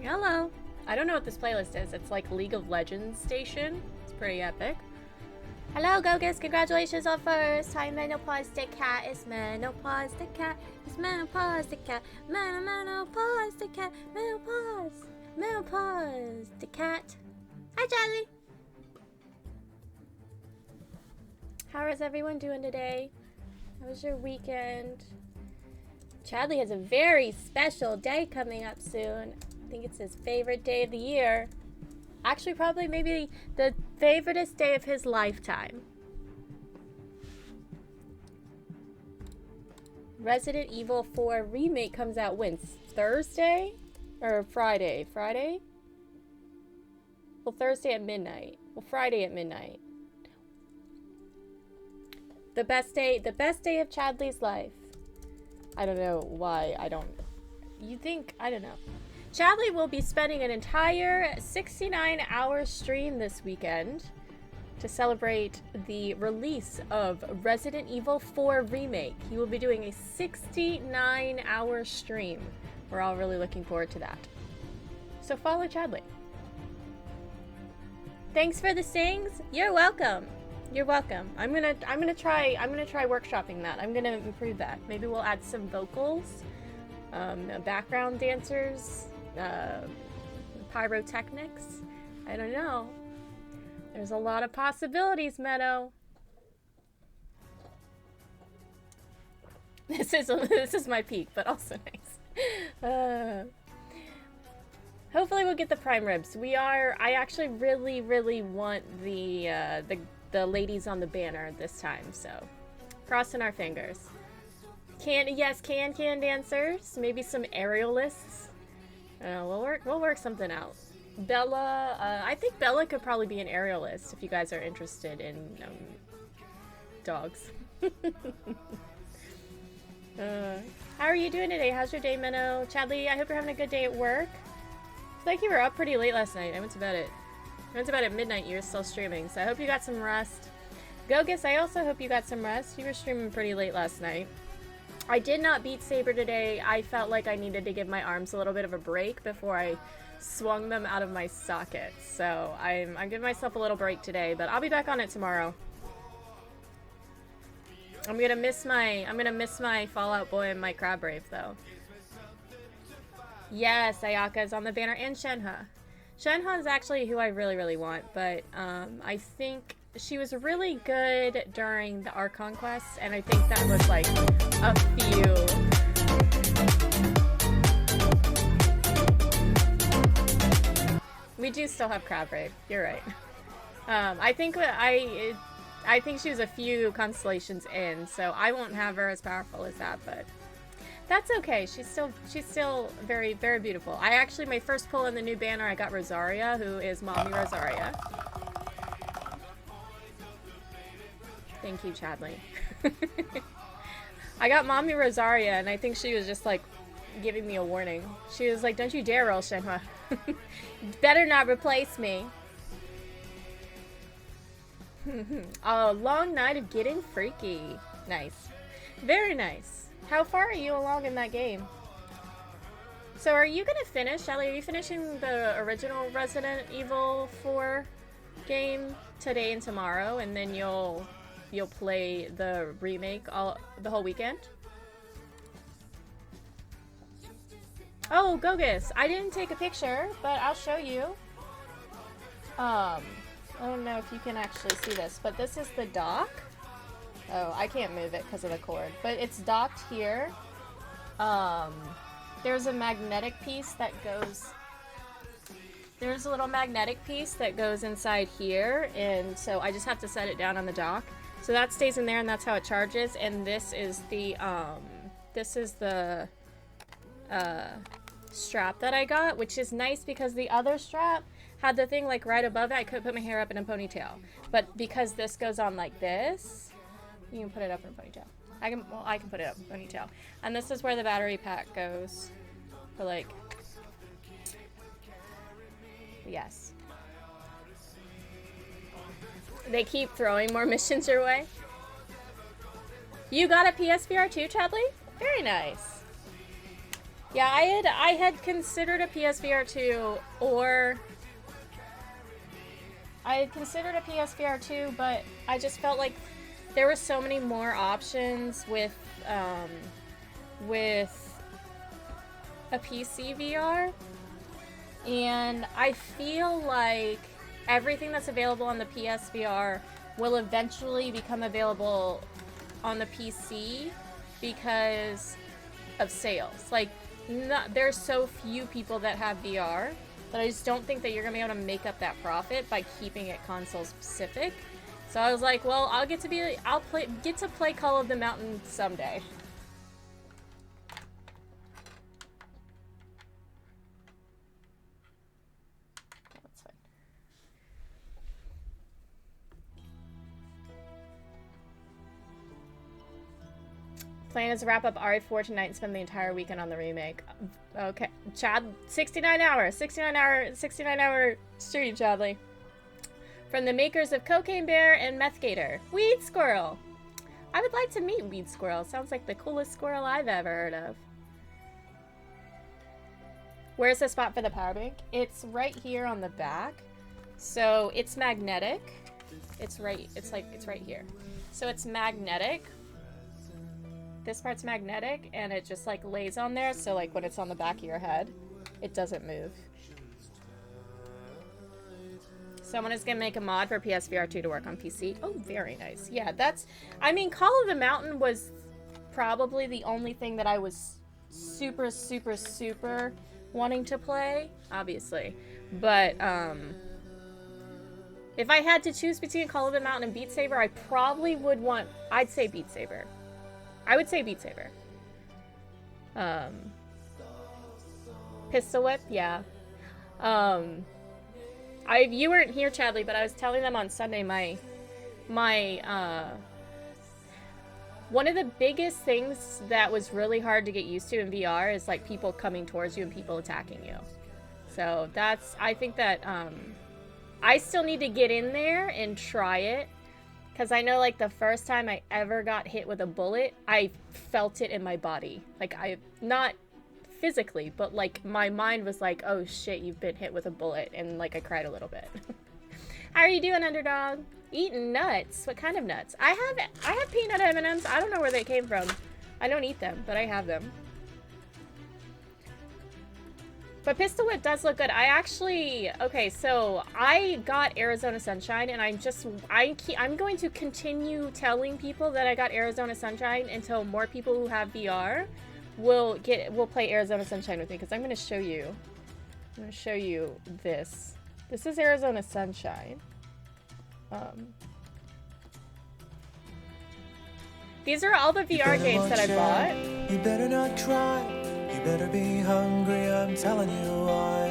Hello. I don't know what this playlist is. It's like League of Legends station. It's pretty epic. Hello, Gogus. Congratulations on first. Hi, menopause the cat. It's menopause the cat. It's menopause the cat. Menopause the cat. Menopause. Menopause the cat. Hi, Charlie. How is everyone doing today? How was your weekend? Chadley has a very special day coming up soon. I think it's his favorite day of the year. Actually, probably maybe the favoriteest day of his lifetime. Resident Evil 4 Remake comes out when? Thursday? Or Friday? Friday? Well, Thursday at midnight. Well, Friday at midnight. The best day of Chadley's life. I don't know why I don't... You think... I don't know. Chadley will be spending an entire 69-hour stream this weekend to celebrate the release of Resident Evil 4 Remake. He will be doing a 69-hour stream. We're all really looking forward to that. So follow Chadley. Thanks for the sings. You're welcome. You're welcome. I'm gonna try workshopping that. I'm gonna improve that. Maybe we'll add some vocals, background dancers, pyrotechnics. I don't know. There's a lot of possibilities, Meadow. This is my peak, but also nice. Hopefully we'll get the prime ribs. I actually really want the ladies on the banner this time, so crossing our fingers. Can dancers, maybe some aerialists. We'll work something out. Bella, I think Bella could probably be an aerialist if you guys are interested in dogs. How are you doing today? How's your day, Minnow? Chadley, I hope you're having a good day at work. It's like you were up pretty late last night. I went to bed at midnight. You were still streaming, so I hope you got some rest. Gogus, I also hope you got some rest. You were streaming pretty late last night. I did not beat Saber today. I felt like I needed to give my arms a little bit of a break before I swung them out of my sockets. So I'm giving myself a little break today, but I'll be back on it tomorrow. I'm gonna miss my Fallout Boy and my Crab Brave though. Yes, Ayaka is on the banner, and Shenhe. Shenhe is actually who I really want, but I think she was really good during the Archon quests, and I think that was like a few. We do still have Crab Brave. You're right. I think she was a few constellations in, so I won't have her as powerful as that, but that's okay. She's still very beautiful. My first pull in the new banner, I got Rosaria, who is Mommy Rosaria. Thank you, Chadley. I got Mommy Rosaria, and I think she was just like giving me a warning. She was like, "Don't you dare roll Shenhe. Better not replace me." Oh, long night of getting freaky. Nice. Very nice. How far are you along in that game? So are you gonna finish, Ellie? Are you finishing the original Resident Evil 4 game today and tomorrow, and then you'll play the remake the whole weekend? Oh, Gogus, I didn't take a picture, but I'll show you. I don't know if you can actually see this, but this is the dock. Oh, I can't move it because of the cord, but it's docked here. There's a magnetic piece that goes... There's a little magnetic piece that goes inside here, and so I just have to set it down on the dock. So that stays in there, and that's how it charges, and this is the strap that I got, which is nice because the other strap had the thing like right above it. I couldn't put my hair up in a ponytail, but because this goes on like this, you can put it up in a ponytail. I can put it up in a ponytail, and this is where the battery pack goes for like, yes. They keep throwing more missions your way. You got a PSVR too, Chadley? Very nice. Yeah, I had considered a PSVR 2 or I had considered a PSVR 2, but I just felt like there were so many more options with a PC VR, and I feel like everything that's available on the PSVR will eventually become available on the PC because of sales. Like, there's so few people that have VR that I just don't think that you're gonna be able to make up that profit by keeping it console specific. So I was like, well, I'll get to play Call of the Mountain someday. That's fine. Plan is to wrap up RE4 tonight and spend the entire weekend on the remake. Okay, Chad, 69 hour stream, Chadley. From the makers of Cocaine Bear and Meth Gator, Weed Squirrel. I would like to meet Weed Squirrel. Sounds like the coolest squirrel I've ever heard of. Where's the spot for the power bank? It's right here on the back. So it's magnetic. It's right here. So it's magnetic. This part's magnetic, and it just like lays on there, so like when it's on the back of your head, it doesn't move. Someone is gonna make a mod for PSVR 2 to work on PC. Oh, very nice. Yeah, that's, I mean, Call of the Mountain was probably the only thing that I was super, super, super wanting to play, obviously. But, if I had to choose between Call of the Mountain and Beat Saber, I probably would want, I'd say Beat Saber. I would say Beat Saber. Pistol Whip, yeah. You weren't here, Chadley, but I was telling them on Sunday one of the biggest things that was really hard to get used to in VR is like people coming towards you and people attacking you. So I think that, I still need to get in there and try it. Because I know, like, the first time I ever got hit with a bullet, I felt it in my body. Like, not physically, but, like, my mind was like, oh, shit, you've been hit with a bullet. And, like, I cried a little bit. How are you doing, Underdog? Eating nuts? What kind of nuts? I have peanut M&Ms. I don't know where they came from. I don't eat them, but I have them. But Pistol Whip does look good. Okay, so I got Arizona Sunshine, and I'm going to continue telling people that I got Arizona Sunshine until more people who have VR will play Arizona Sunshine with me, because I'm going to show you. I'm going to show you this. This is Arizona Sunshine. These are all the VR games that I bought. You better not cry. You better be hungry, I'm telling you why.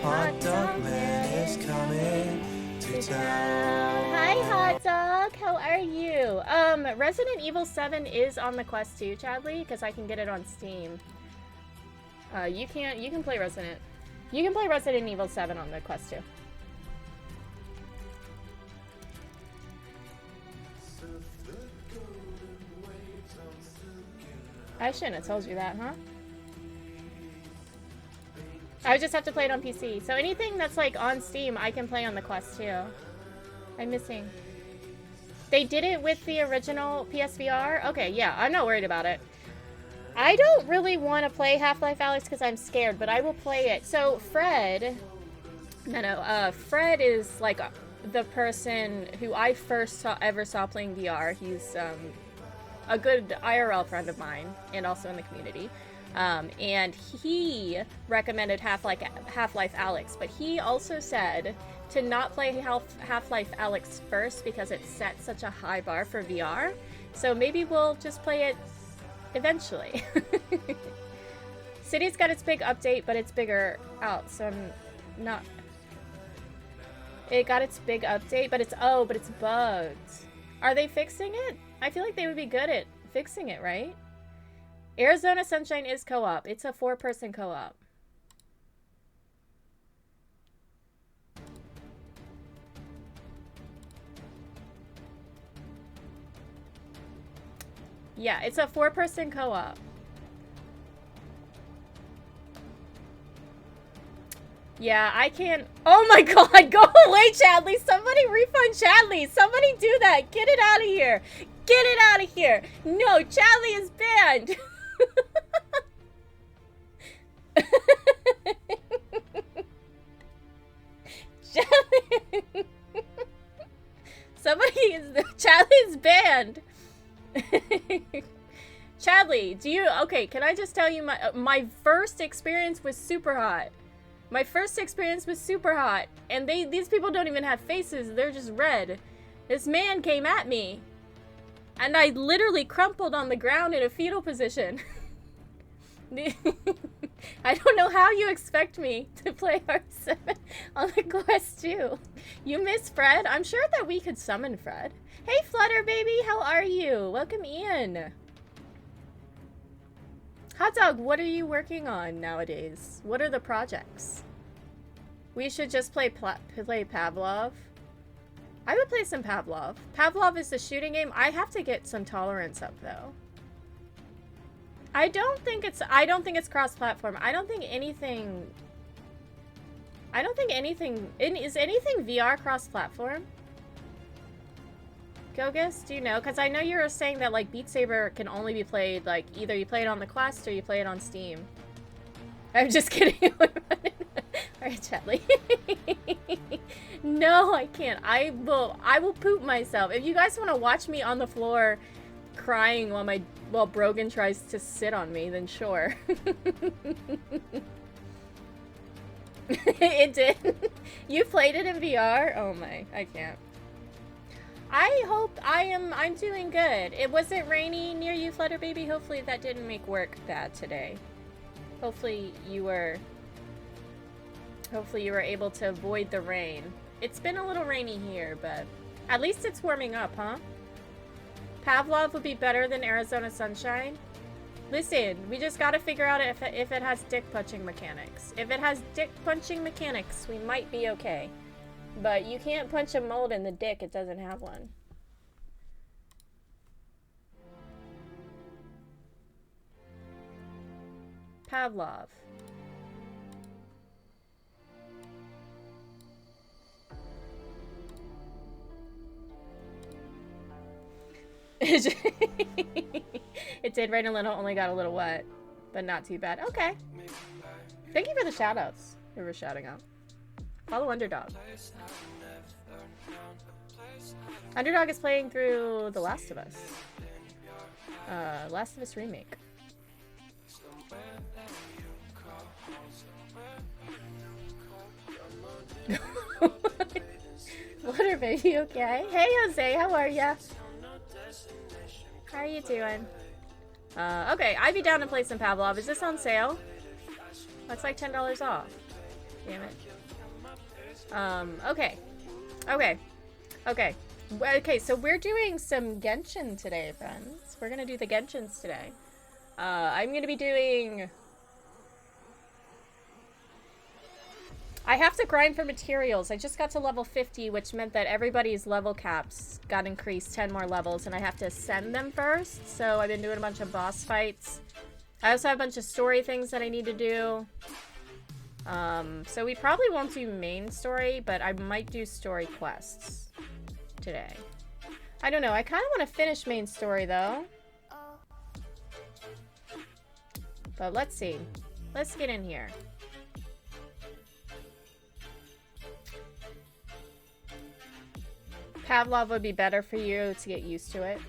Hot Dog Man is coming to town. Hi, Hot Dog. How are you? Resident Evil 7 is on the Quest 2, Chadley, because I can get it on Steam. You can play Resident Evil 7 on the Quest 2. I shouldn't have told you that, huh? I would just have to play it on PC. So anything that's like on Steam, I can play on the Quest too. I'm missing. They did it with the original PSVR? Okay, yeah, I'm not worried about it. I don't really want to play Half-Life Alyx because I'm scared, but I will play it. So Fred is like the person who I first ever saw playing VR. He's a good IRL friend of mine and also in the community. And he recommended Half-Life Alyx, but he also said to not play Half-Life Alyx first because it set such a high bar for VR. So maybe we'll just play it eventually. City's got its big update, but it's bigger out, so I'm not... It got its big update, but it's bugged. Are they fixing it? I feel like they would be good at fixing it, right? Arizona Sunshine is co-op. It's a 4-person co-op. Yeah, it's a 4-person co-op. Yeah, I can't. Oh my god, go away, Chadley. Somebody refund Chadley. Somebody do that. Get it out of here. Get it out of here. No, Chadley is banned. Chadley. Somebody is. Chadley's banned. Chadley, do you. Okay, can I just tell you my first experience was super hot. My first experience was super hot, and these people don't even have faces, they're just red. This man came at me, and I literally crumpled on the ground in a fetal position. I don't know how you expect me to play R7 on the Quest 2. You miss Fred? I'm sure that we could summon Fred. Hey Flutter baby, how are you? Welcome in. Hot Dog, what are you working on nowadays? What are the projects? We should just play Pavlov. I would play some Pavlov. Pavlov is the shooting game. I have to get some tolerance up though. I don't think it's cross-platform. I don't think anything is anything VR cross-platform? Gogus, do you know? Because I know you were saying that like Beat Saber can only be played like either you play it on the Quest or you play it on Steam. I'm just kidding. Alright, Chatley. No, I can't. I will poop myself. If you guys want to watch me on the floor crying while Brogan tries to sit on me, then sure. It did. You played it in VR? Oh my, I can't. I hope I'm doing good. It wasn't rainy near you, Flutter Baby. Hopefully that didn't make work bad today. Hopefully you were able to avoid the rain. It's been a little rainy here, but at least it's warming up, huh? Pavlov would be better than Arizona Sunshine. Listen, we just gotta figure out if it has dick punching mechanics. If it has dick punching mechanics, we might be okay. But you can't punch a mold in the dick, it doesn't have one. Pavlov. It did rain a little, only got a little wet, but not too bad. Okay. Thank you for the shoutouts. Who were shouting out. Follow Underdog. Underdog is playing through The Last of Us. Last of Us Remake. Water baby, okay? Hey Jose, how are ya? How are you doing? Okay, I'd be down to play some Pavlov. Is this on sale? That's like $10 off. Damn it. Okay. Okay, so we're doing some Genshin today, friends. We're gonna do the Genshins today. I'm gonna be doing... I have to grind for materials. I just got to level 50, which meant that everybody's level caps got increased 10 more levels, and I have to ascend them first. So I've been doing a bunch of boss fights. I also have a bunch of story things that I need to do. So we probably won't do main story, but I might do story quests today. I don't know. I kind of want to finish main story, though. But let's see. Let's get in here. Pavlov would be better for you to get used to it.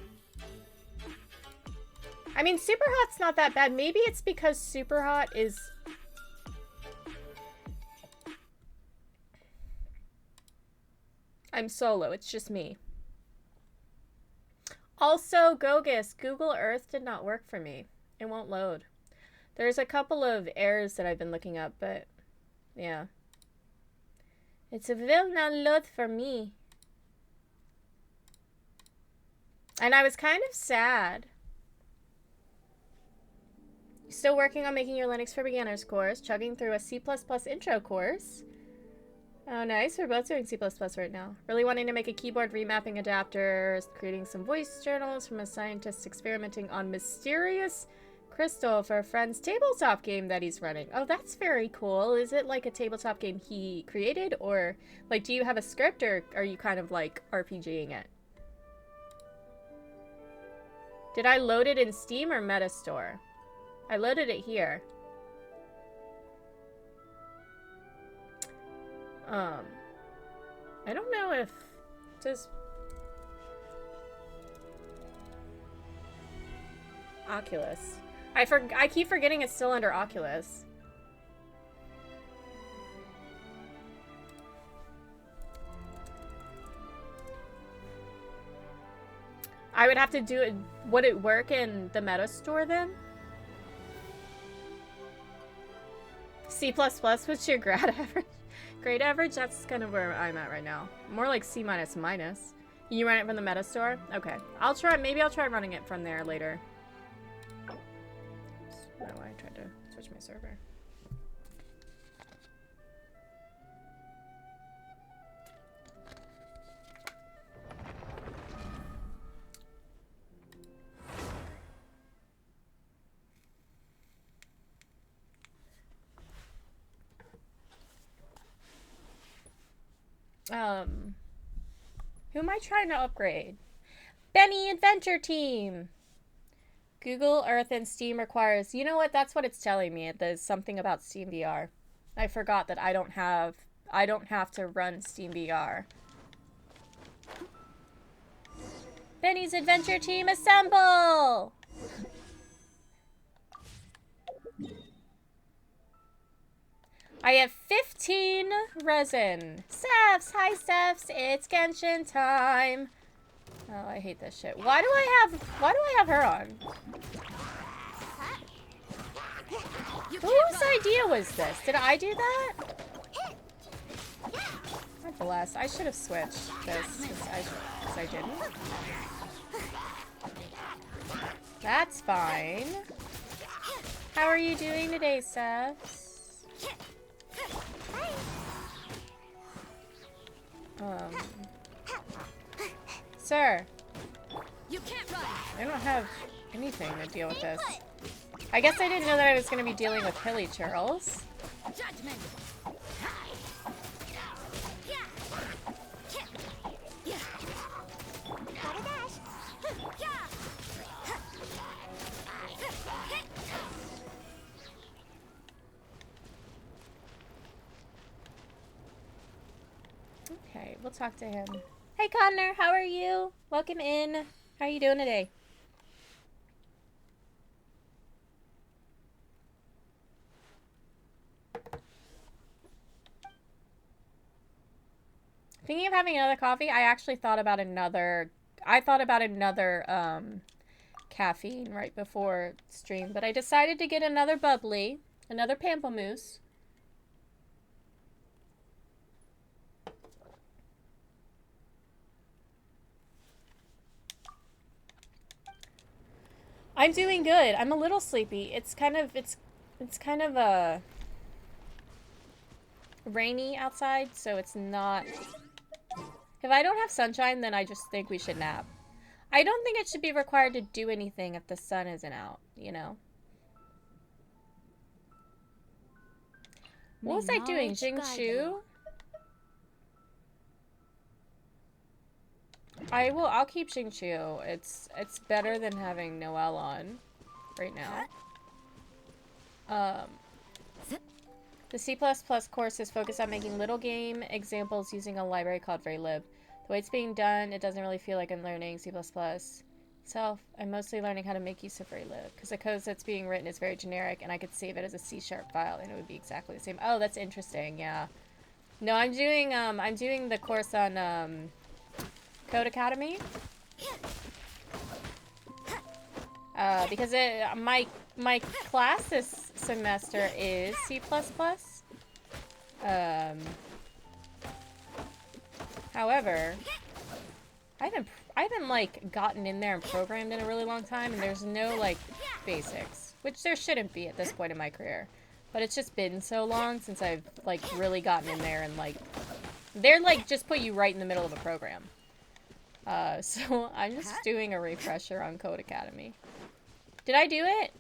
I mean, Super Hot's not that bad. Maybe it's because Super Hot is... I'm solo. It's just me. Also, Gogus, Google Earth did not work for me. It won't load. There's a couple of errors that I've been looking up, but yeah. It will not load for me. And I was kind of sad. Still working on making your Linux for Beginners course, chugging through a C++ intro course. Oh, nice. We're both doing C++ right now. Really wanting to make a keyboard remapping adapter, creating some voice journals from a scientist experimenting on mysterious Crystal for a friend's tabletop game that he's running. Oh, that's very cool. Is it like a tabletop game he created, or like do you have a script, or are you kind of like RPGing it? Did I load it in Steam or Metastore? I loaded it here. I don't know if does Oculus. I keep forgetting it's still under Oculus. I would have to do it. Would it work in the Metastore then? C++ was your grade average? Grade average? That's kind of where I'm at right now. More like C minus minus. You run it from the Metastore? Okay. I'll try. Maybe I'll try running it from there later. Oh, I tried to switch my server. Who am I trying to upgrade? Benny Adventure Team! Google Earth and Steam requires... You know what? That's what it's telling me. There's something about Steam VR. I forgot that I don't have to run Steam VR. Benny's Adventure Team, assemble! I have 15 resin. Stephs! Hi, Stephs! It's Genshin time! Oh, I hate this shit. Why do I have her on? Whose idea was this? Did I do that? God bless. I should have switched this, because I didn't. That's fine. How are you doing today, Stephs? Sir. You can't run. I don't have anything to deal with this. I guess I didn't know that I was going to be dealing with hilly churls. Judgment. Okay, we'll talk to him. Hey Connor, how are you? Welcome in. How are you doing today? Thinking of having another coffee? I actually thought about another... caffeine right before stream, but I decided to get another bubbly, another pamplemousse. I'm doing good. I'm a little sleepy. It's kind of rainy outside, so it's not... If I don't have sunshine, then I just think we should nap. I don't think it should be required to do anything if the sun isn't out, you know? What was I doing? Jingshu? I'll keep Jingshu. It's better than having Noelle on right now. The C++ course is focused on making little game examples using a library called Verilib. The way it's being done, it doesn't really feel like I'm learning C++ itself. I'm mostly learning how to make use of Verilib, because the code that's being written is very generic, and I could save it as a C# file, and it would be exactly the same. Oh, that's interesting, yeah. No, I'm doing the course on, Code Academy. Because my class this semester is C++. However, I haven't like gotten in there and programmed in a really long time, and there's no like basics, which there shouldn't be at this point in my career. But it's just been so long since I've like really gotten in there, and like they're like just put you right in the middle of a program. So I'm just doing a refresher on Code Academy. Did I do it?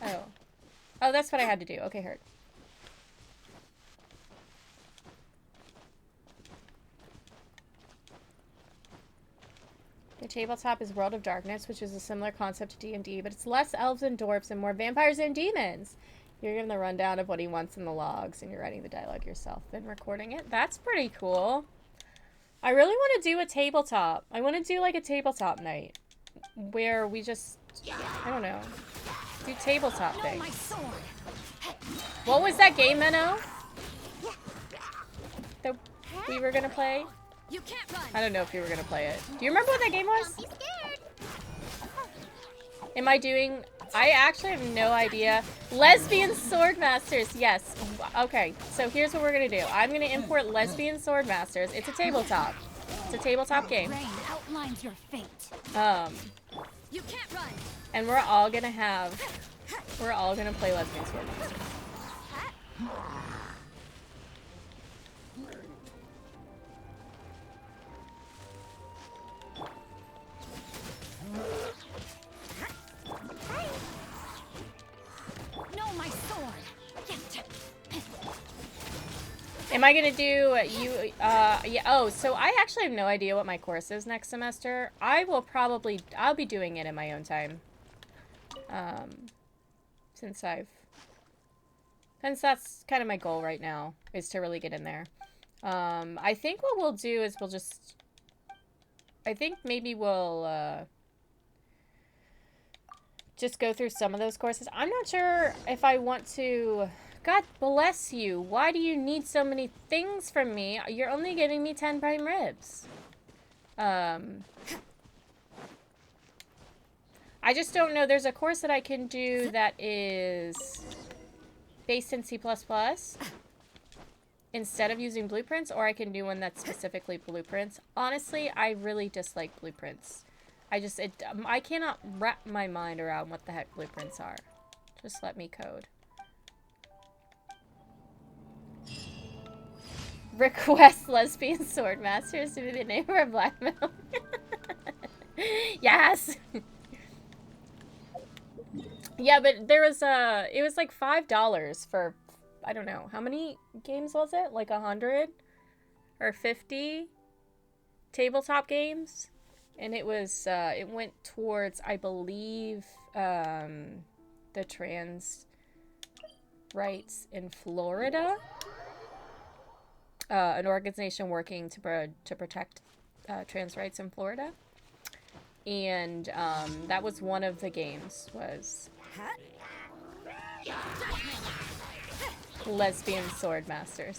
Oh. Oh, that's what I had to do. Okay, heard. The tabletop is World of Darkness, which is a similar concept to D&D, but it's less elves and dwarves and more vampires and demons. You're giving the rundown of what he wants in the logs, and you're writing the dialogue yourself, then recording it. That's pretty cool. I really want to do a tabletop. I want to do like a tabletop night where we just, I don't know, do tabletop things. What was that game, Menno? That we were gonna play? You can't run. I don't know if you were gonna play it. Do you remember what that game was? Don't be scared. Am I doing... I actually have no idea. Lesbian Sword Masters, yes. Okay, so here's what we're gonna do. I'm gonna import Lesbian Sword Masters. It's a tabletop. It's a tabletop game. Rain outlines your fate. You can't run. And we're all gonna play Lesbian Sword Masters. No, my sword. Am I gonna do yeah, oh, so I actually have no idea what my course is next semester. I'll be doing it in my own time. Since that's kind of my goal right now, is to really get in there. I think what we'll do is I think maybe we'll, just go through some of those courses. I'm not sure if I want to... God bless you. Why do you need so many things from me? You're only giving me 10 prime ribs. I just don't know. There's a course that I can do that is based in C++ instead of using blueprints, or I can do one that's specifically blueprints. Honestly, I really dislike blueprints. I cannot wrap my mind around what the heck blueprints are. Just let me code. Request Lesbian Sword Masters to be the name of our blackmail. Yes! Yeah, but there was it was like $5 for, I don't know, how many games was it? Like 100 or 50 tabletop games? And it was, it went towards, I believe, the trans rights in Florida. An organization working to protect trans rights in Florida. And that was one of the games, was Lesbian Sword Masters.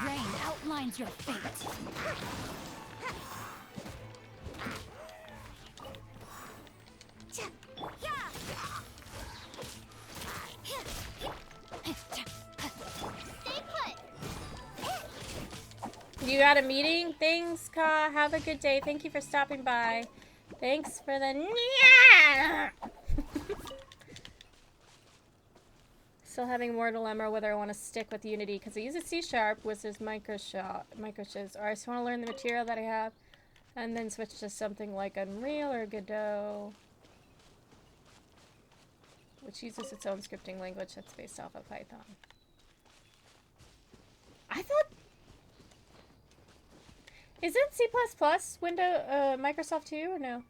Rain outlines your fate. You got a meeting? Thanks, Ka. Have a good day. Thank you for stopping by. Thanks for the... Still having more dilemma whether I want to stick with Unity because I use a C#, which is microshiz, or I just want to learn the material that I have and then switch to something like Unreal or Godot, which uses its own scripting language that's based off of Python. I thought... Isn't C++ Microsoft 2 or no?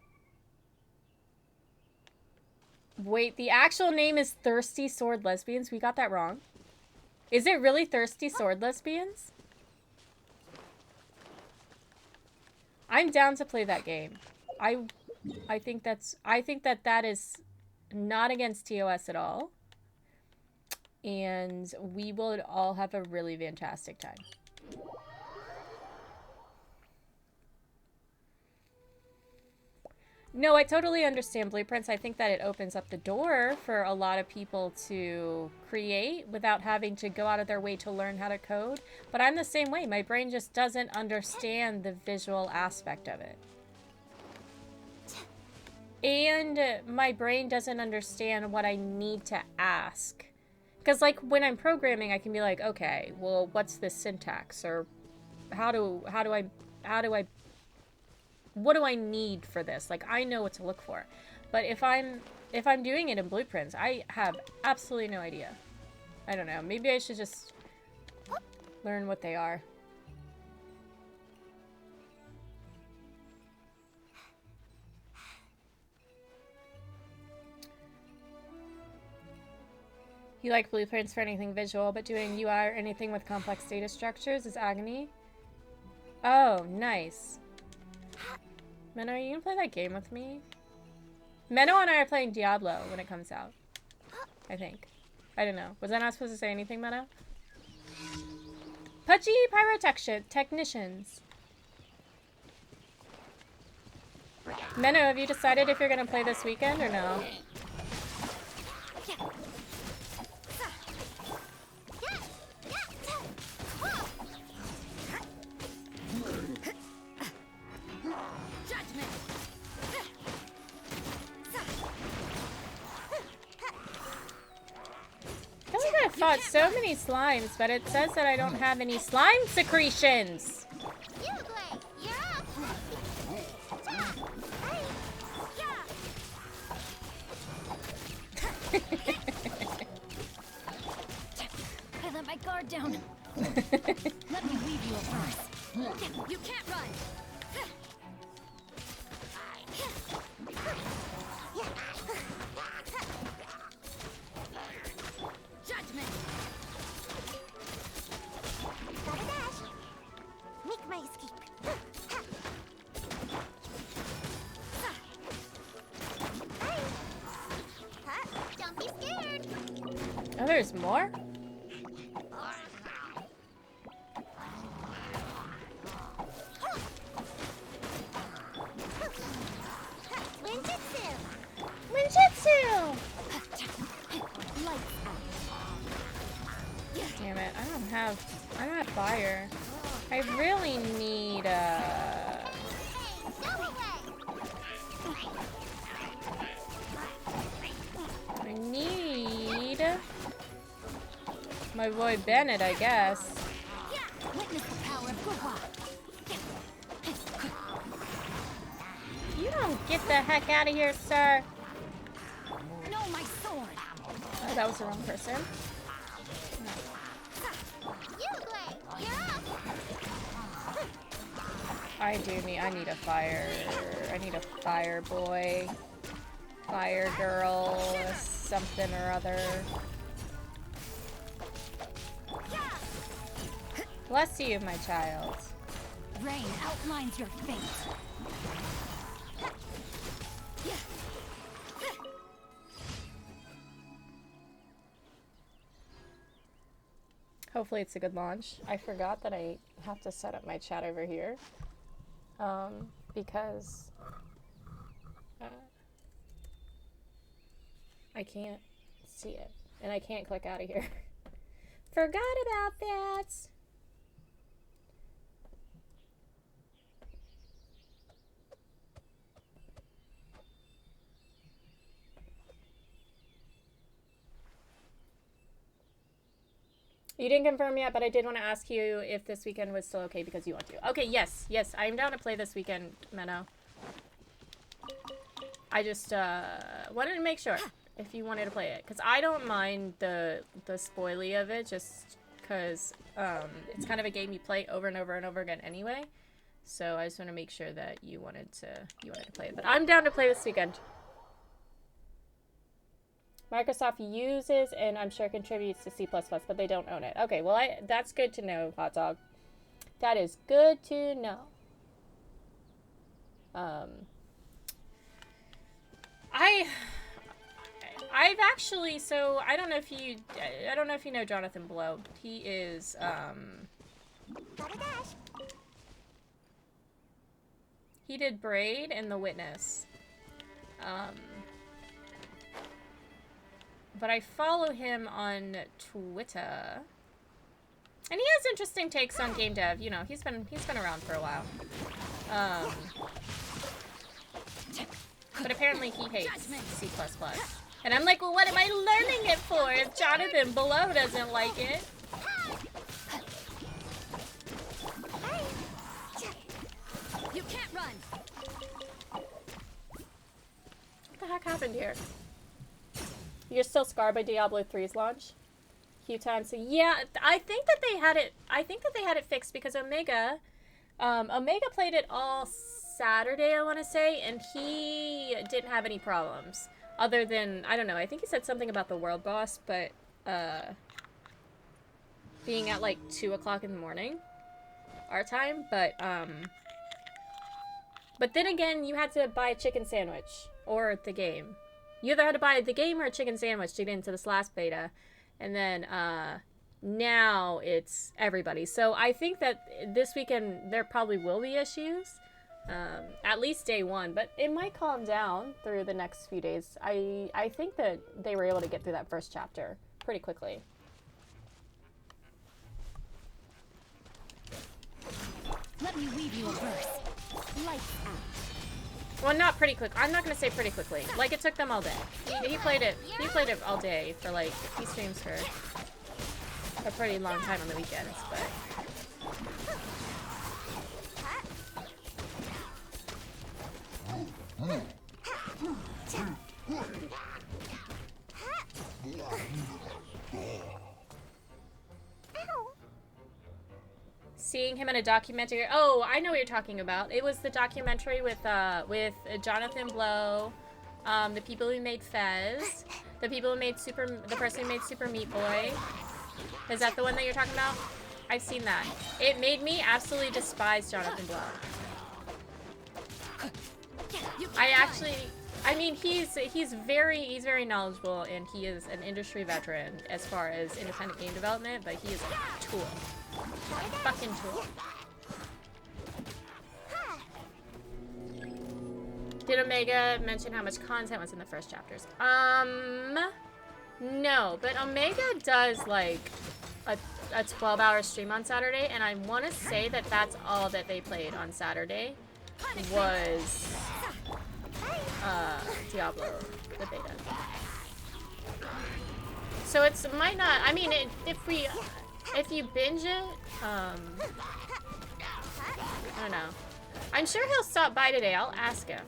Wait, the actual name is Thirsty Sword Lesbians? We got that wrong. Is it really Thirsty Sword Lesbians? I'm down to play that game. I think that is not against TOS at all. And we will all have a really fantastic time. No, I totally understand blueprints. I think that it opens up the door for a lot of people to create without having to go out of their way to learn how to code. But I'm the same way. My brain just doesn't understand the visual aspect of it. And my brain doesn't understand what I need to ask. Because, like, when I'm programming, I can be like, okay, well, what's the syntax? Or what do I need for this? Like, I know what to look for. But if I'm doing it in blueprints, I have absolutely no idea. I don't know. Maybe I should just learn what they are. You like blueprints for anything visual, but doing UI or anything with complex data structures is agony? Oh, nice. Menno, are you gonna play that game with me? Menno and I are playing Diablo when it comes out. I think. I don't know. Was I not supposed to say anything, Menno? Pudgy Pyrotechnicians. Menno, have you decided if you're gonna play this weekend or no? I've fought so many slimes, but it says that I don't have any slime secretions. I let my guard down. Let me leave you a verse. You can't run. Judgment. Gotta dash. Make my escape. Don't be scared. Oh, there's more? Ninjutsu! Damn it, I don't have fire. I really need I need my boy Bennett, I guess. You don't get the heck out of here, sir. No, my sword. Oh, that was the wrong person. I need a fire. I need a fire boy. Fire girl. Something or other. Bless you, my child. Rain outlines your fate. Hopefully it's a good launch. I forgot that I have to set up my chat over here. Because I can't see it. And I can't click out of here. Forgot about that! You didn't confirm yet, but I did want to ask you if this weekend was still okay because you want to. Okay, yes, I am down to play this weekend, Menno. I just wanted to make sure if you wanted to play it, because I don't mind the spoily of it, just because it's kind of a game you play over and over and over again anyway. So I just want to make sure that you wanted to play it. But I'm down to play this weekend. Microsoft uses and I'm sure contributes to C++, but they don't own it. Okay, well, that's good to know, Hot Dog. That is good to know. I've actually, so I don't know if you know Jonathan Blow. He is he did Braid and The Witness. But I follow him on Twitter. And he has interesting takes on game dev. You know, he's been around for a while. But apparently he hates C++. And I'm like, well, what am I learning it for if Jonathan below doesn't like it? You can't run. What the heck happened here? You're still scarred by Diablo 3's launch? Q-Time. So yeah, I think that they had it. I think that they had it fixed because Omega played it all Saturday, I want to say, and he didn't have any problems. Other than, I don't know, I think he said something about the world boss, but being at like 2 o'clock in the morning, our time. But then again, you had to buy a chicken sandwich or the game. You either had to buy the game or a chicken sandwich to get into this last beta. And then now it's everybody. So I think that this weekend there probably will be issues. At least day one. But it might calm down through the next few days. I think that they were able to get through that first chapter pretty quickly. Let me weave you a verse. Lights out. Well, not pretty quick. I'm not gonna say pretty quickly. Like, it took them all day. He played it all day for like, he streams for a pretty long time on the weekends, but. Seeing him in a documentary. Oh, I know what you're talking about. It was the documentary with Jonathan Blow, the people who made Fez, the people who made the person who made Super Meat Boy. Is that the one that you're talking about? I've seen that. It made me absolutely despise Jonathan Blow. I mean, he's very knowledgeable, and he is an industry veteran as far as independent game development, but he is a tool. A fucking tool. Did Omega mention how much content was in the first chapters? No, but Omega does like a 12-hour stream on Saturday, and I want to say that that's all that they played on Saturday was Diablo, the beta. So it might not. I mean, if you binge it, I don't know. I'm sure he'll stop by today. I'll ask him.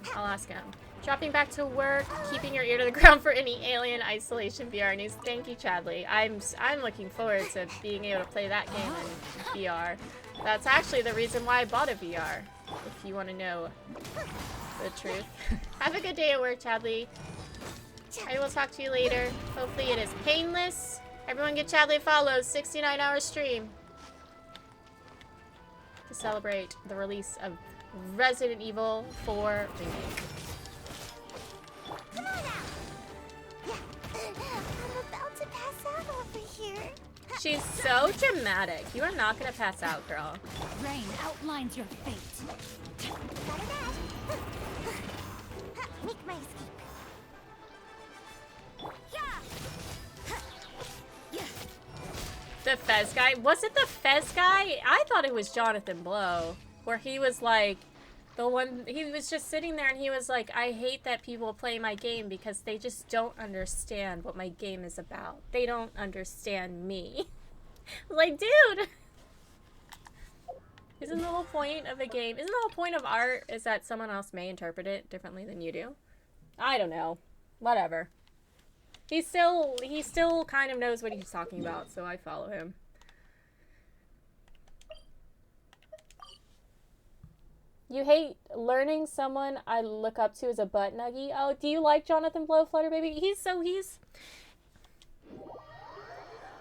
Dropping back to work, keeping your ear to the ground for any Alien Isolation VR news. Thank you, Chadley. I'm looking forward to being able to play that game in VR. That's actually the reason why I bought a VR, if you want to know the truth. Have a good day at work, Chadley. I will talk to you later. Hopefully it is painless. Everyone get Chadley a follow. 69-hour stream to celebrate the release of Resident Evil 4 Remake. Come on out. I'm about to pass out over here. She's so dramatic. You are not gonna pass out, girl. Rain outlines your fate. Make my escape. The Fez guy? Was it the Fez guy? I thought it was Jonathan Blow, where he was like, the one, he was just sitting there and he was like, I hate that people play my game because they just don't understand what my game is about. They don't understand me. Like, dude! Isn't the whole point of a game, isn't the whole point of art is that someone else may interpret it differently than you do? I don't know. Whatever. He still kind of knows what he's talking about, so I follow him. You hate learning someone I look up to as a butt nuggie? Oh, do you like Jonathan Blow, Flutter Baby? I don't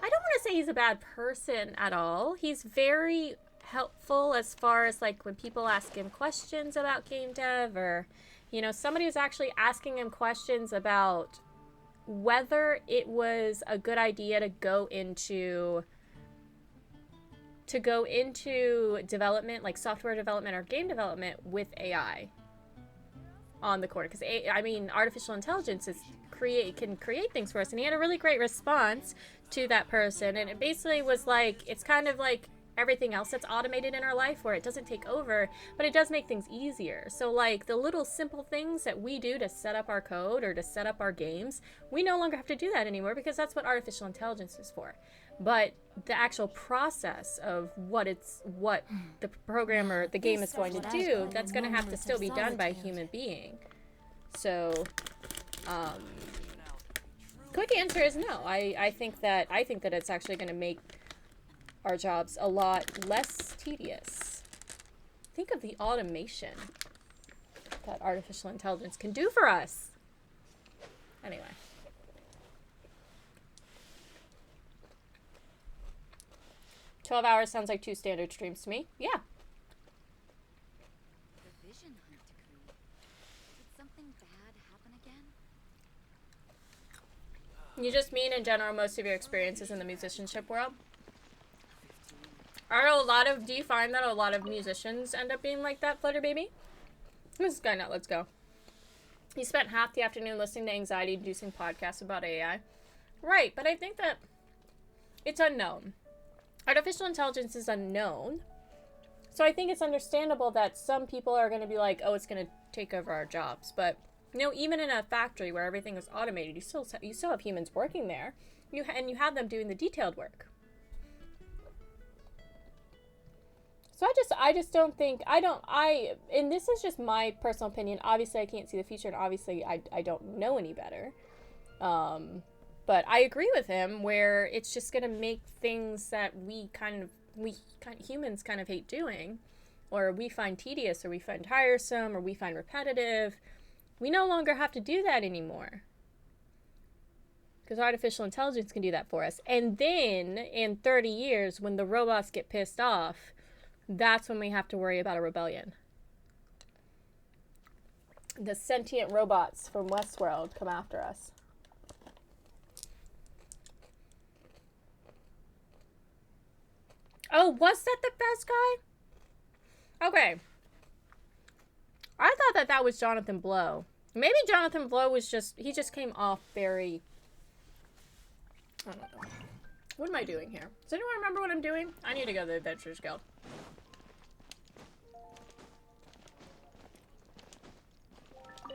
want to say he's a bad person at all. He's very helpful as far as like when people ask him questions about game dev, or, you know, somebody was actually asking him questions about whether it was a good idea to go into development, like software development or game development with AI. on the corner, because I mean, artificial intelligence can create things for us, and he had a really great response to that person, and it basically was like, it's kind of like everything else that's automated in our life, where it doesn't take over, but it does make things easier. So like the little simple things that we do to set up our code or to set up our games, we no longer have to do that anymore, because that's what artificial intelligence is for. But the actual process of what the programmer, the game is going to do, that's going to have to still be done by a human being. So quick answer is no. I think that it's actually going to make our jobs a lot less tedious. Think of the automation that artificial intelligence can do for us. Anyway. $12 sounds like 2 standard streams to me. Yeah. The vision hunt decree. Did something bad happen again? You just mean in general most of your experiences in the musicianship world? Do you find that a lot of musicians end up being like that, Flutter Baby? This guy now, let's go. He spent half the afternoon listening to anxiety-inducing podcasts about AI. Right, but I think that it's unknown. Artificial intelligence is unknown. So I think it's understandable that some people are going to be like, oh, it's going to take over our jobs. But, you know, even in a factory where everything is automated, you still have humans working there. And you have them doing the detailed work. So I just don't think, and this is just my personal opinion. Obviously, I can't see the future, and obviously, I don't know any better. But I agree with him where it's just going to make things that we humans kind of hate doing, or we find tedious, or we find tiresome, or we find repetitive. We no longer have to do that anymore. Because artificial intelligence can do that for us. And then, in 30 years, when the robots get pissed off, that's when we have to worry about a rebellion. The sentient robots from Westworld come after us. Oh, was that the best guy? Okay. I thought that was Jonathan Blow. Maybe Jonathan Blow was he just came off very... I don't know. What am I doing here? Does anyone remember what I'm doing? I need to go to the Adventurers Guild.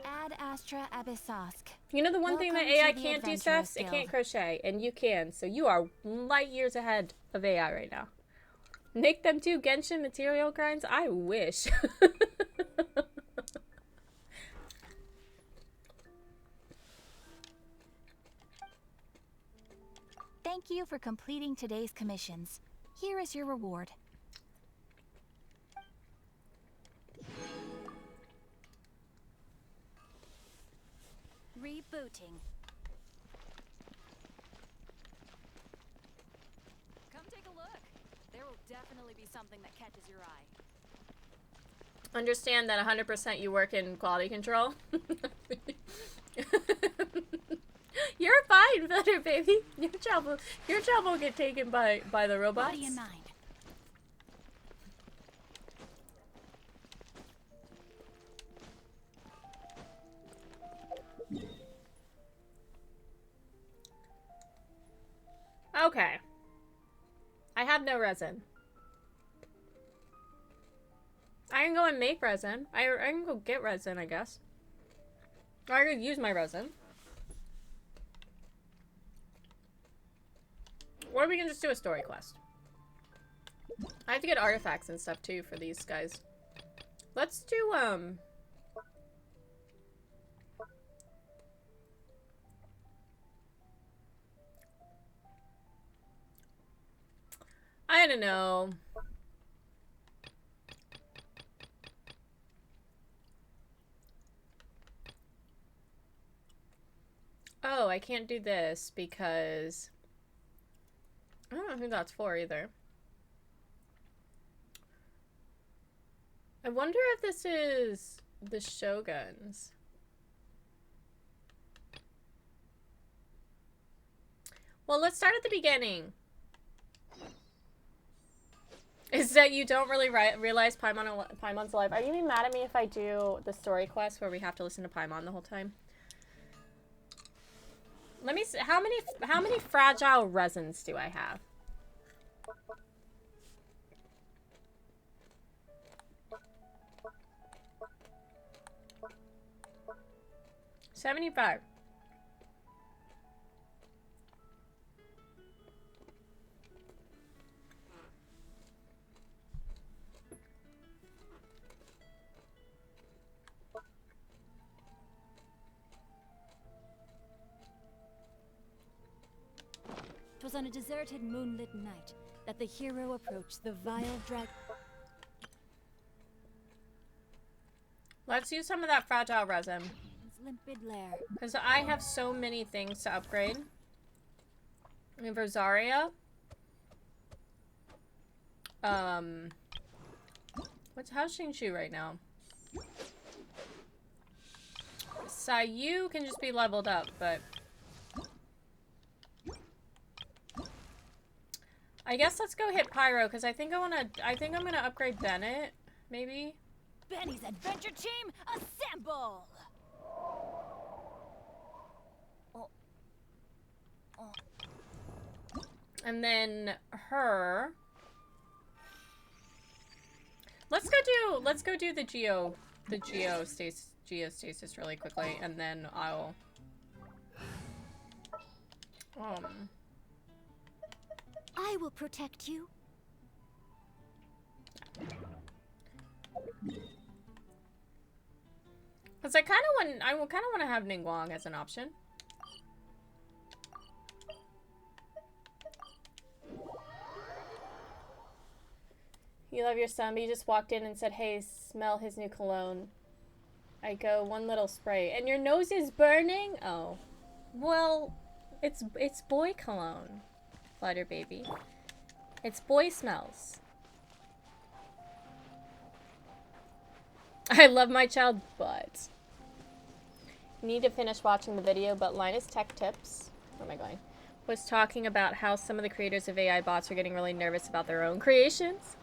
Ad Astra Abyssosk. You know the one thing that AI can't do, Stephs? It can't crochet, and you can. So you are light years ahead of AI right now. Make them too Genshin material grinds? I wish. Thank you for completing today's commissions. Here is your reward. Rebooting. Come take a look. There will definitely be something that catches your eye. Understand that 100% you work in quality control. You're fine, Flutter Baby. Your job will get taken by the robots. Body and mind. Okay. I have no resin. I can go and make resin. I can go get resin, I guess. Or I could use my resin. Or we can just do a story quest. I have to get artifacts and stuff too for these guys. Let's do, I don't know. Oh, I can't do this because I don't know who that's for either. I wonder if this is the Shoguns. Well, let's start at the beginning. Is that you don't really realize Paimon's alive. Are you even mad at me if I do the story quest where we have to listen to Paimon the whole time? Let me see. How many fragile resins do I have? $75. It was on a deserted moonlit night that the hero approached the vile Let's use some of that fragile resin. limpid lair. Because I have so many things to upgrade. I mean, for Zarya. How's Xingshu right now? Sayu can just be leveled up, but I guess let's go hit Pyro, because I think I'm gonna upgrade Bennett, maybe. Benny's adventure team, assemble! And then her. Let's go do the geostasis really quickly, and then I'll I will protect you. Because I kind of want to have Ningguang as an option. You love your son, but you just walked in and said, "Hey, smell his new cologne." I go, "One little spray." And your nose is burning? Oh. Well, it's boy cologne, Flutter baby. It's boy smells. I love my child, but need to finish watching the video, but Linus Tech Tips, where am I going, was talking about how some of the creators of AI bots are getting really nervous about their own creations.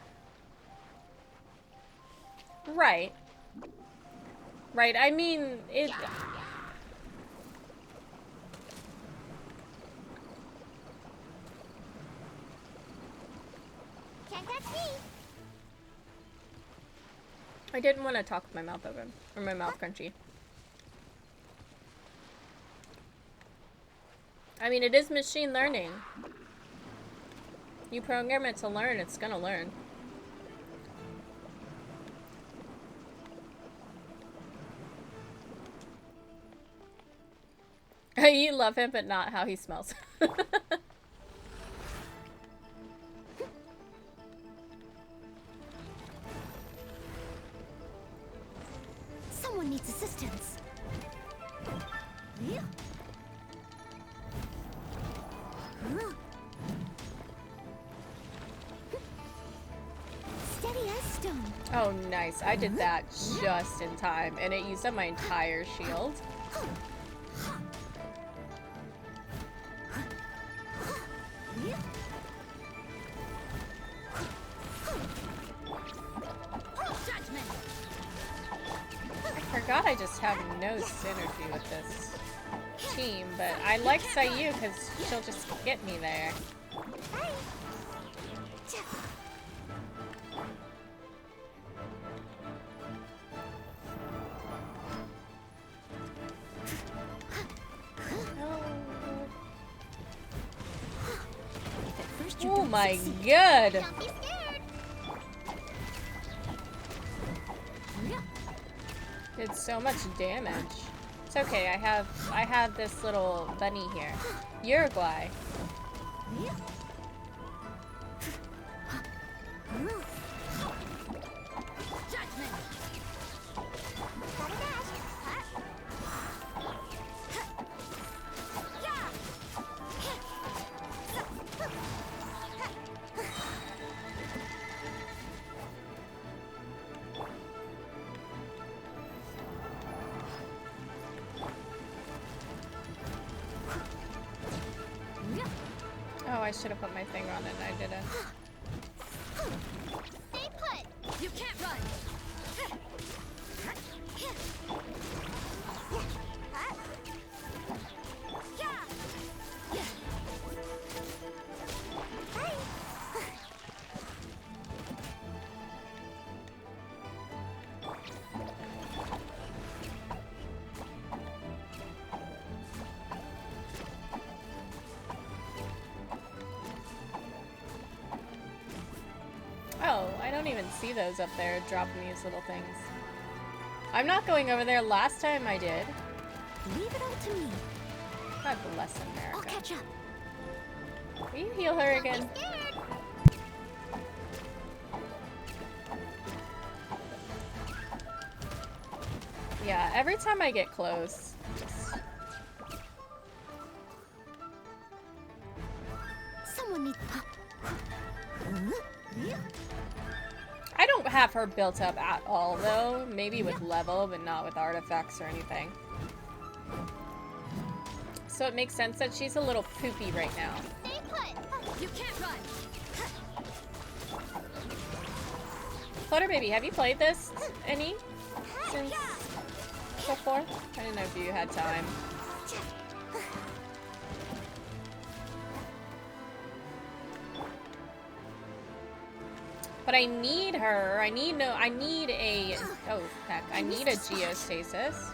Right. Right, I mean, it... Can't catch me. I didn't want to talk with my mouth open, or my mouth crunchy. I mean, it is machine learning. You program it to learn, it's gonna learn. You love him, but not how he smells. Someone needs assistance. Steady as stone. Oh, nice. I did that just in time, and it used up my entire shield. I forgot I just have no synergy with this team, but I like Sayu because she'll just get me there. Oh my god! Don't be scared. Did so much damage. It's okay, I have this little bunny here. Uruguay. Oh, I should have put my finger on it and I didn't. You can't run. Oh, I don't even see those up there dropping these little things. I'm not going over there. Last time I did. Leave it all to me. God bless America. I'll catch up. Will you heal her again? Yeah, every time I get close, just... Someone needs pop. I don't have her built up at all, though. Maybe with level, but not with artifacts or anything. So it makes sense that she's a little poopy right now. Stay put. You can't run. Flutter Baby, have you played this any since before? I didn't know if you had time. But I need her. I need a, oh heck, I need a geostasis.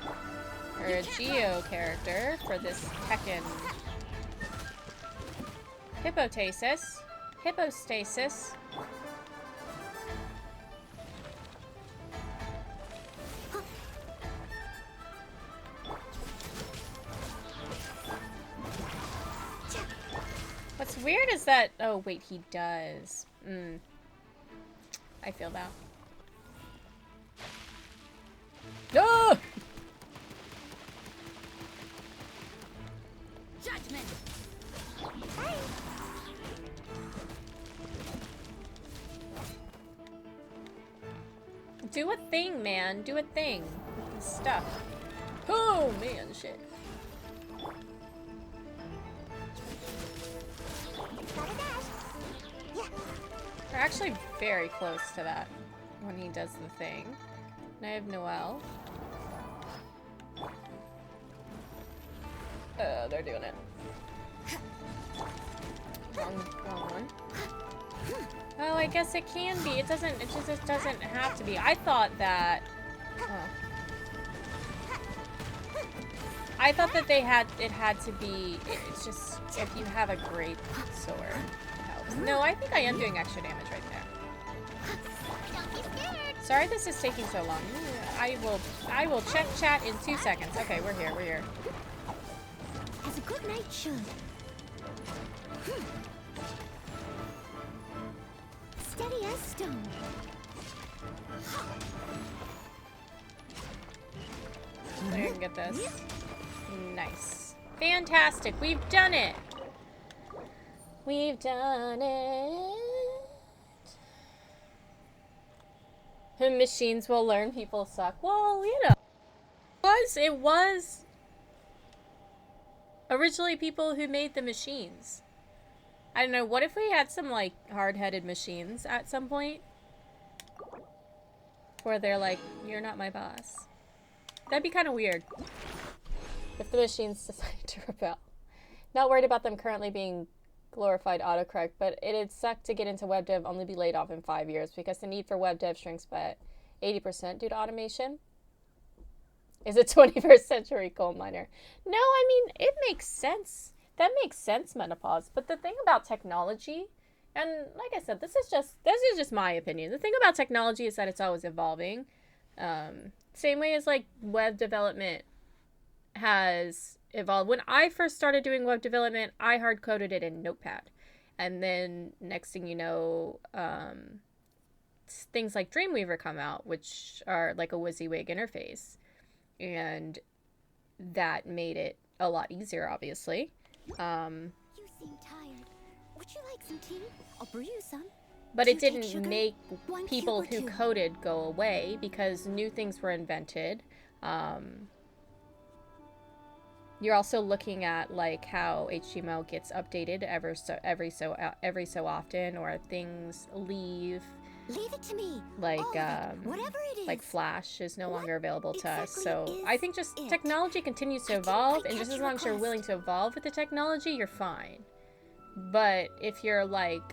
Or a geo character for this heckin' hippostasis. What's weird is that, oh wait, he does. I feel that. No! Judgment. Do a thing, man. Do a thing. Stuff. Oh man, shit. We're actually very close to that when he does the thing. And I have Noelle. They're doing it. Wrong one. Oh, I guess it can be. It just doesn't have to be. I thought that... Oh. I thought that it had to be... It's just, if you have a great sword, it helps. No, I think I am doing extra damage right there. Sorry this is taking so long. I will check chat in 2 seconds. Okay, we're here. As a good knight should. Steady as stone. I can get this. Nice. Fantastic. We've done it. We've done it. Machines will learn people suck. Well, you know. It was originally people who made the machines. I don't know, what if we had some, like, hard-headed machines at some point? Where they're like, you're not my boss. That'd be kind of weird. If the machines decided to rebel. Not worried about them currently being glorified autocorrect, but it'd suck to get into web dev only be laid off in 5 years because the need for web dev shrinks by 80% due to automation. Is a 21st century coal miner. No, I mean, it makes sense. That makes sense, menopause. But the thing about technology, and like I said, this is just my opinion. The thing about technology is that it's always evolving. Same way as like web development has evolved. When I first started doing web development, I hard coded it in Notepad, and then next thing you know, things like Dreamweaver come out, which are like a WYSIWYG interface, and that made it a lot easier, obviously. You seem tired. Would you like some tea? I'll brew you some. But it Do you take didn't sugar? make 1 people cube or who 2? coded go away because new things were invented. You're also looking at like how HTML gets updated every so often, or things leave Leave it to me. Like, All of it, whatever it is. like Flash is no longer available to us. exactly So is I think just it? technology continues to I didn't evolve, quite and just catch as your long as you're willing request. to evolve with the technology, you're fine. But if you're like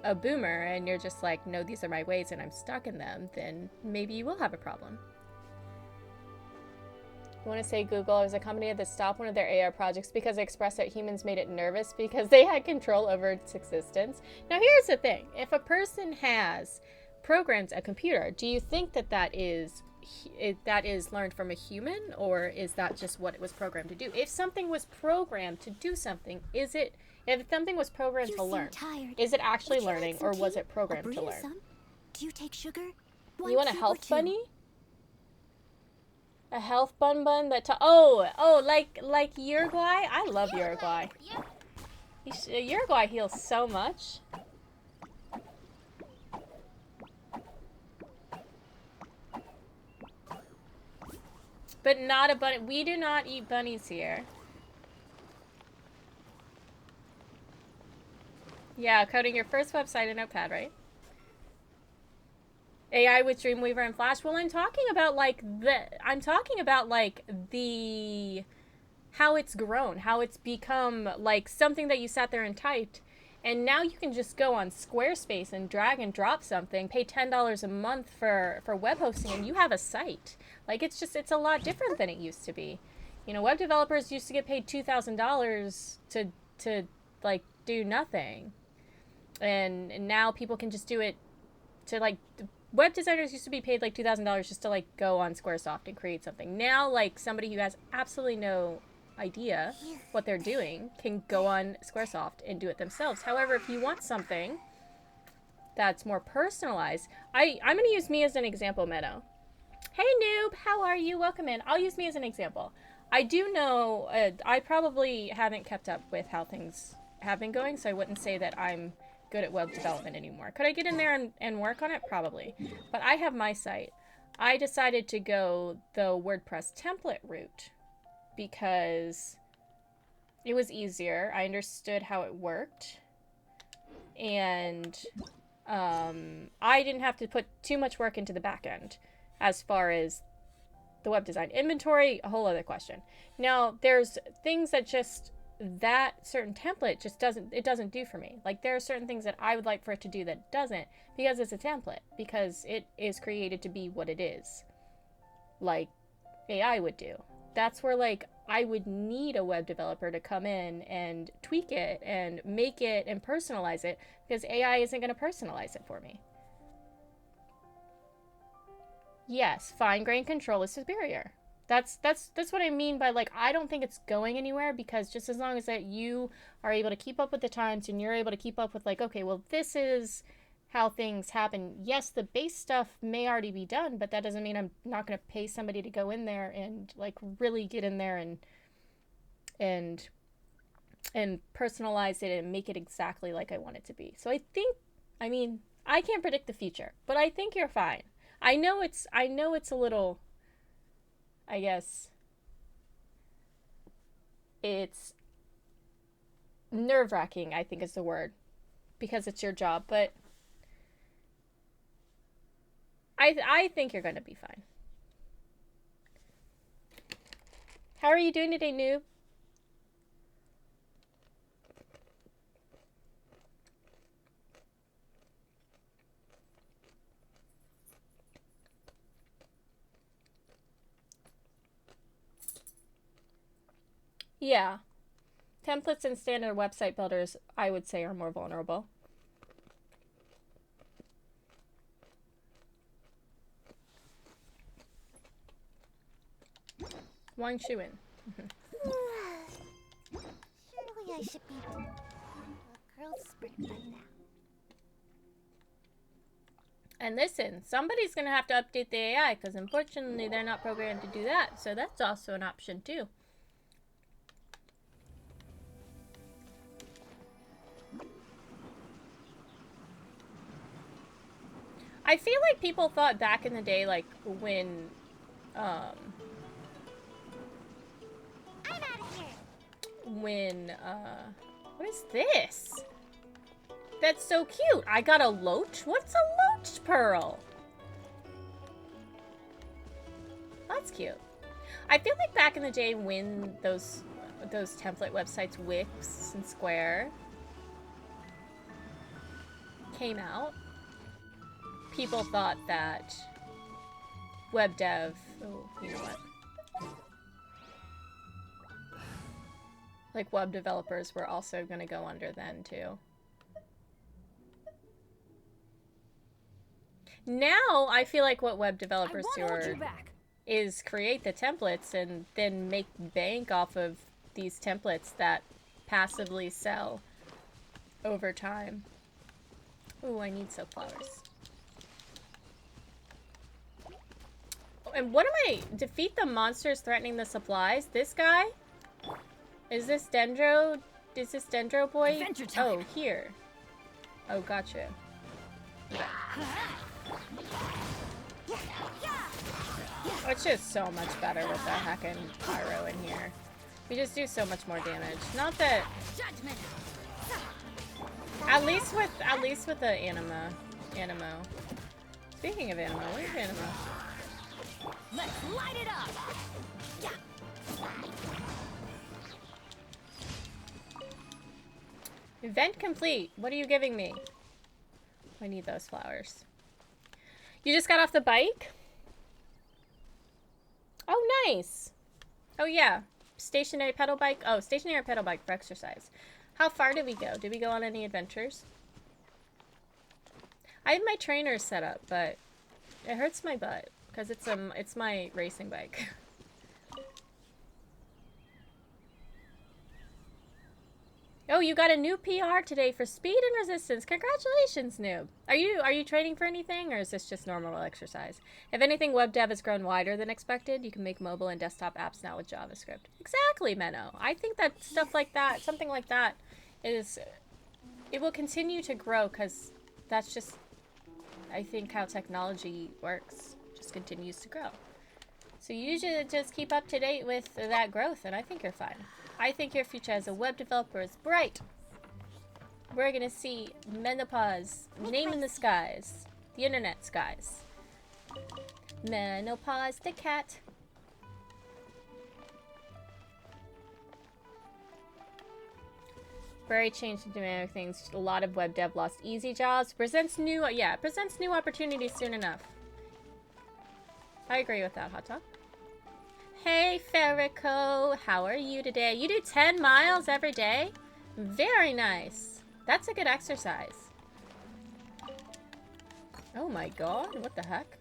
a boomer and you're just like, no, these are my ways and I'm stuck in them, then maybe you will have a problem. I want to say Google is a company that stopped one of their AI projects because they expressed that humans made it nervous because they had control over its existence. Now, here's the thing. If a person has programmed a computer, do you think that that is learned from a human, or is that just what it was programmed to do? If something was programmed to do something, if something was programmed You to seem learn, tired. is it actually Would you like learning, some or was tea? it programmed I'll to brew you learn? some. Do you take sugar? You want a One cube or health two? bunny? A health bun that like Uruguay? I love Uruguay. Uruguay heals so much. But not a bunny. We do not eat bunnies here. Yeah, coding your first website in Notepad, right? AI with Dreamweaver and Flash. Well, I'm talking about the how it's grown, how it's become like something that you sat there and typed, and now you can just go on Squarespace and drag and drop something, pay $10 a month for web hosting, and you have a site. Like it's a lot different than it used to be. You know, web developers used to get paid $2,000 to like do nothing, and now people can just do it to like. Web designers used to be paid like $2,000 just to like go on Squaresoft and create something. Now, like somebody who has absolutely no idea what they're doing can go on Squaresoft and do it themselves. However, if you want something that's more personalized, I'm going to use me as an example, Meadow. Hey, noob, how are you? Welcome in. I'll use me as an example. I do know, I probably haven't kept up with how things have been going, so I wouldn't say that I'm good at web development anymore. Could I get in there and work on it? Probably. But I have my site. I decided to go the WordPress template route because it was easier. I understood how it worked. And I didn't have to put too much work into the back end as far as the web design. Inventory, a whole other question. Now, there's things that just that certain template just doesn't do for me. Like there are certain things that I would like for it to do that doesn't, because it's a template, because it is created to be what it is, like AI would do. That's where like I would need a web developer to come in and tweak it and make it and personalize it, because AI isn't going to personalize it for me. Yes, fine grained control is superior. That's what I mean by like I don't think it's going anywhere, because just as long as that you are able to keep up with the times and you're able to keep up with like, okay, well, this is how things happen. Yes, the base stuff may already be done, but that doesn't mean I'm not going to pay somebody to go in there and like really get in there and personalize it and make it exactly like I want it to be. So I mean, I can't predict the future, but I think you're fine. I know it's a little, I guess it's nerve-wracking, I think is the word, because it's your job, but I think you're going to be fine. How are you doing today, noob? Yeah. Templates and standard website builders, I would say, are more vulnerable. Wang Shuin. Surely I should be a growth spurt by now. And listen, somebody's going to have to update the AI, because unfortunately they're not programmed to do that. So that's also an option too. I feel like people thought back in the day, like when, I'm out of here. what is this? That's so cute. I got a loach? What's a loach pearl? That's cute. I feel like back in the day when those template websites, Wix and Square, came out, people thought that web dev, oh, you know what? Like web developers were also going to go under then too. Now I feel like what web developers do is create the templates and then make bank off of these templates that passively sell over time. Ooh, I need soap flowers. Oh, and what am I? Defeat the monsters threatening the supplies? This guy? Is this Dendro? Is this Dendro boy? Oh, here. Oh, gotcha. Okay. It's just so much better with the heckin' pyro in here. We just do so much more damage. Not that. At least with the animo. Speaking of animo, where's animo? Let's light it up. Event complete. What are you giving me? I need those flowers. You just got off the bike? Oh, nice. Oh, yeah. Stationary pedal bike. Oh, stationary pedal bike for exercise. How far did we go? Did we go on any adventures? I have my trainers set up, but it hurts my butt because it's my racing bike. Oh, you got a new PR today for speed and resistance. Congratulations, noob. Are you training for anything, or is this just normal exercise? If anything, web dev has grown wider than expected. You can make mobile and desktop apps now with JavaScript. Exactly, Menno. I think that stuff like that, something like that, it will continue to grow because that's just, I think, how technology works. Just continues to grow. So you should just keep up to date with that growth, and I think you're fine. I think your future as a web developer is bright. We're gonna see menopause, name in the skies, the internet skies. Menopause the cat. Very changed and dynamic things. A lot of web dev lost easy jobs. Presents new opportunities soon enough. I agree with that, Hot Top. Hey, Ferrico, how are you today? You do 10 miles every day? Very nice. That's a good exercise. Oh my god, what the heck?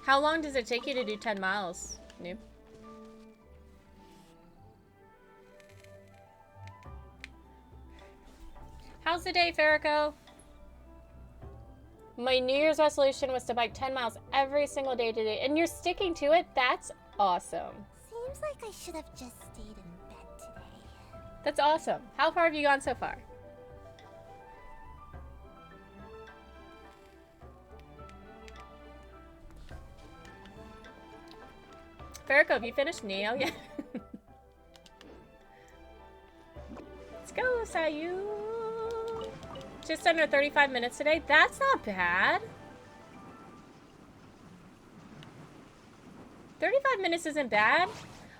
How long does it take you to do 10 miles, noob? How's the day, Ferrico? My New Year's resolution was to bike 10 miles every single day today, and you're sticking to it? That's awesome. Seems like I should have just stayed in bed today. That's awesome. How far have you gone so far? Ferrico, have you finished Neo yet? Let's go, Sayu. Just under 35 minutes today. That's not bad. 35 minutes isn't bad.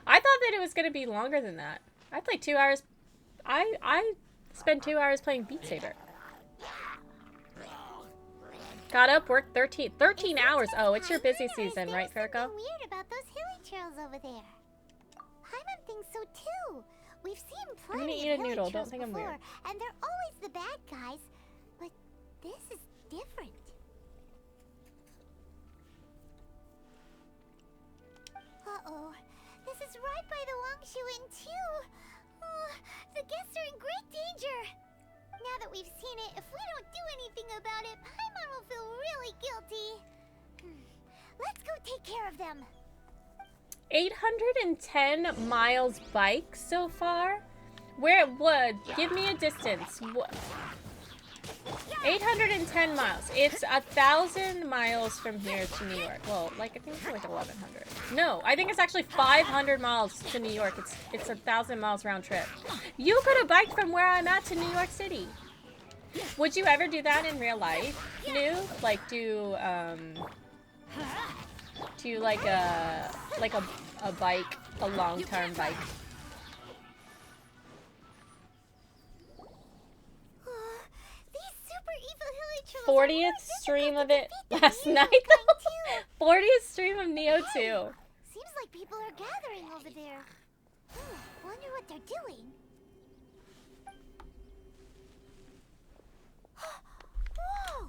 I thought that it was going to be longer than that. I played 2 hours. I spent 2 hours playing Beat Saber. Got up, worked 13 hours. Oh, it's your busy season, right, Ferrico? Weird about those hilly trails over there. Paimon thinks so too. We've seen plenty I'm gonna eat of a hilly noodle. trails Don't think I'm before, weird. and they're always the bad guys. But this is different. Uh-oh. This is right by the Wangshu Inn too. Oh, the guests are in great danger. Now that we've seen it, if we don't do anything about it, Paimon will feel really guilty. Let's go take care of them. 810 miles bike so far? Where, what? Give me a distance. What? Yeah. 810 miles. It's 1,000 miles from here to New York. Well, like, I think it's like 1,100. No, I think it's actually 500 miles to New York. It's 1,000 miles round trip. You could have biked from where I'm at to New York City. Would you ever do that in real life, New? Like, do like a bike, a long-term bike? These super evil Hilly 40th stream of it last night. 40th stream of Neo 2. Seems like people are gathering over there. Wonder what they're doing. Whoa!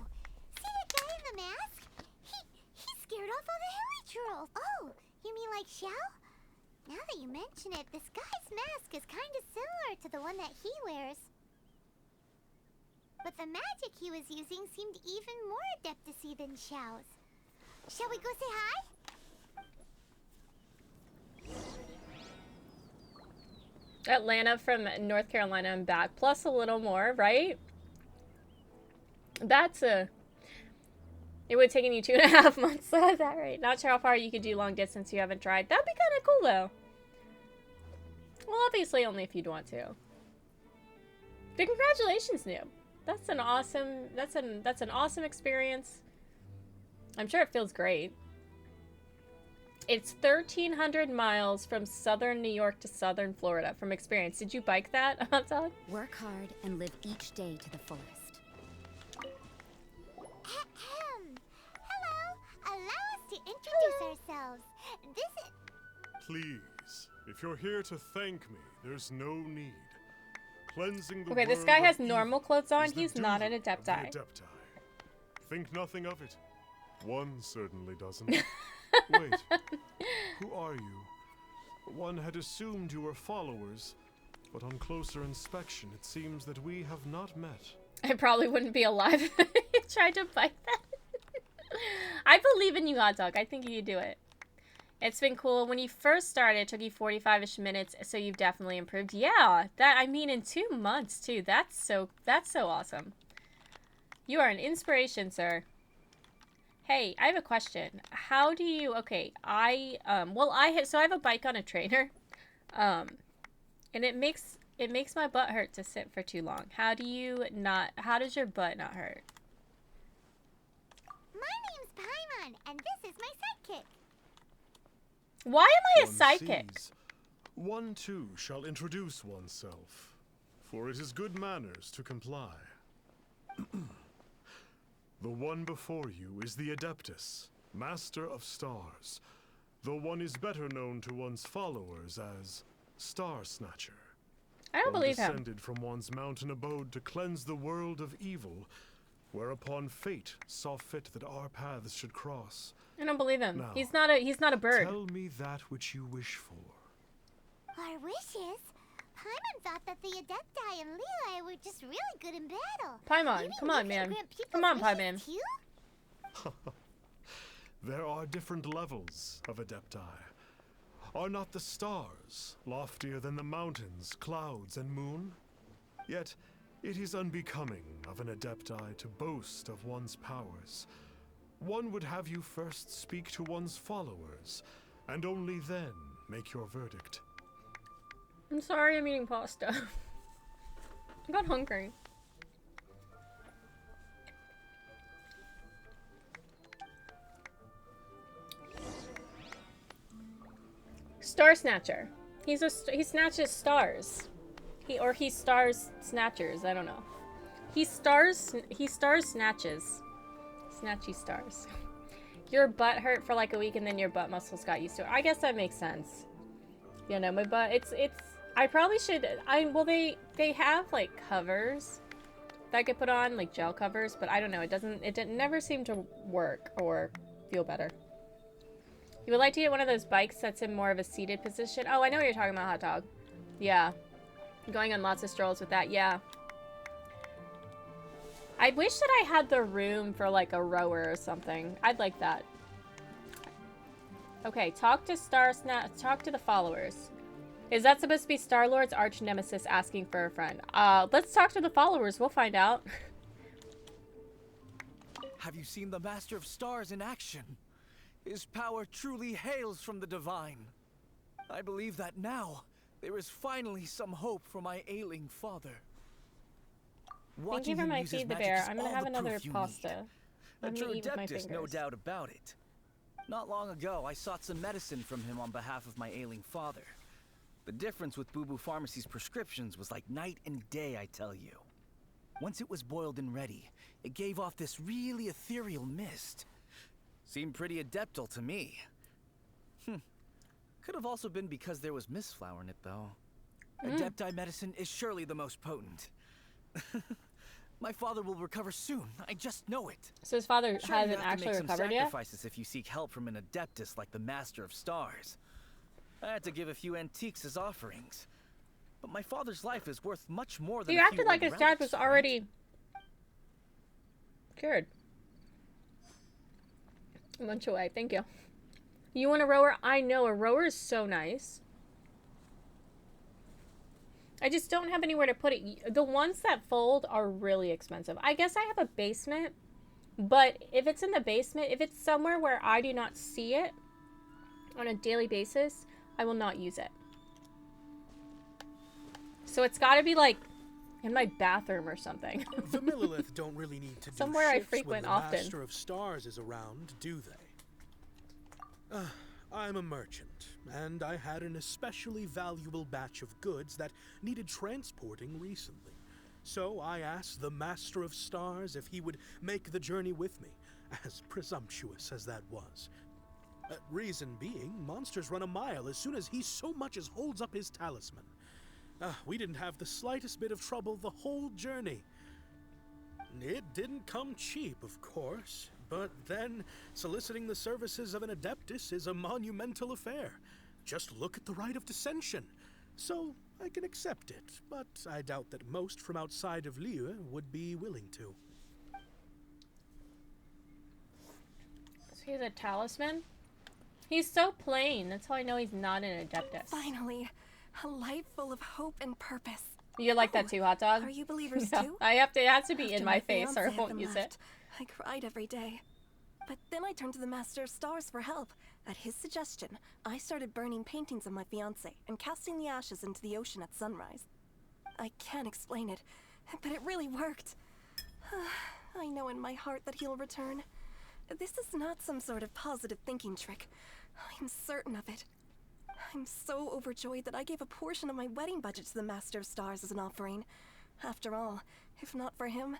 See that guy in the mask? He scared off all the Hilly trolls. Oh, you mean like Xiao? Now that you mention it, this guy's mask is kind of similar to the one that he wears. But the magic he was using seemed even more adepticey than Xiao's. Shall we go say hi? Atlanta from North Carolina and back, plus a little more, right? That's it would have taken you 2.5 months, so is that right? Not sure how far you could do long distance you haven't tried. That'd be kind of cool, though. Well, obviously only if you'd want to. But congratulations, Noob. That's an awesome experience. I'm sure it feels great. It's 1,300 miles from southern New York to southern Florida from experience. Did you bike that, Hot? Work hard and live each day to the fullest. Hello. Allow us to introduce ourselves. This is... Please, if you're here to thank me, there's no need. Cleansing the Okay, this world guy of has evil normal clothes on. is the He's not an duty of the Adepti. Adepti. Think nothing of it. One certainly doesn't. Wait, who are you? One had assumed you were followers, but on closer inspection, it seems that we have not met. I probably wouldn't be alive if I tried to bike that. I believe in you, Hot Dog. I think you could do it. It's been cool. When you first started, it took you 45-ish minutes, so you've definitely improved. Yeah, that, I mean, in 2 months, too. That's so awesome. You are an inspiration, sir. Hey, I have a question. How do you, okay, I have a bike on a trainer, and it makes my butt hurt to sit for too long. How does your butt not hurt? My name's Paimon, and this is my sidekick. Why am I a One sidekick? sees, one too shall introduce oneself, for it is good manners to comply. The one before you is the Adeptus, Master of Stars. The one is better known to one's followers as Star Snatcher. I don't believe him. Descended from one's mountain abode to cleanse the world of evil, whereupon fate saw fit that our paths should cross. I don't believe him. Now, He's not a bird. Tell me that which you wish for. Our wishes? Paimon thought that the Adepti and Leela were just really good in battle. Paimon, You mean come we on, can man. grant people's Come on, wishes Paimon. too? There are different levels of Adepti. Are not the stars loftier than the mountains, clouds, and moon? Yet, it is unbecoming of an Adepti to boast of one's powers. One would have you first speak to one's followers, and only then make your verdict. I'm sorry, I'm eating pasta. I got hungry. Star Snatcher. He snatches stars. He stars snatchers. I don't know. He stars snatches. Snatchy stars. Your butt hurt for like a week and then your butt muscles got used to it. I guess that makes sense. You know, my butt, I probably should, they have like covers that I could put on, like gel covers, but I don't know, it never seemed to work or feel better. You would like to get one of those bikes that's in more of a seated position? Oh, I know what you're talking about, Hot Dog. Yeah. Going on lots of strolls with that, yeah. I wish that I had the room for like a rower or something. I'd like that. Okay, talk to the followers. Is that supposed to be Star-Lord's arch nemesis asking for a friend? Let's talk to the followers. We'll find out. Have you seen the Master of Stars in action? His power truly hails from the divine. I believe that now, there is finally some hope for my ailing father. Thank you for my feed the bear. I'm gonna have another pasta. A I'm true gonna eat with my adeptus, no fingers. doubt about it. Not long ago, I sought some medicine from him on behalf of my ailing father. The difference with Boo Boo Pharmacy's prescriptions was like night and day, I tell you. Once it was boiled and ready, it gave off this really ethereal mist. Seemed pretty adeptal to me. Could have also been because there was mistflower in it, though. Adepti medicine is surely the most potent. My father will recover soon. I just know it. So his father Sure, hasn't you have to actually make some recovered yet? sacrifices if you seek help from an adeptus like the Master of Stars. I had to give a few antiques as offerings. But my father's life is worth much more than You a acted few like old his dad relics, was right? already cured. A bunch away. Thank you. You want a rower? I know. A rower is so nice. I just don't have anywhere to put it. The ones that fold are really expensive. I guess I have a basement, but if it's in the basement, if it's somewhere where I do not see it on a daily basis, I will not use it. So it's got to be like in my bathroom or something. The Millilith don't really need to do Somewhere I shifts frequent when the often. Master of Stars is around, do they? I'm a merchant, and I had an especially valuable batch of goods that needed transporting recently. So I asked the Master of Stars if he would make the journey with me, as presumptuous as that was. Reason being, monsters run a mile as soon as he so much as holds up his talisman. We didn't have the slightest bit of trouble the whole journey. It didn't come cheap, of course, but then soliciting the services of an adeptus is a monumental affair. Just look at the rite of dissension. So I can accept it, but I doubt that most from outside of Liyue would be willing to. So he's a talisman? He's so plain. That's how I know he's not an adeptus. Finally, a life full of hope and purpose. You like that too, hot dog? Are you believers No, too? I have to. It has to be After in my face, or I fiancé won't had use left, it. I cried every day. But then I turned to the Master of Stars for help. At his suggestion, I started burning paintings of my fiancé and casting the ashes into the ocean at sunrise. I can't explain it, but it really worked. I know in my heart that he'll return. This is not some sort of positive thinking trick. I'm certain of it. I'm so overjoyed that I gave a portion of my wedding budget to the Master of Stars as an offering. After all, if not for him,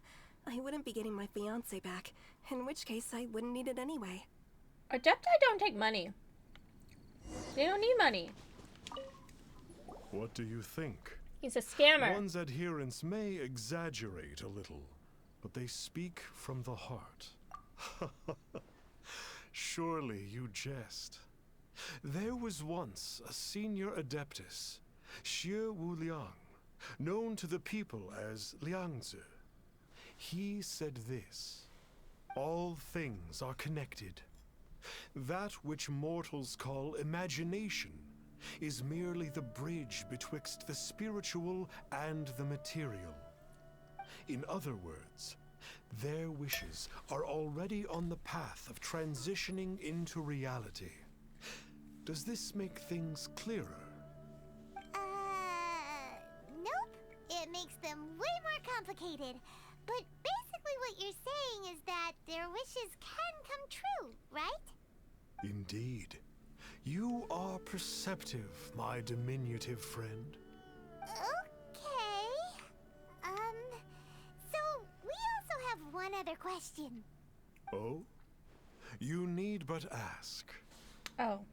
I wouldn't be getting my fiancé back, in which case I wouldn't need it anyway. Adepti don't take money. They don't need money. What do you think? He's a scammer. One's adherents may exaggerate a little, but they speak from the heart. Surely you jest. There was once a senior adeptus, Xie Wuliang, known to the people as Liangzi. He said this: all things are connected. That which mortals call imagination is merely the bridge betwixt the spiritual and the material. In other words, their wishes are already on the path of transitioning into reality. Does this make things clearer? Nope. It makes them way more complicated. But basically what you're saying is that their wishes can come true, right? Indeed. You are perceptive, my diminutive friend. Okay. So we also have one other question. Oh? You need but ask. Oh.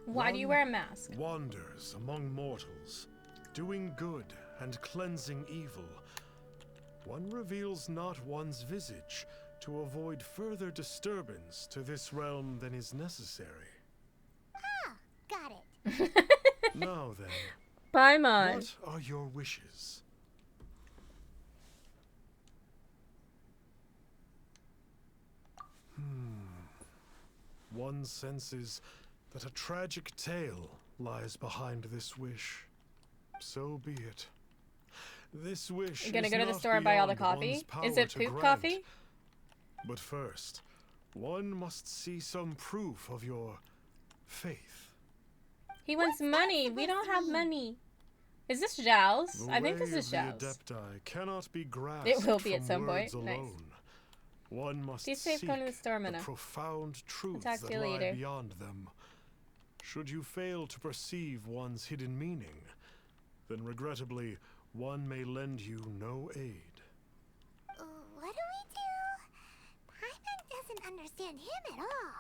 Why do you wear a mask? Wanders among mortals, doing good and cleansing evil. One reveals not one's visage to avoid further disturbance to this realm than is necessary. Ah, got it. Now then, Bye, Mon. what are your wishes? One senses that a tragic tale lies behind this wish. So be it. This wish You gonna is go to the not store and buy all the beyond coffee? one's power Is it to poop grant. coffee? But first, one must see some proof of your faith. He wants money. We don't have money. Is this Xiao's? The I think this way is of the Xiao's. Adepti cannot be grasped It will be at from some words point. Nice. alone. One must Stay safe, seek going to the store, the Minna. profound truths talk that to you lie later. beyond them. Should you fail to perceive one's hidden meaning, then regrettably, one may lend you no aid. What do we do? Paimon doesn't understand him at all.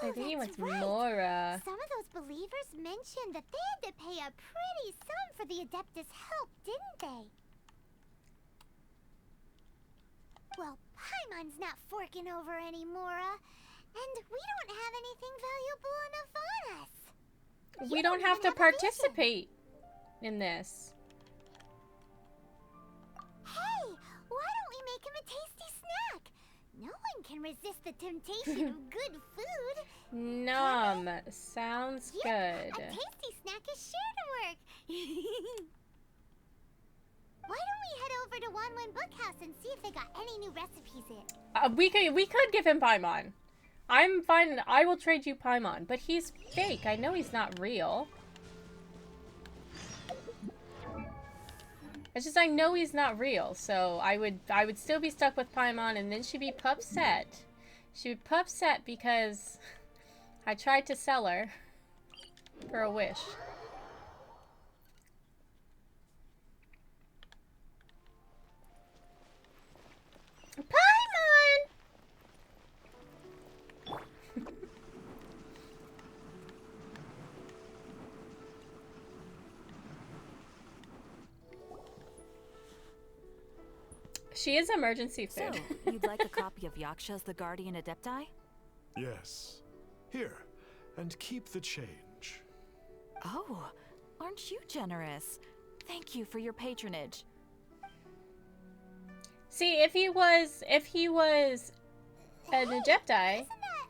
I think he that's wants right. Mora. Some of those believers mentioned that they had to pay a pretty sum for the Adeptus' help, didn't they? Well, Paimon's not forking over any Mora, and we don't have anything valuable enough on us. We You don't have even to a vision. participate in this. Hey, why don't we make him a tasty snack? No one can resist the temptation of good food. Nom. Sounds Yep, good. a tasty snack is sure to work. Why don't we head over to Wanwen Bookhouse and see if they got any new recipes in? We could give him Paimon. I'm fine. I will trade you Paimon, but he's fake. I know he's not real. It's just I know he's not real, so I would still be stuck with Paimon, and then she'd be pupset. She would pupset because I tried to sell her for a wish. Paimon! She is emergency So, food. you'd like a copy of Yaksha's The Guardian Adepti? Yes. Here, and keep the change. Oh, aren't you generous? Thank you for your patronage. See, if he was an Adepti, Isn't that,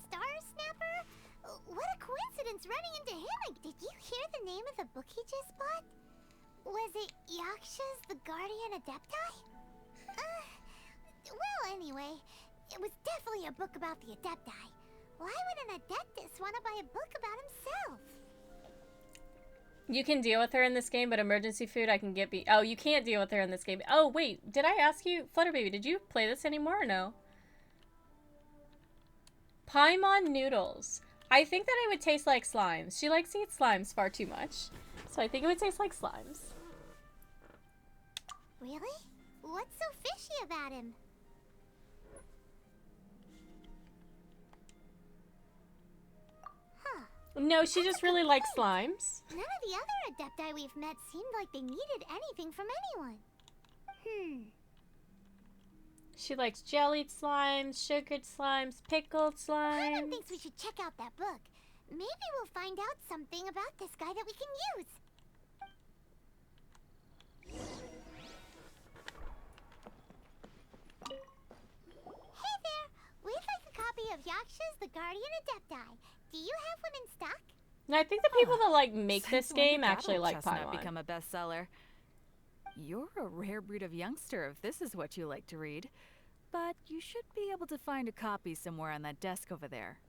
Star Snapper? What a coincidence running into him. Did you hear the name of the book he just bought? Was it Yaksha's The Guardian Adepti? Well, anyway, it was definitely a book about the Adepti. Why would an Adeptus want to buy a book about himself? you can deal with her in this game, but emergency food I can get oh, you can't deal with her in this game. Oh, wait, did I ask you, Flutter Baby, did you play this anymore or no? Paimon noodles. I think that it would taste like slimes. She likes to eat slimes far too much. So I think it would taste like slimes. Really? What's so fishy about him? Huh. No, she just really likes slimes. None of the other Adepti we've met seemed like they needed anything from anyone. She likes jellied slimes, sugared slimes, pickled slimes. Paimon thinks we should check out that book. Maybe we'll find out something about this guy that we can use. Hey there! We'd like a copy of Yaksha's The Guardian Adepti. Do you have one in stock? And I think the people that like make this Since when did game that actually old like chestnut Paimon. become a bestseller? You're a rare breed of youngster if this is what you like to read. But you should be able to find a copy somewhere on that desk over there.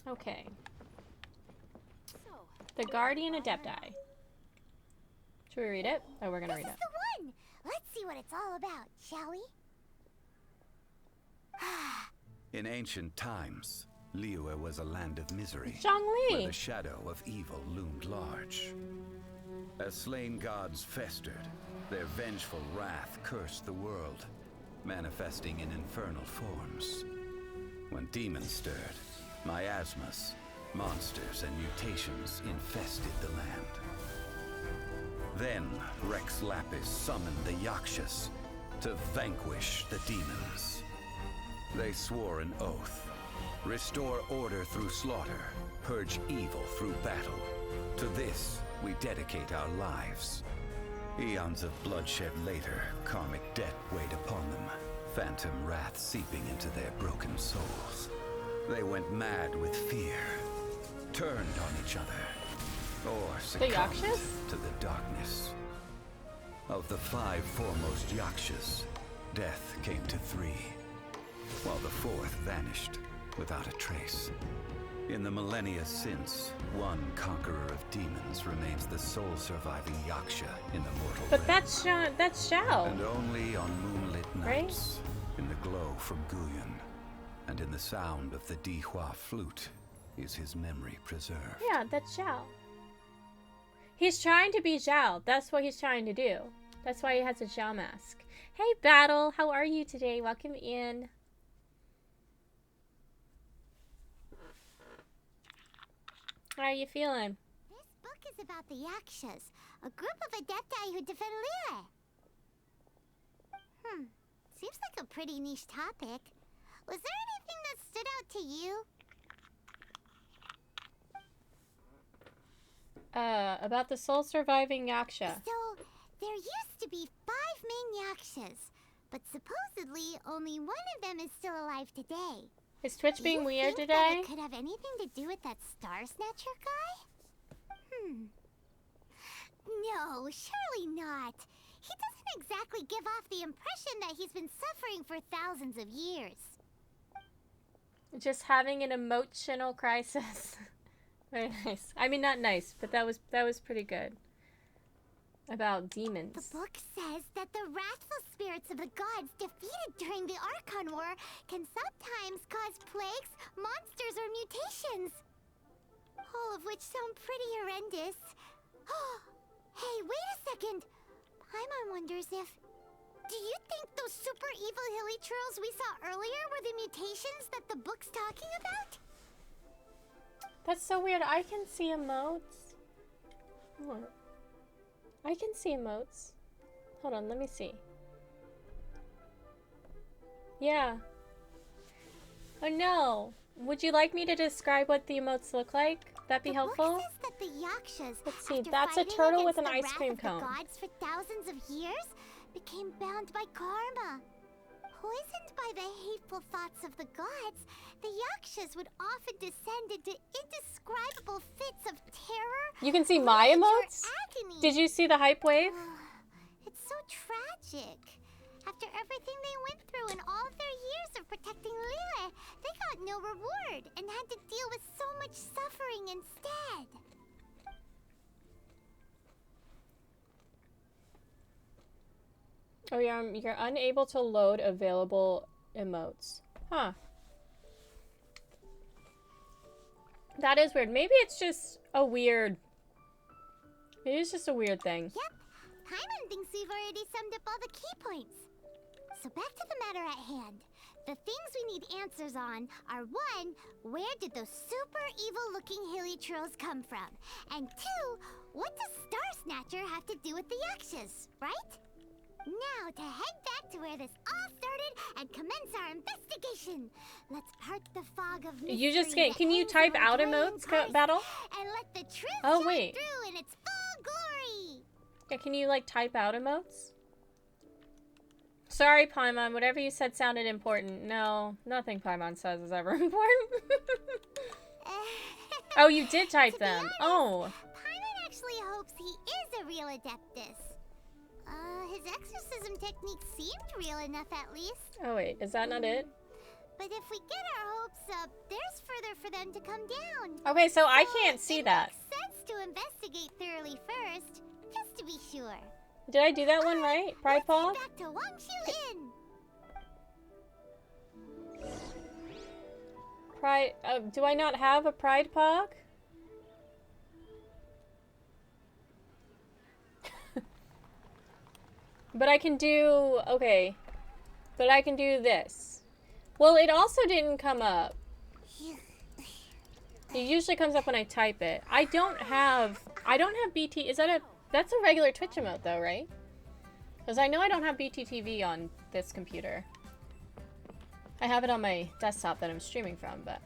Okay. The Guardian Adepti. Should we read it? Oh, we're gonna read This it. is the one! Let's see what it's all about, shall we? In ancient times, Liyue was a land of misery, Zhongli! where the shadow of evil loomed large. As slain gods festered, their vengeful wrath cursed the world, manifesting in infernal forms. When demons stirred, miasmas, monsters, and mutations infested the land. Then Rex Lapis summoned the Yakshas to vanquish the demons. They swore an oath: restore order through slaughter, purge evil through battle. To this, we dedicate our lives. Eons of bloodshed later, karmic debt weighed upon them, phantom wrath seeping into their broken souls. They went mad with fear, turned on each other, or succumbed Yakshas? to the darkness. Of the 5 foremost Yakshas, death came to 3, while the 4th vanished without a trace. In the millennia since, one conqueror of demons remains the sole surviving Yaksha in the mortal But realm. that's Xiao. And only on moonlit Right? nights, in the glow from Guyan, and in the sound of the Dihua flute, is his memory preserved. Yeah, that's Xiao. He's trying to be Xiao. That's what he's trying to do. That's why he has a Xiao mask. Hey, Battle. How are you today? Welcome in. How are you feeling? This book is about the Yakshas, a group of adepti who defend Lille. Seems like a pretty niche topic. Was there anything that stood out to you? About the sole surviving Yaksha. So, there used to be 5 main Yakshas, but supposedly only one of them is still alive today. Is Twitch being Do you weird think today? that it could have anything to do with that Star Snatcher guy? No, surely not. He doesn't exactly give off the impression that he's been suffering for thousands of years. Just having an emotional crisis. Very nice. I mean, not nice, but that was pretty good. About demons. The book says that the wrathful spirits of the gods defeated during the Archon War can sometimes cause plagues, monsters, or mutations. All of which sound pretty horrendous. Hey, wait a second. Paimon wonders if... Do you think those super evil hilly trolls we saw earlier were the mutations that the book's talking about? That's so weird. I can see emotes. What? I can see emotes. Hold on, let me see. Yeah. Oh no. Would you like me to describe what the emotes look like? That'd be helpful? The book says that the Yakshas, Let's see. after That's a fighting turtle with against an the ice cream wrath of cone. the gods for thousands of years, became bound by karma. Poisoned by the hateful thoughts of the gods, the Yakshas would often descend into indescribable fits of terror. You can see my rage, or emotes? agony. Did you see the hype wave? It's so tragic. After everything they went through in all of their years of protecting Lille, they got no reward and had to deal with so much suffering instead. Oh, you're unable to load available emotes. Huh. That is weird. Maybe it's just a weird... Maybe it's just a weird thing. Yep. Paimon thinks we've already summed up all the key points. So back to the matter at hand. The things we need answers on are 1, where did those super evil-looking hilly trolls come from? And 2, what does Star Snatcher have to do with the Yakshas, right? Now to head back to where this all started and commence our investigation. Let's part the fog of mystery. You just get... that Can you hangs type over out Dwayne's emotes, house Battle? and let the truth Oh, shine wait. through in its full glory. Yeah, can you, like, type out emotes? Sorry, Paimon. Whatever you said sounded important. No, nothing Paimon says is ever important. Oh, you did type To be them. honest, Oh. Paimon actually hopes he is a real Adeptus. His exorcism technique seemed real enough at least. Oh, wait. Is that not it? But if we get our hopes up, there's further for them to come down. Okay, so I can't see it that. makes sense to investigate thoroughly first, just to be sure. Did I do that one right? Pride Let's Paw? head back to Wangshu Inn. Pride... do I not have a Pride Pog? But I can do... Okay. But I can do this. Well, it also didn't come up. It usually comes up when I type it. I don't have BT... Is that a... That's a regular Twitch emote, though, right? Because I know I don't have BTTV on this computer. I have it on my desktop that I'm streaming from, but...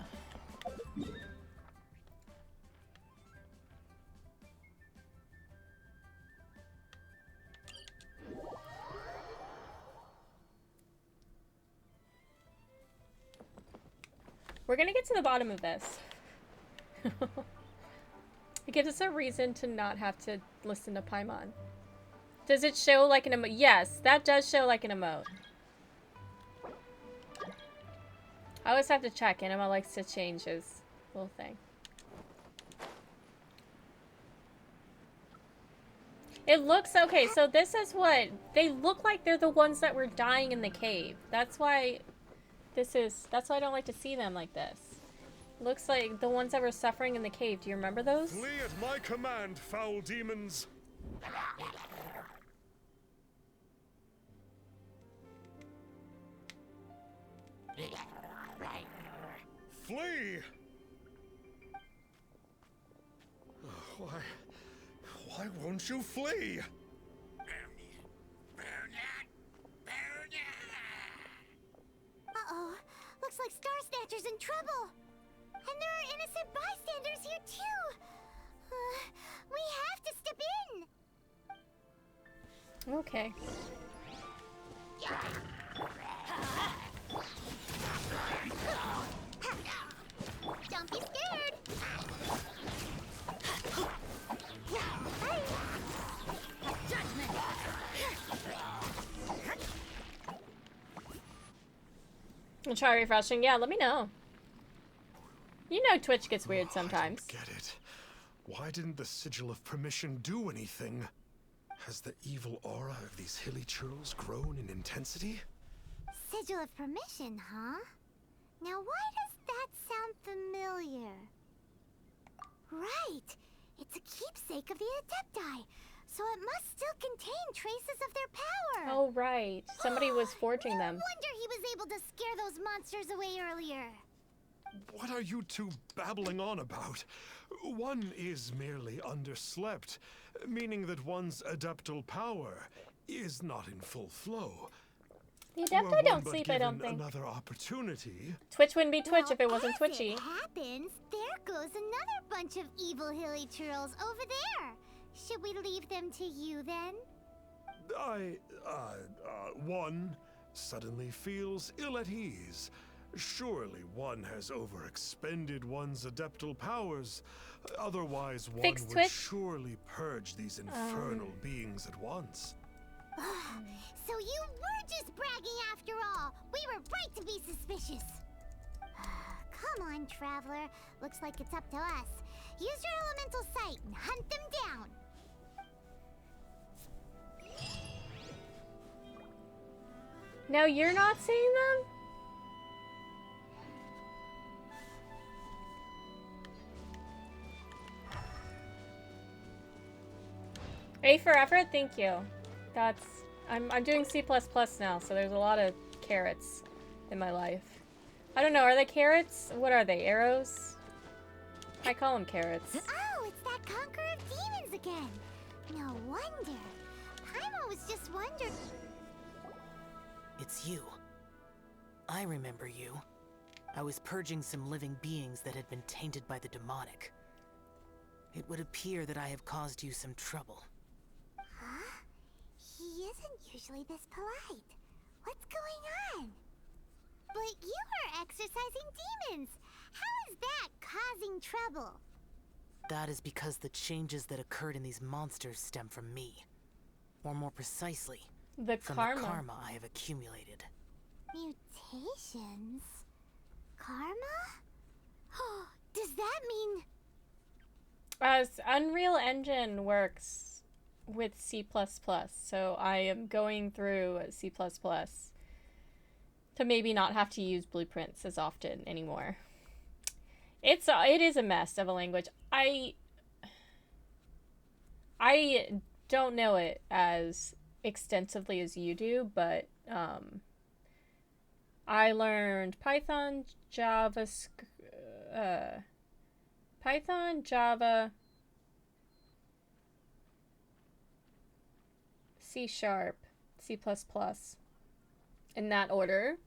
We're gonna get to the bottom of this. It gives us a reason to not have to listen to Paimon. Does it show like an emote? Yes, that does show like an emote. I always have to check. Anima likes to change his little thing. It looks okay, so this is what they look like. They're the ones that were dying in the cave. That's why that's why I don't like to see them like this. Looks like the ones that were suffering in the cave. Do you remember those? Flee at my command, foul demons. Flee! Why won't you flee? Uh-oh. Looks like Star Snatcher's in trouble. And there are innocent bystanders here, too. We have to step in. Okay. Don't be scared. I'll try refreshing. Yeah, let me know. You know Twitch gets weird sometimes. I don't get it. Why didn't the Sigil of Permission do anything? Has the evil aura of these hilly churls grown in intensity? Sigil of Permission, huh? Now why does that sound familiar? Right! It's a keepsake of the Adepti, so it must still contain traces of their power! Oh, right. Somebody was forging them. No wonder he was able to scare those monsters away earlier! What are you two babbling on about? One is merely underslept, meaning that one's adeptal power is not in full flow. The Adepti don't sleep, I don't think. Another opportunity. Twitch wouldn't be Twitch Well, if it wasn't as twitchy. it happens, there goes another bunch of evil hilly churls over there. Should we leave them to you then? One suddenly feels ill at ease. Surely one has overexpended one's adeptal powers. Otherwise, one Fix would Twitch. surely purge these infernal beings at once. So you were just bragging after all. We were right to be suspicious. Come on, Traveler. Looks like it's up to us. Use your elemental sight and hunt them down. No, you're not seeing them? A for effort, thank you. That's I'm doing C++ now, so there's a lot of carrots in my life. I don't know, are they carrots? What are they, arrows? I call them carrots. Oh, it's that Conqueror of Demons again. No wonder. Paimon was just wondering. It's you. I remember you. I was purging some living beings that had been tainted by the demonic. It would appear that I have caused you some trouble. Huh? He isn't usually this polite. What's going on? But you are exorcising demons. How is that causing trouble? That is because the changes that occurred in these monsters stem from me. Or more precisely, The from karma. the karma I have accumulated. Mutations? Karma? Does that mean... As Unreal Engine works with C++, so I am going through C++ to maybe not have to use blueprints as often anymore. It is a mess of a language. I don't know it as extensively as you do, but I learned Python, Java, C#, C++, in that order.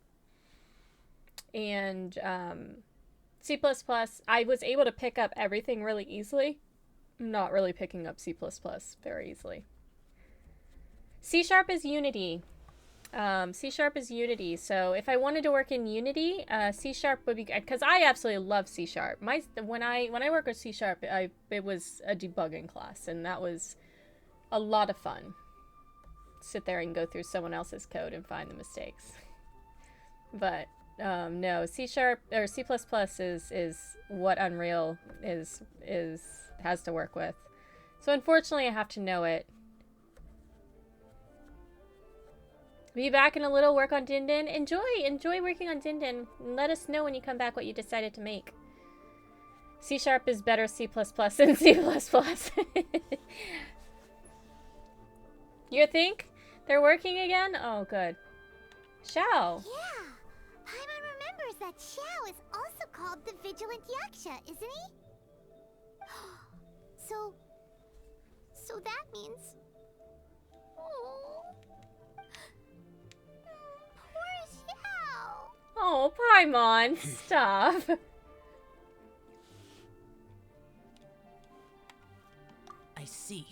And C++, I was able to pick up everything really easily. I'm not really picking up C++ very easily. C# is Unity. C# is Unity, so if I wanted to work in Unity, C# would be good, because I absolutely love C#. When I work with C#, it was a debugging class, and that was a lot of fun. sit there and go through someone else's code and find the mistakes. But no, C# or C++ is what Unreal has to work with. So unfortunately, I have to know it. Be back in a little. Work on Din Din. Enjoy working on Din Din. Let us know when you come back what you decided to make. C# is better C++ than C++. You think they're working again? Oh, good. Xiao. Yeah. Paimon remembers that Xiao is also called the Vigilant Yaksha, isn't he? So that means... Oh. Poor Xiao. Oh, Paimon, stop. I see.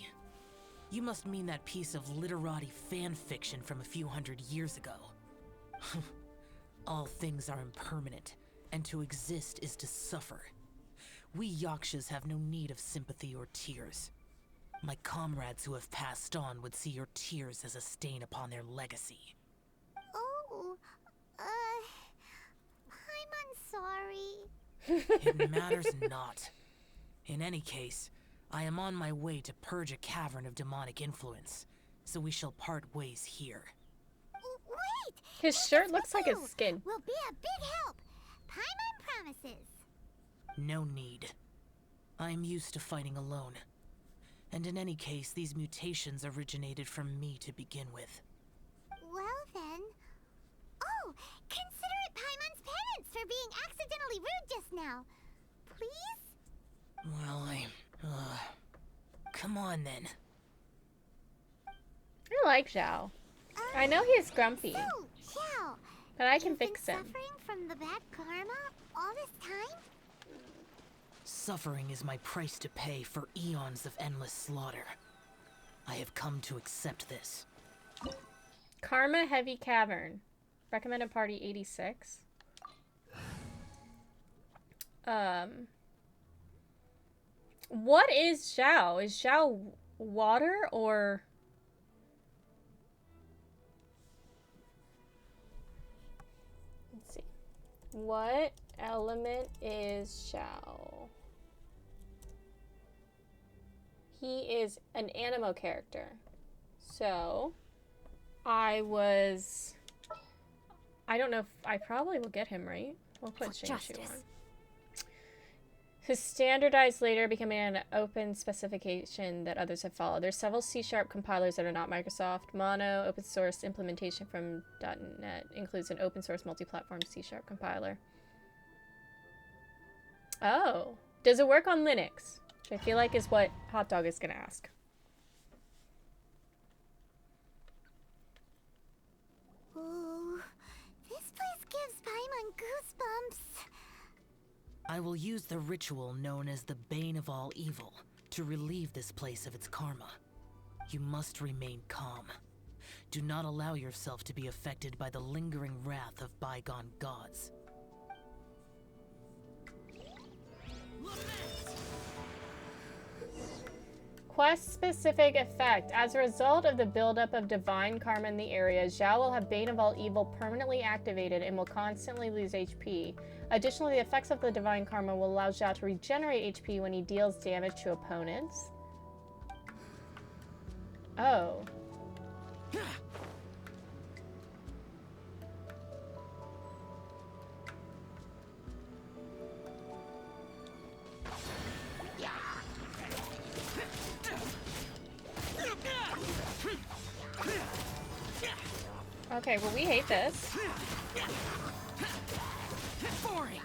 You must mean that piece of literati fan fiction from a few hundred years ago. All things are impermanent, and to exist is to suffer. We Yakshas have no need of sympathy or tears. My comrades who have passed on would see your tears as a stain upon their legacy. Oh, Paimon's sorry. It matters not. In any case, I am on my way to purge a cavern of demonic influence, so we shall part ways here. Wait! His shirt looks like his skin. Will be a big help. Paimon promises. No need. I am used to fighting alone. And in any case, these mutations originated from me to begin with. Well then... Oh! Consider it Paimon's penance for being accidentally rude just now. Please? Well, come on then. I like Xiao. I know he's grumpy, So, Xiao, but I can you've been fix him. suffering from the bad karma all this time? Suffering is my price to pay for eons of endless slaughter. I have come to accept this. Karma Heavy Cavern. Recommended party 86. What is Xiao? Is Xiao water or... Let's see. What element is Xiao? He is an animo character. So, I don't know if I probably will get him, right? We'll put Shinshu on. His standardized later becoming an open specification that others have followed. There's several C# compilers that are not Microsoft. Mono open source implementation from .NET includes an open source multi-platform C# compiler. Oh, does it work on Linux? Which I feel like is what Hot Dog is gonna ask. Ooh, this place gives Paimon goosebumps. I will use the ritual known as the Bane of All Evil to relieve this place of its karma. You must remain calm. Do not allow yourself to be affected by the lingering wrath of bygone gods. Quest-specific effect. As a result of the buildup of divine karma in the area, Xiao will have Bane of All Evil permanently activated and will constantly lose HP. Additionally, the effects of the divine karma will allow Xiao to regenerate HP when he deals damage to opponents. Oh. Okay, well, we hate this. Boring.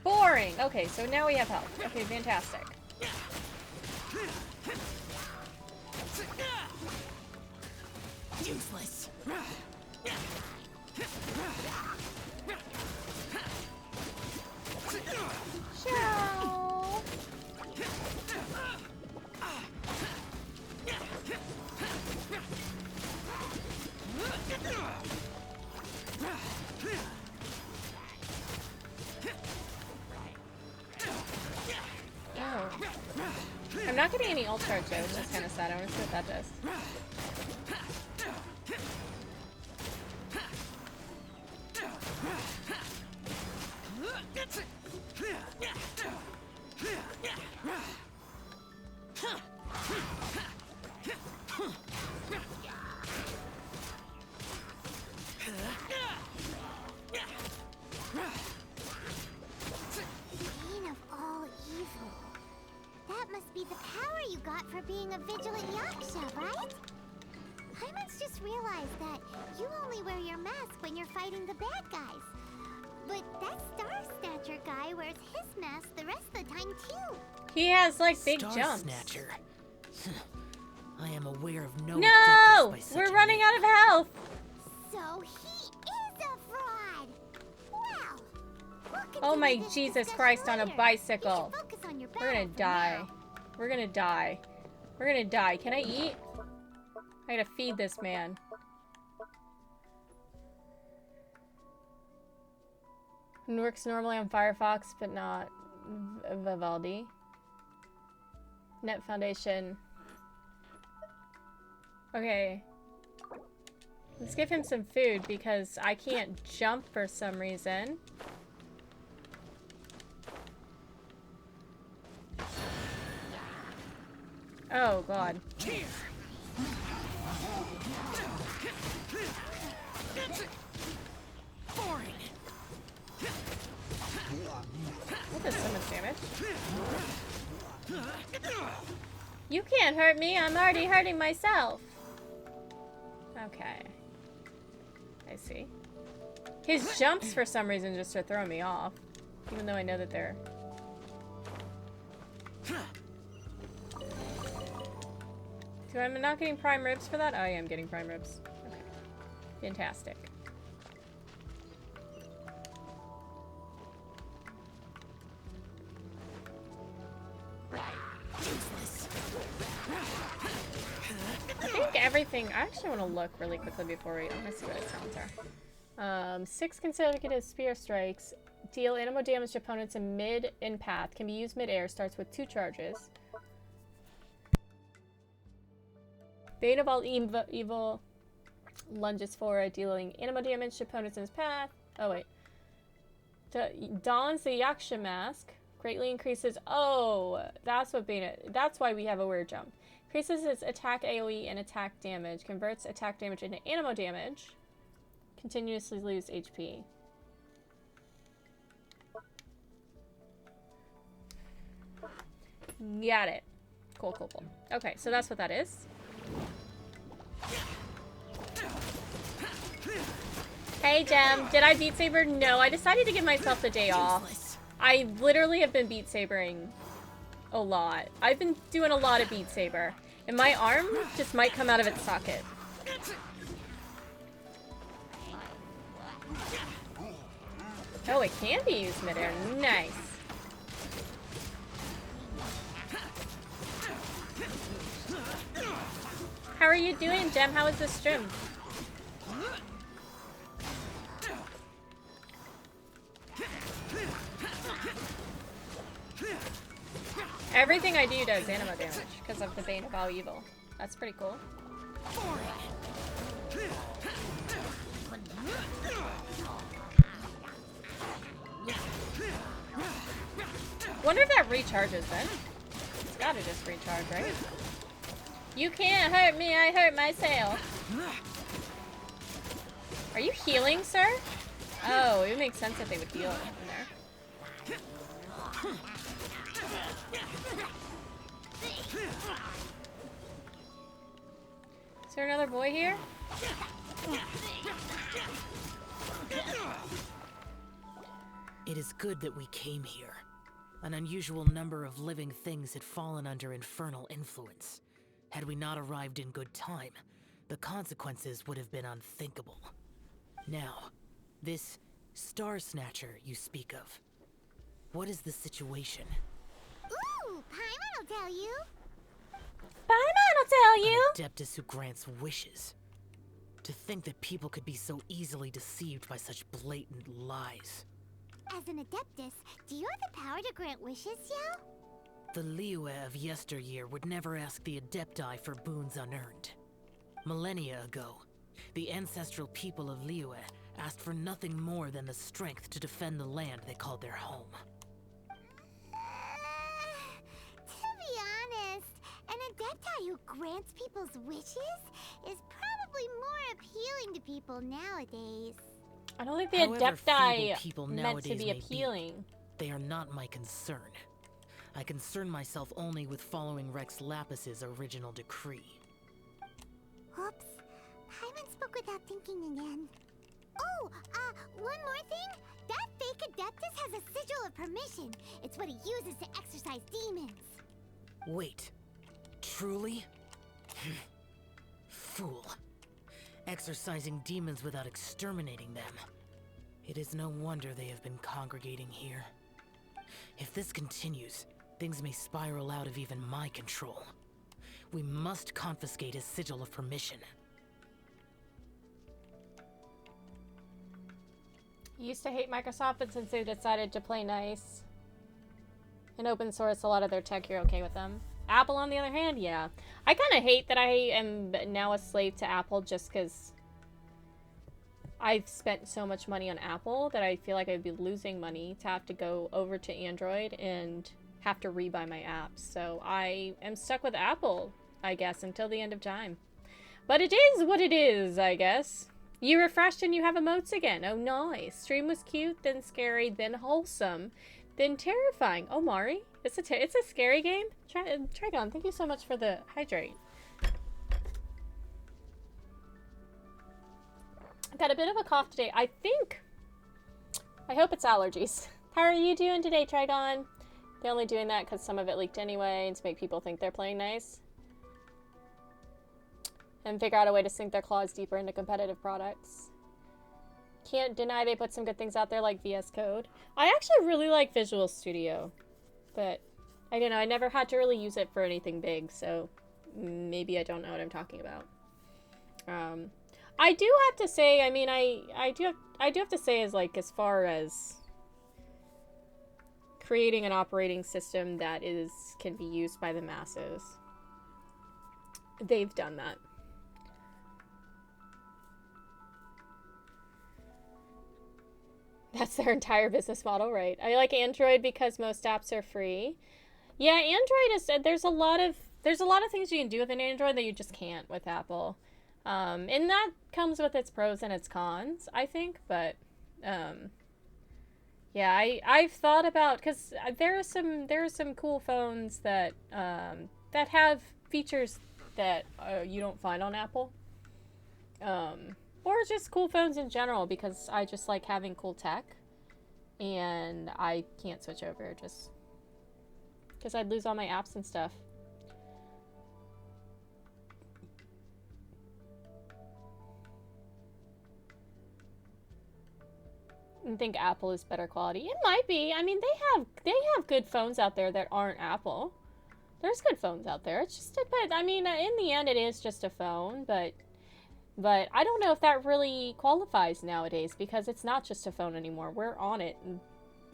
Boring! Okay, so now we have health. Okay, fantastic. Useless. Xiao! Oh. I'm not getting any ult charge though, which is kind of sad. I want to see what that does. being a vigilant yaksha, right? Paimon's just realized that you only wear your mask when you're fighting the bad guys. But that Star Snatcher guy wears his mask the rest of the time too. He has like big Star jumps. Snatcher. I am aware of no. No! by such We're a running name. out of health. So he is a fraud. Well, we'll Oh my continue this Jesus discussion Christ on a later. bicycle. You should focus on your We're gonna battle for die. now. We're gonna die. We're gonna die. Can I eat? I gotta feed this man. It works normally on Firefox, but not Vivaldi. Net Foundation. Okay. Let's give him some food because I can't jump for some reason. Oh god. That does so much damage. You can't hurt me, I'm already hurting myself. Okay. I see. His jumps for some reason just are throwing me off. Even though I know that they're... So I'm not getting prime ribs for that? Oh, I am getting prime ribs. Okay. Fantastic. I think everything... I actually want to look really quickly before we... I'm going to see what his sounds are. 6 consecutive spear strikes. Deal animal damage to opponents in mid and path. Can be used mid-air. Starts with 2 charges. Bane of all evil lunges forward, dealing animal damage to opponents in his path. Oh, wait. Dons the Yaksha mask. Greatly increases... Oh, that's what Bane... That's why we have a weird jump. Increases its attack AoE and attack damage. Converts attack damage into animal damage. Continuously lose HP. Got it. Cool, cool, cool. Okay, so that's what that is. Hey, Gem. Did I Beat Saber? No, I decided to give myself the day off. I literally have been Beat Sabering a lot. I've been doing a lot of Beat Saber. And my arm just might come out of its socket. Oh, it can be used midair. Nice. How are you doing, Gem? How was the stream? Everything I do does animal damage because of the Bane of all evil. That's pretty cool. Wonder if that recharges then. It's gotta just recharge, right? You can't hurt me, I hurt myself. Are you healing, sir? Oh, it would make sense that they would heal in there. Is there another boy here? It is good that we came here. An unusual number of living things had fallen under infernal influence. Had we not arrived in good time, the consequences would have been unthinkable. Now, this Star Snatcher you speak of. What is the situation? Ooh, Paimon will tell you. Paimon will tell you. An adeptus who grants wishes. To think that people could be so easily deceived by such blatant lies. As an adeptus, do you have the power to grant wishes, Xiao? The Liyue of yesteryear would never ask the Adepti for boons unearned. Millennia ago, the ancestral people of Liyue asked for nothing more than the strength to defend the land they called their home. To be honest, an adepti who grants people's wishes is probably more appealing to people nowadays. I don't think the However feeble Adepti people meant to nowadays be may appealing. They are not my concern. I concern myself only with following Rex Lapis's original decree. Oops. Paimon spoke without thinking again. Oh, one more thing. That fake Adeptus has a sigil of permission. It's what he uses to exorcise demons. Wait. Truly? Fool. Exorcising demons without exterminating them. It is no wonder they have been congregating here. If this continues, things may spiral out of even my control. We must confiscate his sigil of permission. You used to hate Microsoft, but since they decided to play nice and open source a lot of their tech, you're okay with them. Apple, on the other hand, yeah. I kind of hate that I am now a slave to Apple just because I've spent so much money on Apple that I feel like I'd be losing money to have to go over to Android and have to rebuy my apps. So I am stuck with Apple, I guess, until the end of time. But it is what it is, I guess. You refreshed and you have emotes again. Oh, nice. Stream was cute, then scary, then wholesome, then terrifying. Oh, Mari, it's a scary game. Trigon, thank you so much for the hydrate. I've got a bit of a cough today. I hope it's allergies. How are you doing today, Trigon? They're only doing that because some of it leaked anyway and to make people think they're playing nice. And figure out a way to sink their claws deeper into competitive products. Can't deny they put some good things out there like VS Code. I actually really like Visual Studio. But, I don't know, I never had to really use it for anything big, so maybe I don't know what I'm talking about. I do have to say, I mean, I do have to say as far as creating an operating system that can be used by the masses, they've done that. That's their entire business model, right? I like Android because most apps are free. Yeah, Android is, there's a lot of things you can do with an Android that you just can't with Apple. And that comes with its pros and its cons, I think, but yeah, I've thought about, because there are some cool phones that that have features that you don't find on Apple. Or just cool phones in general, because I just like having cool tech. And I can't switch over just because I'd lose all my apps and stuff. And think Apple is better quality. It might be. I mean, they have good phones out there that aren't Apple. There's good phones out there. It's just I mean, in the end, it is just a phone, but I don't know if that really qualifies nowadays because it's not just a phone anymore. We're on it. And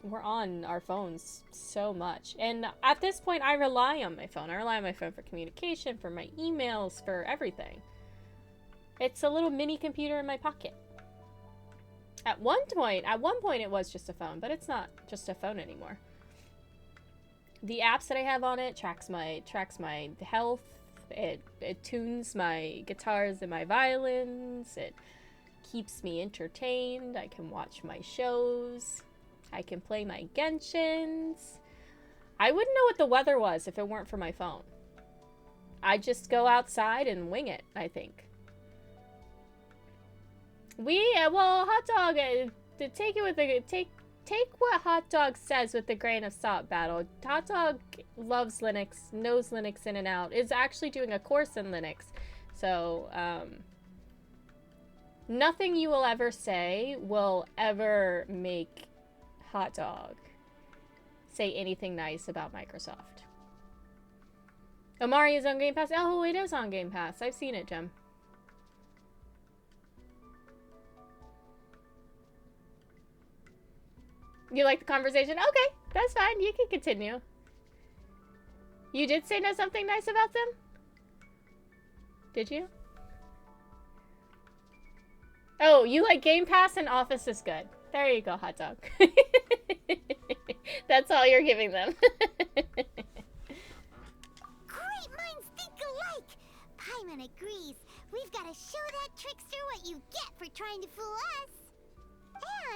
we're on our phones so much. And at this point, I rely on my phone. I rely on my phone for communication, for my emails, for everything. It's a little mini computer in my pocket. At one point it was just a phone, but it's not just a phone anymore. The apps that I have on it tracks my health. It tunes my guitars and my violins. It keeps me entertained. I can watch my shows. I can play my Genshins. I wouldn't know what the weather was if it weren't for my phone. I just go outside and wing it, I think. Well, Hot Dog, take it with a take what Hot Dog says with a grain of salt, Battle. Hot Dog loves Linux, knows Linux in and out, is actually doing a course in Linux. So, nothing you will ever say will ever make Hot Dog say anything nice about Microsoft. Omari is on Game Pass. Oh, it is on Game Pass. I've seen it, Jem. You like the conversation? Okay, that's fine. You can continue. You did say something nice about them? Did you? Oh, you like Game Pass and Office is good. There you go, Hot Dog. That's all you're giving them. Great minds think alike! Paimon agrees. We've got to show that trickster what you get for trying to fool us.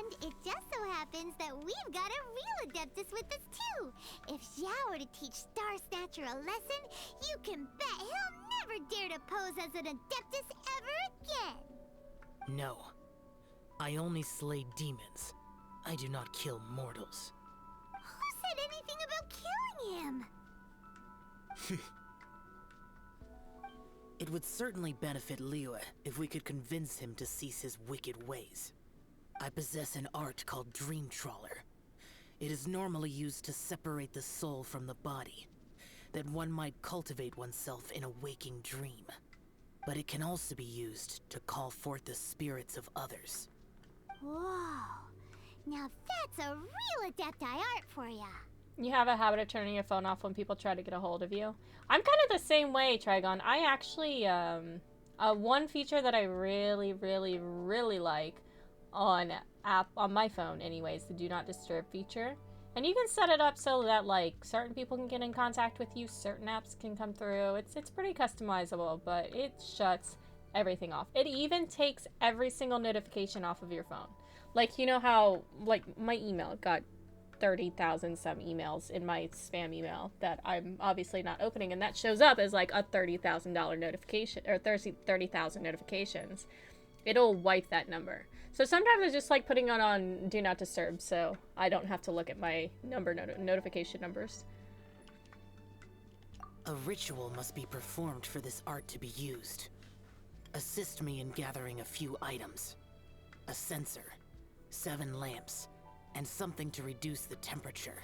And it just so happens that we've got a real Adeptus with us too. If Xiao were to teach Star Snatcher a lesson, you can bet he'll never dare to pose as an Adeptus ever again. No. I only slay demons. I do not kill mortals. Who said anything about killing him? It would certainly benefit Liyue if we could convince him to cease his wicked ways. I possess an art called Dream Trawler. It is normally used to separate the soul from the body, that one might cultivate oneself in a waking dream. But it can also be used to call forth the spirits of others. Whoa. Now that's a real Adepti art for ya. You have a habit of turning your phone off when people try to get a hold of you. I'm kind of the same way, Trigon. I actually, one feature that I really, really, really like on my phone anyways, the Do Not Disturb feature. And you can set it up so that, like, certain people can get in contact with you, certain apps can come through. It's pretty customizable, but it shuts everything off. It even takes every single notification off of your phone. Like, you know how, like, my email got 30,000 some emails in my spam email that I'm obviously not opening, and that shows up as, like, a $30,000 notification, or 30,000 notifications. It'll wipe that number. So sometimes I just like putting it on Do Not Disturb so I don't have to look at my notification numbers. A ritual must be performed for this art to be used. Assist me in gathering a few items. A censer, 7 lamps, and something to reduce the temperature.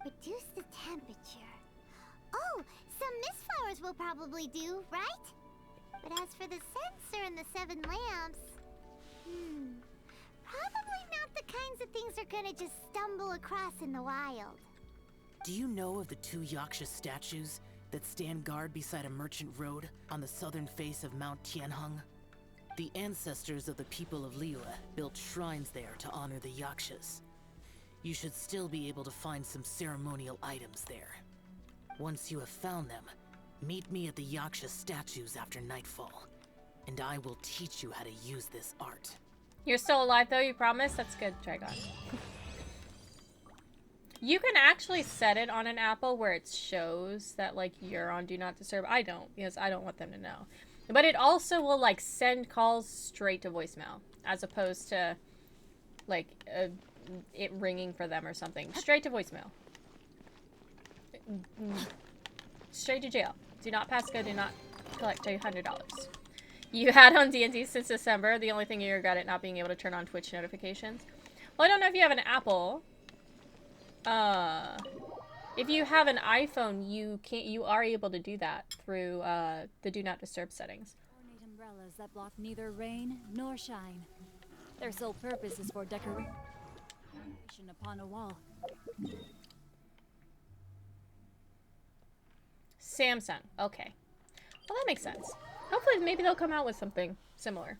Reduce the temperature. Oh, some mist flowers will probably do, right? But as for the censer and the 7 lamps... probably not the kinds of things they're gonna just stumble across in the wild. Do you know of the 2 Yaksha statues that stand guard beside a merchant road on the southern face of Mount Tianheng? The ancestors of the people of Liyue built shrines there to honor the Yakshas. You should still be able to find some ceremonial items there. Once you have found them, meet me at the Yaksha statues after nightfall, and I will teach you how to use this art. You're still alive though, you promise? That's good, Trigon. You can actually set it on an Apple where it shows that, like, you're on Do Not Disturb. I don't, because I don't want them to know. But it also will, like, send calls straight to voicemail, as opposed to, like, it ringing for them or something. Straight to voicemail. Straight to jail. Do not pass go, do not collect $200. You had on D&D since December. The only thing you regret it not being able to turn on Twitch notifications. Well, I don't know if you have an Apple. If you have an iPhone, you are able to do that through the Do Not Disturb settings. Ornate umbrellas that block neither rain nor shine. Their sole purpose is for decoration upon a wall. Samsung. Okay. Well, that makes sense. Hopefully, maybe they'll come out with something similar.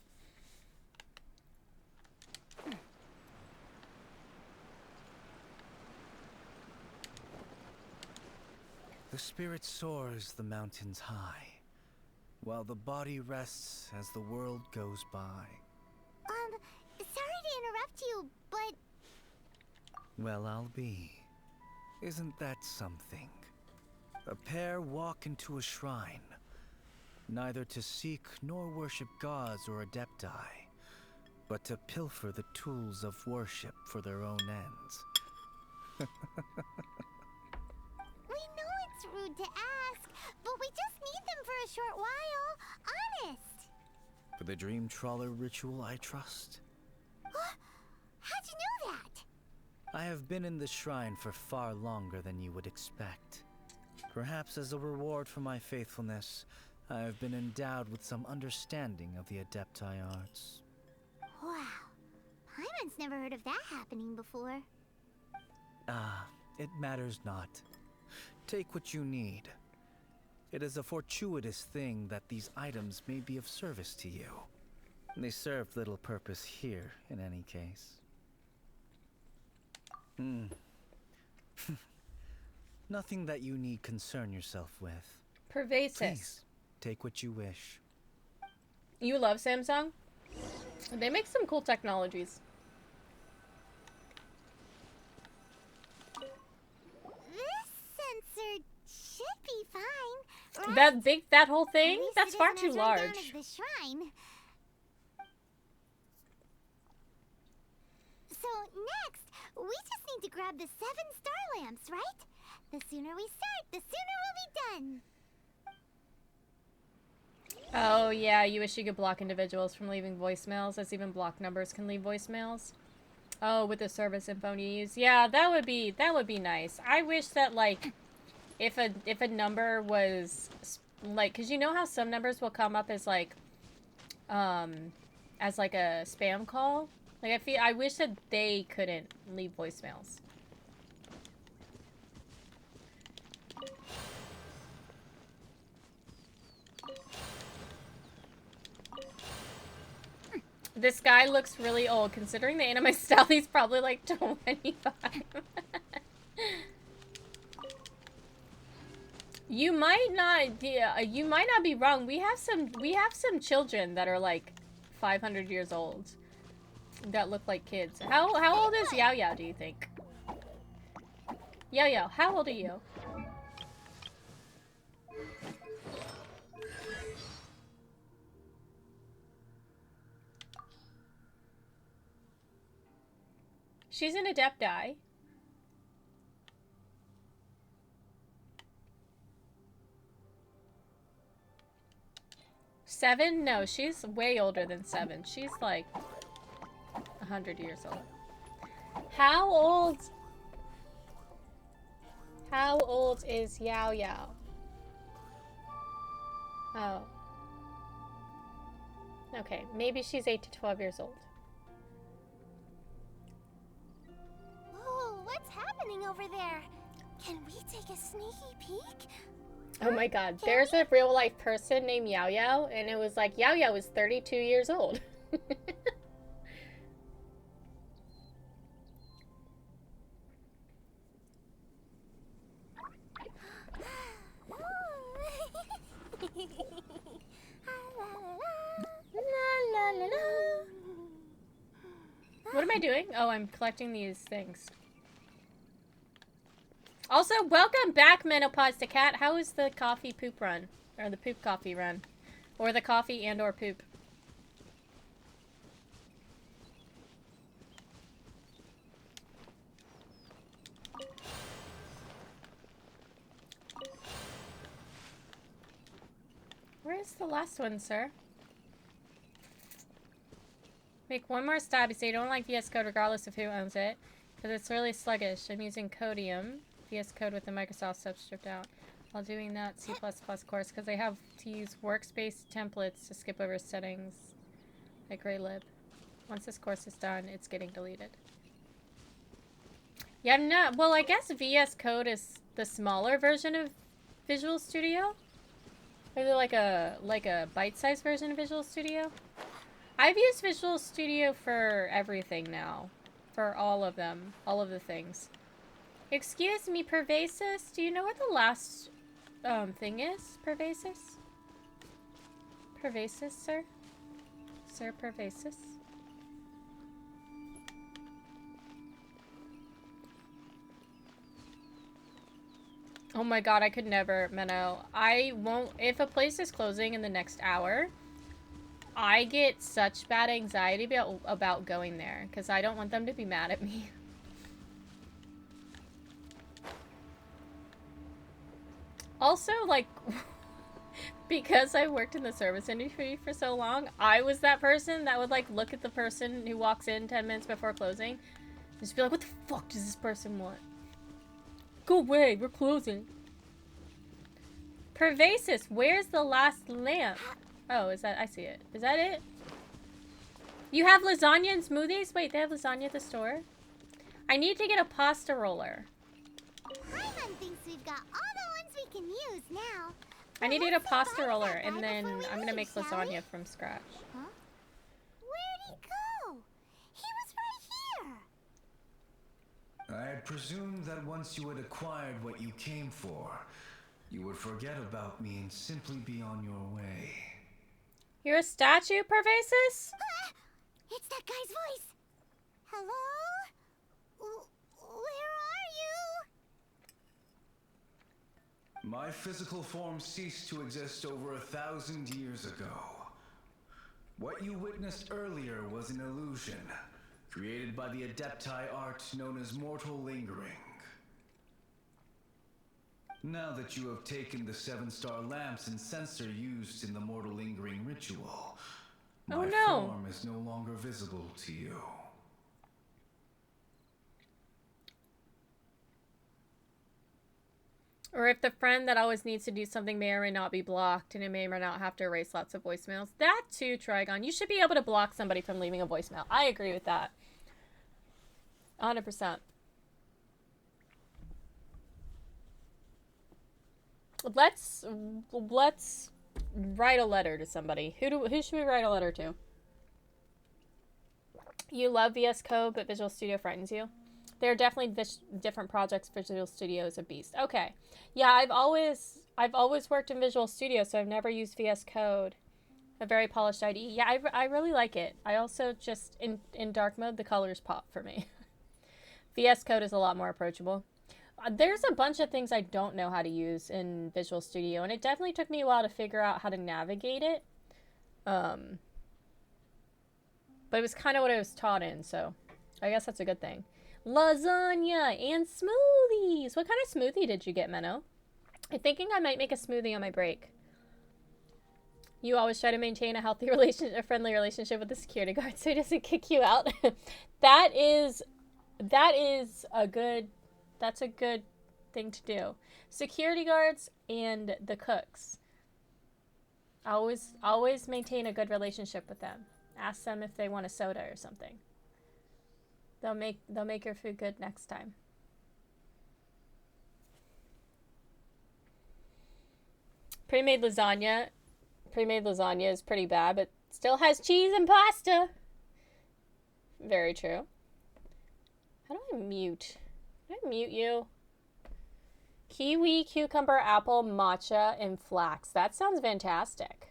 The spirit soars the mountains high, while the body rests as the world goes by. Sorry to interrupt you, but... Well, I'll be. Isn't that something? A pair walk into a shrine, neither to seek nor worship gods or adepti, but to pilfer the tools of worship for their own ends. We know it's rude to ask, but we just need them for a short while. Honest. For the Dream Trawler ritual, I trust. How'd you know that? I have been in the shrine for far longer than you would expect. Perhaps as a reward for my faithfulness, I have been endowed with some understanding of the Adepti arts. Wow. Paimon's never heard of that happening before. It matters not. Take what you need. It is a fortuitous thing that these items may be of service to you. They serve little purpose here, in any case. Nothing that you need concern yourself with. Pervasive. Please, take what you wish. You love Samsung? They make some cool technologies. That whole thing? At least That's it far isn't too as run down large. as the shrine. So next, we just need to grab the 7 star lamps, right? The sooner we start, the sooner we'll be done. Oh yeah, you wish you could block individuals from leaving voicemails, as even block numbers can leave voicemails. Oh, with the service info you use. Yeah, that would be nice. I wish that, like, if a number was like, cause you know how some numbers will come up as like a spam call? Like, I wish that they couldn't leave voicemails. This guy looks really old. Considering the anime style, he's probably like 25. You might not be wrong. We have some children that are like 500 years old that look like kids. How old is Xiao Xiao, do you think? Xiao Xiao, how old are you? She's an Adepti. Seven? No, she's way older than 7. She's like 100 years old. How old is Xiao Xiao? Oh. Okay, maybe she's 8 to 12 years old. Whoa, what's happening over there? Can we take a sneaky peek? Oh my god, there's a real life person named Xiao Xiao, and it was like Xiao Xiao was 32 years old. What am I doing? Oh, I'm collecting these things. Also, welcome back, Menopause to Cat. How is the coffee poop run? Or the poop coffee run? Or the coffee and or poop? Where is the last one, sir? Make one more stab. You say you don't like VS Code regardless of who owns it. Because it's really sluggish. I'm using Codium. VS Code with the Microsoft stuff stripped out. While doing that C++ course. Because I have to use workspace templates to skip over settings. Like GrayLib. Once this course is done, it's getting deleted. Yeah, I'm not... Well, I guess VS Code is the smaller version of Visual Studio. Or is it like a bite-sized version of Visual Studio? I've used Visual Studio for everything now. For all of them. All of the things. Excuse me, Pervasis? Do you know where the last thing is? Pervasis? Pervasis, sir? Sir Pervasis? Oh my god, I could never, Menno. I won't... If a place is closing in the next hour... I get such bad anxiety about going there, because I don't want them to be mad at me. Also, like, because I worked in the service industry for so long, I was that person that would, like, look at the person who walks in 10 minutes before closing, and just be like, what the fuck does this person want? Go away, we're closing. Pervasis, where's the last lamp? Oh, is that... I see it. Is that it? You have lasagna and smoothies? Wait, they have lasagna at the store? I need to get a pasta roller. Paimon thinks we've got all the ones we can use now. I need to get a pasta roller, and then I'm gonna make lasagna from scratch. Huh? Where'd he go? He was right here. I presumed that once you had acquired what you came for, you would forget about me and simply be on your way. You're a statue, Pervasis? It's that guy's voice. Hello? Where are My physical form ceased to exist over 1,000 years ago. What you witnessed earlier was an illusion, created by the Adepti art known as mortal lingering. Now that you have taken the 7-star lamps and censer used in the mortal lingering ritual, my form is no longer visible to you. Or if the friend that always needs to do something may or may not be blocked, and it may or may not have to erase lots of voicemails. That too, Trigon. You should be able to block somebody from leaving a voicemail. I agree with that. 100%. Let's write a letter to somebody. Who should we write a letter to? You love VS Code, but Visual Studio frightens you. There are definitely different projects. Visual Studio is a beast. Okay. Yeah, I've always worked in Visual Studio, so I've never used VS Code. A very polished IDE. Yeah, I really like it. I also just, in dark mode, the colors pop for me. VS Code is a lot more approachable. There's a bunch of things I don't know how to use in Visual Studio, and it definitely took me a while to figure out how to navigate it. But it was kind of what I was taught in, so I guess that's a good thing. Lasagna and smoothies. What kind of smoothie did you get, Menno? I'm thinking I might make a smoothie on my break. You always try to maintain a healthy relationship, a friendly relationship with the security guard so he doesn't kick you out. That's a good thing to do. Security guards and the cooks. Always maintain a good relationship with them. Ask them if they want a soda or something. They'll make your food good next time. Pre-made lasagna is pretty bad, but still has cheese and pasta. Very true. How do I mute? Can I mute you? Kiwi, cucumber, apple, matcha, and flax. That sounds fantastic.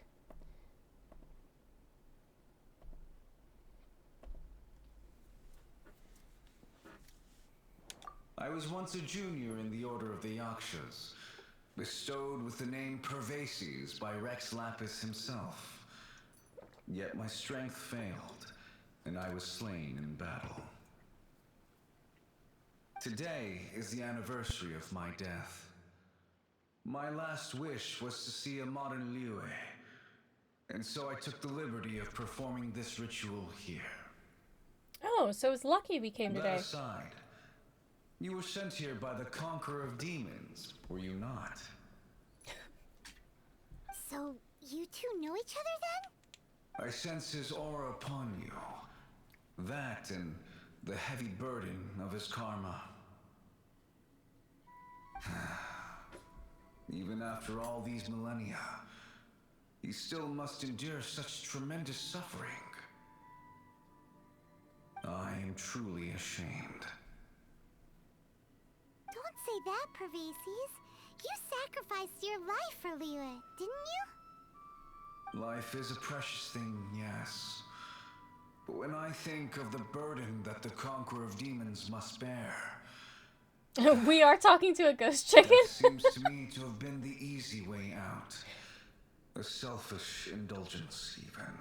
I was once a junior in the Order of the Yakshas, bestowed with the name Pervases by Rex Lapis himself. Yet my strength failed, and I was slain in battle. Today is the anniversary of my death. My last wish was to see a modern Liyue, and so I took the liberty of performing this ritual here. Oh, so it's lucky we came today. That aside, you were sent here by the Conqueror of Demons, were you not? So, you two know each other then? I sense his aura upon you. That and the heavy burden of his karma. Even after all these millennia, he still must endure such tremendous suffering. I am truly ashamed. Don't say that, Pervases. You sacrificed your life for Liyue, didn't you? Life is a precious thing, yes. But when I think of the burden that the Conqueror of Demons must bear... We are talking to a ghost chicken. That seems to me to have been the easy way out. A selfish indulgence, even.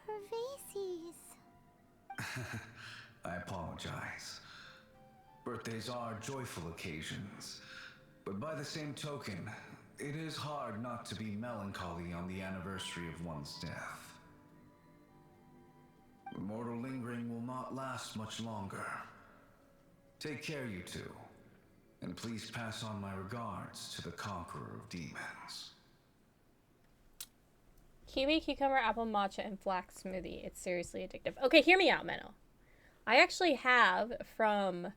Pervases. I apologize. Birthdays are joyful occasions, but by the same token, it is hard not to be melancholy on the anniversary of one's death. The mortal lingering will not last much longer. Take care, you two, and please pass on my regards to the Conqueror of Demons. Kiwi, cucumber, apple, matcha, and flax smoothie. It's seriously addictive. Okay, hear me out, Menno. I actually have from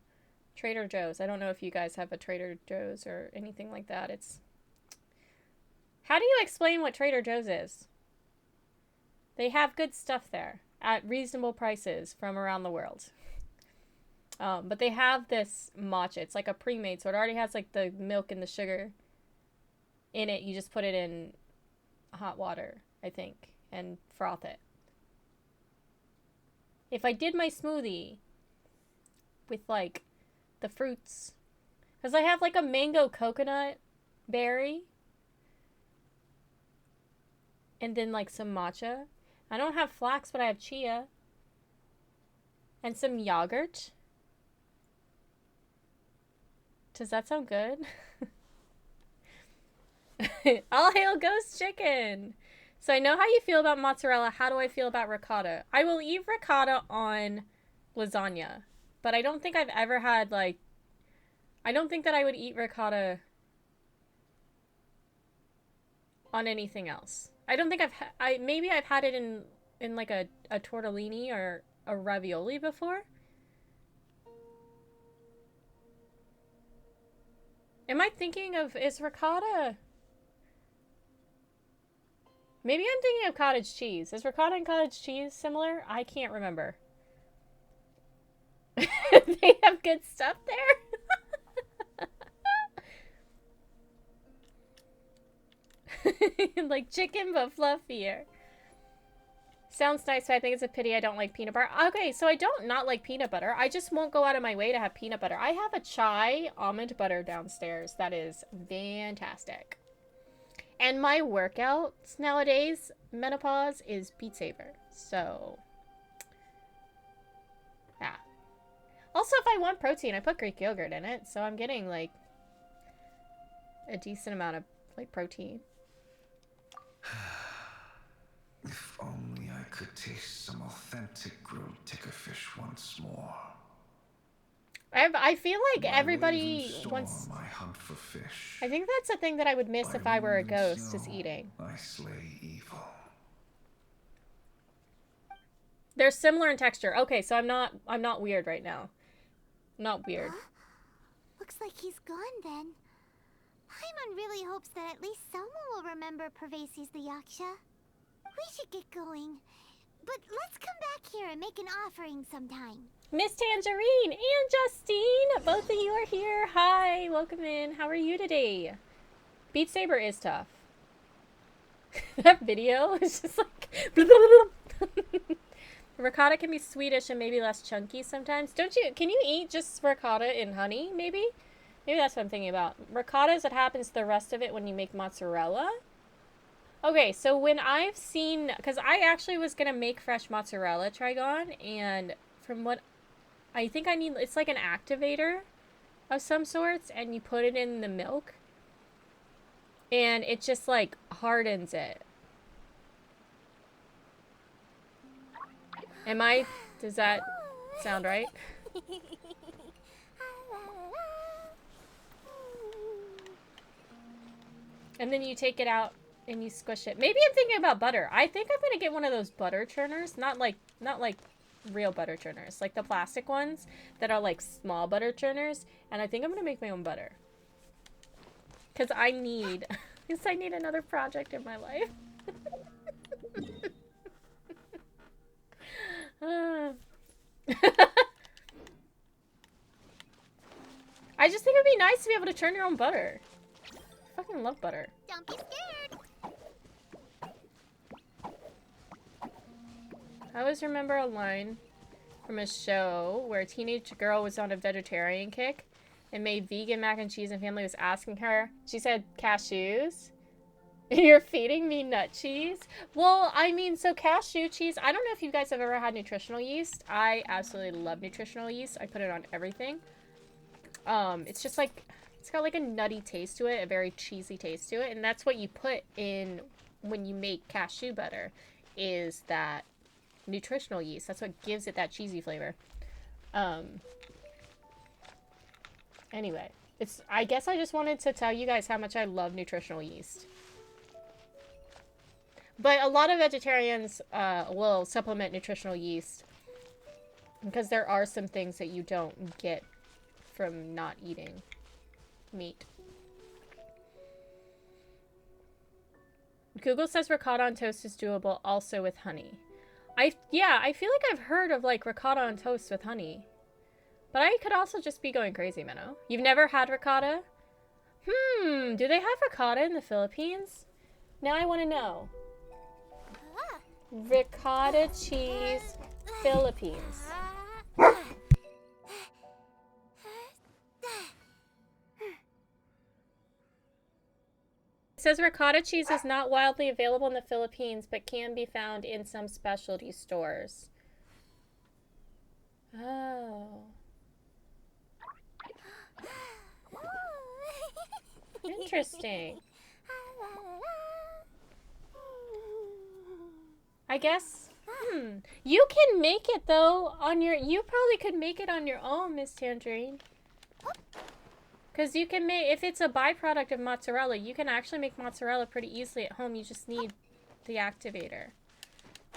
Trader Joe's. I don't know if you guys have a Trader Joe's or anything like that. How do you explain what Trader Joe's is? They have good stuff there at reasonable prices from around the world. But they have this matcha. It's like a pre-made, so it already has like the milk and the sugar in it. You just put it in hot water, I think, and froth it. If I did my smoothie with like the fruits Because I have like a mango coconut berry. And then like some matcha. I don't have flax, but I have chia. And some yogurt. Does that sound good? All hail Ghost Chicken! So I know how you feel about mozzarella. How do I feel about ricotta? I will eat ricotta on lasagna. But I don't think I've ever had, like... I don't think that I would eat ricotta on anything else. I don't think maybe I've had it in like a tortellini or a ravioli before. Am I thinking of... Is ricotta... Maybe I'm thinking of cottage cheese. Is ricotta and cottage cheese similar? I can't remember. They have good stuff there. Like chicken, but fluffier. Sounds nice, but I think it's a pity I don't like peanut butter. Okay, so I don't not like peanut butter. I just won't go out of my way to have peanut butter. I have a chai almond butter downstairs. That is fantastic. And my workouts nowadays, menopause, is Beat Saber. So, yeah. Also, if I want protein, I put Greek yogurt in it. So I'm getting, like, a decent amount of, like, protein. If only I could taste some authentic grilled tickerfish once more. I feel like Why everybody will you wants... storm my hunt for fish? I think that's a thing that I would miss By if I were a wind and ghost, is snow, eating. I slay evil. They're similar in texture. Okay, so I'm not weird right now. Not weird. Huh? Looks like he's gone then. Paimon really hopes that at least someone will remember Pervasi's the Yaksha. We should get going. But let's come back here and make an offering sometime. Miss Tangerine and Justine, both of you are here. Hi, welcome in. How are you today? Beat Saber is tough. That video is just like... Ricotta can be sweetish and maybe less chunky sometimes. Can you eat just ricotta and honey, maybe? Maybe that's what I'm thinking about. Ricotta is what happens to the rest of it when you make mozzarella. Okay, so when I've seen... Because I actually was going to make fresh mozzarella, Trigon, and from what... I think I need... It's like an activator of some sorts, and you put it in the milk. And it just, like, hardens it. Does that sound right? And then you take it out and you squish it. Maybe I'm thinking about butter. I think I'm gonna get one of those butter churners. Not like real butter churners. Like the plastic ones that are like small butter churners. And I think I'm gonna make my own butter. Because I need another project in my life. I just think it'd be nice to be able to churn your own butter. I fucking love butter. Don't be scared. I always remember a line from a show where a teenage girl was on a vegetarian kick and made vegan mac and cheese, and family was asking her. She said, cashews? You're feeding me nut cheese? Well, I mean, so cashew cheese, I don't know if you guys have ever had nutritional yeast. I absolutely love nutritional yeast. I put it on everything. It's just like, it's got like a nutty taste to it, a very cheesy taste to it, and that's what you put in when you make cashew butter, is that nutritional yeast. That's what gives it that cheesy flavor. Anyway, I guess I just wanted to tell you guys how much I love nutritional yeast. But a lot of vegetarians will supplement nutritional yeast because there are some things that you don't get from not eating meat. Google says ricotta on toast is doable also with honey. Yeah, I feel like I've heard of like ricotta on toast with honey. But I could also just be going crazy, Minnow. You've never had ricotta? Do they have ricotta in the Philippines? Now I want to know. Ricotta cheese, Philippines. It says ricotta cheese is not widely available in the Philippines, but can be found in some specialty stores. Oh. Interesting. I guess. You can make it though on your. You probably could make it on your own, Miss Tangerine. Because you can make, if it's a byproduct of mozzarella, you can actually make mozzarella pretty easily at home. You just need the activator.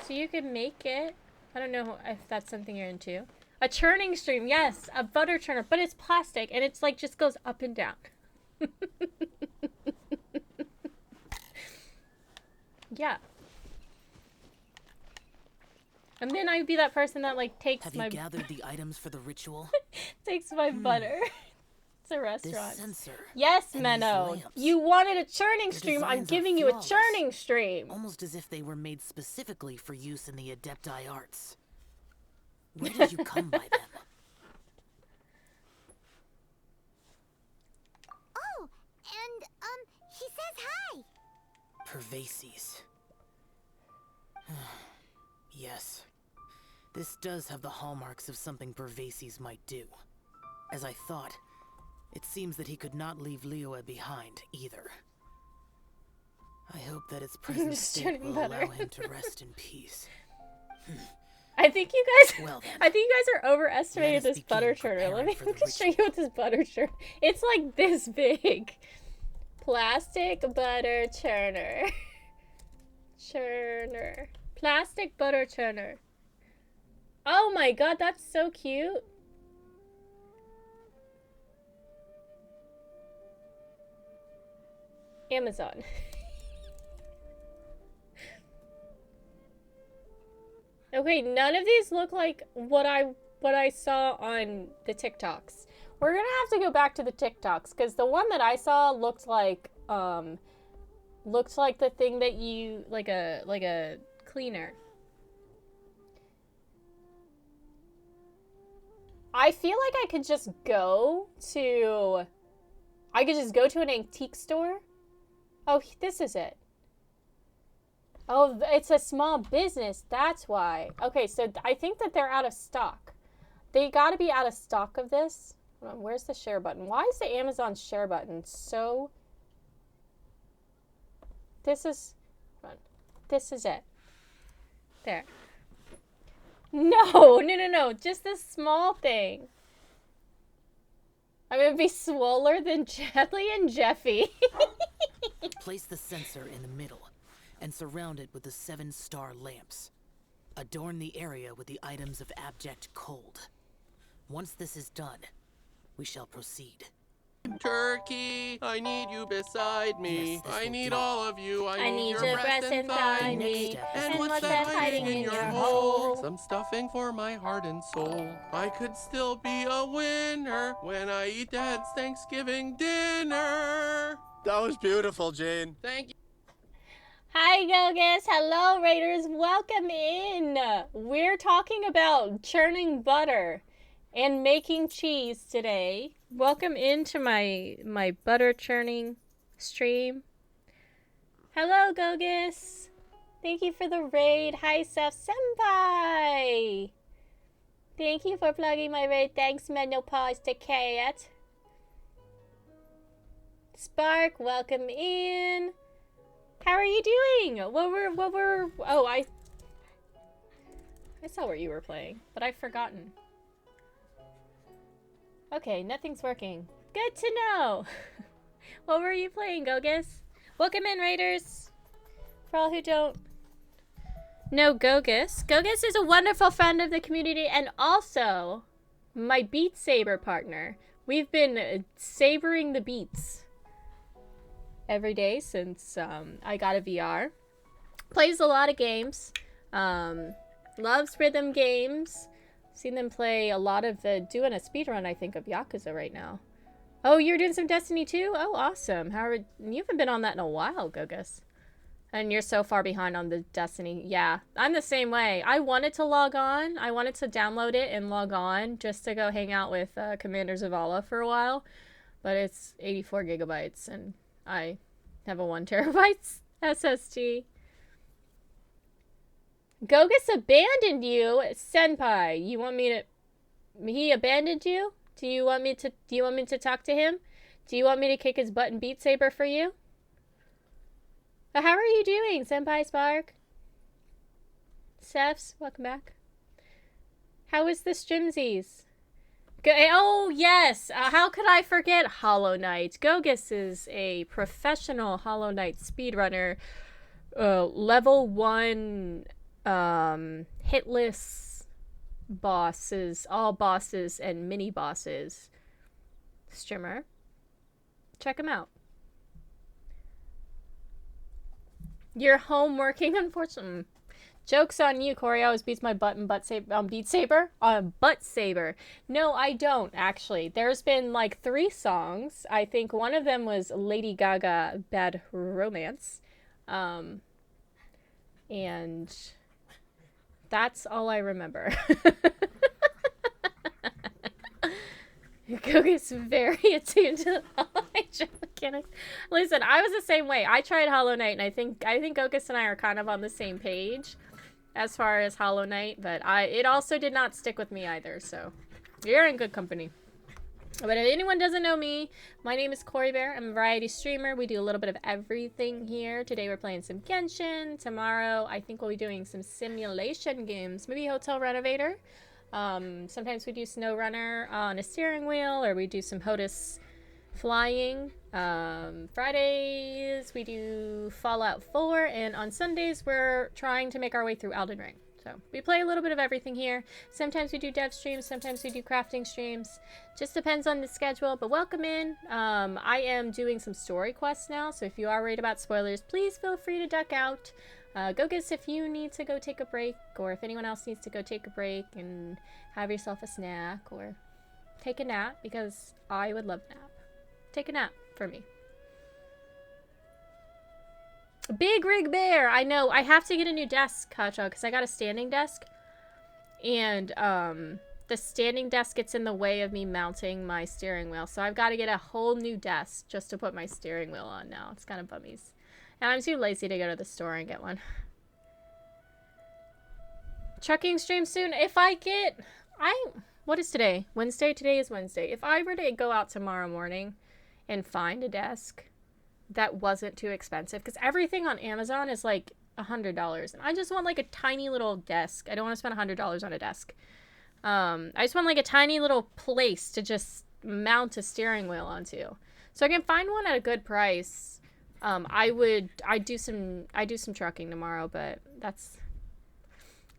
So you can make it. I don't know if that's something you're into. A churning stream, yes, a butter churner, but it's plastic and it's like just goes up and down. Yeah. And then I'd be that person that like takes Have my you gathered the items for the ritual? takes my butter. It's a restaurant. This sensor. Yes, and Menno. these lamps. You wanted a churning Their stream. I'm designs are giving you a flawless. churning stream. Almost as if they were made specifically for use in the Adepti arts. Where did you come by them? Oh, and, he says hi. Pervases. Yes. This does have the hallmarks of something Pervases might do. As I thought, it seems that he could not leave Liyue behind, either. I hope that its present Just state turning will better. allow him to rest in peace. I think you guys Well then. I think you guys are overestimating Let us this butter begin churner. Let me preparing for the just show you what this butter churner. It's like this big. Plastic butter churner. Churner. Plastic butter churner. Oh my god, that's so cute. Amazon. Okay, none of these look like what I saw on the TikToks. We're gonna have to go back to the TikToks because the one that I saw looked like the thing that you like a cleaner. I feel like I could just go to an antique store. Oh, this is it. Oh, it's a small business. That's why. Okay, so I think that they're out of stock. They gotta be out of stock of this. Hold on, where's the share button? Why is the Amazon share button so... This is... Hold on. This is it. There. No. Just this small thing. I'm gonna be swoller than Chadley and Jeffy. Place the sensor in the middle and surround it with the 7-star lamps. Adorn the area with the items of abject cold. Once this is done, we shall proceed. Turkey, I need you beside me. Yes, this I will need do. all of you. I need your your breast and thigh meat. meat. And what's that hiding in your hole? Some stuffing for my heart and soul. I could still be a winner when I eat Dad's Thanksgiving dinner. That was beautiful, Jane. Thank you. Hi, Gogus. Hello, Raiders. Welcome in. We're talking about churning butter and making cheese today. Welcome into my butter churning stream. Hello, Gogus. Thank you for the raid. Hi, Seth Senpai. Thank you for plugging my raid. Thanks, Menopause to Cat. Spark, welcome in. How are you doing? Oh, I saw what you were playing, but I've forgotten. Okay, nothing's working. Good to know. What were you playing, Gogus? Welcome in, Raiders. For all who don't know Gogus, Gogus is a wonderful friend of the community and also my Beat Saber partner. We've been sabering the beats every day since I got a VR. Plays a lot of games. Loves rhythm games. Seen them play a lot of doing a speedrun, I think, of Yakuza right now. Oh, you're doing some Destiny too? Oh, awesome. You haven't been on that in a while, Gogus. And you're so far behind on the Destiny. Yeah, I'm the same way. I wanted to log on. I wanted to download it and log on just to go hang out with Commander Zavala for a while. But it's 84 gigabytes and I Have a 1 terabyte SSD. Gogus abandoned you, Senpai. You want me to... He abandoned you? Do you want me to talk to him? Do you want me to kick his butt and Beat Saber for you? How are you doing, Senpai Spark? Stephs, welcome back. How is the Strimsies? Oh, yes! How could I forget Hollow Knight? Gogus is a professional Hollow Knight speedrunner. Level 1 hitless bosses, all bosses and mini bosses streamer. Check him out. You're home working, unfortunately. Joke's on you, Corey. I always beats my butt and Beat Saber. Butt Saber. No, I don't, actually. There's been like 3 songs. I think one of them was Lady Gaga, Bad Romance. And that's all I remember. Googie's very attuned to the Hollow Knight mechanics. Listen, I was the same way. I tried Hollow Knight, and I think Gogus and I are kind of on the same page as far as Hollow Knight, but it also did not stick with me either, so you're in good company. But if anyone doesn't know me, my name is Corey Bear. I'm a variety streamer. We do a little bit of everything here. Today we're playing some Genshin. Tomorrow I think we'll be doing some simulation games. Maybe Hotel Renovator. Sometimes we do Snow Runner on a steering wheel, or we do some HOTUS flying. Fridays we do Fallout 4, and on Sundays we're trying to make our way through Elden Ring. So we play a little bit of everything here. Sometimes we do dev streams, sometimes we do crafting streams. Just depends on the schedule, but welcome in. I am doing some story quests now, so if you are worried about spoilers, please feel free to duck out. Gogus, if you need to go take a break, or if anyone else needs to go take a break and have yourself a snack, or take a nap, because I would love a nap. Take a nap for me. Big Rig Bear! I know, I have to get a new desk, Kacha, because I got a standing desk. And, the standing desk gets in the way of me mounting my steering wheel. So I've got to get a whole new desk just to put my steering wheel on now. It's kind of bummies. And I'm too lazy to go to the store and get one. Trucking stream soon. If I get... What is today? Wednesday? Today is Wednesday. If I were to go out tomorrow morning and find a desk that wasn't too expensive, because everything on Amazon is like $100, and I just want like a tiny little desk. I don't want to spend $100 on a desk. I just want like a tiny little place to just mount a steering wheel onto, so I can find one at a good price. I do some trucking tomorrow, but that's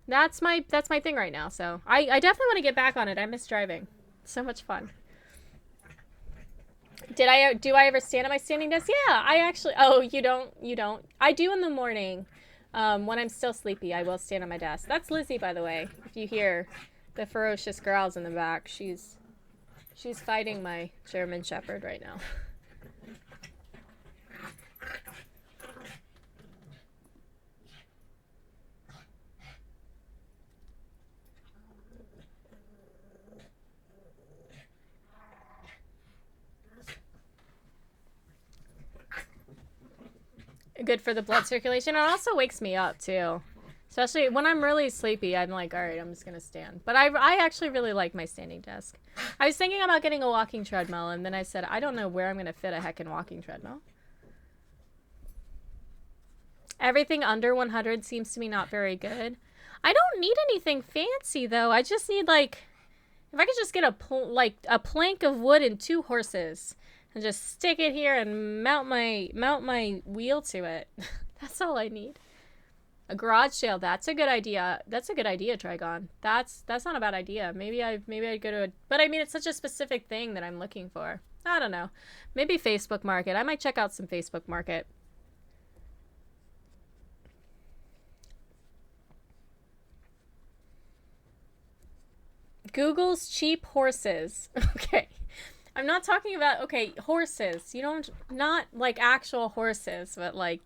my thing right now. So I definitely want to get back on it. I miss driving. It's so much fun. Do I ever stand at my standing desk? Yeah, I actually... Oh, you don't? I do in the morning. When I'm still sleepy, I will stand at my desk. That's Lizzie, by the way. If you hear the ferocious growls in the back, she's fighting my German Shepherd right now. Good for the blood circulation. It also wakes me up too, especially when I'm really sleepy. I'm like, all right, I'm just gonna stand. But I actually really like my standing desk. I was thinking about getting a walking treadmill, and then I said, I don't know where I'm gonna fit a heckin' walking treadmill. Everything under 100 seems to me not very good. I don't need anything fancy though. I just need, like, if I could just get a plank of wood and 2 horses. And just stick it here and mount my wheel to it. That's all I need. A garage sale. That's a good idea. That's a good idea, Trigon. That's not a bad idea. Maybe I'd go to a... But I mean, it's such a specific thing that I'm looking for. I don't know. Maybe Facebook Market. I might check out some Facebook Market. Google's cheap horses. Okay. I'm not talking about, okay, horses. You don't, not like actual horses, but like,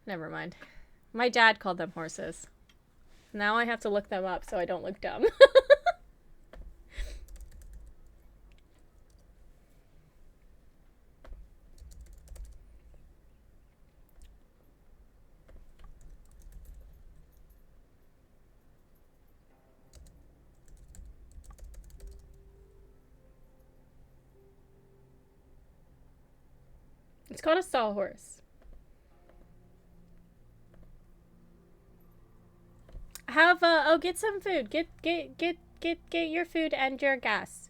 never mind. My dad called them horses. Now I have to look them up so I don't look dumb. It's called a sawhorse. Have get some food. Get your food and your gas.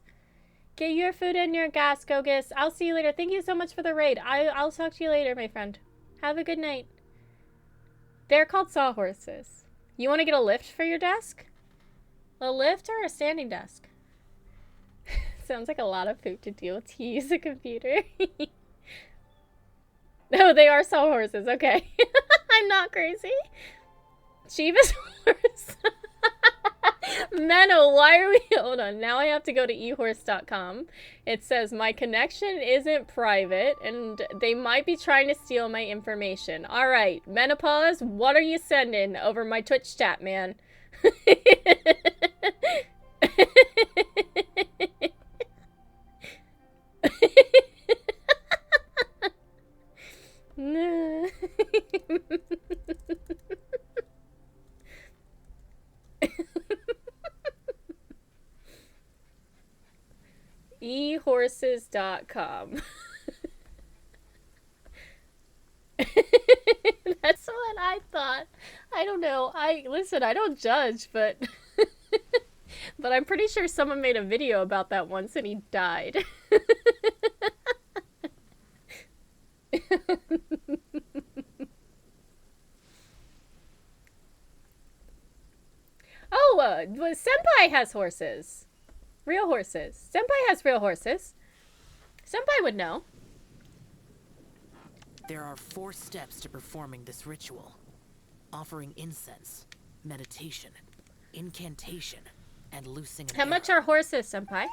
Get your food and your gas, Gogus. I'll see you later. Thank you so much for the raid. I'll talk to you later, my friend. Have a good night. They're called sawhorses. You want to get a lift for your desk? A lift or a standing desk? Sounds like a lot of food to deal with to use a computer. No, they are sawhorses. Okay. I'm not crazy. Shiva's horse. Menno, why are we... Hold on. Now I have to go to ehorse.com. It says, my connection isn't private, and they might be trying to steal my information. Alright, Menopause, what are you sending over my Twitch chat, man? ehorses.com. That's what I thought. I don't know. Listen, I don't judge, but but I'm pretty sure someone made a video about that once and he died. Oh, Senpai has horses. Real horses. Senpai has real horses. Senpai would know. There are 4 steps to performing this ritual. Offering incense, meditation, incantation, and loosing an How much are horses, Senpai?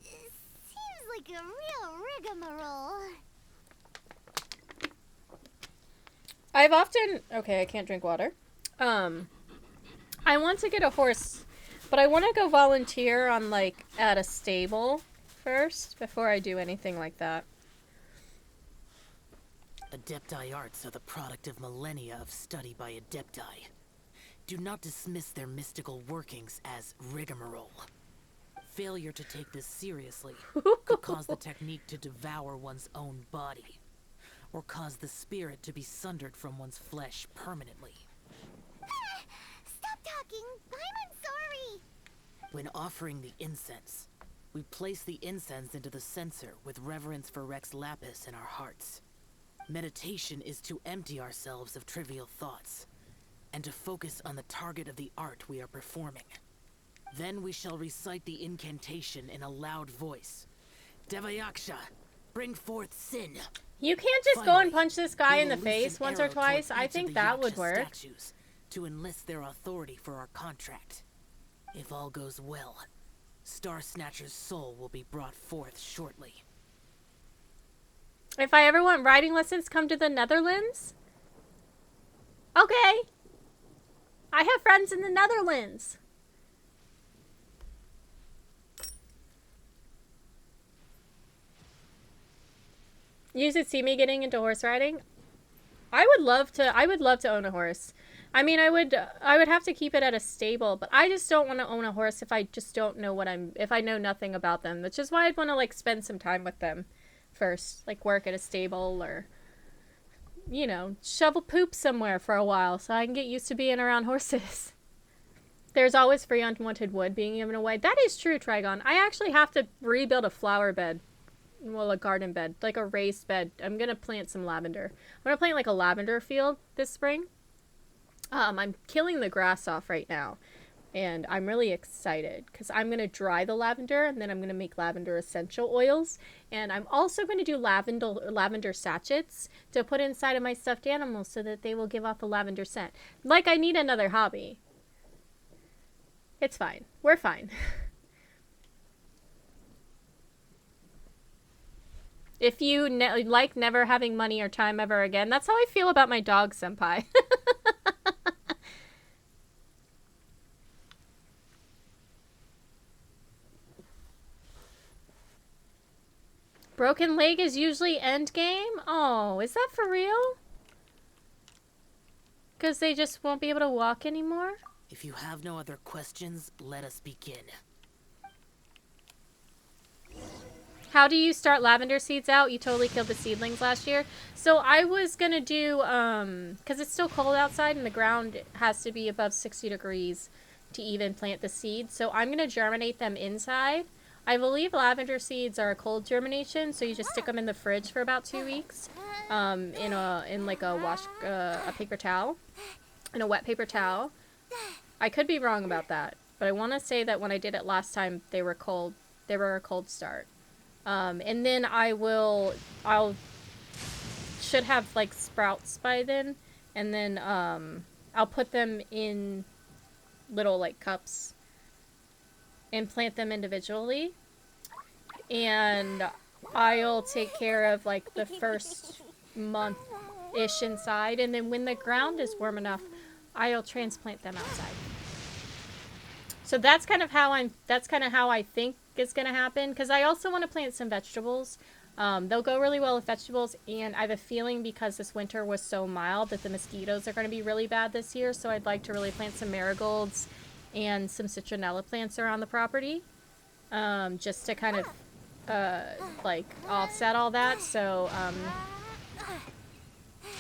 Seems like a real rigmarole. I've often... Okay, I can't drink water. I want to get a horse, but I want to go volunteer on, like, at a stable first before I do anything like that. Adepti arts are the product of millennia of study by Adepti. Do not dismiss their mystical workings as rigmarole. Failure to take this seriously could cause the technique to devour one's own body, or cause the spirit to be sundered from one's flesh permanently. Stop talking! I'm sorry! When offering the incense, we place the incense into the censer with reverence for Rex Lapis in our hearts. Meditation is to empty ourselves of trivial thoughts, and to focus on the target of the art we are performing. Then we shall recite the incantation in a loud voice. Devayaksha, bring forth sin. You can't just go and punch this guy in the face once or twice. I think that would work. To enlist their authority for our contract. If all goes well, Star Snatcher's soul will be brought forth shortly. If I ever want riding lessons, come to the Netherlands? Okay. I have friends in the Netherlands. You should see me getting into horse riding. I would love to own a horse. I mean, I would have to keep it at a stable, but I just don't want to own a horse if I just don't know if I know nothing about them, which is why I'd want to, like, spend some time with them first, like work at a stable or, you know, shovel poop somewhere for a while so I can get used to being around horses. There's always free unwanted wood being given away. That is true, Trigon. I actually have to rebuild a flower bed. Well, a garden bed, like a raised bed. I'm gonna plant some lavender. I'm gonna plant like a lavender field this spring. I'm killing the grass off right now, and I'm really excited because I'm gonna dry the lavender and then I'm gonna make lavender essential oils, and I'm also going to do lavender sachets to put inside of my stuffed animals so that they will give off a lavender scent. Like, I need another hobby. It's fine. We're fine. If you like never having money or time ever again, that's how I feel about my dog, Senpai. Broken leg is usually end game? Oh, is that for real? Because they just won't be able to walk anymore? If you have no other questions, let us begin. how do you start lavender seeds out? You totally killed the seedlings last year. So I was gonna do, because it's still cold outside and the ground has to be above 60 degrees to even plant the seeds. So I'm gonna germinate them inside. I believe lavender seeds are a cold germination, so you just stick them in the fridge for about 2 weeks, in like a paper towel, in a wet paper towel. I could be wrong about that, but I want to say that when I did it last time, they were cold. They were a cold start. And then I'll should have like sprouts by then, and then I'll put them in little like cups and plant them individually, and I'll take care of like the first month-ish inside, and then when the ground is warm enough, I'll transplant them outside. So that's kind of how I think it's gonna happen, because I also want to plant some vegetables. They'll go really well with vegetables, and I have a feeling because this winter was so mild that the mosquitoes are going to be really bad this year, so I'd like to really plant some marigolds and some citronella plants around the property, just to kind of like offset all that. So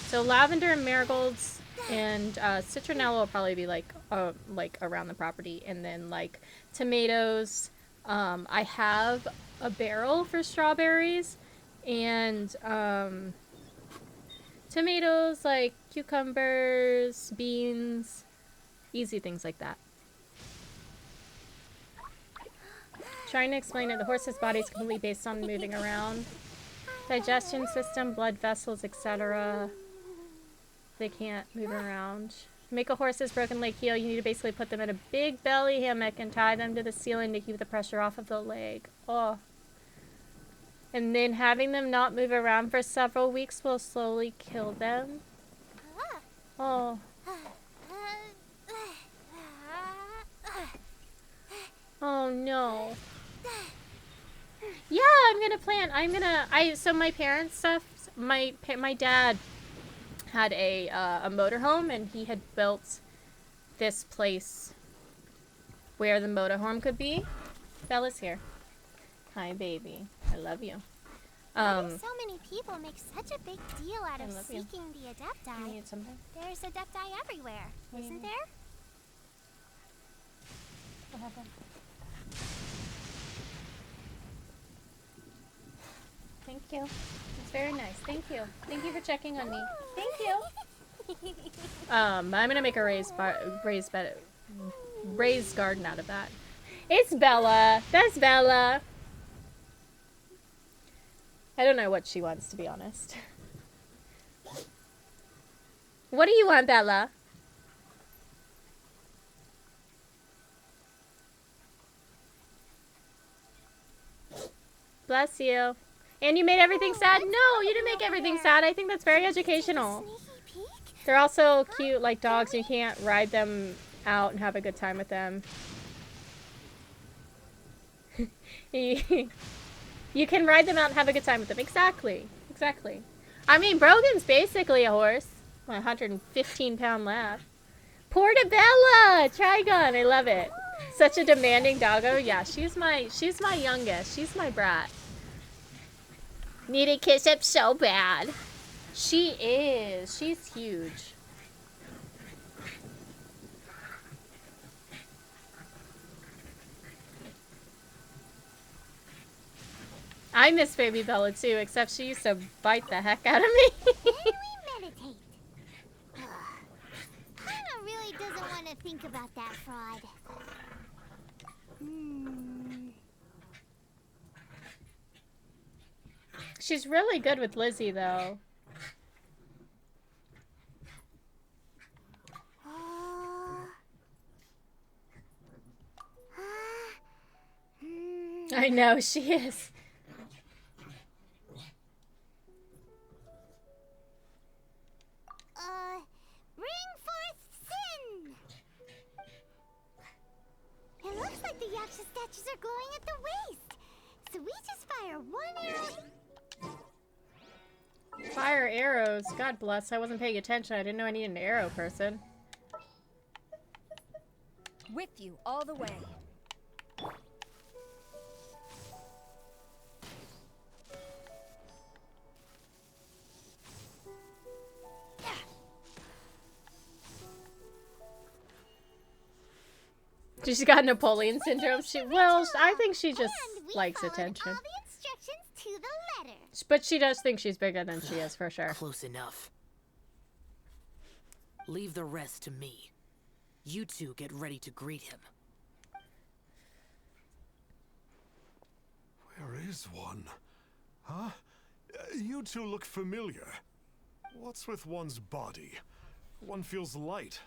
so lavender and marigolds and citronella will probably be like around the property, and then like tomatoes. I have a barrel for strawberries, and tomatoes, like cucumbers, beans, easy things like that. Trying to explain it, the horse's body is completely based on moving around. Digestion system, blood vessels, etc. They can't move around. To make a horse's broken leg heal, you need to basically put them in a big belly hammock and tie them to the ceiling to keep the pressure off of the leg. Oh. And then having them not move around for several weeks will slowly kill them. Oh. Oh no. Yeah, I'm gonna so my parents' stuff, my dad had a motorhome, and he had built this place where the motorhome could be. Bella's here. Hi, baby. I love you. Why do so many people make such a big deal out of seeking the Adepti? You need something? There's Adepti everywhere, isn't there? What happened? Thank you. It's very nice. Thank you. Thank you for checking on me. Thank you. I'm gonna make a raised garden out of that. It's Bella. That's Bella. I don't know what she wants, to be honest. What do you want, Bella? Bless you. And you made everything sad? No, you didn't make everything sad. I think that's very educational. They're also cute like dogs. You can't ride them out and have a good time with them. You can ride them out and have a good time with them. Exactly. Exactly. I mean, Brogan's basically a horse. My 115-pound lab. Portabella! Trigon, I love it. Such a demanding doggo. Yeah, she's my youngest. She's my brat. Need a kiss up so bad. She is. She's huge. I miss baby Bella too, except she used to bite the heck out of me. Can we meditate? Hannah really doesn't want to think about that fraud. She's really good with Lizzie, though. I know, she is. Bring forth sin! It looks like the Yaksha statues are glowing at the waist. So we just fire one arrow. Fire arrows. God bless. I wasn't paying attention. I didn't know I needed an arrow person. With you all the way. She's got Napoleon syndrome. I think she just likes attention. All the instructions to the letter. But she does think she's bigger than she is, for sure. Close enough. Leave the rest to me. You two get ready to greet him. Where is one? Huh? You two look familiar. What's with one's body? One feels light,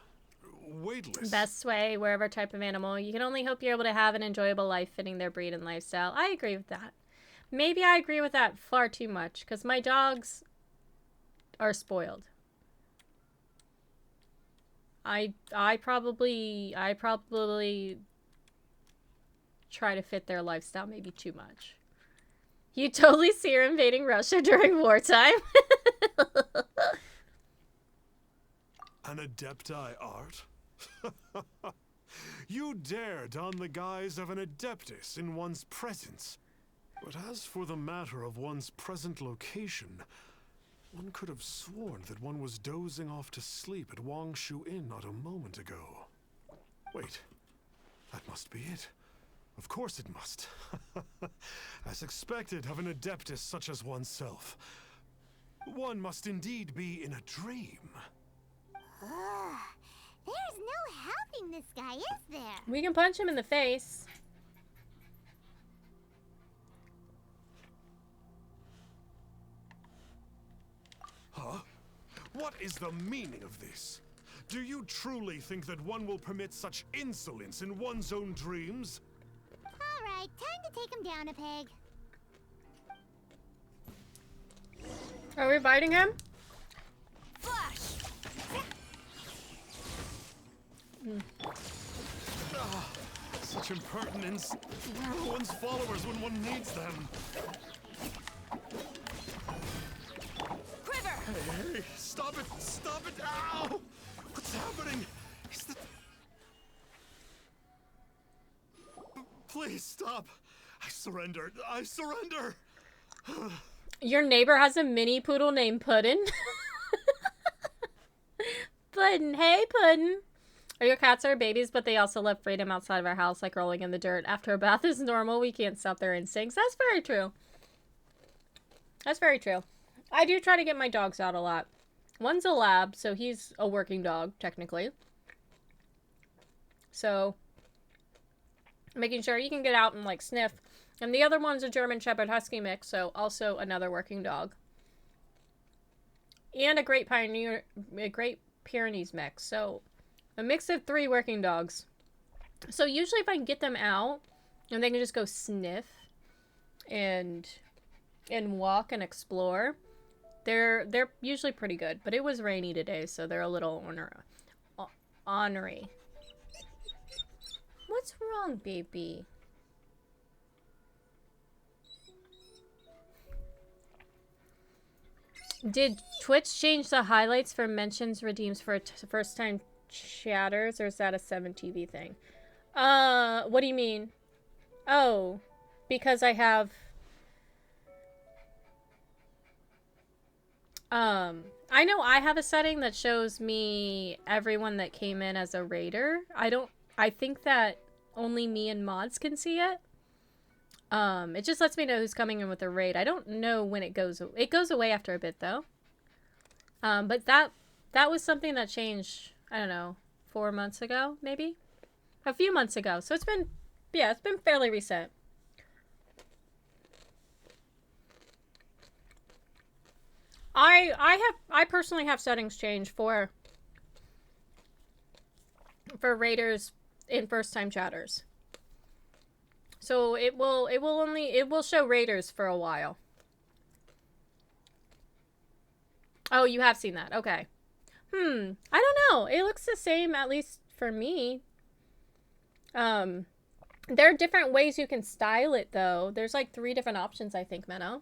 weightless. Best way, wherever type of animal. You can only hope you're able to have an enjoyable life fitting their breed and lifestyle. I agree with that. Maybe I agree with that far too much, because my dogs are spoiled. I probably try to fit their lifestyle maybe too much. You totally see her invading Russia during wartime. An Adepti art? You dare don the guise of an Adeptus in one's presence. But as for the matter of one's present location, one could have sworn that one was dozing off to sleep at Wangshu Inn not a moment ago. Wait, that must be it. Of course it must. As expected of an Adeptus such as oneself. One must indeed be in a dream. There's no helping this guy, is there? We can punch him in the face. Huh? What is the meaning of this? Do you truly think that one will permit such insolence in one's own dreams? Alright, time to take him down a peg. Are we biting him? Flash! Such impertinence. Where are one's followers when one needs them? Quiver! Hey, stop it! Stop it! Ow! What's happening? Is that... Please stop! I surrender! I surrender! Your neighbor has a mini poodle named Puddin'. Puddin', hey Puddin'. Your cats are babies, but they also love freedom outside of our house, like rolling in the dirt. After a bath is normal, we can't stop their instincts. That's very true. That's very true. I do try to get my dogs out a lot. One's a lab, so he's a working dog, technically. So, making sure he can get out and, like, sniff. And the other one's a German Shepherd Husky mix, so also another working dog. And a Great Pyrenees mix, so a mix of 3 working dogs. So usually if I can get them out and they can just go sniff and walk and explore, they're usually pretty good. But it was rainy today, so they're a little ornery. What's wrong, baby? Did Twitch change the highlights for mentions redeems for first-time chatters, or is that a 7TV thing? What do you mean? Oh, because I have... I know I have a setting that shows me everyone that came in as a raider. I think that only me and mods can see it. It just lets me know who's coming in with a raid. I don't know when it goes away after a bit though. But that was something that changed, I don't know, 4 months ago, maybe? A few months ago. So it's been fairly recent. I personally have settings changed for raiders in first time chatters. So it will show raiders for a while. Oh, you have seen that. Okay. I don't know. It looks the same, at least for me. There are different ways you can style it though. There's like 3 different options, I think, Menno.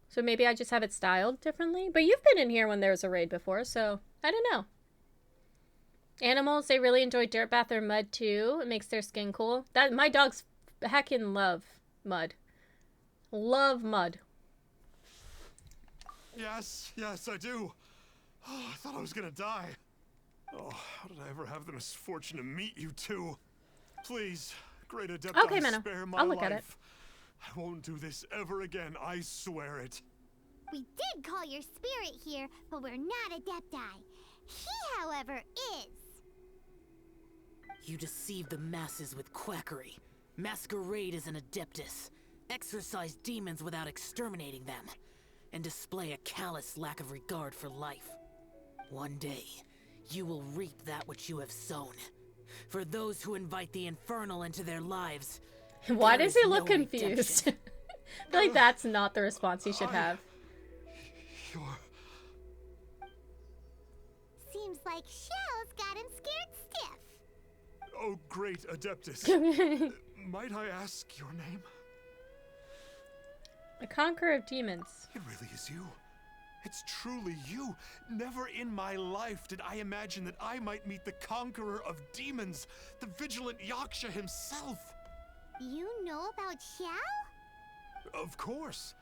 So maybe I just have it styled differently. But you've been in here when there was a raid before, so I don't know. Animals, they really enjoy dirt bath or mud too. It makes their skin cool. My dogs heckin' love mud. Love mud. Yes, I do. Oh, I thought I was gonna die. Oh, how did I ever have the misfortune to meet you two? Please, great Adepti, Okay, Menno. spare my I'll look life. at it. I won't do this ever again, I swear it. We did call your spirit here, but we're not Adepti. He, however, is. You deceive the masses with quackery. Masquerade as an adeptus. Exorcise demons without exterminating them. And display a callous lack of regard for life. One day, you will reap that which you have sown. For those who invite the infernal into their lives. Why there does is he look no confused? redemption. I feel like that's not the response he should have. Seems like Xiao's got him scared stiff. Oh, great Adeptus. Might I ask your name? The Conqueror of Demons. It really is you. It's truly you. Never in my life did I imagine that I might meet the Conqueror of Demons, the vigilant Yaksha himself. You know about Xiao? Of course.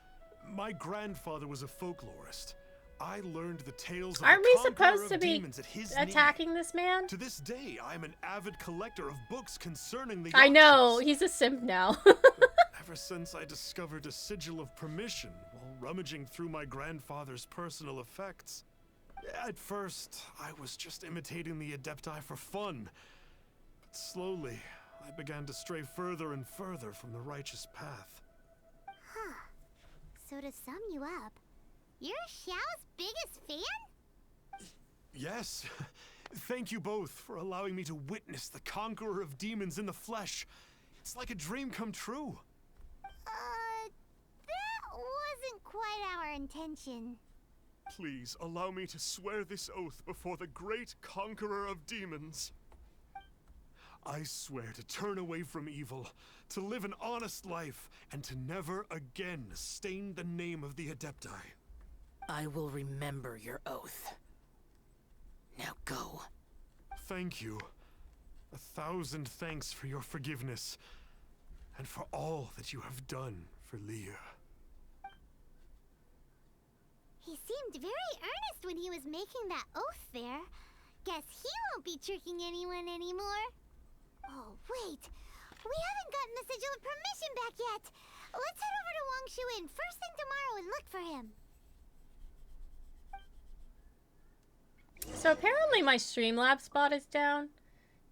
My grandfather was a folklorist. I learned the tales of Aren't the we Conqueror supposed to of be Demons at his attacking knee. this man? To this day, I'm an avid collector of books concerning the I know, Yakshas. he's a simp now. Ever since I discovered a sigil of permission while rummaging through my grandfather's personal effects. At first, I was just imitating the Adepti for fun. But slowly, I began to stray further and further from the righteous path. Huh. So to sum you up, you're Xiao's biggest fan? Yes. Thank you both for allowing me to witness the Conqueror of Demons in the flesh. It's like a dream come true. That wasn't quite our intention. Please allow me to swear this oath before the great Conqueror of Demons. I swear to turn away from evil, to live an honest life, and to never again stain the name of the Adepti. I will remember your oath. Now go. Thank you. 1,000 thanks for your forgiveness, and for all that you have done for Leah. He seemed very earnest when he was making that oath there. Guess he won't be tricking anyone anymore. Oh, wait. We haven't gotten the sigil of permission back yet. Let's head over to Wangshuin first thing tomorrow and look for him. So apparently my Streamlabs spot is down.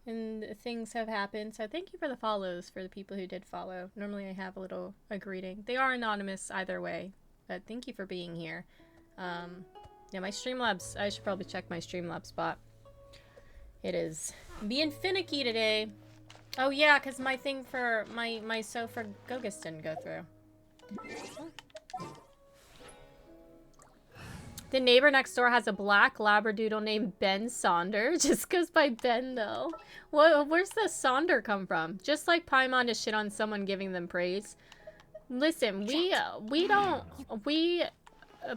And things have happened. So thank you for the follows for the people who did follow. Normally I have a greeting. They are anonymous either way. But thank you for being here. Yeah, my Streamlabs, I should probably check my Streamlabs spot. It is being finicky today. Oh yeah, because my thing for my so for Gogus didn't go through. The neighbor next door has a black labradoodle named Ben Sonder. Just goes by Ben though. Where's the Sonder come from? Just like Paimon to shit on someone giving them praise. Listen,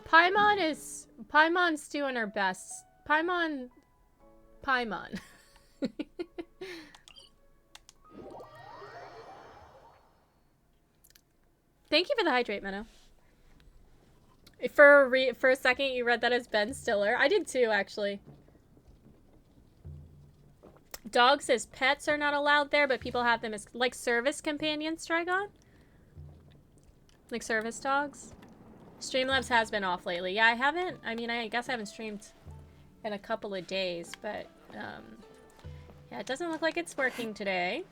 Paimon's doing her best. Paimon. Thank you for the hydrate, Menno. For a second, you read that as Ben Stiller. I did too, actually. Dog says pets are not allowed there, but people have them as like service companions, Dragon. Like service dogs. Streamlabs has been off lately. Yeah, I haven't. I mean, I guess I haven't streamed in a couple of days, but yeah, it doesn't look like it's working today.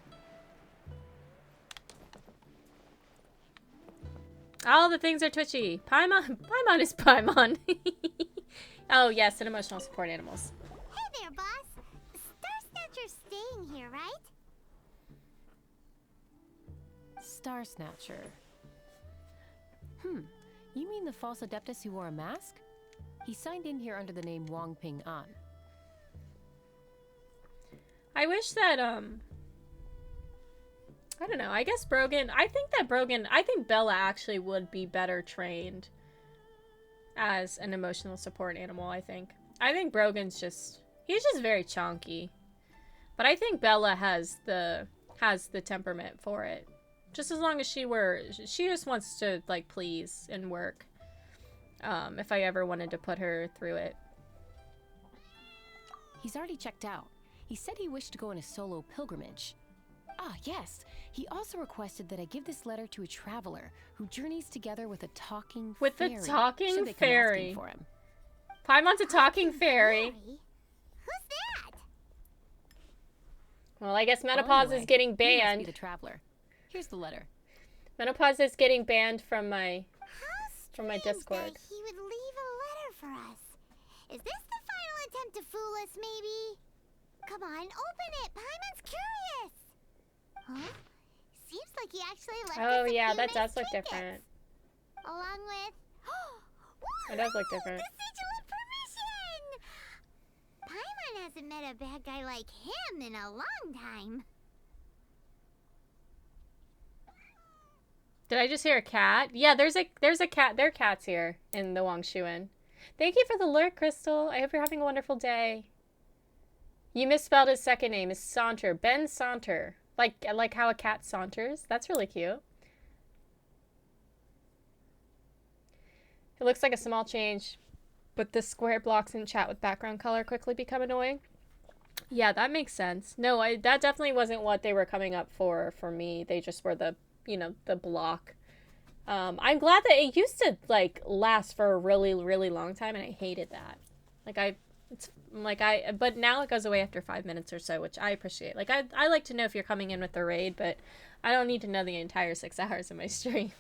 All the things are twitchy. Paimon is Paimon. Oh yes, and emotional support animals. Hey there, boss. Star Snatcher's staying here, right? Star Snatcher. You mean the false adeptus who wore a mask? He signed in here under the name Wang Ping An. I wish that, I don't know, I guess I think Bella actually would be better trained as an emotional support animal, I think. I think Brogan's he's just very chonky. But I think Bella has the temperament for it. Just as long as she just wants to, like, please and work. If I ever wanted to put her through it. He's already checked out. He said he wished to go on a solo pilgrimage. Ah, yes. He also requested that I give this letter to a traveler who journeys together with a talking With fairy. the talking should they come asking fairy. for him. Paimon's a talking fairy. Who's that? Well, I guess Well, Menopause anyway, is getting he must be banned. the traveler. Here's the letter. Menopause is getting banned from my Strange Discord. that he would leave a letter for us. Is this the final attempt to fool us, maybe? Come on, open it. Paimon's curious. Huh? Seems like he actually left Oh us a yeah, few that nice does look trinkets. different. Along with... It does look Woohoo! different. The sigil of permission! Paimon hasn't met a bad guy like him in a long time. Did I just hear a cat? Yeah, there's a cat. There are cats here in the Wangshuan. Thank you for the lurk, Crystal. I hope you're having a wonderful day. You misspelled his second name. Is Saunter. Ben Saunter. Like how a cat saunters. That's really cute. It looks like a small change, but the square blocks in chat with background color quickly become annoying. Yeah, that makes sense. No, that definitely wasn't what they were coming up for me. They just were the block. I'm glad that it used to last for a really, really long time, and I hated that. But now it goes away after 5 minutes or so, which I appreciate. I like to know if you're coming in with the raid, but I don't need to know the entire 6 hours of my stream.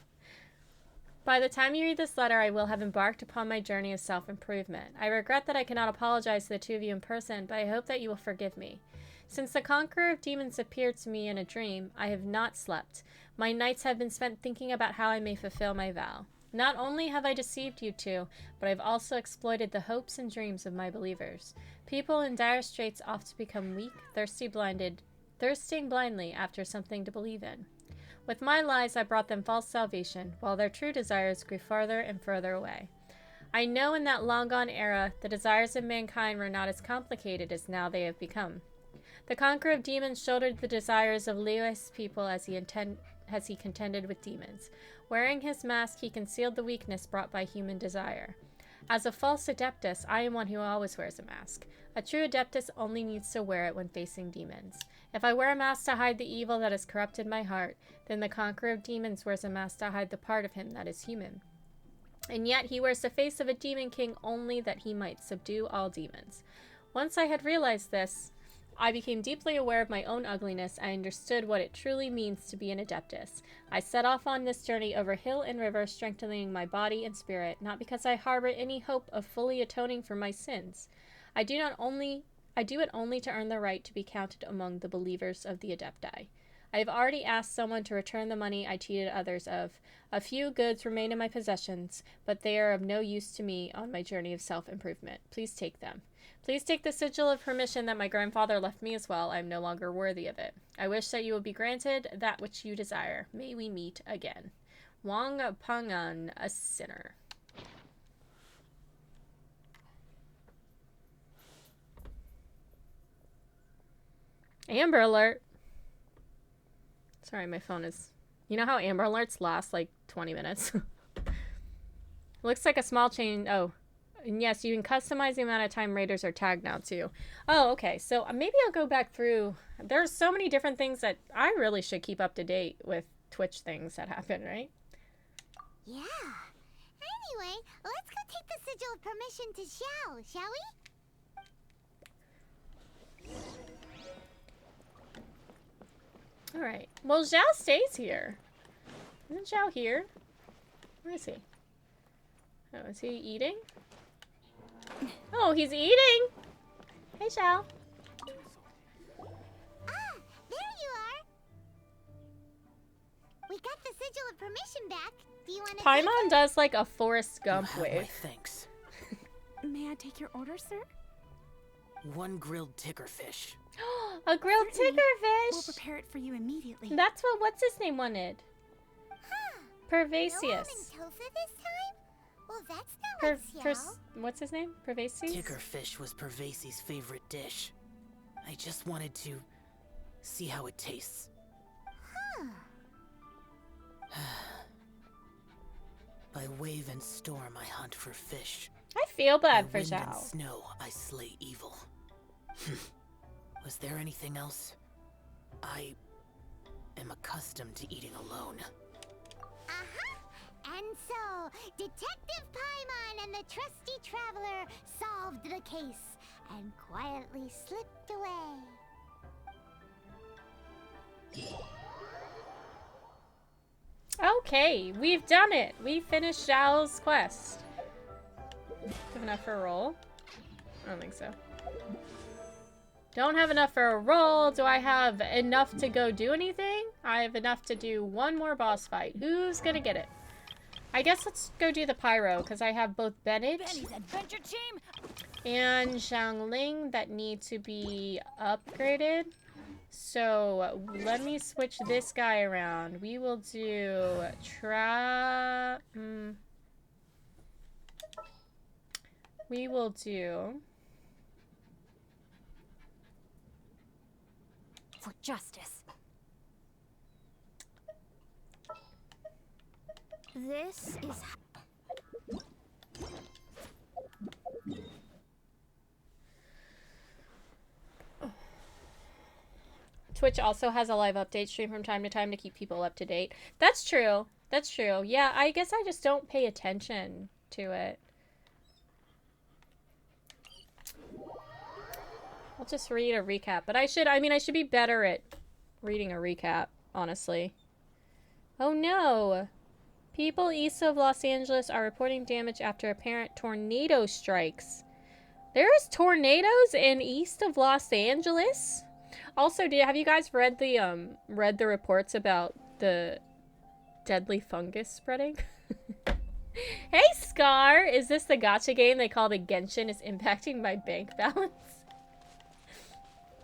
By the time you read this letter, I will have embarked upon my journey of self-improvement. I regret that I cannot apologize to the two of you in person, but I hope that you will forgive me. Since the Conqueror of Demons appeared to me in a dream, I have not slept. My nights have been spent thinking about how I may fulfill my vow. Not only have I deceived you two, but I've also exploited the hopes and dreams of my believers. People in dire straits often become weak, thirsting blindly after something to believe in. With my lies, I brought them false salvation, while their true desires grew farther and further away. I know in that long-gone era, the desires of mankind were not as complicated as now they have become. The Conqueror of Demons shouldered the desires of Liyue's people as he contended with demons. Wearing his mask, he concealed the weakness brought by human desire. As a false adeptus, I am one who always wears a mask. A true adeptus only needs to wear it when facing demons. If I wear a mask to hide the evil that has corrupted my heart, then the Conqueror of Demons wears a mask to hide the part of him that is human. And yet he wears the face of a demon king only that he might subdue all demons. Once I had realized this, I became deeply aware of my own ugliness. I understood what it truly means to be an adeptus. I set off on this journey over hill and river, strengthening my body and spirit, not because I harbor any hope of fully atoning for my sins. I do it only to earn the right to be counted among the believers of the Adepti. I have already asked someone to return the money I cheated others of. A few goods remain in my possessions, but they are of no use to me on my journey of self-improvement. Please take them. Please take the sigil of permission that my grandfather left me as well. I am no longer worthy of it. I wish that you will be granted that which you desire. May we meet again. Wang Pangan, a sinner. Amber Alert. Sorry, my phone is... You know how Amber Alerts last like 20 minutes? Looks like a small chain... Oh. And yes, you can customize the amount of time raiders are tagged now too. Oh, okay. So maybe I'll go back through... There's so many different things that I really should keep up to date with Twitch things that happen, right? Yeah. Anyway, let's go take the sigil of permission to Xiao, shall we? Alright. Well, Xiao stays here. Isn't Xiao here? Where is he? Oh, is he eating? Oh, he's eating! Hey, Xiao. Ah, there you are. We got the sigil of permission back. Do you want to Paimon does like a Forrest Gump You have wave. my thanks. May I take your order, sir? One grilled tickerfish. A grilled Certainly. tickerfish! We'll prepare it for you immediately. That's what's his name wanted. Huh. Pervasius. No almond tofu this time? Well, that's not like Xiao. What's his name? Pervasius? Tickerfish was Pervasi's favorite dish. I just wanted to see how it tastes. Huh. By wave and storm, I hunt for fish. I feel bad By for wind and Xiao. snow, I slay evil. Was there anything else? I accustomed to eating alone. Uh-huh. And so, Detective Paimon and the trusty traveler solved the case and quietly slipped away. Okay, we've done it. We finished Xiao's quest. Have enough for a roll? I don't think so. Don't have enough for a roll. Do I have enough to go do anything? I have enough to do one more boss fight. Who's gonna get it? I guess let's go do the pyro, because I have both Bennett and Zhongli that need to be upgraded. So let me switch this guy around. We will do we will do for justice. This is Twitch also has a live update stream from time to time to keep people up to date. That's true. That's true. Yeah, I guess I just don't pay attention to it. I'll just read a recap. But I should be better at reading a recap, honestly. Oh no! People east of Los Angeles are reporting damage after apparent tornado strikes. There's tornadoes in east of Los Angeles? Also, have you guys read the reports about the deadly fungus spreading? Hey Scar! Is this the gacha game they call the Genshin is impacting my bank balance?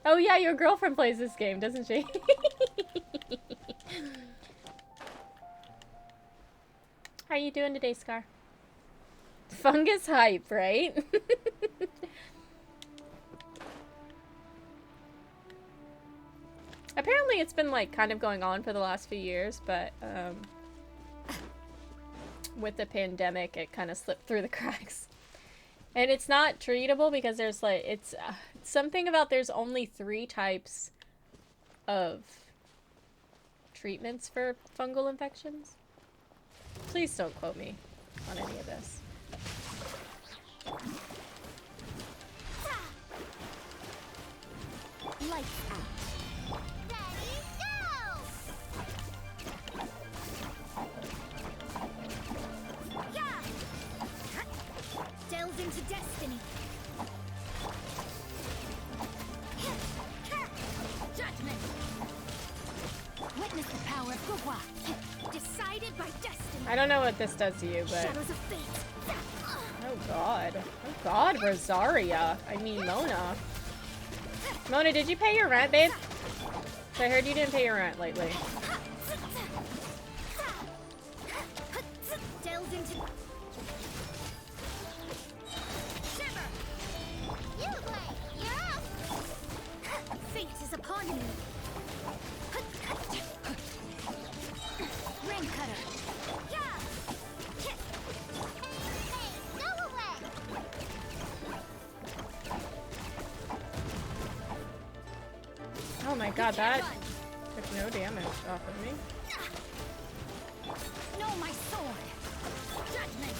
Oh yeah, your girlfriend plays this game, doesn't she? How are you doing today, Scar? Fungus hype, right? Apparently it's been like kind of going on for the last few years, but with the pandemic it kind of slipped through the cracks. And it's not treatable because there's like, it's something about there's only 3 types of treatments for fungal infections. Please don't quote me on any of this. lights out. Ready, go! Yeah! Delve into destiny. Judgment. Witness the power of Gua. Decided by destiny. I don't know what this does to you, but... Shadows of fate. Oh god. Oh god, Rosaria. I mean, Mona. Mona, did you pay your rent, babe? I heard you didn't pay your rent lately. Delve into... Shiver! You play! You're up! Fate is upon you! Ring cutter! Yeah! Hey, go away! Oh my god, that took no damage off of me. Know my sword! Judgment!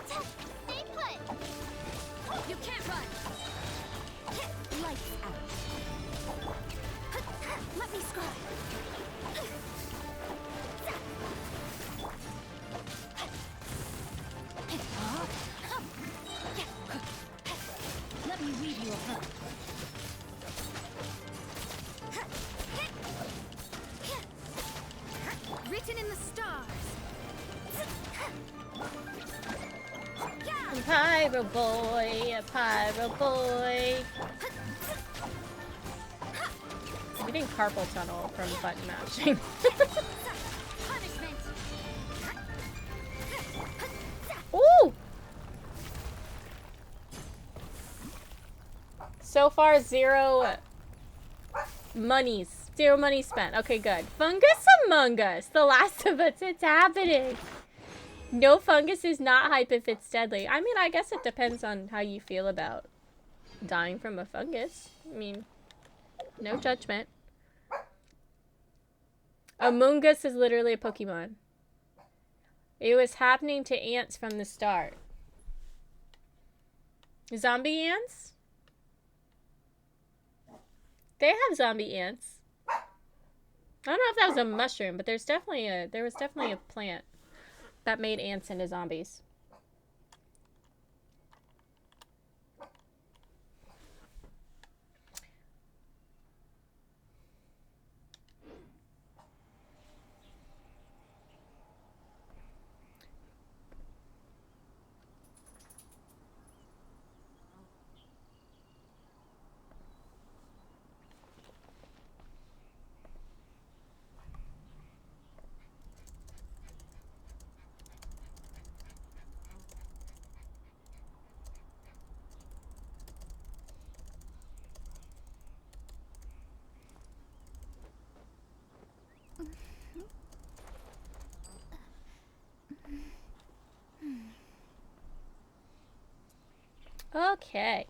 Stay put! You can't run! Lights out! Let me scry! Let me weave you a hook. Written in the stars. Pyro boy, pyro boy. I'm getting carpal tunnel from button mashing. Ooh! So far, zero monies. 0 money spent. Okay, good. Fungus Among Us. The Last of Us. It's happening. No fungus is not hype if it's deadly. I mean, I guess it depends on how you feel about dying from a fungus. I mean, No judgment. Among Us is literally a Pokemon. It was happening to ants from the start. Zombie ants? They have zombie ants. I don't know if that was a mushroom, but there was definitely a plant that made ants into zombies. Okay.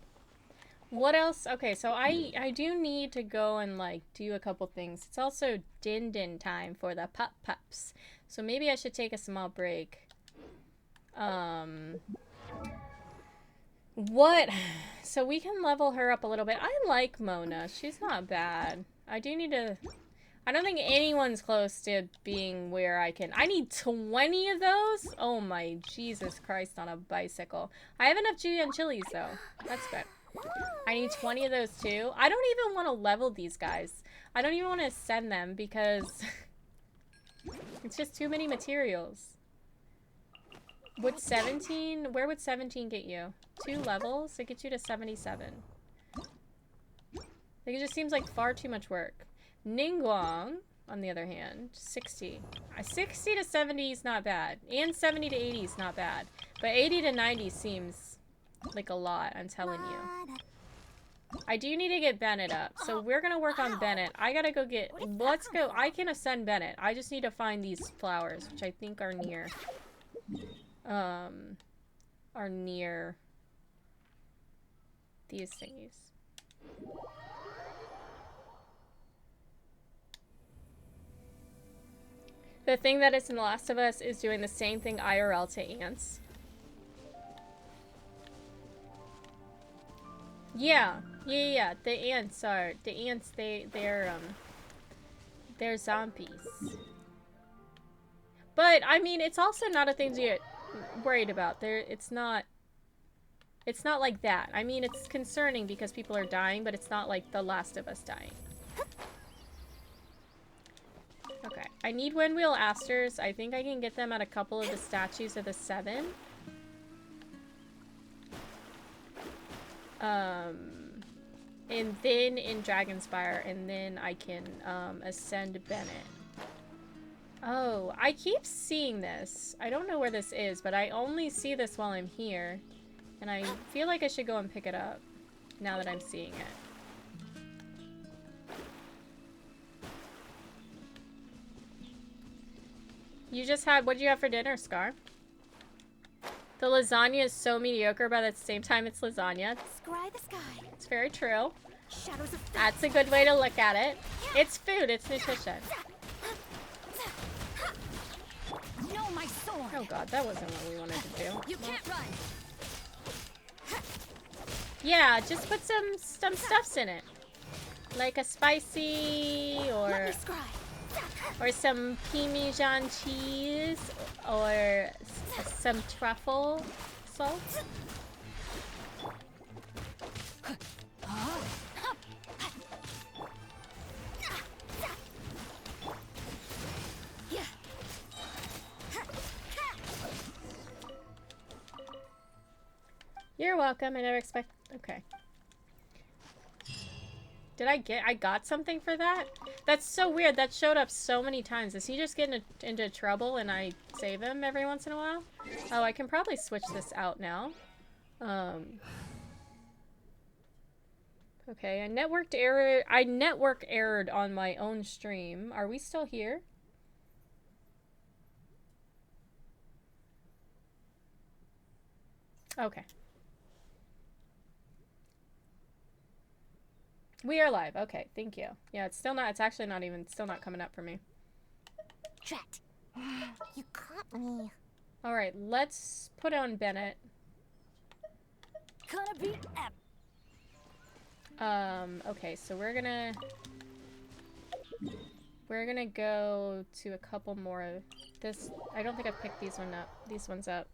What else? Okay, so I do need to go and like do a couple things. It's also din time for the pups. So maybe I should take a small break. What? So we can level her up a little bit. I like Mona. She's not bad. I do need to... I don't think anyone's close to being where I can... I need 20 of those? Oh my Jesus Christ on a bicycle. I have enough julienne chilies though. That's good. I need 20 of those too. I don't even want to level these guys. I don't even want to send them because... it's just too many materials. Would 17... Where would 17 get you? 2 levels? It gets you to 77. Like, it just seems like far too much work. Ningguang, on the other hand, 60. 60 to 70 is not bad. And 70 to 80 is not bad. But 80 to 90 seems like a lot, I'm telling you. I do need to get Bennett up. So we're going to work on Bennett. I got to go get... Let's go. I can ascend Bennett. I just need to find these flowers, which I think are near... are near these thingies. The thing that is in The Last of Us is doing the same thing IRL to ants. Yeah. The ants, they're zombies. But I mean, it's also not a thing to get worried about. It's not like that. I mean, it's concerning because people are dying, but it's not like The Last of Us dying. Okay, I need Windwheel Asters. I think I can get them at a couple of the statues of the 7. And then in Dragonspire, and then I can ascend Bennett. Oh, I keep seeing this. I don't know where this is, but I only see this while I'm here. And I feel like I should go and pick it up now that I'm seeing it. You just had, what did you have for dinner, Scar? The lasagna is so mediocre, but at the same time it's lasagna. Scry the sky. It's very true. Shadows of That's a good way to look at it. It's food, it's nutrition. No, my sword. Oh god, that wasn't what we wanted to do. You can't run. Yeah, just put some stuffs in it. Like a spicy or some Parmesan cheese or some truffle salt. You're welcome. I never expect. Okay. Did I got something for that? That's so weird. That showed up so many times. Is he just getting into trouble and I save him every once in a while? Oh, I can probably switch this out now. Okay, I network errored on my own stream. Are we still here? Okay. We are live. Okay, thank you. Yeah, it's still not. It's actually not even. Still not coming up for me. Drat. You caught me. All right, let's put on Bennett. Gonna be epic. Okay, so we're gonna go to a couple more of this. I don't think I've picked these ones up.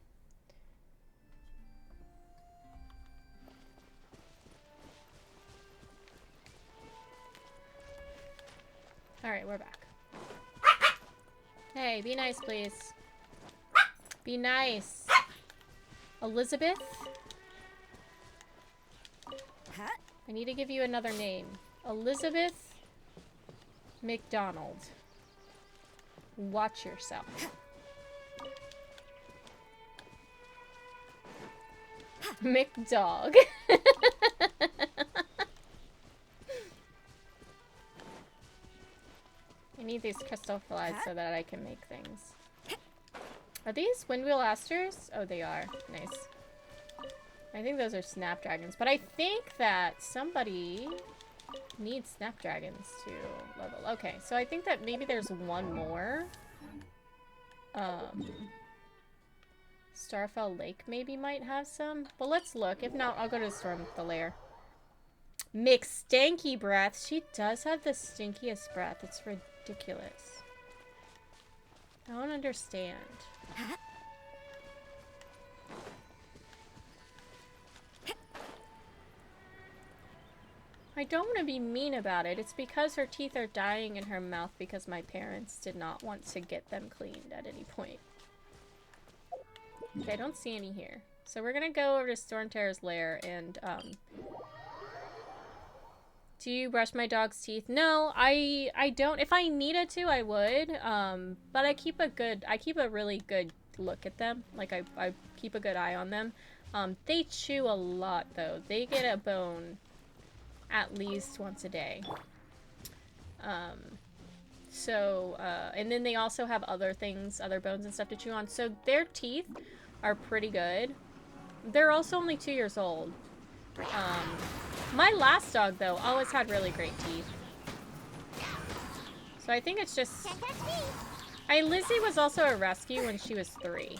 All right, we're back. Hey, be nice, please. Be nice. Elizabeth? I need to give you another name. Elizabeth McDonald. Watch yourself. McDog. I need these crystal flies so that I can make things. Are these windwheel asters? Oh, they are. Nice. I think those are snapdragons, but I think that somebody needs snapdragons to level. Okay, so I think that maybe there's one more. Starfell Lake maybe might have some, but let's look. If not, I'll go to the lair. McStanky breath. She does have the stinkiest breath. It's ridiculous. I don't understand. I don't want to be mean about it. It's because her teeth are dying in her mouth because my parents did not want to get them cleaned at any point. Okay, I don't see any here. So we're gonna go over to Stormterror's lair and, do you brush my dog's teeth? No, I don't. If I needed to, I would. But I keep a really good look at them. Like, I keep a good eye on them. They chew a lot, though. They get a bone at least once a day. And then they also have other things, other bones and stuff to chew on. So their teeth are pretty good. They're also only 2 years old. My last dog, though, always had really great teeth. So I think it's just... Lizzie was also a rescue when she was 3.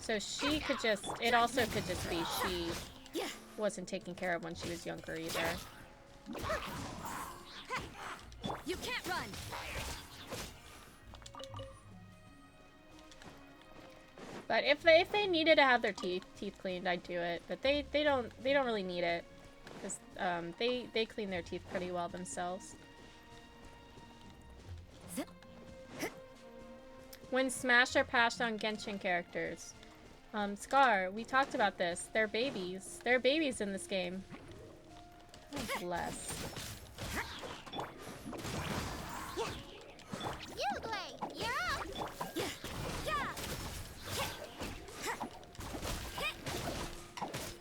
So she could just... It also could just be she wasn't taken care of when she was younger either. You can't run. But if they needed to have their teeth cleaned, I'd do it. But they don't really need it. Because they clean their teeth pretty well themselves. When smashed or passed on Genshin characters. Scar, we talked about this. They're babies. They're babies in this game. Oh, bless.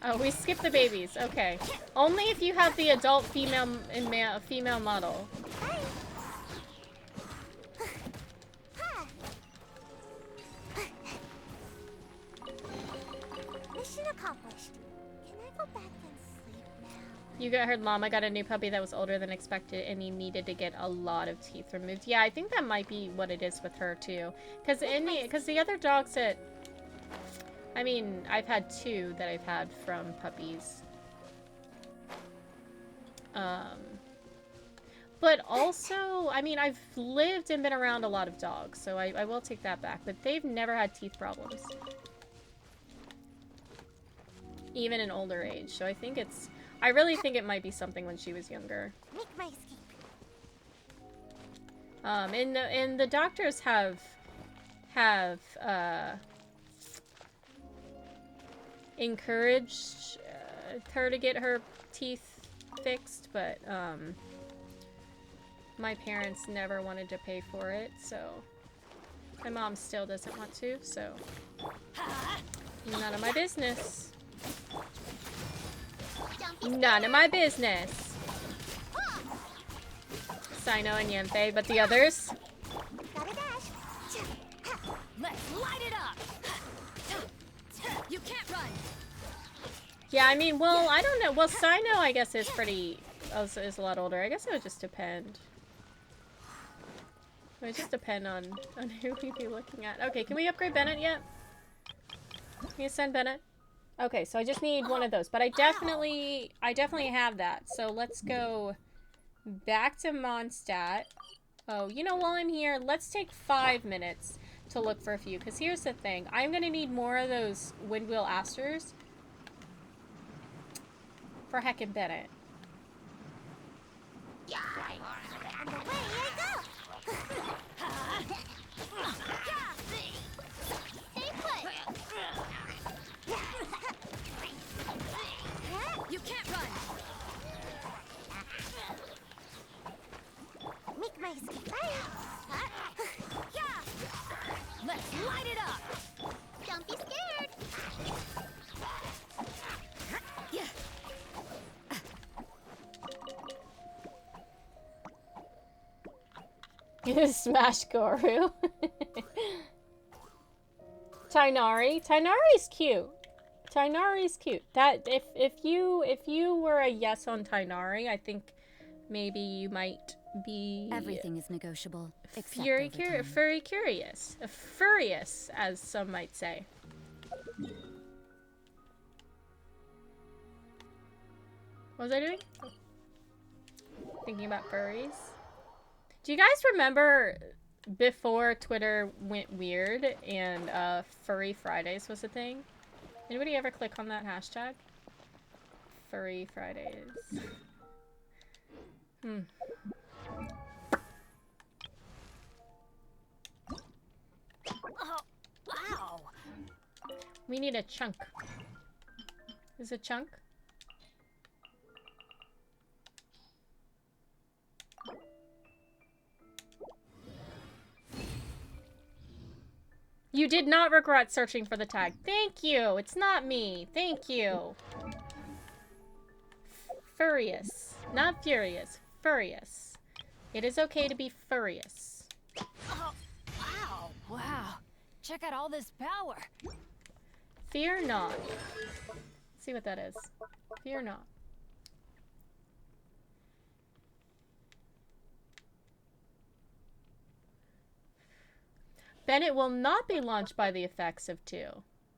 Oh, we skipped the babies. Okay. Only if you have the adult female and female model. Mission accomplished. Can I go back and sleep now? You heard Llama got a new puppy that was older than expected and he needed to get a lot of teeth removed. Yeah, I think that might be what it is with her too. Because the other dogs that... I mean, I've had 2 that I've had from puppies. But also, I mean, I've lived and been around a lot of dogs, so I will take that back. But they've never had teeth problems. Even in older age. So I think it's... I really think it might be something when she was younger. Make my escape. And the doctors have encouraged her to get her teeth fixed, but my parents never wanted to pay for it, so my mom still doesn't want to, so none of my business. None of my business. Sino and Yenthe, but the others? Let's light it up. You can't run. Yeah, I mean, well, I don't know. Well, Sino, I guess, is pretty is a lot older. I guess it would just depend. It would just depend on who we'd be looking at. Okay, can we upgrade Bennett yet? Can you send Bennett? Okay, so I just need one of those, but I definitely have that. So let's go back to Mondstadt. Oh, you know, while I'm here, let's take 5 minutes to look for a few, because here's the thing. I'm gonna need more of those Windwheel Asters for heckin' Bennett. Yeah. On the way I go. Stay put. You can't run! Make my escape. Let's light it up! Don't be scared. Smash Goru. Tainari. Tainari's cute. Tainari's cute. That if you were a yes on Tainari, I think maybe you might be Everything is negotiable. furry curious. Furious, as some might say. What was I doing? Thinking about furries. Do you guys remember before Twitter went weird and Furry Fridays was a thing? Anybody ever click on that hashtag? Furry Fridays. Oh, wow! We need a chunk. Is a chunk? You did not regret searching for the tag. Thank you. It's not me. Thank you. Furious. Not furious. Furious. It is okay to be furious. Oh, wow! Wow! Check out all this power! Fear not. Let's see what that is. Fear not. Bennett will not be launched by the effects of 2.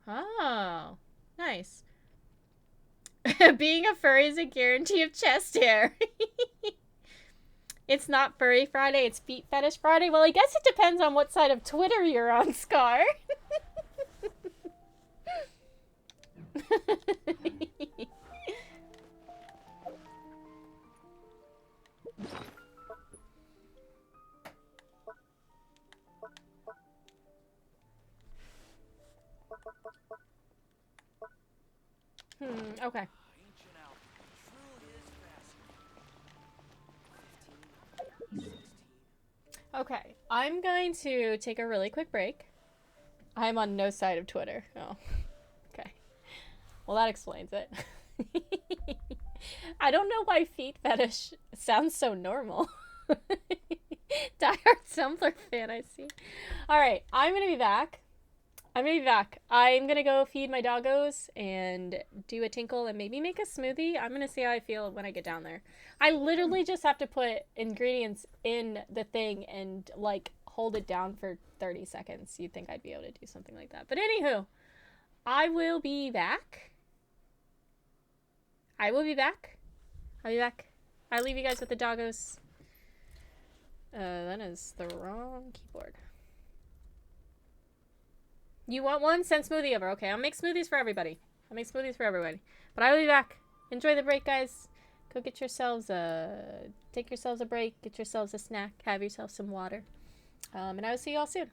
Oh, nice. Being a furry is a guarantee of chest hair. It's not Furry Friday, it's Feet Fetish Friday. Well, I guess it depends on what side of Twitter you're on, Scar. Okay. Okay, I'm going to take a really quick break. I'm on no side of Twitter. Oh, okay. Well, that explains it. I don't know why feet fetish sounds so normal. Diehard Tumblr fan, I see. Alright, I'm gonna be back. I'm gonna go feed my doggos and do a tinkle and maybe make a smoothie. I'm gonna see how I feel when I get down there. I literally just have to put ingredients in the thing and, like, hold it down for 30 seconds. You'd think I'd be able to do something like that. But anywho, I will be back. I'll be back. I'll leave you guys with the doggos. That is the wrong keyboard. You want one? Send smoothie over. Okay, I'll make smoothies for everybody. But I will be back. Enjoy the break, guys. Go get yourselves take yourselves a break. Get yourselves a snack. Have yourself some water. And I will see you all soon.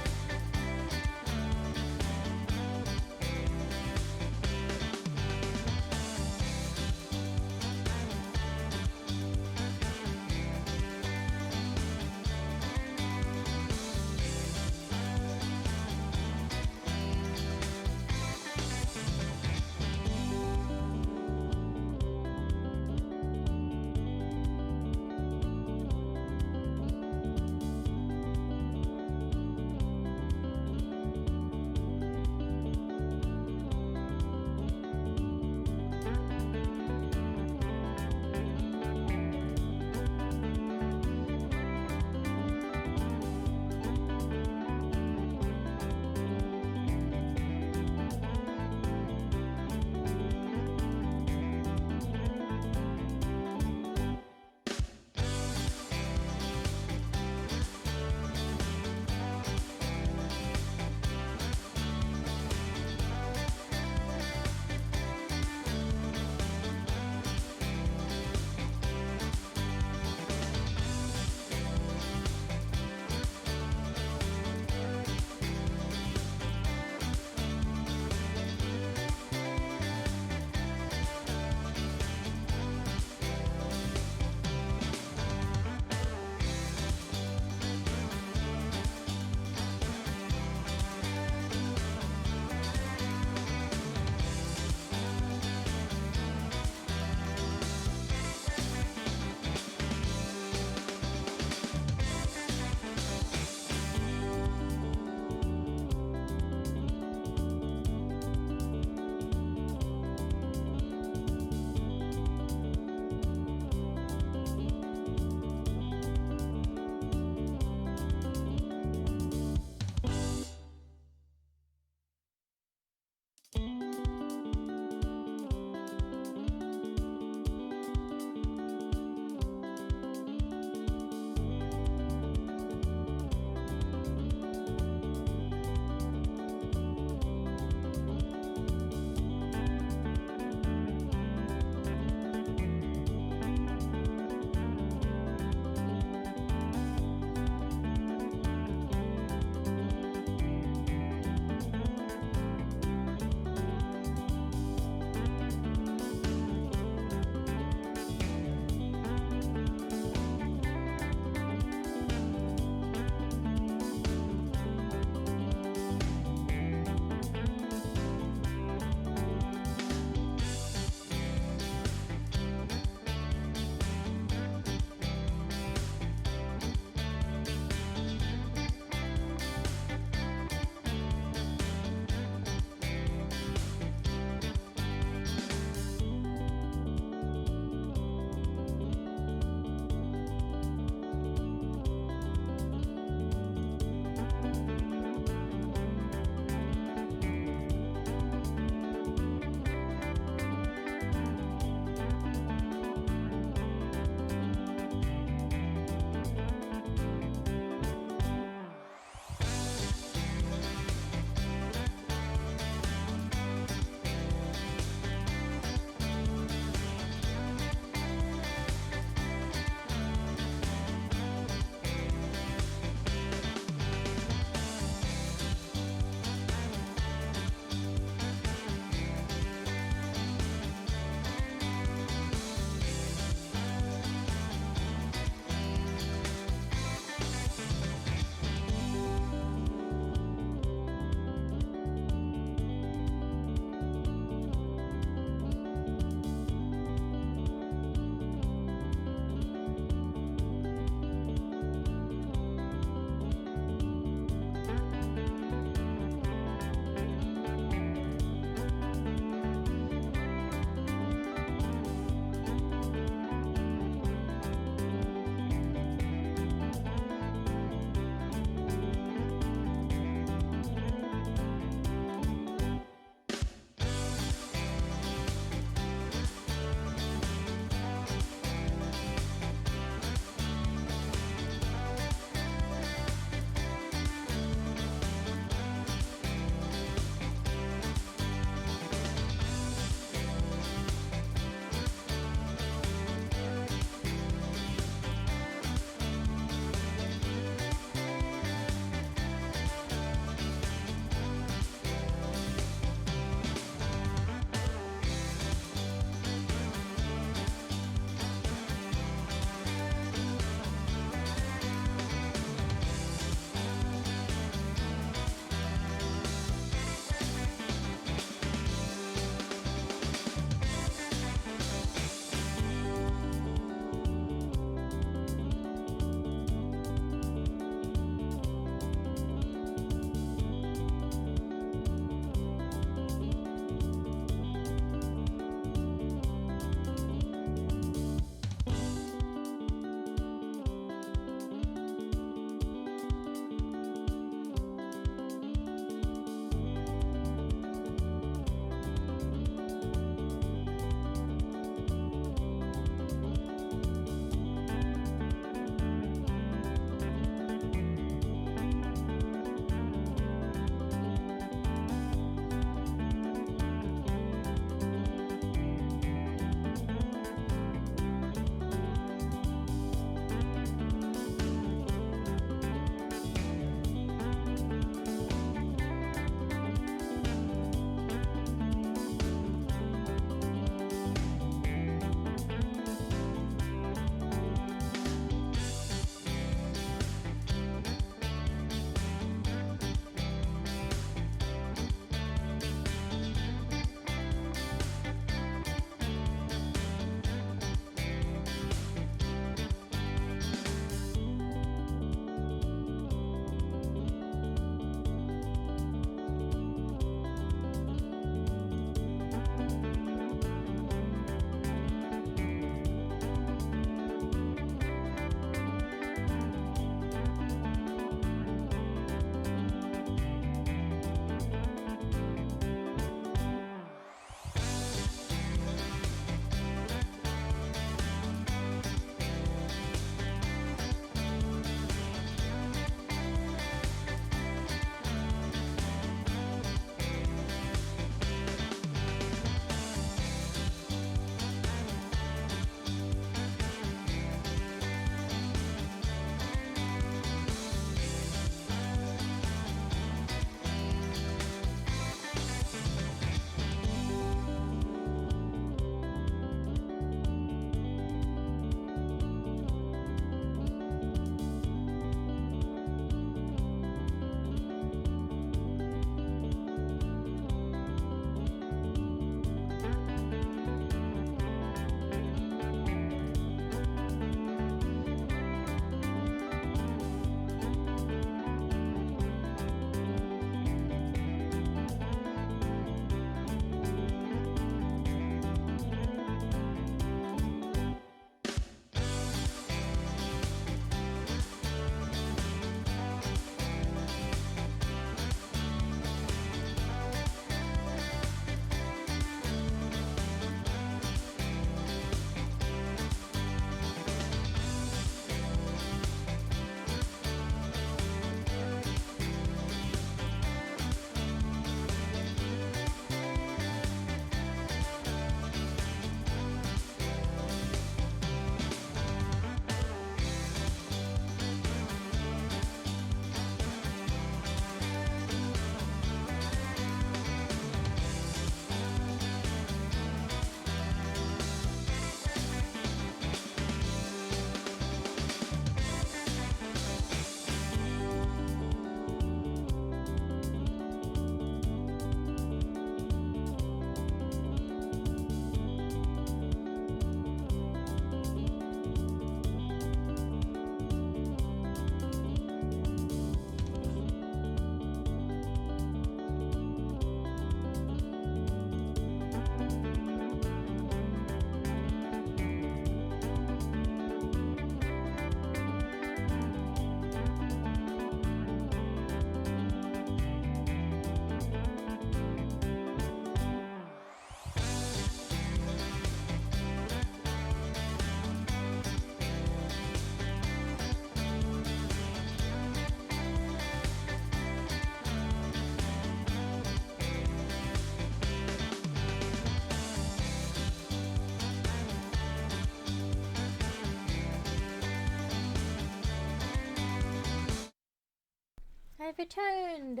I've returned.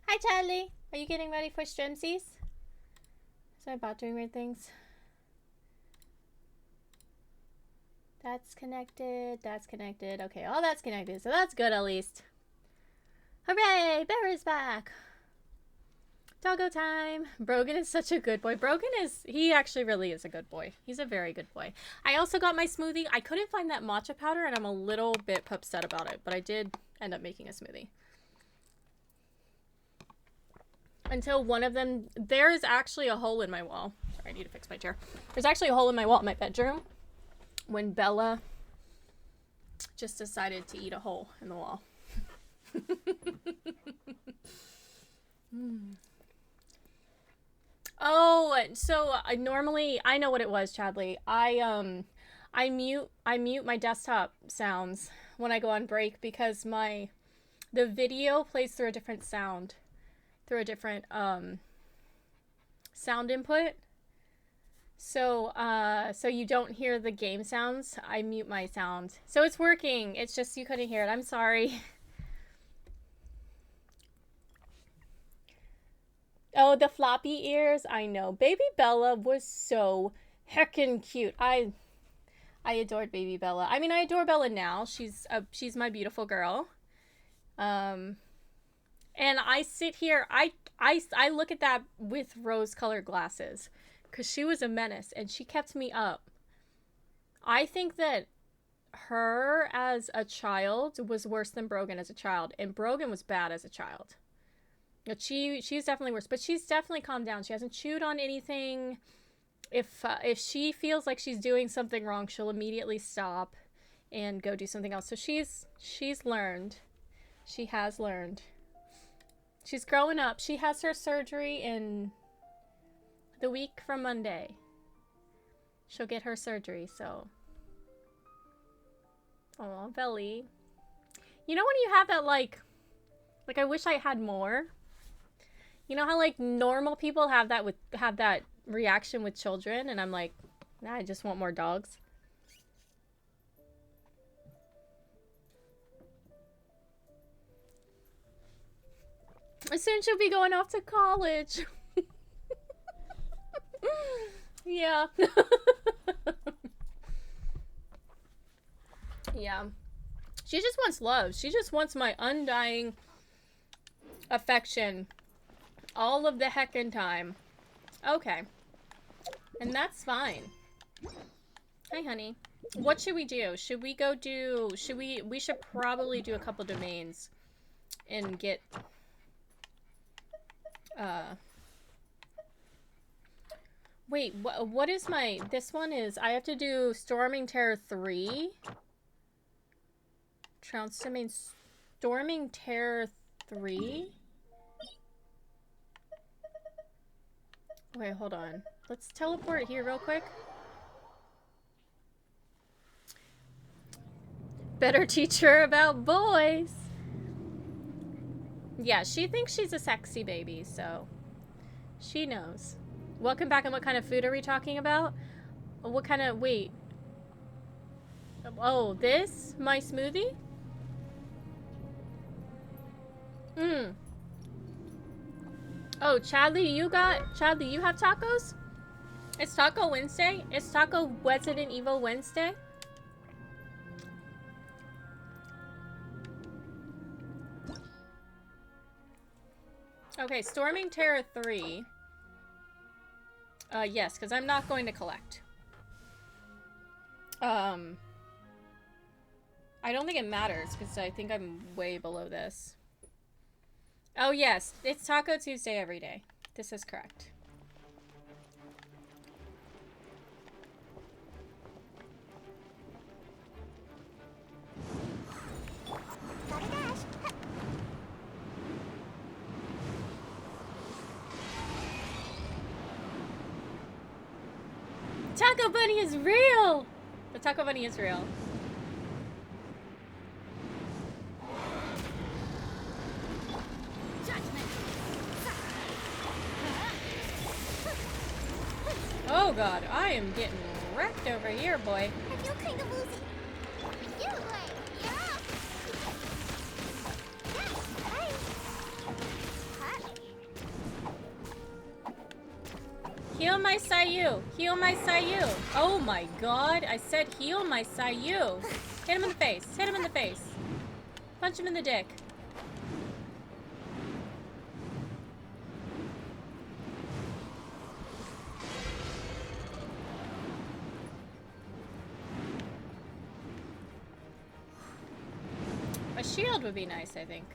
Hi, Charlie. Are you getting ready for streamsies? Is I about doing weird things? That's connected. That's connected. Okay, all that's connected. So that's good at least. Hooray! Bear is back. Doggo time. Brogan is such a good boy. Brogan is, he actually really is a good boy. He's a very good boy. I also got my smoothie. I couldn't find that matcha powder and I'm a little bit upset about it, but I did end up making a smoothie. Until one of them, there is actually a hole in my wall. Sorry, I need to fix my chair. There's actually a hole in my wall in my bedroom when Bella just decided to eat a hole in the wall. Oh, so I normally, I know what it was, Chadley. I mute my desktop sounds when I go on break because the video plays through a different sound. Through a different sound input. So so you don't hear the game sounds. I mute my sound. So it's working. It's just you couldn't hear it. I'm sorry. Oh, the floppy ears. I know. Baby Bella was so heckin' cute. I adored Baby Bella. I mean, I adore Bella now. She's my beautiful girl. And I sit here, I look at that with rose-colored glasses because she was a menace and she kept me up. I think that her as a child was worse than Brogan as a child, and Brogan was bad as a child. But she's definitely worse, but she's definitely calmed down. She hasn't chewed on anything. If she feels like she's doing something wrong, she'll immediately stop and go do something else. So she's learned. She has learned. She's growing up. She has her surgery in the week from Monday. She'll get her surgery, so. Aw, Belly. You know when you have that, like I wish I had more? You know how, like, normal people have that reaction with children? And I'm like, nah, I just want more dogs. Soon she'll be going off to college. Yeah. Yeah. She just wants love. She just wants my undying affection all of the heckin' time. Okay. And that's fine. Hi, honey. What should we do? Should we go do... We should probably do a couple domains and get... Wait, what is my... This one is... I have to do Storming Terror 3. Trounce domain... Storming Terror 3? Wait, hold on. Let's teleport here real quick. Better teach her about boys. Yeah, she thinks she's a sexy baby, so she knows. Welcome back, and what kind of food are we talking about? What kind of... Wait. Oh, this? My smoothie? Oh, Chadley, you have tacos? It's Taco Wednesday? It's Taco Resident Evil Wednesday? Okay, Storming Terror 3. Yes, because I'm not going to collect. I don't think it matters, because I think I'm way below this. Oh, yes. It's Taco Tuesday every day. This is correct. Taco Bunny is real! The Taco Bunny is real. Oh god, I am getting wrecked over here, boy. I feel kind of woozy. You, like, you're off. Yes, Heal my Sayu. Heal my Sayu. Oh my god. I said heal my Sayu. Hit him in the face. Hit him in the face. Punch him in the dick. A shield would be nice, I think.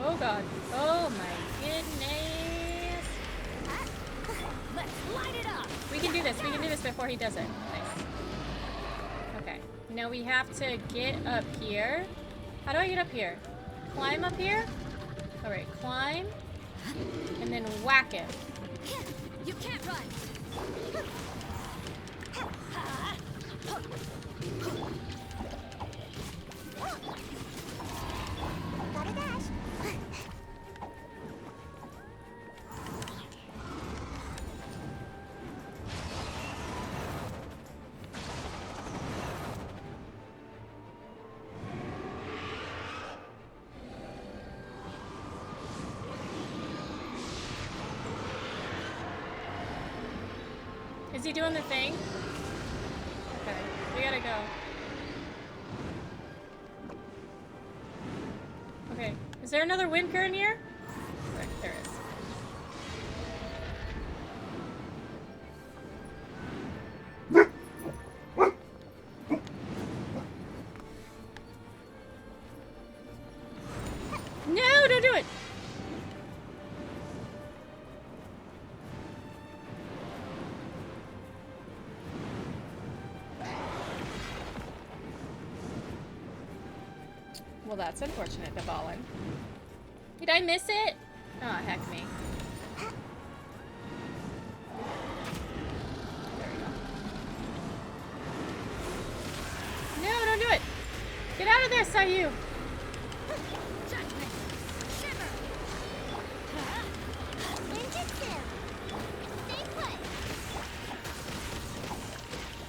Oh god. Oh my goodness. Let's light it up. We can do this. We can do this before he does it. Nice. Okay. Now we have to get up here. How do I get up here? Climb up here? Alright, climb. And then whack him. You can't run. gotta dash. Is he doing the thing? Okay, we gotta go. Okay, is there another Winker in here? Right, there is. No, don't do it! Well, that's unfortunate, Devalin. Did I miss it? Oh, heck me. There we go. No, don't do it! Get out of there, Sayu!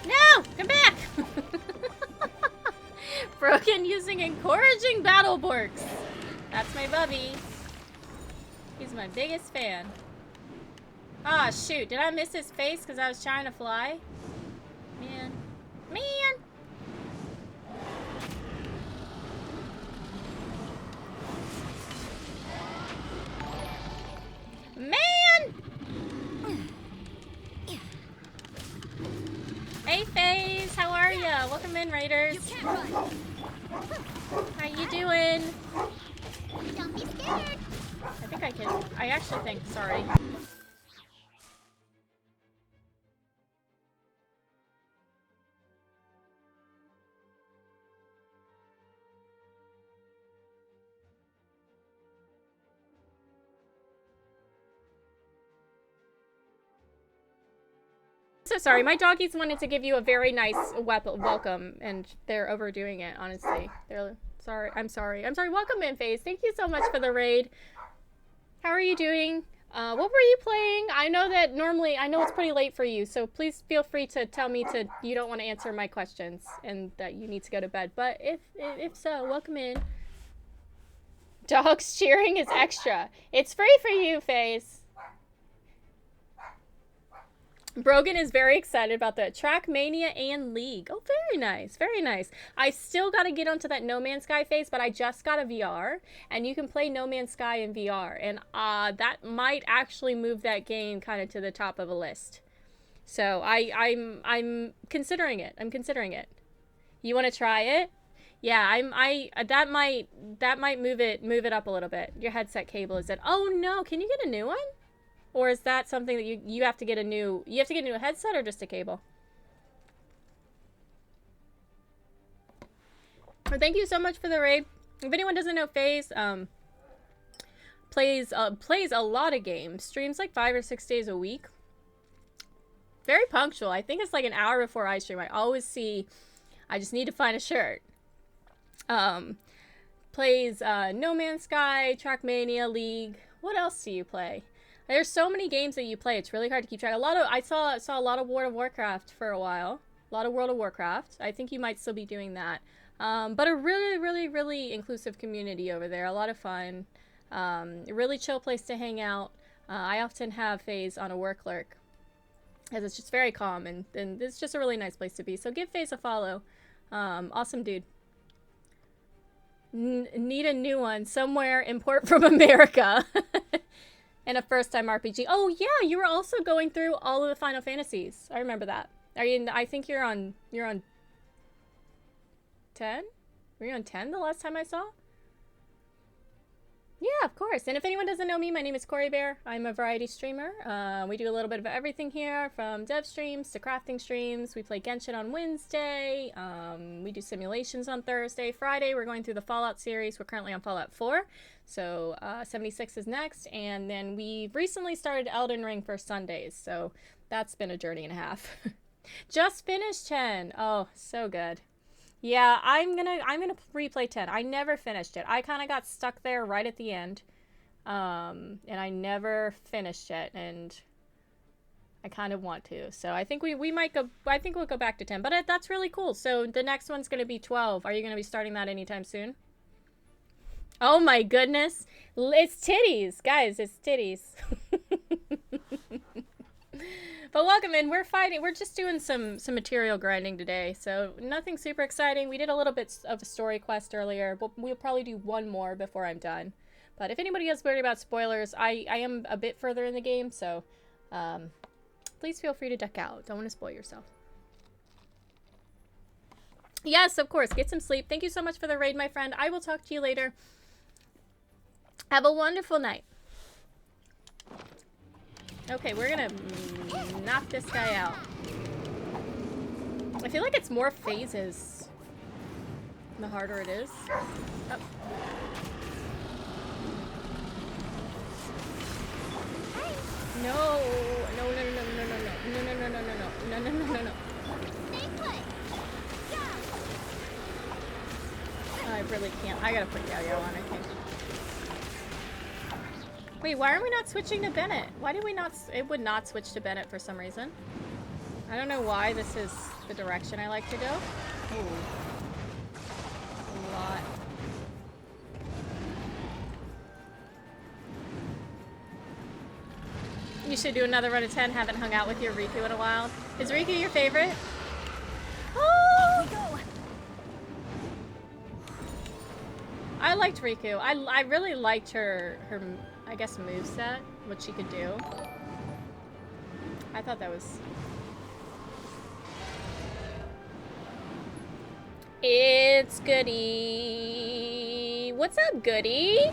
No! Come back! Broken using encouraging battle borks. That's my bubby. He's my biggest fan. Ah, shoot. Did I miss his face because I was trying to fly? Man. Man! Man! Hey, FaZe. How are ya? Welcome in, Raiders. How you doing? Don't be scared. I think I can. I actually think. Sorry. So sorry, my doggies wanted to give you a very nice welcome, and they're overdoing it, honestly. They're sorry. I'm sorry. I'm sorry. Welcome in, FaZe. Thank you so much for the raid. How are you doing? What were you playing? I know that normally, I know it's pretty late for you, so please feel free to tell me you don't want to answer my questions and that you need to go to bed. But if so, welcome in. Dogs cheering is extra. It's free for you, FaZe. Brogan is very excited about the Trackmania and League. Oh, very nice. Very nice. I still got to get onto that No Man's Sky phase, but I just got a VR, and you can play No Man's Sky in VR, and that might actually move that game kind of to the top of a list. So I'm considering it. I'm considering it. You want to try it? Yeah, that might move it up a little bit. Your headset cable is it? Oh no, can you get a new one? Or is that something that you have to get a new headset or just a cable? Well, thank you so much for the raid. If anyone doesn't know, FaZe plays a lot of games. Streams like 5 or 6 days a week. Very punctual. I think it's like an hour before I stream. I always see, I just need to find a shirt. Plays No Man's Sky, Trackmania, League. What else do you play? There's so many games that you play. It's really hard to keep track. I saw a lot of World of Warcraft for a while. A lot of World of Warcraft. I think you might still be doing that. But a really, really, really inclusive community over there. A lot of fun. A really chill place to hang out. I often have FaZe on a work lurk, as it's just very calm, and it's just a really nice place to be. So give FaZe a follow. Awesome dude. Need a new one. Somewhere import from America. And a first-time RPG. Oh yeah, you were also going through all of the Final Fantasies. I remember that. I think you're on 10? Were you on 10 the last time I saw? Yeah, of course. And if anyone doesn't know me, my name is Corey Bear. I'm a variety streamer. We do a little bit of everything here, from dev streams to crafting streams. We play Genshin on Wednesday. We do simulations on Thursday. Friday, we're going through the Fallout series. We're currently on Fallout 4. So 76 is next. And then we recently started Elden Ring for Sundays. So that's been a journey and a half. Just finished 10. Oh, so good. Yeah, I'm gonna replay 10. I never finished it. I kind of got stuck there right at the end, and I never finished it, and I kind of want to. So I think we might go. I think we'll go back to 10, but that's really cool. So the next one's gonna be 12. Are you gonna be starting that anytime soon? Oh my goodness, it's titties, guys. It's titties. But welcome in. We're just doing some material grinding today, so nothing super exciting. We did a little bit of a story quest earlier, but we'll probably do one more before I'm done. But if anybody is worried about spoilers, I am a bit further in the game, so please feel free to duck out. Don't want to spoil yourself. Yes, of course. Get some sleep. Thank you so much for the raid, my friend. I will talk to you later. Have a wonderful night. Okay, we're gonna knock this guy out. I feel like it's more phases the harder it is. Oh. No, no, no, no, no, no, no, no, no, no, no, no, no, no, no, no. I really can't. I gotta put Xiao on, I think. Wait, why are we not switching to Bennett? Why did we not? It would not switch to Bennett for some reason. I don't know why this is the direction I like to go. Ooh. A lot. You should do another run of 10. Haven't hung out with your Riku in a while. Is Riku your favorite? Oh! I liked Riku. I really liked her I guess moveset, what she could do. I thought that was... It's Goody. What's up, Goody?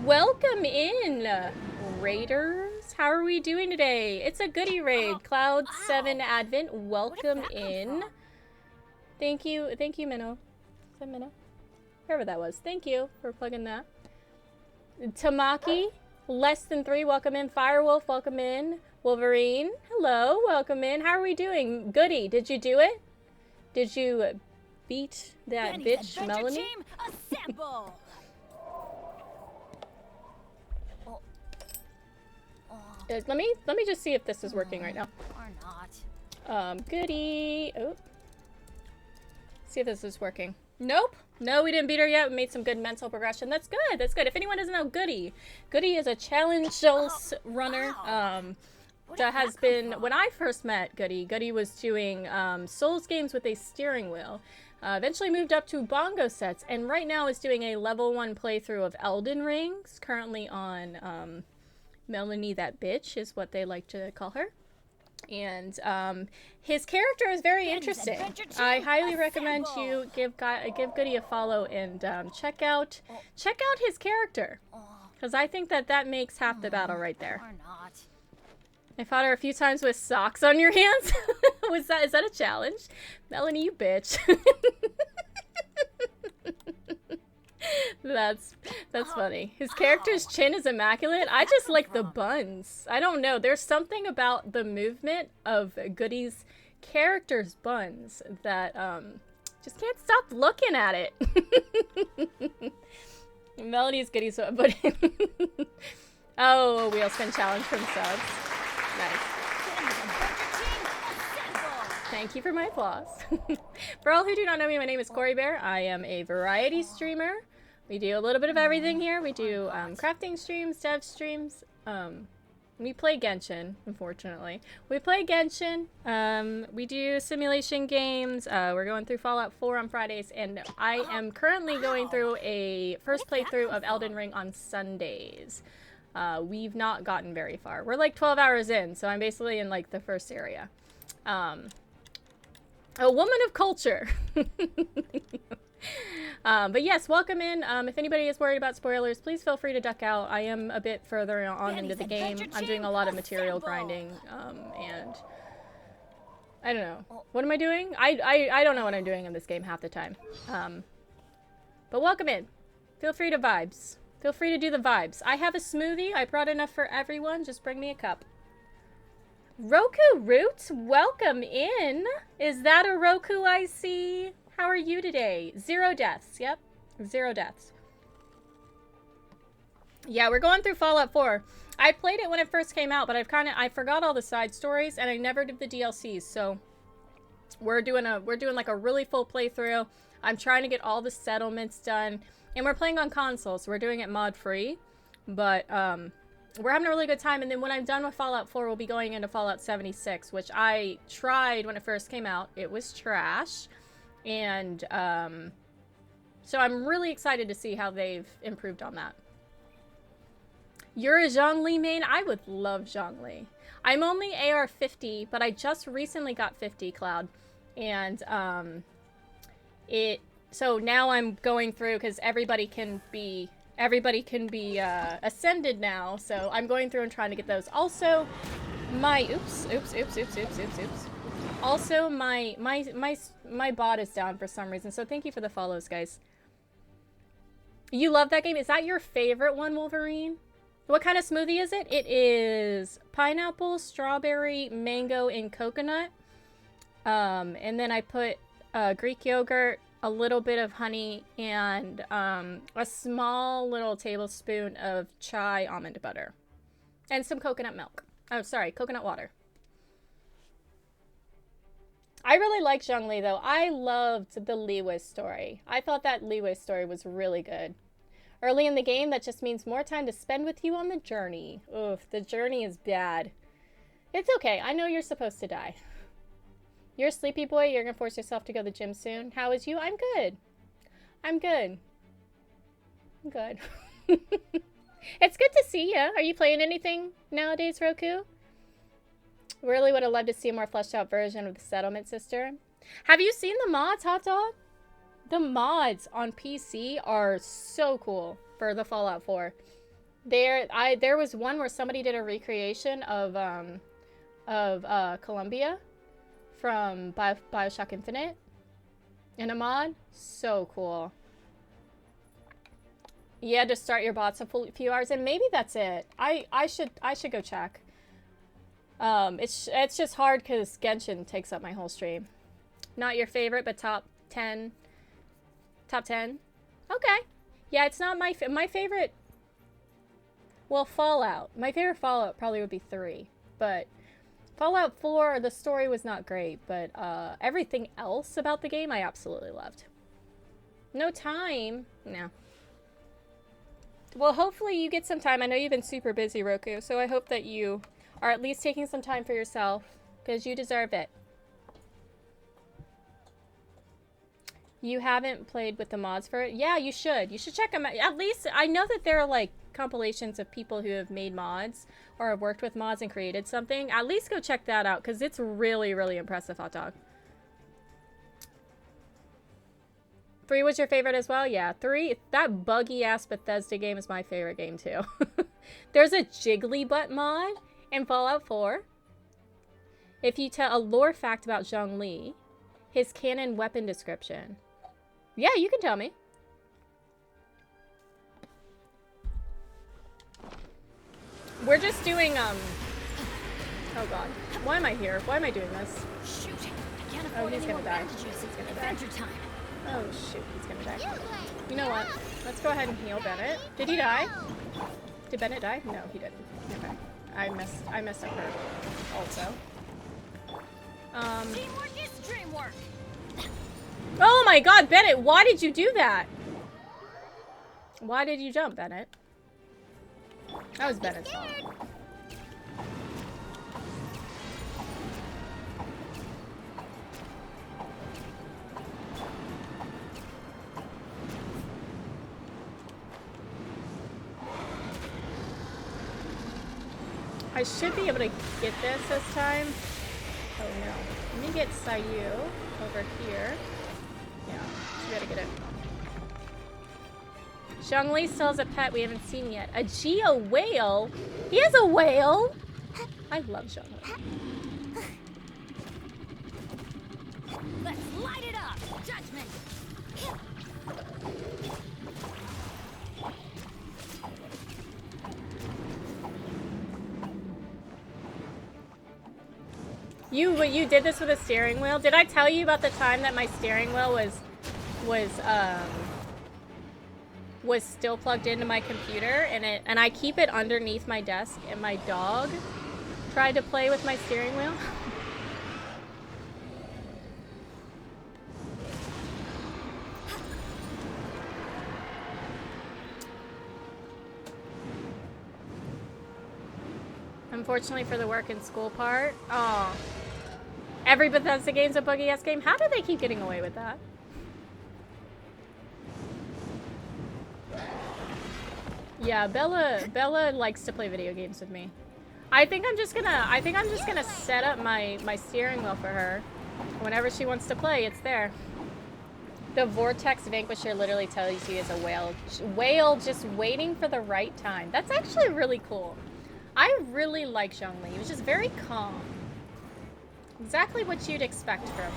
Welcome in, Raiders. How are we doing today? It's a Goody raid. Cloud 7 Advent, welcome in. Thank you, Minnow. Is that Minnow? Whoever that was. Thank you for plugging that. Tamaki, less than 3, welcome in. Firewolf, welcome in. Wolverine, hello, welcome in. How are we doing? Goody, did you do it? Did you beat that bitch, Melanie? Team, assemble! Let me just see if this is working right now. Or not. Goody. Oh. See if this is working. Nope. No, we didn't beat her yet. We made some good mental progression. That's good. That's good. If anyone doesn't know Goody, Goody is a challenge runner. That has been, when I first met Goody, Goody was doing Souls games with a steering wheel. Eventually moved up to bongo sets, and right now is doing a level 1 playthrough of Elden Rings. Currently on Melanie that bitch is what they like to call her. And his character is very interesting. I highly recommend you give Goody a follow and check out his character, because I think that makes half the battle right there. Or not. I fought her a few times with socks on your hands. Is that a challenge? Melanie, you bitch. That's funny. His character's chin is immaculate. I just like the buns. I don't know. There's something about the movement of Goody's character's buns that just can't stop looking at it. Melanie's Goody's but Oh, a wheel spin challenge from subs. Nice. Thank you for my applause. For all who do not know me, my name is Corey Bear. I am a variety streamer. We do a little bit of everything here. We do crafting streams, dev streams. We play Genshin, unfortunately. We play Genshin. We do simulation games. We're going through Fallout 4 on Fridays, and I am currently going through a first playthrough of Elden Ring on Sundays. We've not gotten very far. We're like 12 hours in, so I'm basically in like the first area. A woman of culture. But yes, welcome in. If anybody is worried about spoilers, please feel free to duck out. I am a bit further on into the game. I'm doing a lot of material grinding, and I don't know. What am I doing? I don't know what I'm doing in this game half the time. But welcome in. Feel free to vibes. Feel free to do the vibes. I have a smoothie. I brought enough for everyone. Just bring me a cup. Roku Roots, welcome in. Is that a Roku I see? How are you today? 0 deaths. Yep. 0 deaths. Yeah, we're going through Fallout 4. I played it when it first came out, but I forgot all the side stories and I never did the DLCs. So we're doing like a really full playthrough. I'm trying to get all the settlements done, and we're playing on console, so we're doing it mod free. But we're having a really good time, and then when I'm done with Fallout 4, we'll be going into Fallout 76, which I tried when it first came out. It was trash. And so I'm really excited to see how they've improved on that. You're a Zhongli main? I would love Zhongli. I'm only AR 50, but I just recently got 50, Cloud. And so now I'm going through, because everybody can be ascended now. So I'm going through and trying to get those. Also, my oops. Also, my bot is down for some reason, so thank you for the follows, guys. You love that game? Is that your favorite one, Wolverine? What kind of smoothie is it? It is pineapple, strawberry, mango, and coconut. And then I put Greek yogurt, a little bit of honey, and a small little tablespoon of chai almond butter. And some coconut milk. Oh, sorry, coconut water. I really like Zhongli, though. I loved the Lewis story. I thought that Lewis story was really good. Early in the game, that just means more time to spend with you on the journey. Oof, the journey is bad. It's okay. I know you're supposed to die. You're a sleepy boy. You're going to force yourself to go to the gym soon. How is you? I'm good. I'm good. I'm good. It's good to see you. Are you playing anything nowadays, Roku? Really would have loved to see a more fleshed out version of the settlement sister. Have you seen the mods, Hot Dog? The mods on PC are so cool for the Fallout 4. There was one where somebody did a recreation of Columbia from BioShock Infinite in a mod. So cool. You had to start your bots a few hours, and maybe that's it. I should go check. It's just hard because Genshin takes up my whole stream. Not your favorite, but top 10. Top 10? Okay. Yeah, it's not my favorite. Well, Fallout. My favorite Fallout probably would be 3. But Fallout 4, the story was not great. But everything else about the game I absolutely loved. No time? No. Well, hopefully you get some time. I know you've been super busy, Roku, so I hope that you are at least taking some time for yourself, because you deserve it. You haven't played with the mods for it? Yeah, you should. You should check them out. At least, I know that there are, like, compilations of people who have made mods or have worked with mods and created something. At least go check that out, because it's really, really impressive, Hot Dog. 3 was your favorite as well? Yeah, 3. That buggy-ass Bethesda game is my favorite game, too. There's a Jiggly Butt mod in Fallout 4. If you tell a lore fact about Zhongli, his canon weapon description. Yeah, you can tell me. We're just doing, oh god. Why am I here? Why am I doing this? Shoot. I can't afford he's any gonna more die. bandages. He's gonna die. Adventure time. Oh shoot, he's gonna die. You know what? Let's go ahead and heal Bennett. Did he die? Did Bennett die? No, he didn't. Okay. I messed up her also. Teamwork is dreamwork. Oh my god, Bennett, why did you do that? Why did you jump, Bennett? That was Bennett's fault. I should be able to get this time. Oh no. Let me get Sayu over here. Yeah, should be able to get it. Zhongli still has a pet we haven't seen yet. A Geo whale? He has a whale? I love Zhongli. Let's light it up. Judgment. You did this with a steering wheel? Did I tell you about the time that my steering wheel was still plugged into my computer and I keep it underneath my desk and my dog tried to play with my steering wheel? Unfortunately for the work and school part. Oh. Every Bethesda game's a buggy-ass game. How do they keep getting away with that? Yeah, Bella likes to play video games with me. I think I'm just gonna set up my steering wheel for her. Whenever she wants to play, it's there. The Vortex Vanquisher literally tells you it's a whale just waiting for the right time. That's actually really cool. I really like Zhongli. He was just very calm. Exactly what you'd expect from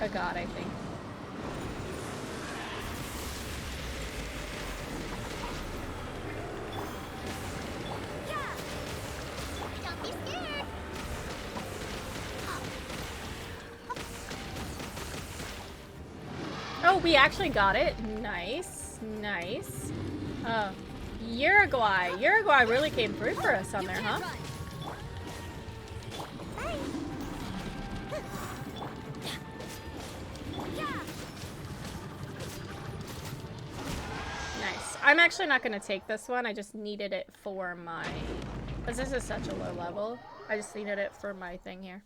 a god, I think. Don't be scared. Oh, we actually got it. Nice. Nice. Uruguay. Uruguay really came through for us on there, huh? Nice. I'm actually not going to take this one. I just needed it for my... Because this is such a low level. I just needed it for my thing here.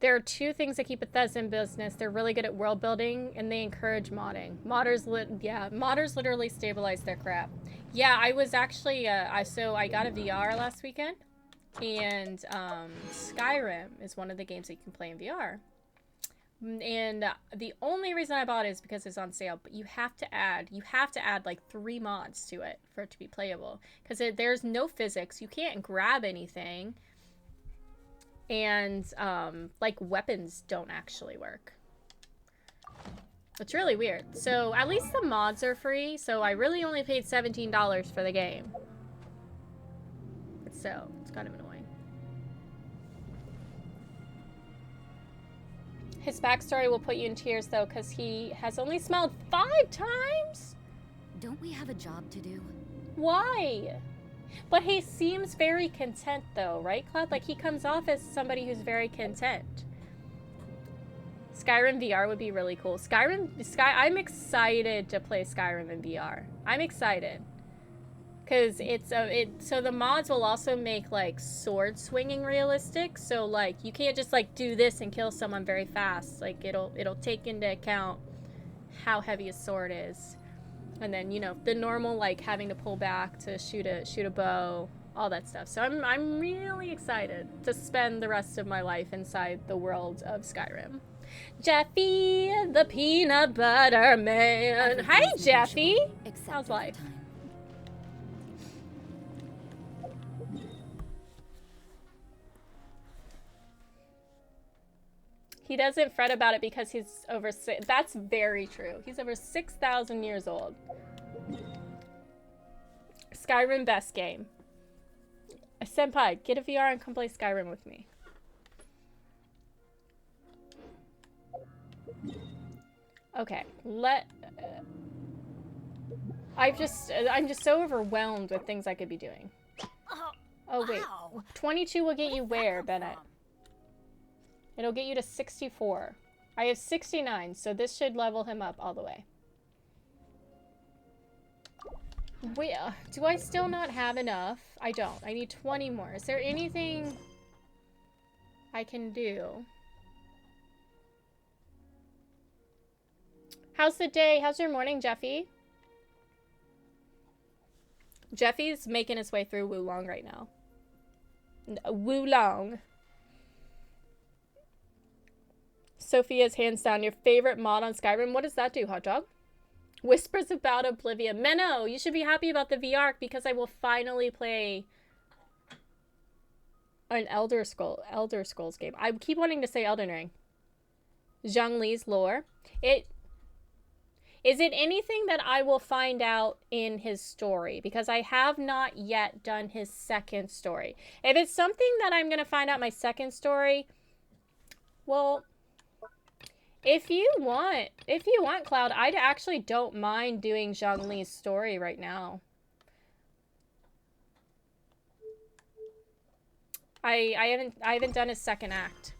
There are two things that keep Bethesda in business. They're really good at world building, and they encourage modding. Modders literally stabilize their crap. Yeah, I was actually, so I got a VR last weekend, and Skyrim is one of the games that you can play in VR. And the only reason I bought it is because it's on sale, but you have to add like 3 mods to it for it to be playable. Because there's no physics, you can't grab anything. And, like, weapons don't actually work. It's really weird. So, at least the mods are free, so I really only paid $17 for the game. So, it's kind of annoying. His backstory will put you in tears, though, because he has only smiled 5 times? Don't we have a job to do? Why? But he seems very content, though, right, Cloud? Like, he comes off as somebody who's very content. Skyrim VR would be really cool. I'm excited to play Skyrim in VR. I'm excited. Because so the mods will also make, like, sword swinging realistic. So, like, you can't just, like, do this and kill someone very fast. Like, it'll take into account how heavy a sword is. And then, you know, the normal, like, having to pull back to shoot a bow, all that stuff. So I'm really excited to spend the rest of my life inside the world of Skyrim. Jeffy, the peanut butter man. Hi, Jeffy. How's life? He doesn't fret about it because he's over 6. That's very true. He's over 6,000 years old. Skyrim best game. Senpai, get a VR and come play Skyrim with me. Okay, I'm just so overwhelmed with things I could be doing. Oh wait, 22 will get you where, Bennett? It'll get you to 64. I have 69, so this should level him up all the way. Wait, do I still not have enough? I don't. I need 20 more. Is there anything I can do? How's the day? How's your morning, Jeffy? Jeffy's making his way through Wulong right now. Wulong. Sophia's hands down your favorite mod on Skyrim. What does that do, Hot Dog? Whispers about Oblivion. Menno, you should be happy about the VR because I will finally play an Elder Scrolls game. I keep wanting to say Elden Ring. Zhongli's lore. Is it anything that I will find out in his story? Because I have not yet done his second story. If it's something that I'm going to find out my second story, well, if you want, Cloud, I actually don't mind doing Zhongli's story right now. I haven't done his second act.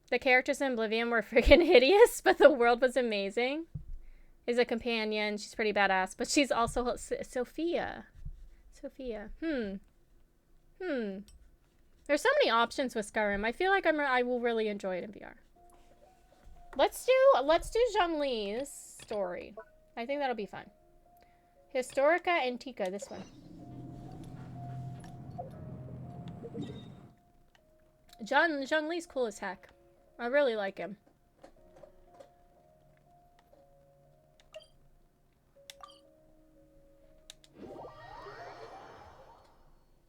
The characters in Oblivion were freaking hideous, but the world was amazing. Is a companion. She's pretty badass, but she's also Sophia. There's so many options with Skyrim. I feel like I will really enjoy it in VR. Let's do Zhongli's story. I think that'll be fun. Historica Antica, this one. Zhongli's cool as heck. I really like him.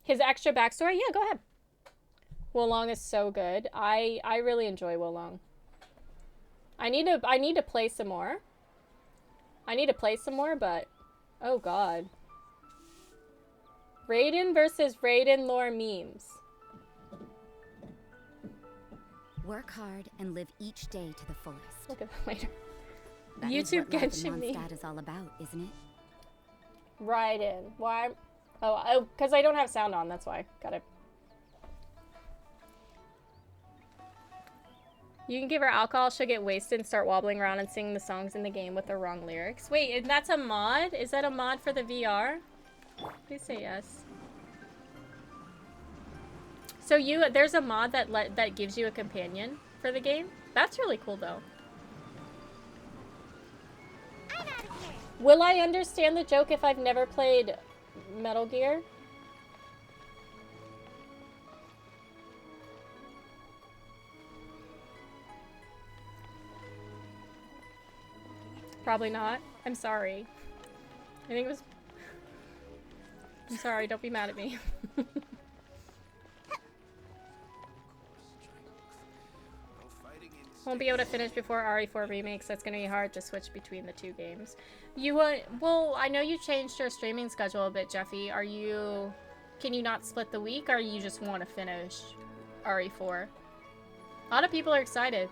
His extra backstory? Yeah, go ahead. Wulong is so good. I really enjoy Wulong. I need to play some more. But oh god. Raiden versus Raiden lore memes. Work hard and live each day to the fullest. Look at that later. That YouTube is Genshin what me. Mondstadt is all about, isn't it? Raiden. Why? Oh, because I don't have sound on. That's why. Got it. You can give her alcohol, she'll get wasted and start wobbling around and singing the songs in the game with the wrong lyrics. Wait, and that's a mod? Is that a mod for the VR? Please say yes. So there's a mod that gives you a companion for the game? That's really cool though. Will I understand the joke if I've never played Metal Gear? Probably not. I'm sorry. I think it was... I'm sorry, don't be mad at me. Won't be able to finish before RE4 remakes. That's gonna be hard to switch between the two games. You well, I know you changed your streaming schedule a bit, Jeffy. Can you not split the week, or you just want to finish RE4? A lot of people are excited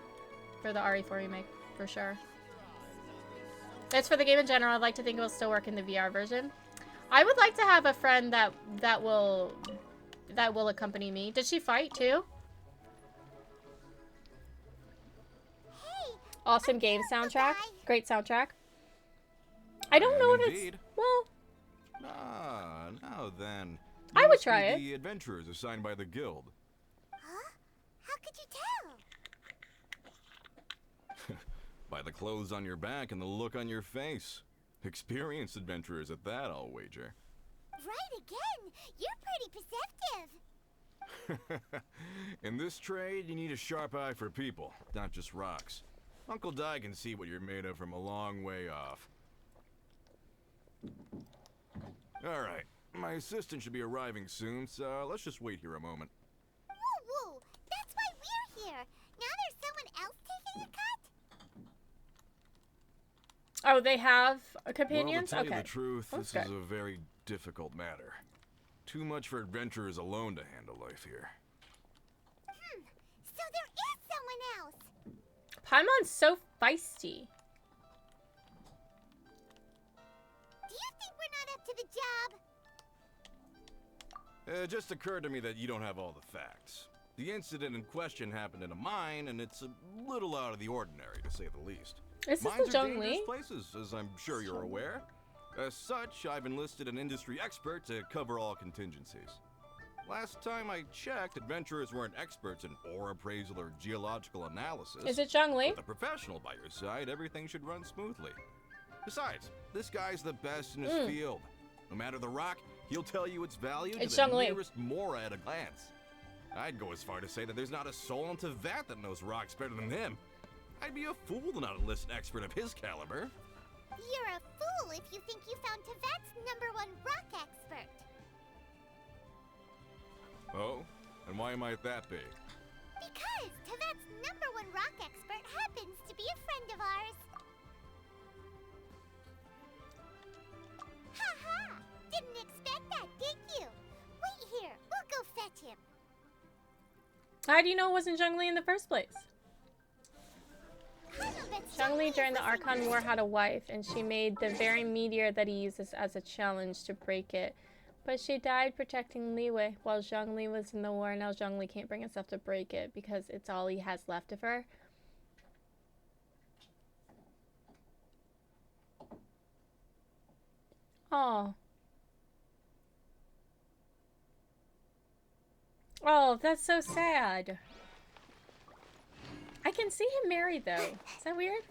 for the RE4 remake, for sure. As for the game in general, I'd like to think it will still work in the VR version. I would like to have a friend that will accompany me. Did she fight too? Awesome game soundtrack. Great soundtrack. I don't know if it's... Well... Ah, now then. I would try it. The adventurers assigned by the guild. Huh? How could you tell? By the clothes on your back and the look on your face. Experienced adventurers at that, I'll wager. Right again. You're pretty perceptive. In this trade, you need a sharp eye for people, not just rocks. Uncle Di can see what you're made of from a long way off. Alright, my assistant should be arriving soon, so let's just wait here a moment. Woo woo! That's why we're here! Now there's someone else taking a cut? Oh, they have companions? Well, to tell okay. you the truth, That's this good. is a very difficult matter. Too much for adventurers alone to handle life here. So there is someone else! Paimon's so feisty. the job. It just occurred to me that you don't have all the facts. The incident in question happened in a mine, and it's a little out of the ordinary, to say the least. Is this Mines the are dangerous Zhongli? places, as I'm sure you're aware. As such, I've enlisted an industry expert to cover all contingencies. Last time I checked, adventurers weren't experts in ore appraisal or geological analysis. Is it Zhongli? With a professional by your side, everything should run smoothly. Besides, this guy's the best in his field. No matter the rock, he'll tell you its value to It's the Zhongli. nearest mora at a glance. I'd go as far to say that there's not a soul in Tevat that knows rocks better than him. I'd be a fool to not enlist an expert of his caliber. You're a fool if you think you found Tevat's #1 rock expert. Oh? And why might that be? Because Tevat's #1 rock expert happens to be a friend of ours. Ha! Didn't expect that, did you? Wait here, we'll go fetch him. How do you know it wasn't Zhongli in the first place? Zhongli during the Archon War had a wife, and she made the very meteor that he uses as a challenge to break it. But she died protecting Liwei while Zhongli was in the war. Now Zhongli can't bring himself to break it because it's all he has left of her. Oh. Oh, that's so sad. I can see him married though. Is that weird?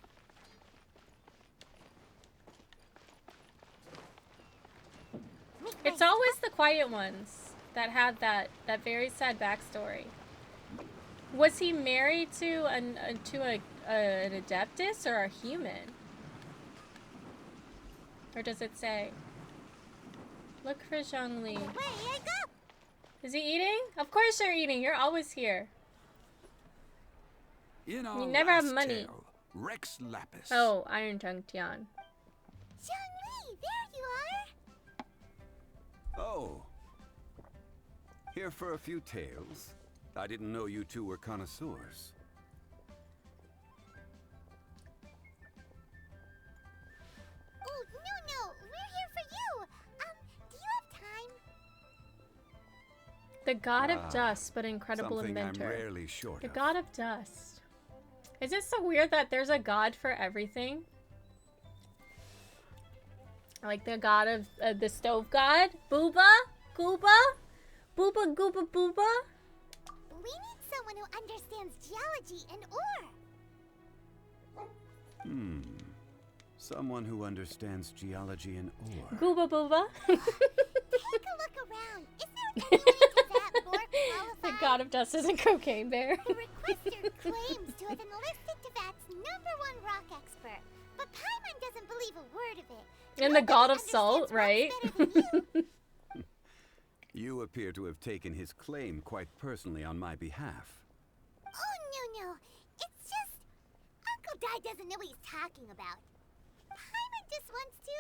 It's always the quiet ones that have that very sad backstory. Was he married to an Adeptus or a human? Or does it say? Look for Zhongli. Is he eating? Of course you're eating. You're always here. You never have money. Rex Lapis. Oh, Iron Tongue Tian. Zhongli, there you are. Oh. Here for a few tales. I didn't know you two were connoisseurs. Oh, no, we're here for you. Do you have time? The God of Dust, but incredible something inventor. I'm rarely short The of. God of Dust. Is it so weird that there's a god for everything? Like the god of the stove god? Booba? Gooba? Booba Gooba Booba? We need someone who understands geology and ore. Someone who understands geology and ore. Gooba Booba? Take a look around. Is there anyone into that more qualified? The God of Dust is a cocaine bear. The requester claims to have enlisted Tevat's #1 rock expert, but Paimon doesn't believe a word of it. And the God of Salt, right? You appear to have taken his claim quite personally on my behalf. Oh, no. It's just... Uncle Dai doesn't know what he's talking about. Paimon just wants to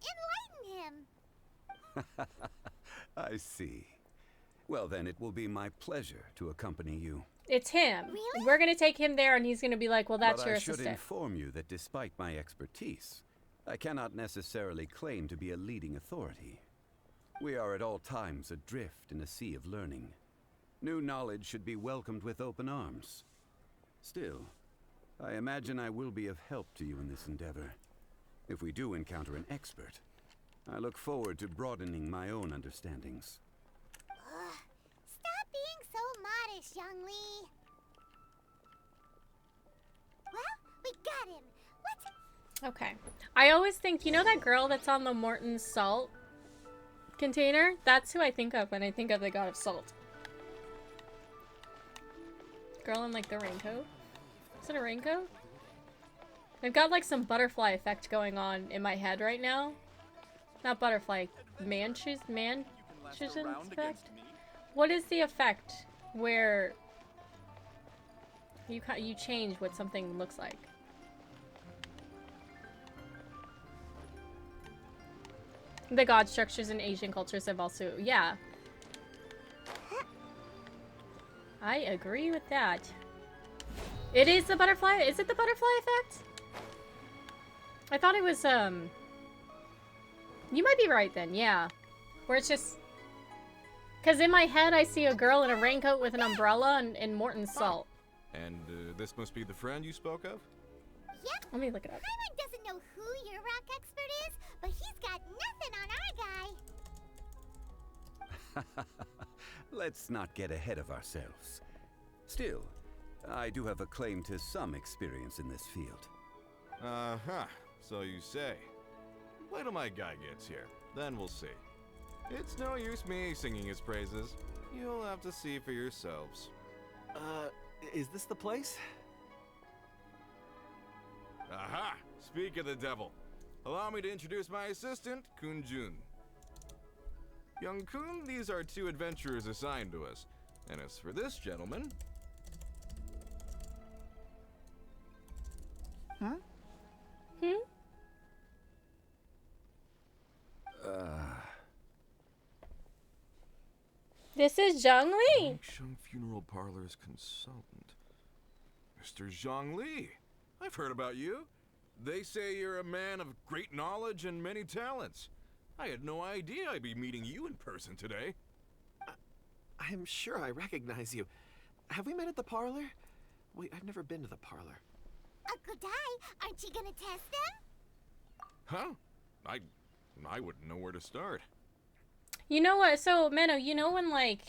enlighten him. I see. Well, then it will be my pleasure to accompany you. It's him. Really? We're gonna take him there and he's gonna be like, well, that's but your I should assistant. inform you that despite my expertise, I cannot necessarily claim to be a leading authority. We are at all times adrift in a sea of learning. New knowledge should be welcomed with open arms. Still, I imagine I will be of help to you in this endeavor. If we do encounter an expert, I look forward to broadening my own understandings. Stop being so modest, Zhongli. Well, we got him. Okay. I always think, you know that girl that's on the Morton salt container? That's who I think of when I think of the God of Salt. Girl in like the raincoat? Is it a raincoat? I've got like some butterfly effect going on in my head right now. Not butterfly, manchus effect? What is the effect where you change what something looks like? The god structures in Asian cultures have also, yeah. I agree with that. It is the butterfly, is it the butterfly effect? I thought it was, You might be right then, yeah. Where it's just... Because in my head, I see a girl in a raincoat with an umbrella and Morton's salt. And this must be the friend you spoke of? Yep. Let me look it up. Paimon doesn't know who your rock expert is, but he's got nothing on our guy. Let's not get ahead of ourselves. Still, I do have a claim to some experience in this field. Uh-huh, so you say. Wait till my guy gets here, then we'll see. It's no use me singing his praises. You'll have to see for yourselves. Is this the place? Aha! Speak of the devil. Allow me to introduce my assistant, Kun-jun. Young Kun, these are 2 adventurers assigned to us. And as for this gentleman... Huh? This is Zhongli. Sheng Funeral Parlor's consultant. Mr. Zhongli. I've heard about you. They say you're a man of great knowledge and many talents. I had no idea I'd be meeting you in person today. I'm sure I recognize you. Have we met at the parlor? Wait, I've never been to the parlor. Uncle Dai, aren't you gonna test them? Huh? I wouldn't know where to start. You know what? So, Menno, you know when, like,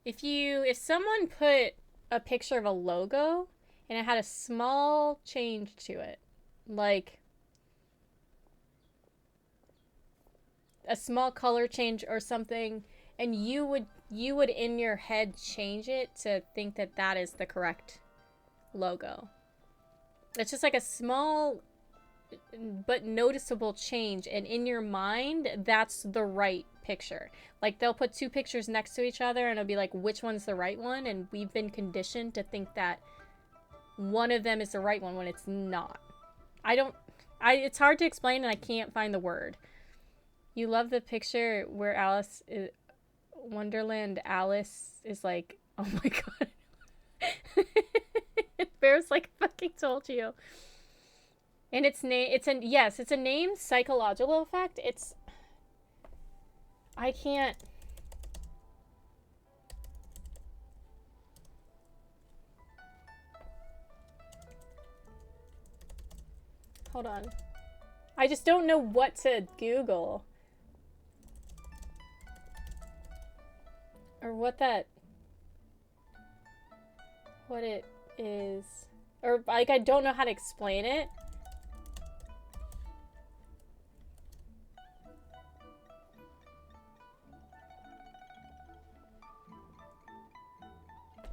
if someone put a picture of a logo and it had a small change to it, like a small color change or something, and you would in your head change it to think that that is the correct logo. It's just like a small but noticeable change, and in your mind that's the right picture. Like they'll put 2 pictures next to each other and it'll be like, which one's the right one? And we've been conditioned to think that one of them is the right one when it's not. It's hard to explain and I can't find the word. You love the picture where Alice is, Wonderland Alice is like, oh my god. Bear's like fucking told you. And it's a named psychological effect. I can't. Hold on. I just don't know what to Google. Or what it is. Or, like, I don't know how to explain it.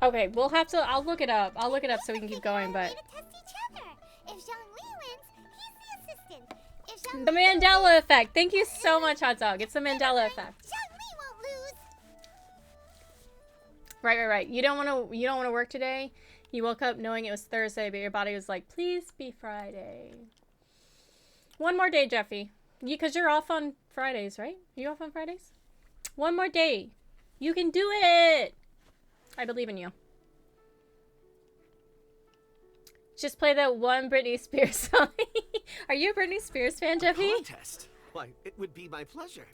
Okay, I'll look it up. I'll look it up so we can keep going, but... The Mandela effect. Thank you so much, Hot Dog. It's the Mandela effect. Right. You don't want to work today. You woke up knowing it was Thursday, but your body was like, please be Friday. One more day, Jeffy. Because you're off on Fridays, right? You off on Fridays? One more day. You can do it. I believe in you. Just play that one Britney Spears song. Are you a Britney Spears fan, Jeffy? Contest? Why, it would be my pleasure.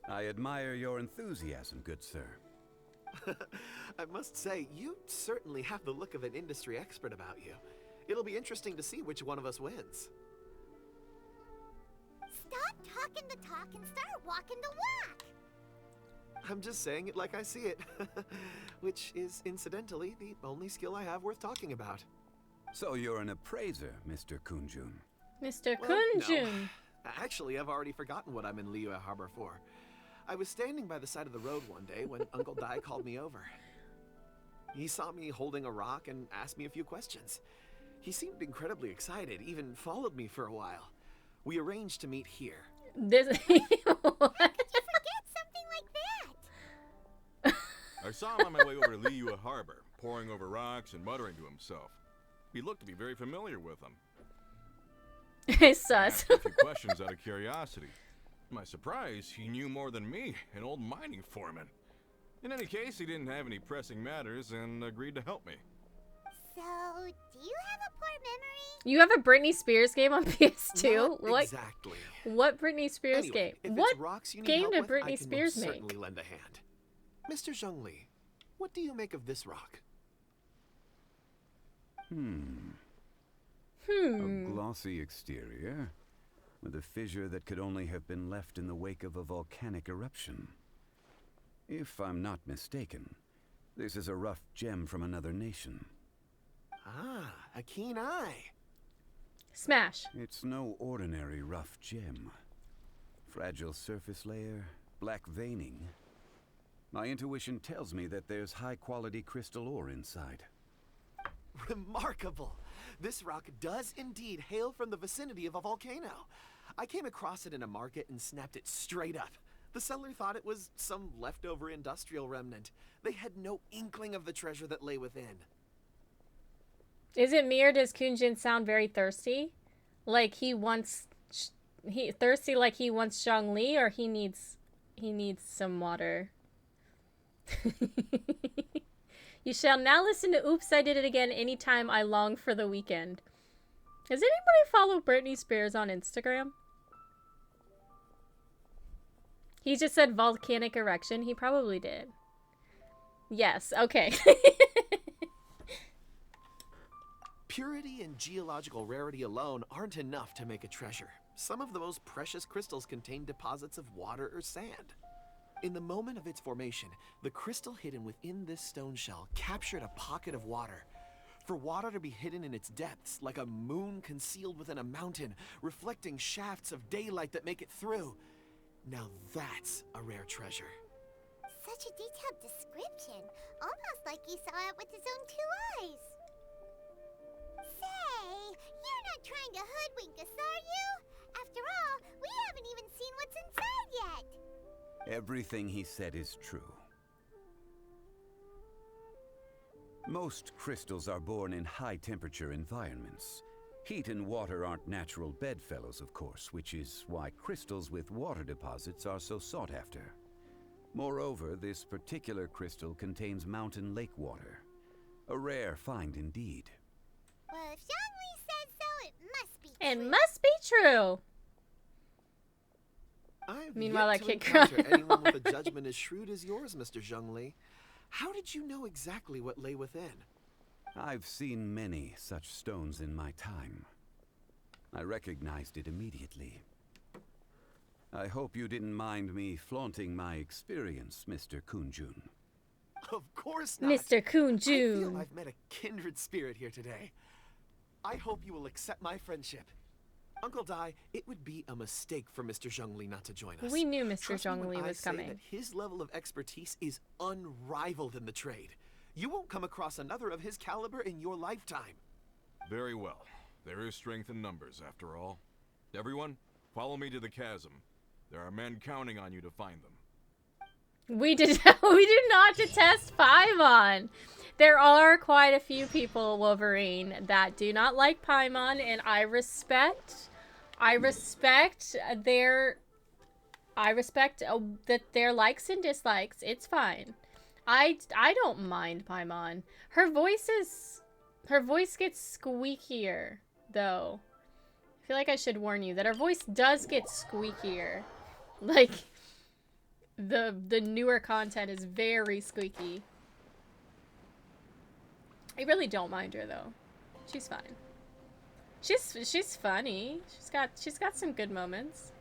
I admire your enthusiasm, good sir. I must say, you certainly have the look of an industry expert about you. It'll be interesting to see which one of us wins. Stop talking the talk and start walking the walk. I'm just saying it like I see it. Which is, incidentally, the only skill I have worth talking about. So you're an appraiser, Mr. Kun-jun. Mr. Well, Kun-jun. no. Actually, I've already forgotten what I'm in Liyue Harbor for. I was standing by the side of the road one day when Uncle Dai called me over. He saw me holding a rock and asked me a few questions. He seemed incredibly excited, even followed me for a while. We arranged to meet here. This... How could you forget something like that? I saw him on my way over to Liyue Harbor, poring over rocks and muttering to himself. He looked to be very familiar with them. Sus. I asked a few questions out of curiosity. To my surprise, he knew more than me, an old mining foreman. In any case, he didn't have any pressing matters and agreed to help me. So, do you have a poor memory? You have a Britney Spears game on PS2? Not What? exactly. What Britney Spears Anyway, game? if What it's rocks you need game help did with, Britney I can Spears most make? certainly lend a hand. Mr. Zhongli, what do you make of this rock? A glossy exterior, with a fissure that could only have been left in the wake of a volcanic eruption. If I'm not mistaken, this is a rough gem from another nation. Ah, a keen eye. Smash. It's no ordinary rough gem. Fragile surface layer, black veining. My intuition tells me that there's high-quality crystal ore inside. Remarkable! This rock does indeed hail from the vicinity of a volcano. I came across it in a market and snapped it straight up. The seller thought it was some leftover industrial remnant. They had no inkling of the treasure that lay within. Is it me or does Kunjin sound very thirsty? Like he wants... thirsty like he wants Zhongli, or he needs some water? You shall now listen to Oops, I Did It Again anytime I long for the weekend. Does anybody follow Britney Spears on Instagram? He just said volcanic erection. He probably did. Yes, okay. Purity and geological rarity alone aren't enough to make a treasure. Some of the most precious crystals contain deposits of water or sand. In the moment of its formation, the crystal hidden within this stone shell captured a pocket of water. For water to be hidden in its depths, like a moon concealed within a mountain, reflecting shafts of daylight that make it through. Now that's a rare treasure. Such a detailed description. Almost like he saw it with his own 2 eyes. Say, you're not trying to hoodwink us, are you? After all, we haven't even seen what's inside yet. Everything he said is true. Most crystals are born in high-temperature environments. Heat and water aren't natural bedfellows, of course, which is why crystals with water deposits are so sought after. Moreover, this particular crystal contains mountain lake water. A rare find indeed. Well, if Zhongli says so, it must be true. It must be true. I've Meanwhile, yet that to kid encounter crying anyone with a away. judgment as shrewd as yours, Mr. Zhongli. How did you know exactly what lay within? I've seen many such stones in my time. I recognized it immediately. I hope you didn't mind me flaunting my experience, Mr. Kunjun. Of course not. Mr. I feel Kunjun. I've met a kindred spirit here today. I hope you will accept my friendship. Uncle Dai, it would be a mistake for Mr. Zhongli not to join us. We knew Mr. Trust me when Zhongli I was say coming. that his level of expertise is unrivaled in the trade. You won't come across another of his caliber in your lifetime. Very well. There is strength in numbers, after all. Everyone, follow me to the chasm. There are men counting on you to find them. We do not detest Paimon. There are quite a few people, Wolverine, that do not like Paimon, and I respect their likes and dislikes. It's fine. I don't mind Paimon. Her voice gets squeakier, though. I feel like I should warn you that her voice does get squeakier. Like, the newer content is very squeaky. I really don't mind her, though. She's fine. She's funny. She's got some good moments.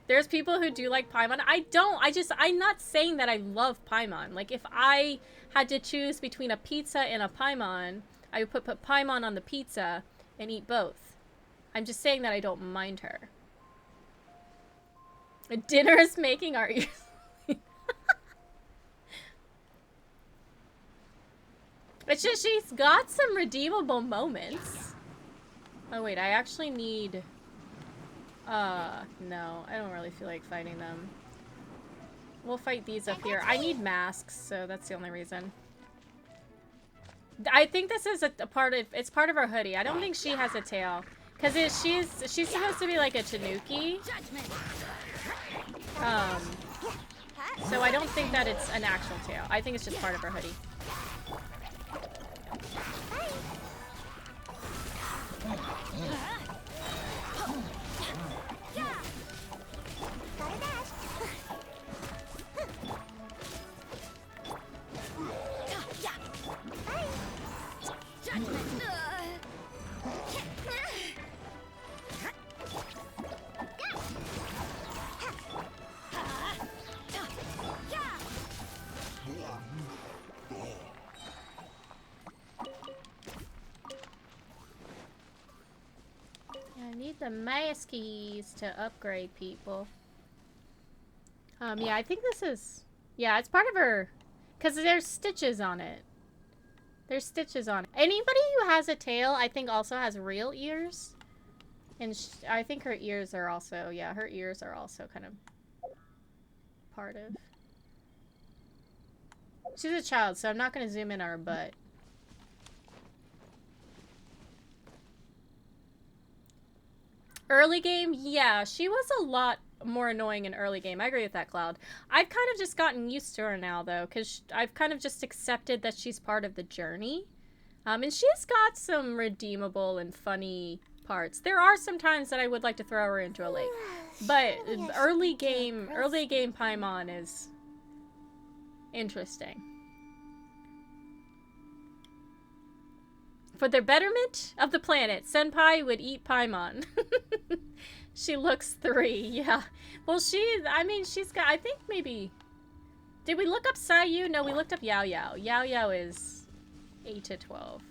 There's people who do like Paimon. I don't. I'm not saying that I love Paimon. Like, if I had to choose between a pizza and a Paimon, I would put Paimon on the pizza and eat both. I'm just saying that I don't mind her. Dinner is making our ears. It's just she's got some redeemable moments. Oh wait, I actually need... no, I don't really feel like fighting them. We'll fight these up here. I need masks, so that's the only reason. I think this is it's part of her hoodie. I don't think she has a tail. Because she's supposed to be like a Tanuki. So I don't think that it's an actual tail. I think it's just part of her hoodie. The maskies to upgrade people. Yeah, I think this is... Yeah, it's part of her... Because there's stitches on it. There's stitches on it. Anybody who has a tail, I think, also has real ears. And I think her ears are also... Yeah, her ears are also kind of... part of... She's a child, so I'm not going to zoom in on her butt. Early game? Yeah, she was a lot more annoying in early game. I agree with that, Cloud. I've kind of just gotten used to her now, though, because I've kind of just accepted that she's part of the journey. And she's got some redeemable and funny parts. There are some times that I would like to throw her into a lake. But early game Paimon is interesting. For the betterment of the planet, Senpai would eat Paimon. She looks 3, yeah. Well, I mean, she's got, I think maybe... Did we look up Sayu? No, we looked up Yao Yao. Yao Yao is 8 to 12.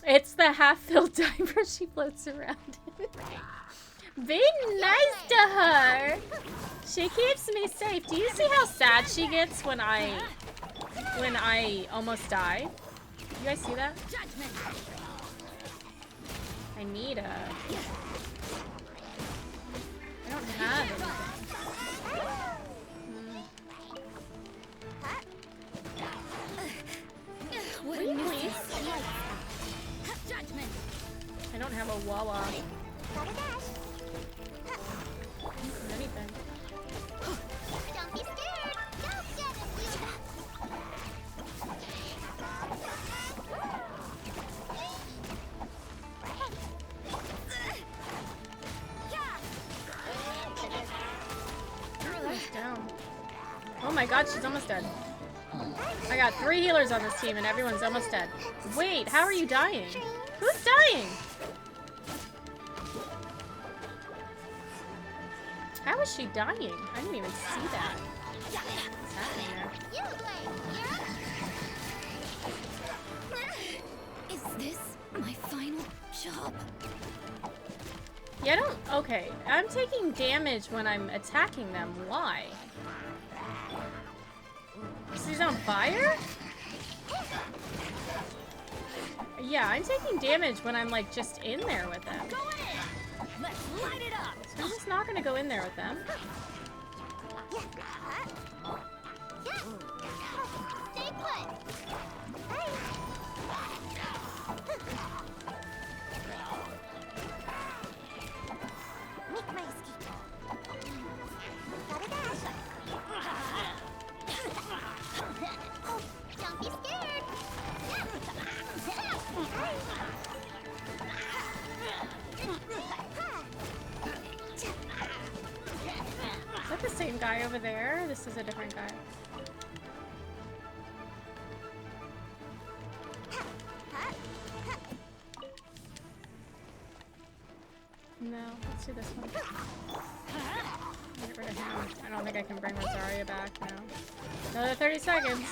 It's the half-filled diaper she floats around in. Be nice to her! She keeps me safe. Do you see how sad she gets when I almost die? You guys see that? I need a... I don't have anything. Please? I don't have a Wawa. Anything. Don't be scared. Go get it, Down. Oh my god, she's almost dead. I got 3 healers on this team and everyone's almost dead. Wait, how are you dying? Who's dying? How is she dying? I didn't even see that. What's happening there? Is this my final job? Yeah, I don't... Okay, I'm taking damage when I'm attacking them. Why? She's on fire? Yeah, I'm taking damage when I'm, like, just in there with them. Go in! Let's light it up! So I'm just not gonna go in there with them. Stay put. Make my escape. Gotta dash. Don't be scared. Is that the same guy over there? This is a different guy. No, let's do this one. Get rid of him. I don't think I can bring Rosaria back now. Another 30 seconds.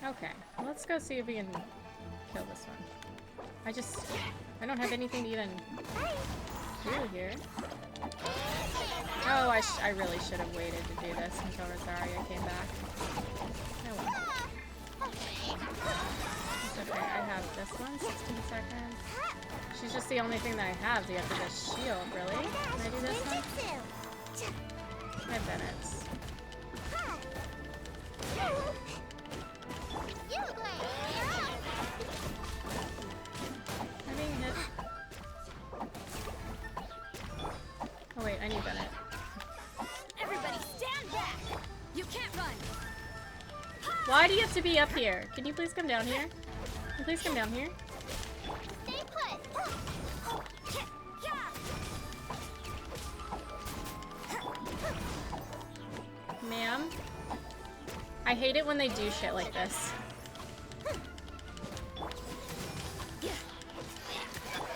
Okay, let's go see if we can kill this one. I don't have anything to even do here. Oh, I really should have waited to do this until Rosaria came back. Oh well. It's okay, I have this one, 16 seconds. She's just the only thing that I have to get to this shield, really? Can I do this one? 5 minutes. I'm being hit. Oh wait, I need Bennett. Everybody stand back! You can't run! Why do you have to be up here? Can you please come down here? Can you please come down here? Stay put. Ma'am? I hate it when they do shit like this.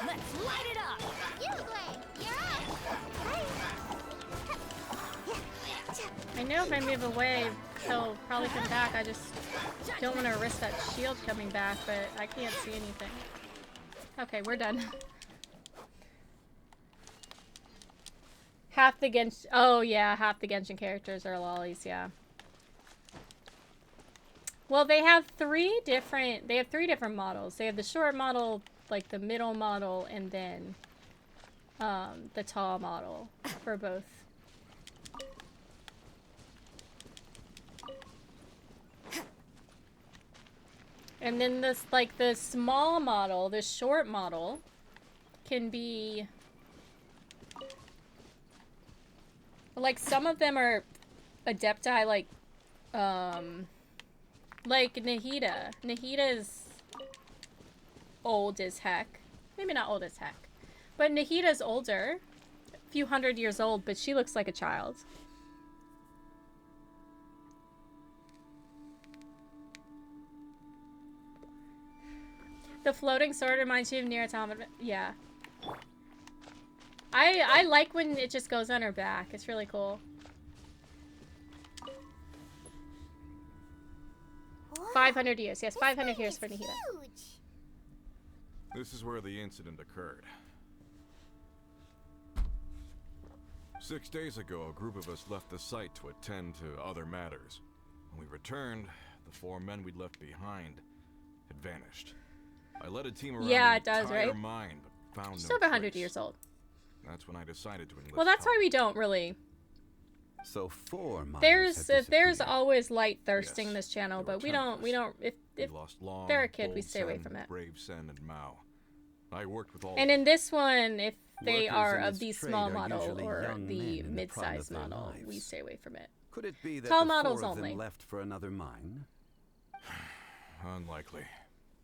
Let's light it up! I know if I move away, he'll probably come back. I just Don't want to risk that shield coming back, but I can't see anything. Okay, we're done. Half the Genshin... Oh, yeah, half the Genshin characters are lollies, yeah. Well, they have three different models. They have the short model, like the middle model, and then the tall model for both. And then this, like, the small model, the short model, can be... Like, some of them are Adepti, like Nahida. Nahida's old as heck. Maybe not old as heck. But Nahida's older. A few hundred years old, but she looks like a child. The floating sword reminds you of Nier Automata. Yeah. I like when it just goes on her back. It's really cool. Whoa, 500 years. Yes, 500 years for Nahida. Huge. This is where the incident occurred. 6 days ago, a group of us left the site to attend to other matters. When we returned, the 4 men we'd left behind had vanished. I led a team around Yeah, the it does, entire right? mine, but found She's no over 100 trace. years old. That's when I decided to enlist Well, that's help. why we don't really. So 4 miners There's have there's disappeared. always light thirsting Yes, this channel, they were but we don't if We lost Long, they're a kid, we Bold stay away Sen, from it. Brave Sen, and Mao. I worked with all And of in this one, if they Workers are in of this the trade small are model usually or young men the in the prime mid-size of their model, we lives. stay away from it. Could it be that Tall the models 4 of only. them left for another mine? Unlikely.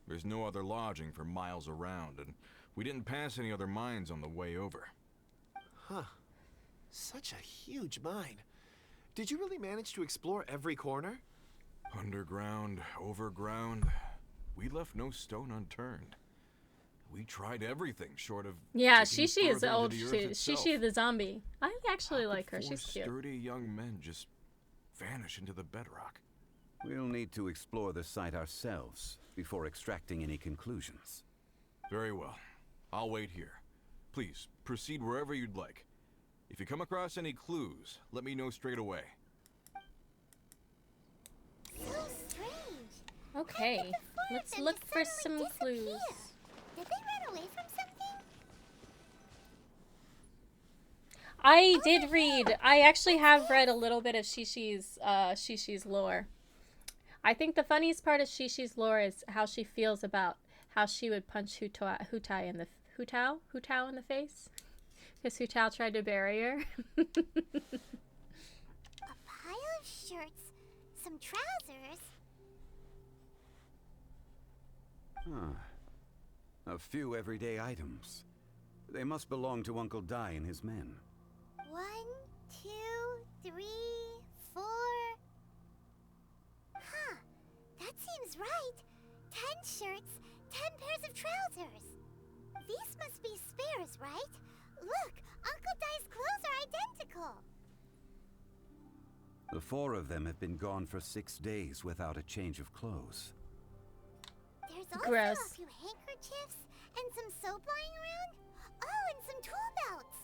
There's no other lodging for miles around, and we didn't pass any other mines on the way over. Huh. Such a huge mine. Did you really manage to explore every corner? Underground, overground, we left no stone unturned. We tried everything short of Yeah, digging Shishi is further into old. the earth itself. Shishi the zombie. I actually How like could her. 4 She's cute. sturdy young men just vanish into the bedrock. We'll need to explore the site ourselves before extracting any conclusions. Very well. I'll wait here. Please, proceed wherever you'd like. If you come across any clues, let me know straight away. So strange. Okay, let's look for some clues. Did they run away from something? I did read. I actually have read a little bit of Shishi's lore. I think the funniest part of Shishi's lore is how she feels about how she would punch Hutao in the face, because Hutao tried to bury her. A pile of shirts, some trousers. A few everyday items. They must belong to Uncle Dai and his men. 1, 2, 3, 4. Huh. That seems right. 10 shirts, 10 pairs of trousers. These must be spares, right? Look, Uncle Dai's clothes are identical. The 4 of them have been gone for 6 days without a change of clothes. There's also Gross. a few handkerchiefs and some soap lying around. Oh, and some tool belts.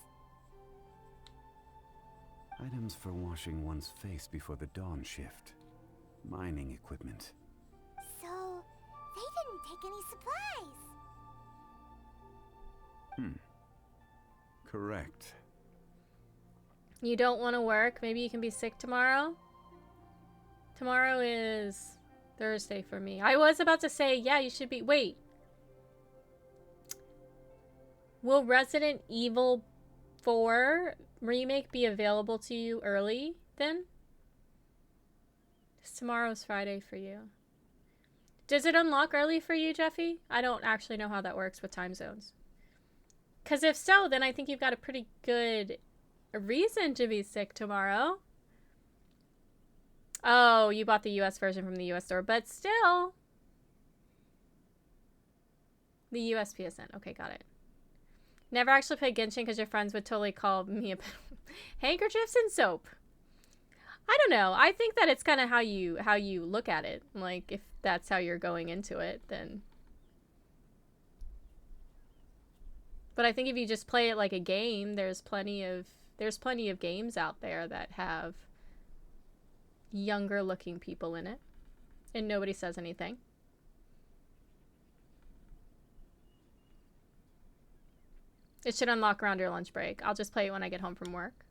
Items for washing one's face before the dawn shift. Mining equipment. So, they didn't take any supplies. Correct. You don't want to work? Maybe you can be sick tomorrow? Tomorrow is Thursday for me. I was about to say, yeah, you should be... Wait. Will Resident Evil 4 remake be available to you early then? 'Cause tomorrow's Friday for you. Does it unlock early for you, Jeffy? I don't actually know how that works with time zones. Because if so, then I think you've got a pretty good reason to be sick tomorrow. Oh, you bought the US version from the US store, but still. The US PSN. Okay, got it. Never actually played Genshin because your friends would totally call me a handkerchiefs and soap. I don't know. I think that it's kind of how you look at it. Like, if that's how you're going into it, then. But I think if you just play it like a game, there's plenty of games out there that have younger looking people in it, and nobody says anything. It should unlock around your lunch break. I'll just play it when I get home from work.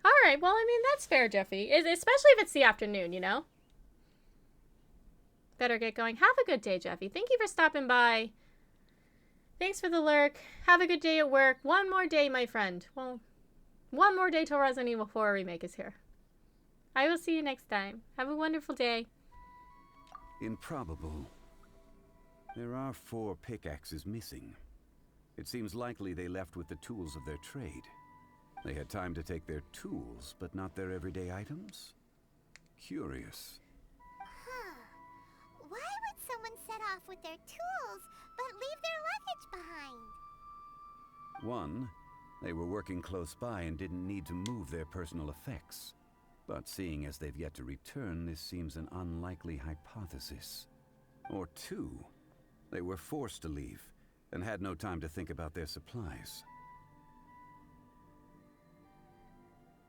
Alright, well, I mean, that's fair, Jeffy. Especially if it's the afternoon, you know? Better get going. Have a good day, Jeffy. Thank you for stopping by. Thanks for the lurk. Have a good day at work. One more day, my friend. Well, one more day till Resident Evil 4 Remake is here. I will see you next time. Have a wonderful day. Improbable. There are 4 pickaxes missing. It seems likely they left with the tools of their trade. They had time to take their tools, but not their everyday items? Curious. Huh. Why would someone set off with their tools, but leave their luggage behind? 1, they were working close by and didn't need to move their personal effects. But seeing as they've yet to return, this seems an unlikely hypothesis. Or 2, they were forced to leave and had no time to think about their supplies.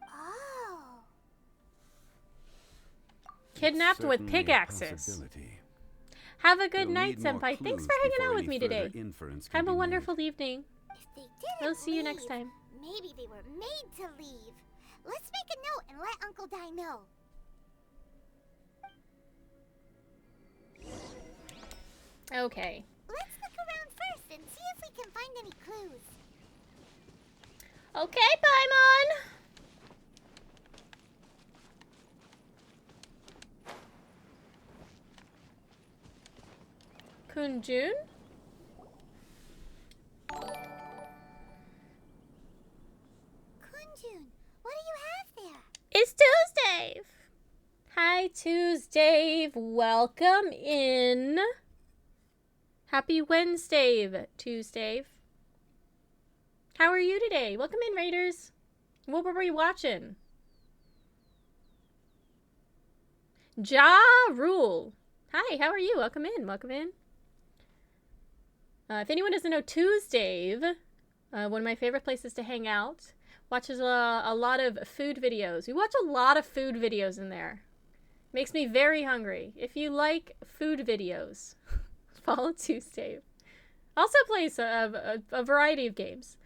Oh. Kidnapped with pickaxes. Have a good night, Senpai. Thanks for hanging out with me today. Have a wonderful evening. If they didn't We'll see you next time. Maybe they were made to leave. Let's make a note and let Uncle Dai know. Okay. Let's look around first and see if we can find any clues. Okay, Paimon. Kunjun? Kunjun, what do you have there? It's Tuesday. Hi, Tuesday. Welcome in. Happy Wednesday, Tuesday. How are you today? Welcome in, Raiders. What were we watching? Ja Rule. Hi, how are you? Welcome in. Welcome in. If anyone doesn't know, Tuesday, one of my favorite places to hang out, watches a lot of food videos. We watch a lot of food videos in there. Makes me very hungry. If you like food videos, follow Tuesday. Also plays a variety of games.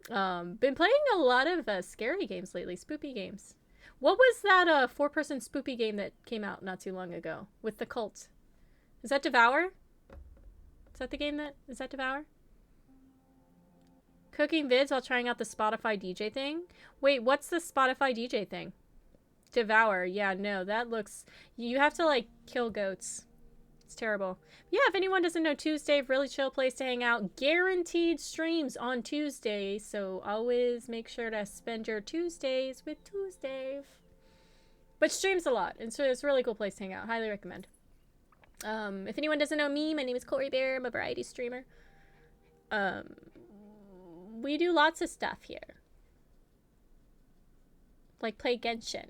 Been playing a lot of scary games lately, spoopy games. What was that 4-person spoopy game that came out not too long ago with the cult? Is that Devour? Is that the game that... Is that Devour? Cooking vids while trying out the Spotify DJ thing? Wait, what's the Spotify DJ thing? Devour. Yeah, no, that looks... You have to, like, kill goats. It's terrible. Yeah, if anyone doesn't know, Tuesday, really chill place to hang out. Guaranteed streams on Tuesday, so always make sure to spend your Tuesdays with Tuesday. But streams a lot, and so it's a really cool place to hang out. Highly recommend. If anyone doesn't know me, my name is Corey Bear. I'm a variety streamer. We do lots of stuff here. Like play Genshin.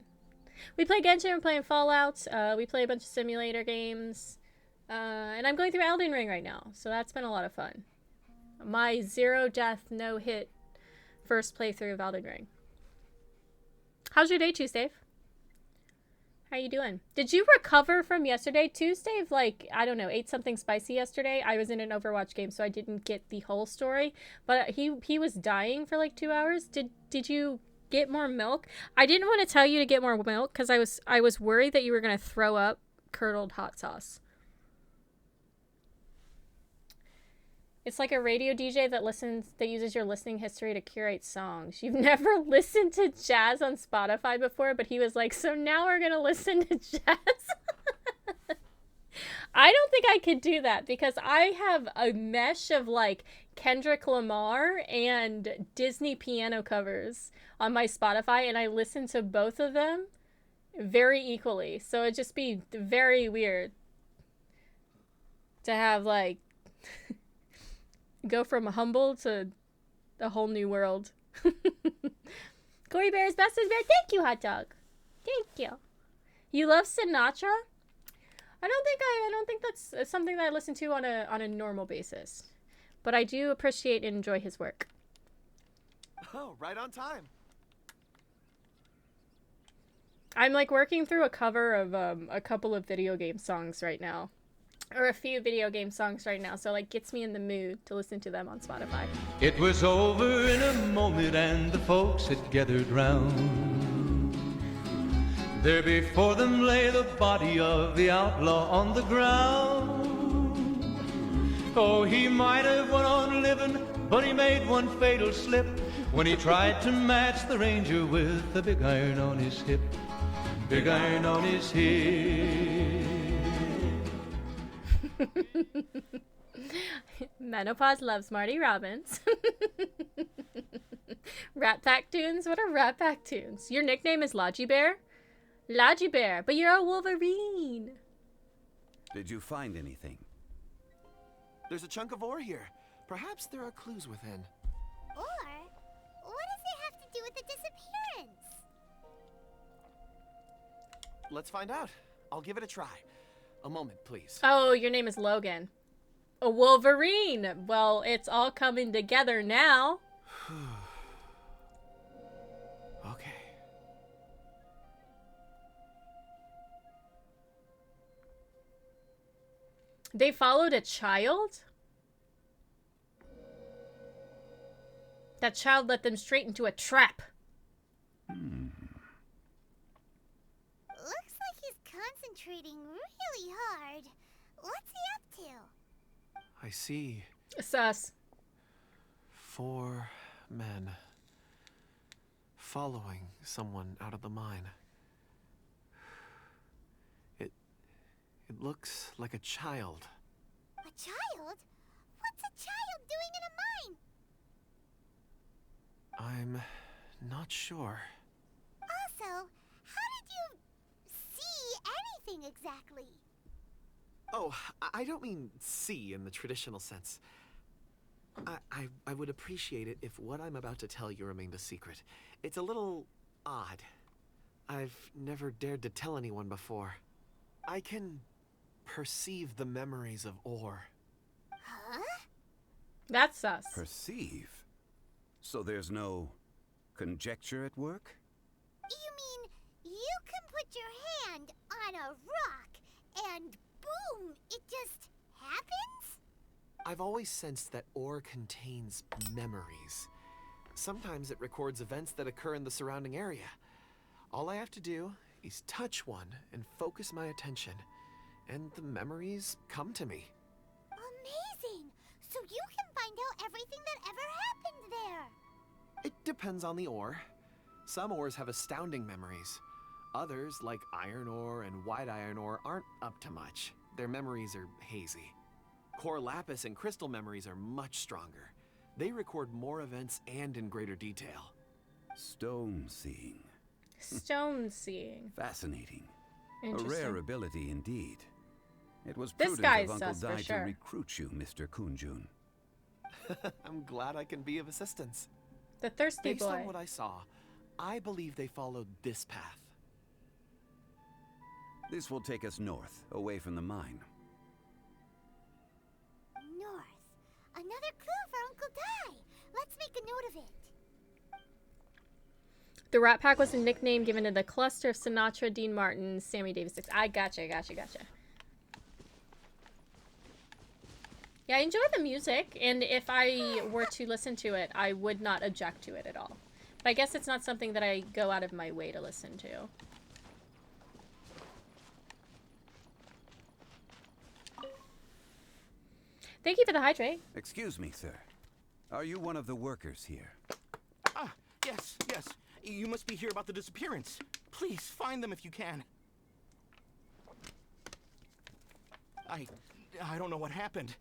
We play Genshin, we're playing Fallout, we play a bunch of simulator games. And I'm going through Elden Ring right now, so that's been a lot of fun. My 0 death, no hit first playthrough of Elden Ring. How's your day, Tuesday? How you doing? Did you recover from yesterday? Tuesday, like, I don't know, ate something spicy yesterday. I was in an Overwatch game, so I didn't get the whole story. But he was dying for like 2 hours. Did you get more milk? I didn't want to tell you to get more milk because I was worried that you were gonna throw up curdled hot sauce. It's like a radio DJ that uses your listening history to curate songs. You've never listened to jazz on Spotify before, but he was like, so now we're going to listen to jazz. I don't think I could do that because I have a mesh of like Kendrick Lamar and Disney piano covers on my Spotify, and I listen to both of them very equally. So it'd just be very weird to have like... go from humble to a whole new world. Corey Bear's best is bear. Thank you, hot dog. Thank you. You love Sinatra? I don't think that's something that I listen to on a normal basis. But I do appreciate and enjoy his work. Oh, right on time. I'm like working through a cover of a couple of video game songs right now. Or a few video game songs right now, so like gets me in the mood to listen to them on Spotify. It was over in a moment and the folks had gathered round. There before them lay the body of the outlaw on the ground. Oh, he might have went on living, but he made one fatal slip when he tried to match the ranger with the big iron on his hip. Big iron on his hip. Menopause loves Marty Robbins. Rat Pack Tunes? What are Rat Pack Tunes? Your nickname is Logie Bear? Logie Bear, but you're a Wolverine. Did you find anything? There's a chunk of ore here. Perhaps there are clues within. Or, what does it have to do with the disappearance? Let's find out. I'll give it a try. A moment, please. Oh, your name is Logan. A Wolverine. Well, it's all coming together now. Okay. They followed a child? That child led them straight into a trap. Looks like he's concentrating really hard. What's he up to? I see. Sus. 4 men following someone out of the mine. It looks like a child. A child? What's a child doing in a mine? I'm not sure. Also, how did you see anything exactly? Oh, I don't mean see in the traditional sense. I would appreciate it if what I'm about to tell you remained a secret. It's a little odd. I've never dared to tell anyone before. I can perceive the memories of ore. Huh? That's sus. Perceive? So there's no conjecture at work? You mean you can put your hand on a rock and boom, it just happens? I've always sensed that ore contains memories. Sometimes it records events that occur in the surrounding area. All I have to do is touch one and focus my attention, and the memories come to me. Amazing! So you can find out everything that ever happened there. It depends on the ore. Some ores have astounding memories. Others, like iron ore and white iron ore, aren't up to much. Their memories are hazy. Core lapis and crystal memories are much stronger. They record more events and in greater detail. Stone seeing. Stone seeing. Fascinating. A Interesting. rare ability indeed. It was This prudent guy's of Uncle sus for Dai sure. to recruit you, Mr. Kunjun. I'm glad I can be of assistance. The thirsty Based boy. on what I saw, I believe they followed this path. This will take us north, away from the mine. North. Another clue for Uncle Dai. Let's make a note of it. The Rat Pack was a nickname given to the cluster of Sinatra, Dean Martin, Sammy Davis. I gotcha. Yeah, I enjoy the music, and if I were to listen to it, I would not object to it at all. But I guess it's not something that I go out of my way to listen to. Thank you for the hydrate. Excuse me, sir. Are you one of the workers here? Ah, yes. You must be here about the disappearance. Please, find them if you can. I don't know what happened.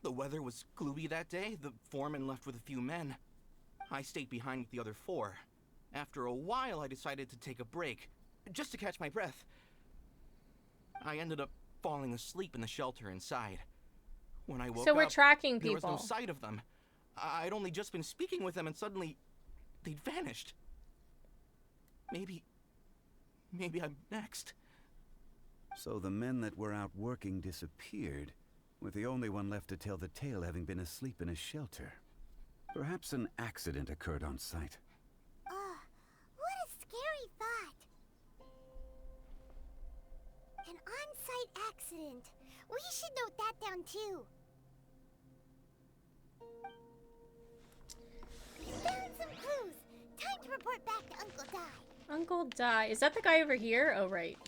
The weather was gloomy that day. The foreman left with a few men. I stayed behind with the other 4. After a while, I decided to take a break, just to catch my breath. I ended up falling asleep in the shelter inside. When I woke So we're up, tracking there was no people. sight of them. I'd only just been speaking with them, and suddenly, they'd vanished. Maybe I'm next. So the men that were out working disappeared, with the only one left to tell the tale having been asleep in a shelter. Perhaps an accident occurred on site. What a scary thought. An on-site accident. We should note that down too. We found some clues. Time to report back to Uncle Dai. Uncle Dai. Is that the guy over here? Oh, right.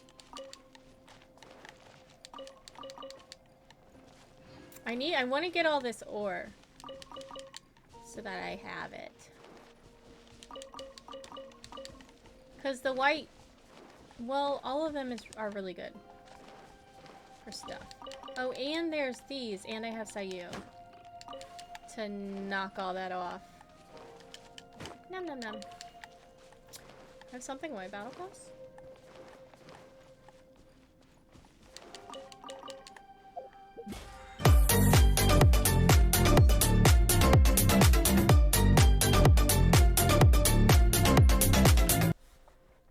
I want to get all this ore so that I have it. Because the white, well, all of them are really good for stuff. Oh, and there's these, and I have Xiao to knock all that off. Num num num. I have something white battle pass?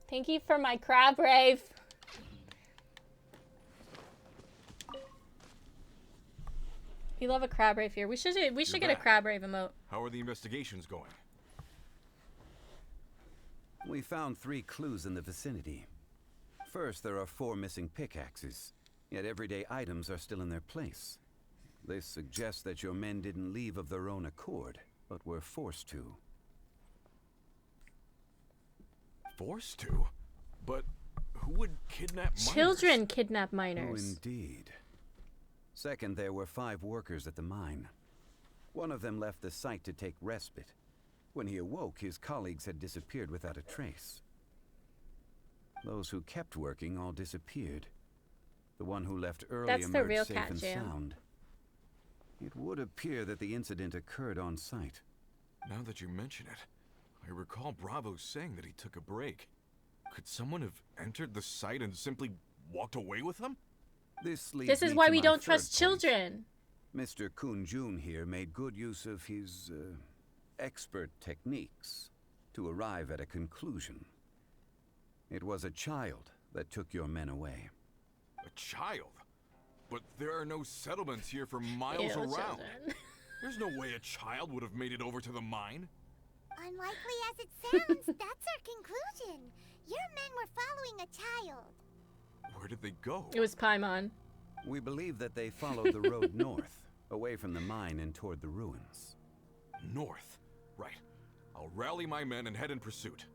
Thank you for my crab rave. We love a crab rave here. We should get a crab rave emote. How are the investigations going? We found 3 clues in the vicinity. First, there are 4 missing pickaxes, yet everyday items are still in their place. This suggests that your men didn't leave of their own accord, but were forced to. Forced to? But who would kidnap minors? Children kidnap minors. Oh, indeed. Second, there were 5 workers at the mine. One of them left the site to take respite. When he awoke, his colleagues had disappeared without a trace. Those who kept working all disappeared. The one who left early emerged safe and sound. It would appear that the incident occurred on site. Now that you mention it, I recall Bravo saying that he took a break. Could someone have entered the site and simply walked away with them? This is why we don't trust children. Mr. Kun-jun here made good use of his expert techniques to arrive at a conclusion. It was a child that took your men away. A child? But there are no settlements here for miles around. There's no way a child would have made it over to the mine. Unlikely as it sounds, that's our conclusion. Your men were following a child. Where did they go? It was Paimon. We believe that they followed the road north, away from the mine and toward the ruins. North? Right. I'll rally my men and head in pursuit.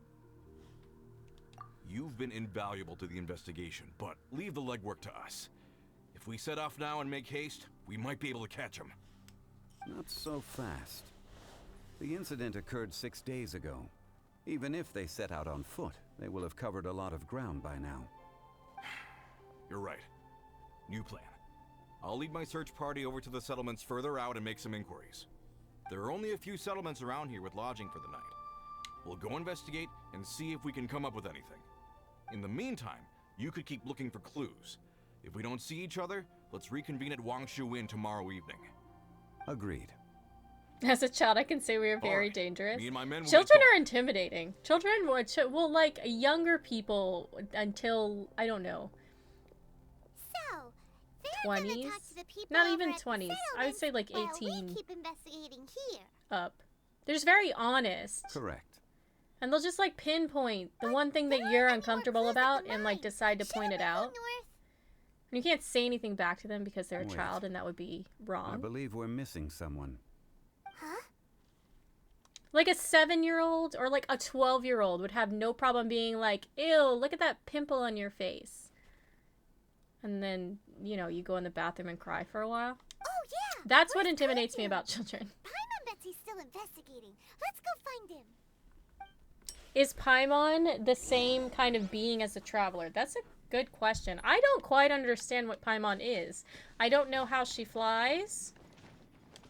You've been invaluable to the investigation, but leave the legwork to us. If we set off now and make haste, we might be able to catch them. Not so fast. The incident occurred 6 days ago. Even if they set out on foot, they will have covered a lot of ground by now. You're right. New plan. I'll lead my search party over to the settlements further out and make some inquiries. There are only a few settlements around here with lodging for the night. We'll go investigate and see if we can come up with anything. In the meantime, you could keep looking for clues. If we don't see each other, let's reconvene at Wangshu Inn tomorrow evening. Agreed. As a child, I can say we are very dangerous. Me and my men will Children are intimidating. Children will like younger people until, I don't know, So, 20s? talk to the people Not over even at the 20s. I would say like while 18 we keep investigating here. up. They're just very honest. Correct. And they'll just like pinpoint the one thing that you're uncomfortable about and like decide to point it out. And you can't say anything back to them because they're a Wait. child and that would be I wrong. believe we're missing someone. Like a 7-year-old or like a 12-year-old would have no problem being like, ew, look at that pimple on your face. And then, you know, you go in the bathroom and cry for a while. Oh, yeah! That's what intimidates me about children. Paimon Betsy's still investigating. Let's go find him. Is Paimon the same kind of being as a traveler? That's a good question. I don't quite understand what Paimon is. I don't know how she flies.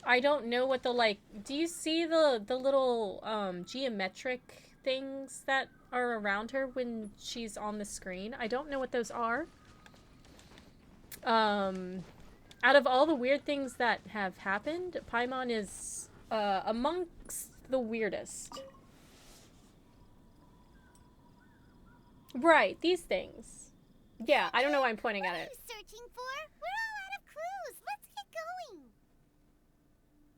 I don't know what the, like, do you see the little geometric things that are around her when she's on the screen? I don't know what those are. Out of all the weird things that have happened, Paimon is amongst the weirdest. Right, these things. Yeah, I don't know why I'm pointing at it. What are you searching for? We're all out of clues. Let's get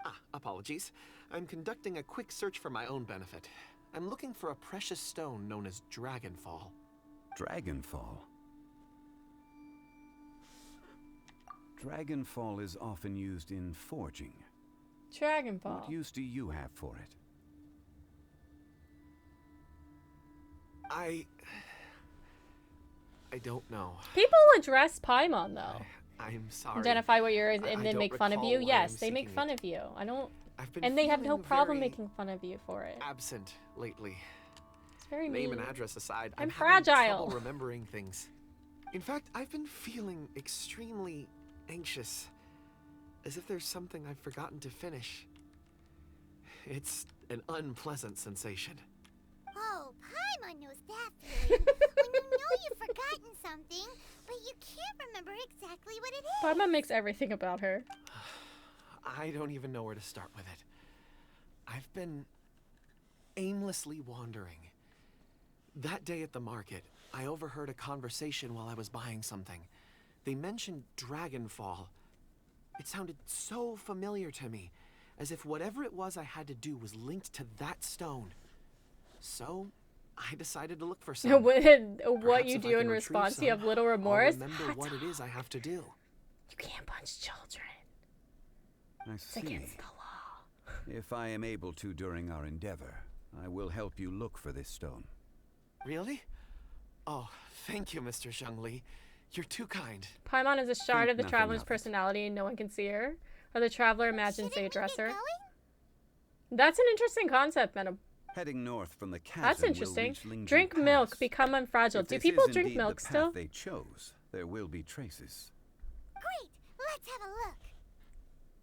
going. Apologies. I'm conducting a quick search for my own benefit. I'm looking for a precious stone known as Dragonfall. Dragonfall? Dragonfall is often used in forging. Dragonfall. What use do you have for it? I don't know. People address Paimon though. I'm sorry. Identify what you're and then don't make fun of recall you. why Yes, I'm they make seeking fun it. of you. I don't. I've been And they have no feeling problem very making fun of you for it. absent lately. It's very Name mean. and address aside, I'm having fragile. trouble remembering things. In fact, I've been feeling extremely anxious, as if there's something I've forgotten to finish. It's an unpleasant sensation. Oh, Paimon knows that feeling. When you know you've forgotten something, but you can't remember exactly what it is. Paimon makes everything about her. I don't even know where to start with it. I've been aimlessly wandering. That day at the market, I overheard a conversation while I was buying something. They mentioned Dragonfall. It sounded so familiar to me, as if whatever it was I had to do was linked to that stone. So, I decided to look for some. what Perhaps you if I do can in retrieve response? some, You have little remorse. I'll remember what it is I have to do. You can't punch children. I It's see. against the law. If I am able to during our endeavor, I will help you look for this stone. Really? Oh, thank you, Mr. Zhongli. You're too kind. Paimon is a shard Think of the nothing traveler's of it. personality and no one can see her. Or the traveler imagines they Shouldn't we address get her. going? That's an interesting concept, Meta. Heading north from the chasm That's will interesting. reach Lingzhu Drink Pass. milk, become unfragile. If Do this people is drink indeed milk the path still? they chose, there will be traces. Great. Let's have a look.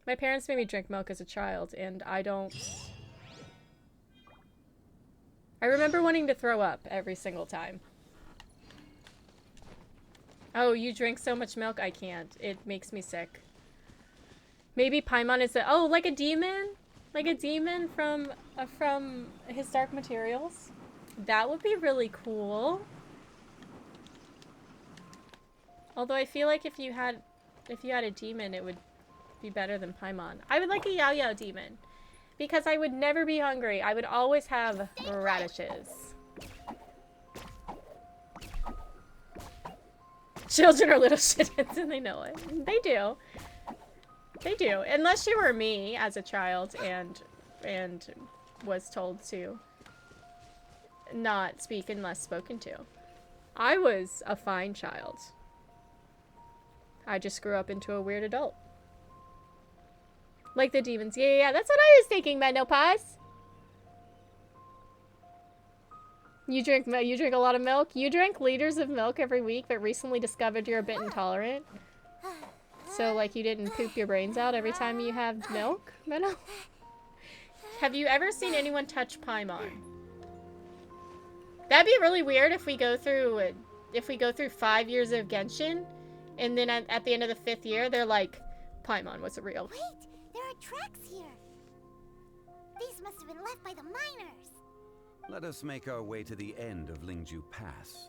My parents made me drink milk as a child, and I don't... I remember wanting to throw up every single time. Oh, you drink so much milk? I can't. It makes me sick. Maybe Paimon is a... Oh, like a demon? Like a demon from his Dark Materials? That would be really cool. Although I feel like if you had a demon, it would be better than Paimon. I would like a Xiao Xiao demon. Because I would never be hungry. I would always have radishes. Children are little shitheads and they know it. They do. They do. Unless you were me as a child and was told to not speak unless spoken to. I was a fine child. I just grew up into a weird adult. Like the demons. Yeah, that's what I was thinking, Menopause. You drink a lot of milk? You drink liters of milk every week, but recently discovered you're a bit intolerant. So, like, you didn't poop your brains out every time you have milk, Menno? Have you ever seen anyone touch Paimon? That'd be really weird if we go through 5 years of Genshin, and then at the end of the 5th year, they're like, Paimon wasn't real. Wait, there are tracks here. These must have been left by the miners. Let us make our way to the end of Lingzhu Pass.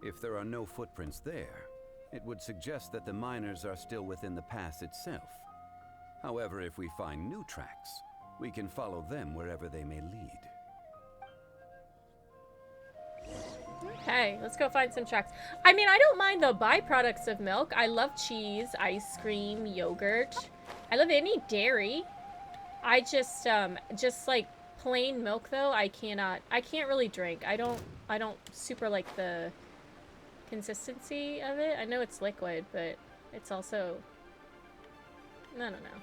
If there are no footprints there, it would suggest that the miners are still within the pass itself. However, if we find new tracks, we can follow them wherever they may lead. Okay, let's go find some tracks. I mean, I don't mind the byproducts of milk. I love cheese, ice cream, yogurt. I love any dairy. I just like plain milk though, I can't really drink. I don't super like the consistency of it. I know it's liquid, but it's also, I don't know.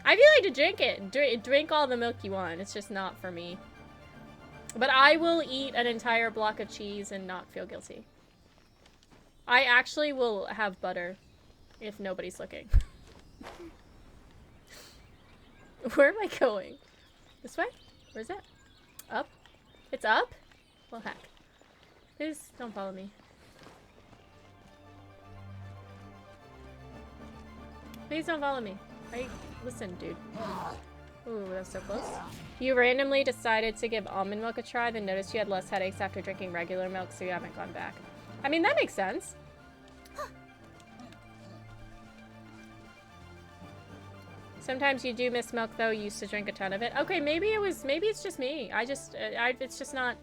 I feel like to drink it. Drink all the milk you want. It's just not for me. But I will eat an entire block of cheese and not feel guilty. I actually will have butter if nobody's looking. Where am I going? This way? Where's it? Up? It's up? Well, heck. Please don't follow me. Please don't follow me. Listen, dude. Ooh, that was so close. You randomly decided to give almond milk a try, then noticed you had less headaches after drinking regular milk, so you haven't gone back. I mean, that makes sense. Sometimes you do miss milk, though. You used to drink a ton of it. Okay, maybe it's just me. It's just not,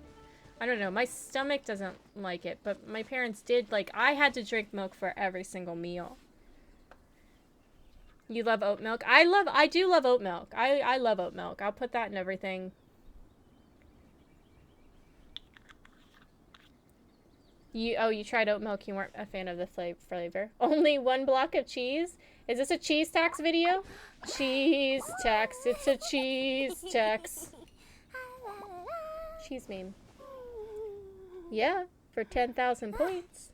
I don't know. My stomach doesn't like it, but my parents did. Like, I had to drink milk for every single meal. You love oat milk? I do love oat milk. I love oat milk. I'll put that in everything. You tried oat milk. You weren't a fan of the flavor. Only 1 block of cheese? Is this a cheese tax video? Cheese tax. It's a cheese tax. Cheese meme. Yeah, for 10,000 points.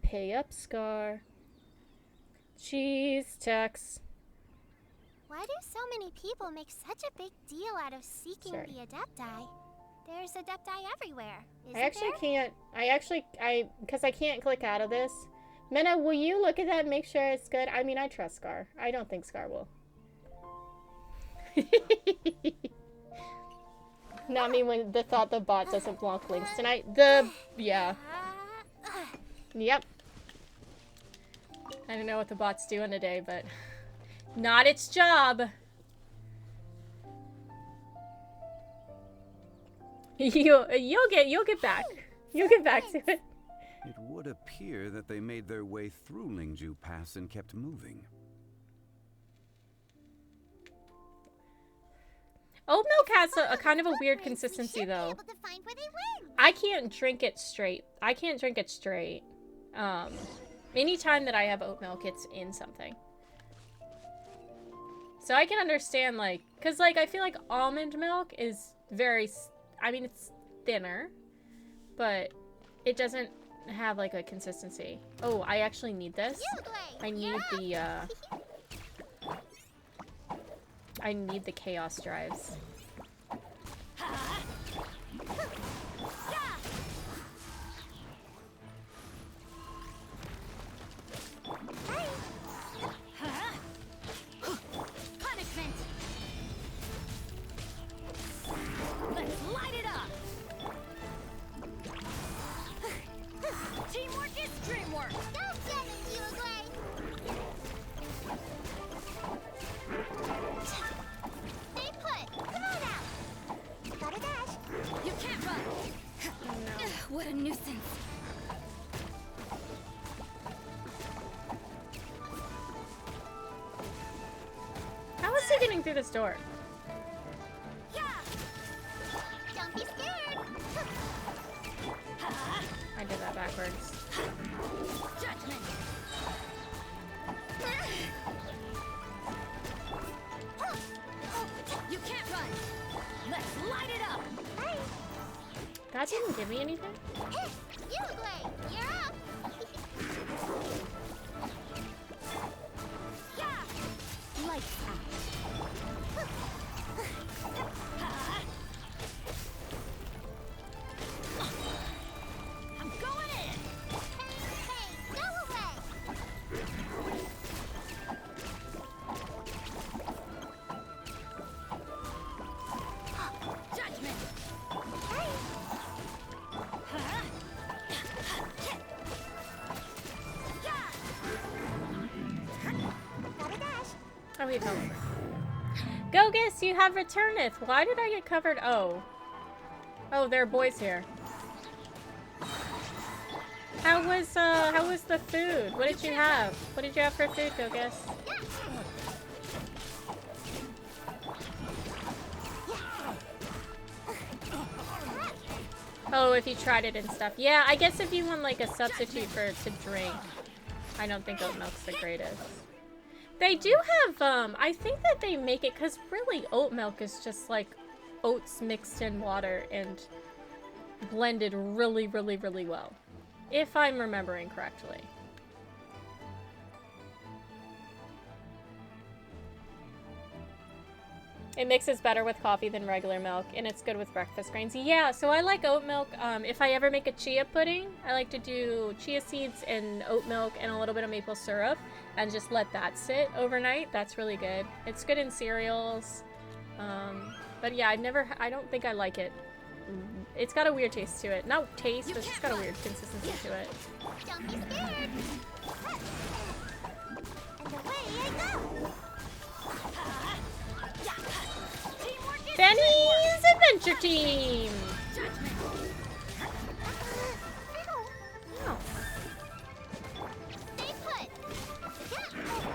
Pay up, Scar. Cheese tax. Why do so many people make such a big deal out of seeking the Adepti? There's Adepti everywhere, isn't because I can't click out of this. Mena, will you look at that and make sure it's good? I mean, I trust Scar. I don't think Scar will. Not me when the thought the bot doesn't block links tonight. Yeah. Yep. I don't know what the bot's doing today, but not its job. You'll get back. You'll get back to it. It would appear that they made their way through Lingju Pass and kept moving. Oat milk has a kind of a weird consistency, though. I can't drink it straight. Anytime that I have oat milk, it's in something. So I can understand, like, because, like, I feel like almond milk is very, I mean, it's thinner, but it doesn't have, like, a consistency. Oh, I actually need this. I need the chaos drives. Punishment. Let's light it up. Teamwork is dreamwork. Don't get it, you agree? Stay put. Come on out. Gotta dash. You can't run. Oh, no. What a nuisance. How is he getting through this door? Don't be scared. I did that backwards. Judgment. You can't run. Let's light it up. That didn't give me anything? You agree? You're up. Lights out. I'm going in. Hey, go away. Judgment. Gotta dash. Oh, he fell over. Gogus, you have returneth. Why did I get covered? Oh. Oh, there are boys here. How was the food? What did you have? What did you have for food, Gogus? Oh, if you tried it and stuff. Yeah, I guess if you want like a substitute for to drink, I don't think oat milk's the greatest. They do have, I think that they make it, because really oat milk is just like oats mixed in water and blended really, really, really well. If I'm remembering correctly. It mixes better with coffee than regular milk, and it's good with breakfast grains. Yeah, so I like oat milk. If I ever make a chia pudding, I like to do chia seeds and oat milk and a little bit of maple syrup and just let that sit overnight. That's really good. It's good in cereals. But yeah, I don't think I like it. It's got a weird taste to it. Not taste, but it's just got a weird consistency to it. Don't be scared. And away I go. Benny's Adventure Team! Oh. Stay put.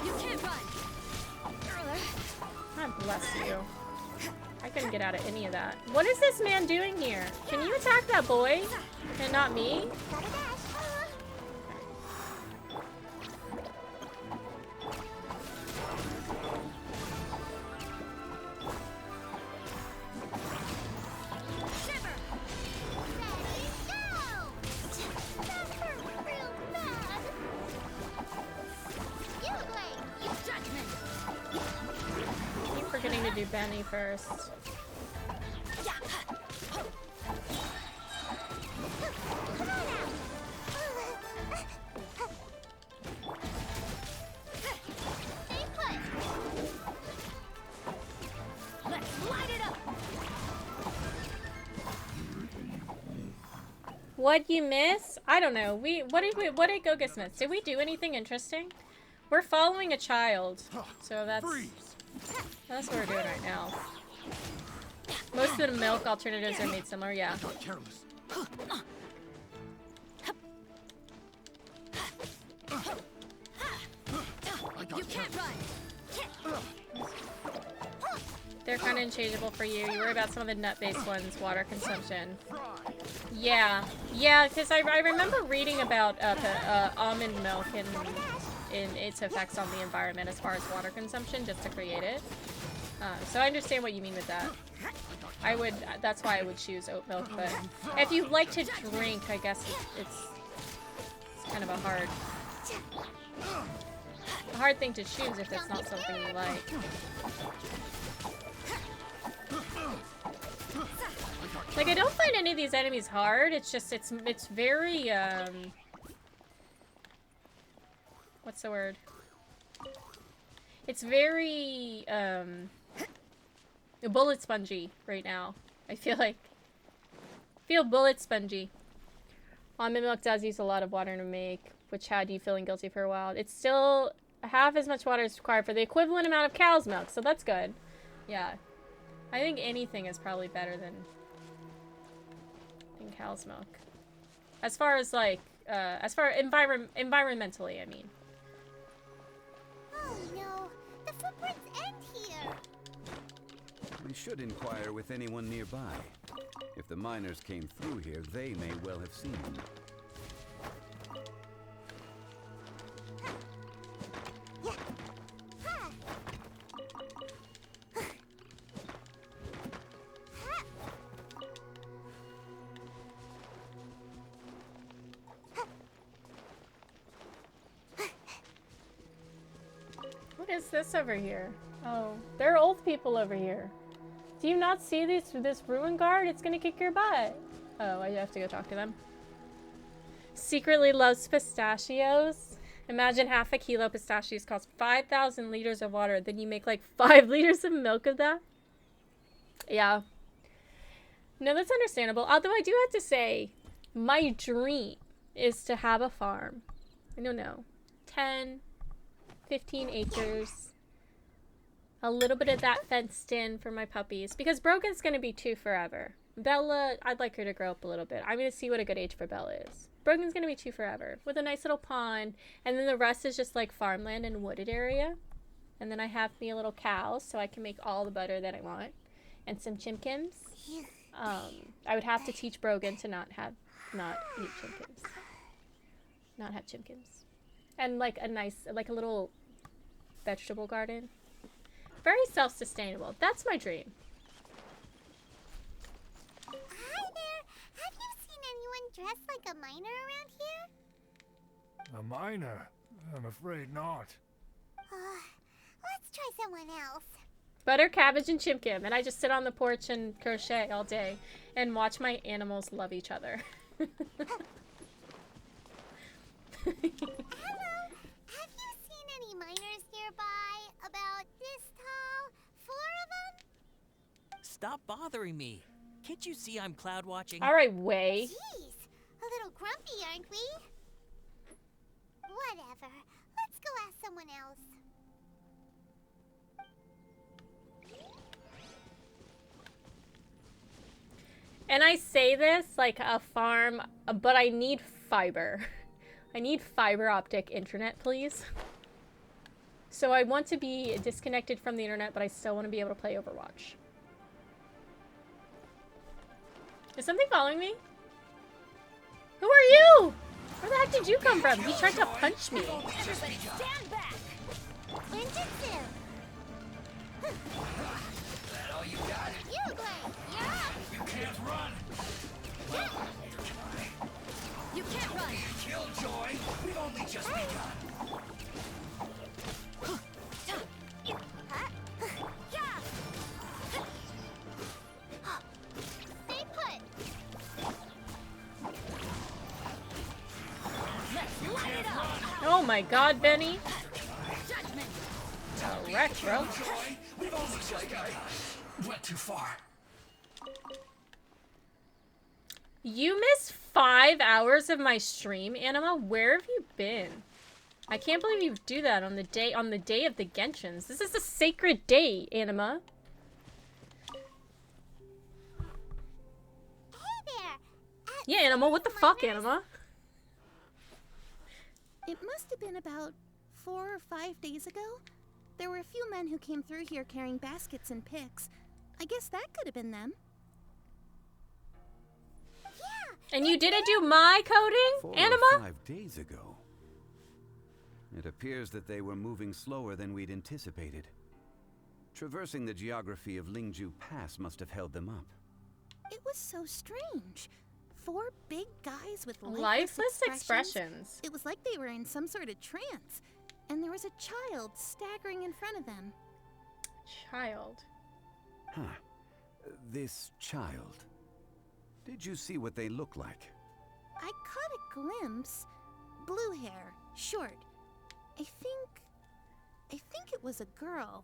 You can't run. God bless you. I couldn't get out of any of that. What is this man doing here? Can you attack that boy? And not me? Forgetting to do Benny first. Let's light it up. What'd you miss? I don't know. What did Gogus miss? Did we do anything interesting? We're following a child, so that's what we're doing right now. Most of the milk alternatives are made similar, yeah. You can't run. They're kind of unchangeable for you. You worry about some of the nut-based ones, water consumption. Yeah, because I remember reading about almond milk and its effects on the environment as far as water consumption, just to create it. So I understand what you mean with that. That's why I would choose oat milk, but if you like to drink, I guess it's kind of a hard thing to choose if it's not something you like. Like, I don't find any of these enemies hard, it's just, it's very, what's the word? It's very, bullet spongy right now. I feel bullet spongy. Almond milk does use a lot of water to make, which had you feeling guilty for a while. It's still half as much water as required for the equivalent amount of cow's milk, so that's good. Yeah. I think anything is probably better than cow's milk. As far as, like, environmentally, I mean. Oh no, the footprints end here. We should inquire with anyone nearby. If the miners came through here, they may well have seen them. What is this over here? Oh, there are old people over here. Do you not see this ruin guard? It's gonna kick your butt. Oh, I have to go talk to them. Secretly loves pistachios. Imagine half a kilo of pistachios costs 5,000 liters of water. Then you make like 5 liters of milk of that? Yeah. No, that's understandable. Although I do have to say, my dream is to have a farm. I don't know. 10, 15 acres. A little bit of that fenced in for my puppies. Because Brogan's going to be 2 forever. Bella, I'd like her to grow up a little bit. I'm going to see what a good age for Bella is. Brogan's going to be 2 forever. With a nice little pond. And then the rest is just like farmland and wooded area. And then I have me a little cow so I can make all the butter that I want. And some chimkins. I would have to teach Brogan to not eat chimkins. Not have chimkins. And like a little vegetable garden. Very self-sustainable. That's my dream. Hi there. Have you seen anyone dressed like a miner around here? A miner? I'm afraid not. Let's try someone else. Butter, cabbage, and chimkim. And I just sit on the porch and crochet all day and watch my animals love each other. Hello. Have you seen any miners nearby? About this tall? 4 of them? Stop bothering me. Can't you see I'm cloud watching? All right, Way. Jeez, a little grumpy, aren't we? Whatever. Let's go ask someone else. And I say this like a farm, but I need fiber. I need fiber optic internet, please. So I want to be disconnected from the internet, but I still want to be able to play Overwatch. Is something following me? Who are you? Where the heck did you come from? He tried to punch me. Everybody stand back! Ninjutsu! That all you got? You, Gray! You're up! You can't run! You can't run! Killjoy! We've only just begun! Stay put! Let's light it up! Oh my god, Benny. Judgment! Retro. We've only just begun! Went too far. You missed 5 hours of my stream, Anima. Where have you been? I can't believe you do that on the day of the Genshins. This is a sacred day, Anima. Hey there! Yeah, Anima. What the fuck, Anima? It must have been about 4 or 5 days ago. There were a few men who came through here carrying baskets and picks. I guess that could have been them. And you didn't do my coding, 4 Anima? or 5 days ago. It appears that they were moving slower than we'd anticipated. Traversing the geography of Lingju Pass must have held them up. It was so strange. 4 big guys with Lifeless expressions. It was like they were in some sort of trance. And there was a child staggering in front of them. Child? Huh. This child. Did you see what they look like? I caught a glimpse. Blue hair, short. I think it was a girl.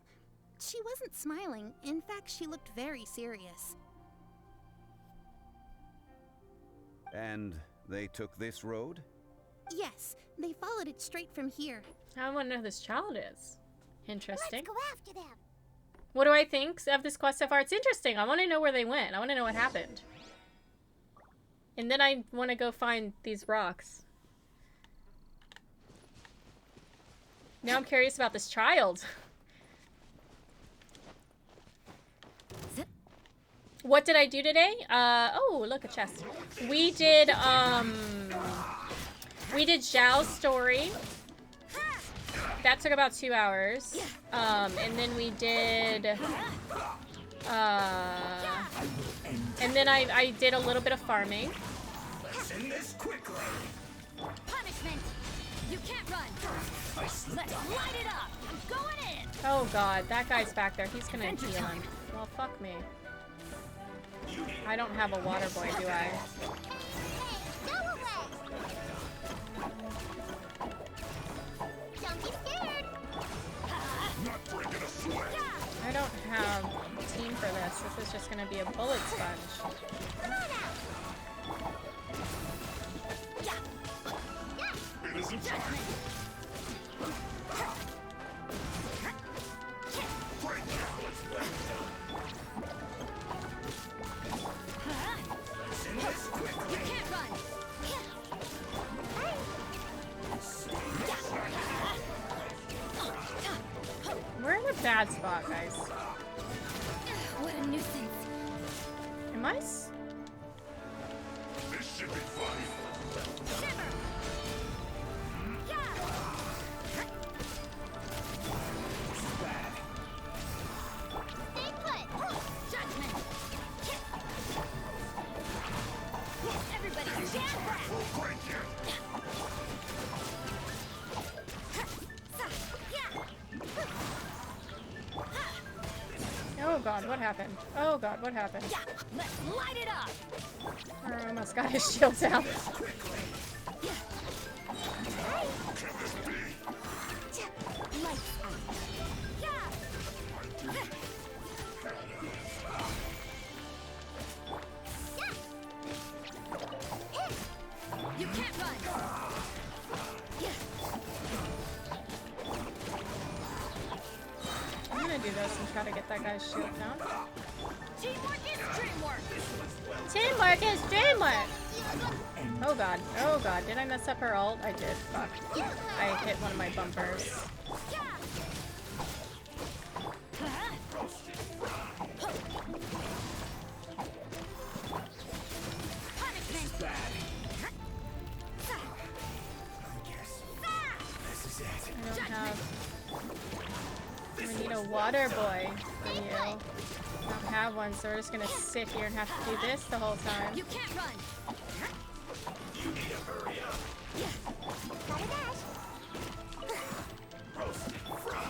She wasn't smiling. In fact, she looked very serious. And they took this road? Yes, they followed it straight from here. I want to know who this child is. Interesting. Let's go after them! What do I think of this quest so far? It's interesting. I want to know where they went. I want to know what happened. And then I want to go find these rocks. Now I'm curious about this child. What did I do today? Oh, look, a chest. We did Xiao's story. That took about 2 hours. And then we did, and then I did a little bit of farming. Let's end this quickly. Punishment! You can't run! Let's light it up! I'm going in! Oh god, that guy's back there. He's gonna heal him. Well, fuck me. I don't have a water boy, do I? Go away! Don't be scared! Not breaking a sweat. I don't have a team for this. This is just gonna be a bullet sponge. Come on out! It isn't time. You can't run! We're in a bad spot, guys. What a nuisance. Am I? This should be fun. Shiver! Stay put! Judgment! Everybody stand back! god, what happened? Oh god, what happened? Yeah, let's light it up. I almost got his shield down. You can't run. I'm gonna do this and try to get that guy's shield down. Teamwork is dreamwork. Teamwork is dreamwork! Oh god, oh god. Did I mess up her ult? I did. Fuck. I hit one of my bumpers. We need a water boy for you. I don't have one, so we're just gonna sit here and have to do this the whole time. You can't run. You need to hurry up. Gotta dash. Roasted fry.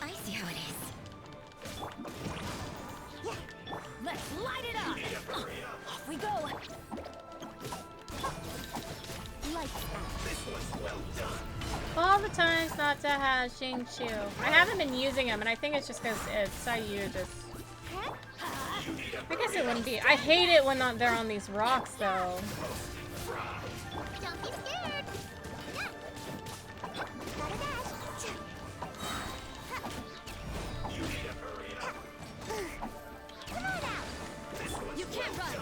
I see how it is. Let's light it up. Off we go. This was well done. All the times not to have Xingqiu. I haven't been using him, and I think it's just because Sayu just... I guess it wouldn't be. I hate it when they're on these rocks, though. Don't be scared. Gotta dash. You need to hurry up. Come on out. You can't run.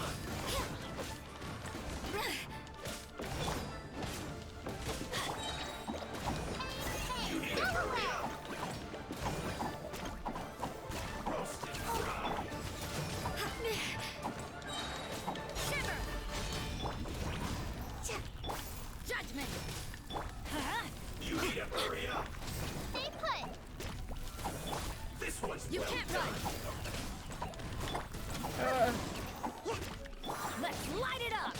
You need to hurry up. Roasted fry. Shiver. Judgment. You need to hurry up. Stay put. This one's You well can't done. run. Let's light it up.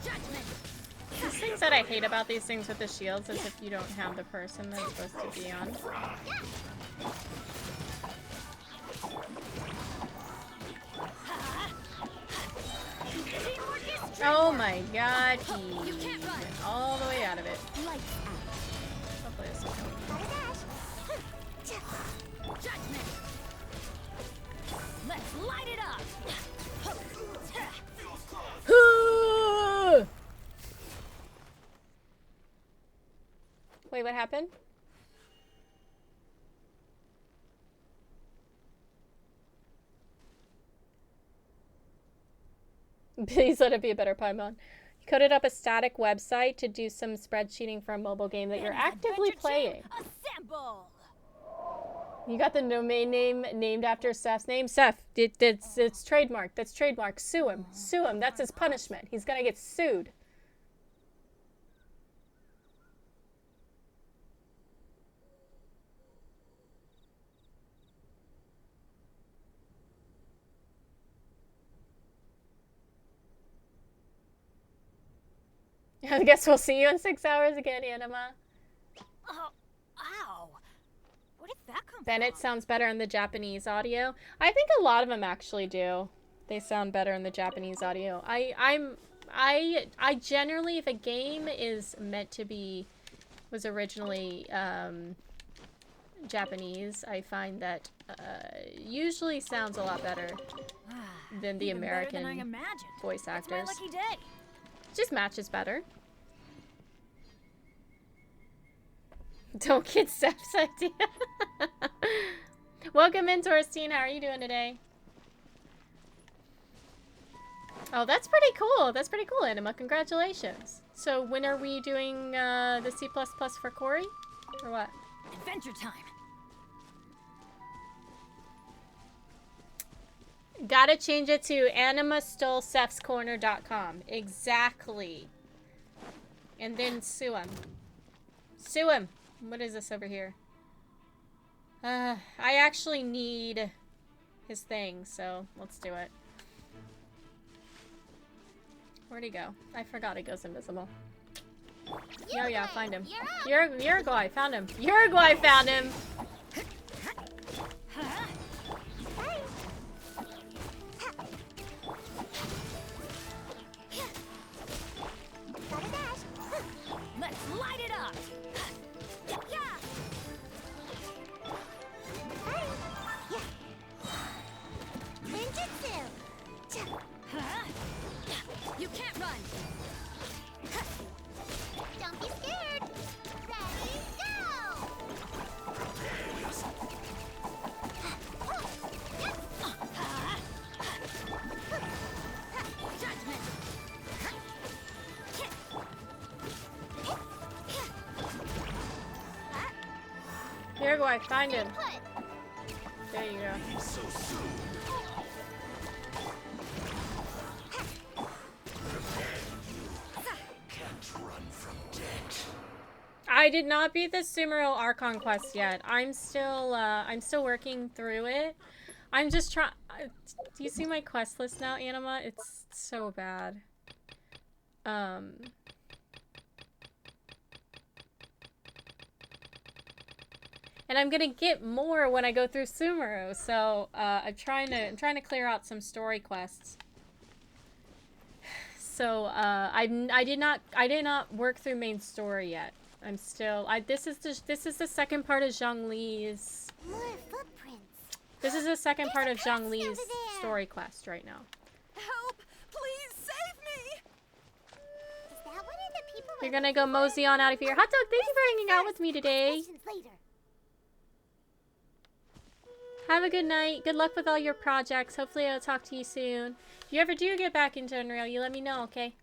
Judgment. These things that I hate about these things with the shields is if you don't have the person they're supposed to be on. Oh my god, he went all the way out of it. Hopefully this will help. Judgment. Let's light it up. Wait, what happened? Please let it be a better Paimon. You coded up a static website to do some spreadsheeting for a mobile game that you're actively playing. Assemble. You got the domain name named after Seth's name? Seth, it's trademark. That's trademark. Sue him. Sue him. That's his punishment. He's gonna get sued. I guess we'll see you in 6 hours again, Anima. Oh, ow. Where did that come Bennett sounds better in the Japanese audio. I think a lot of them actually do. They sound better in the Japanese audio. I generally, if a game is meant to be, was originally Japanese, I find that usually sounds a lot better than the Even better than I American imagined. voice It's my actors. lucky day. Just matches better. Don't get Steph's idea. Welcome in, Torstein. How are you doing today? Oh, that's pretty cool. That's pretty cool, Anima. Congratulations. So when are we doing the C++ for Corey? Or what? Adventure time. Gotta change it to animastolesethscorner.com. Exactly. And then sue him. Sue him. What is this over here? I actually need his thing, so let's do it. Where'd he go? I forgot he goes invisible. Yeah, find him. Uruguay, found him. Uruguay found him! There go I find him. There you go. So soon. Can't run from debt. I did not beat the Sumeru Archon quest yet. I'm still working through it. I'm just trying. Do you see my quest list now, Anima? It's so bad. And I'm gonna get more when I go through Sumeru. So I'm trying to clear out some story quests. So I did not work through main story yet. I'm still this is the second part of Zhongli's. More footprints. This is the second part of Zhongli's story quest right now. Help! Please save me! Is that one of the people? You're gonna go mosey on out of here. Hot dog, thank you for hanging out with me today. Later. Have a good night. Good luck with all your projects. Hopefully I'll talk to you soon. If you ever do get back into Unreal, you let me know, okay?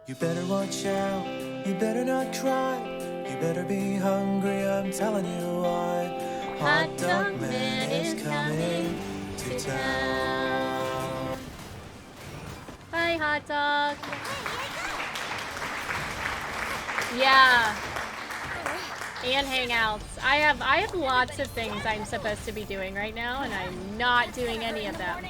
You better watch out. You better not cry. You better be hungry. I'm telling you why. Hot Dog Man is coming to town. Hi, Hot Dog. Yeah. And hangouts. I have lots of things I'm supposed to be doing right now, and I'm not doing any of them.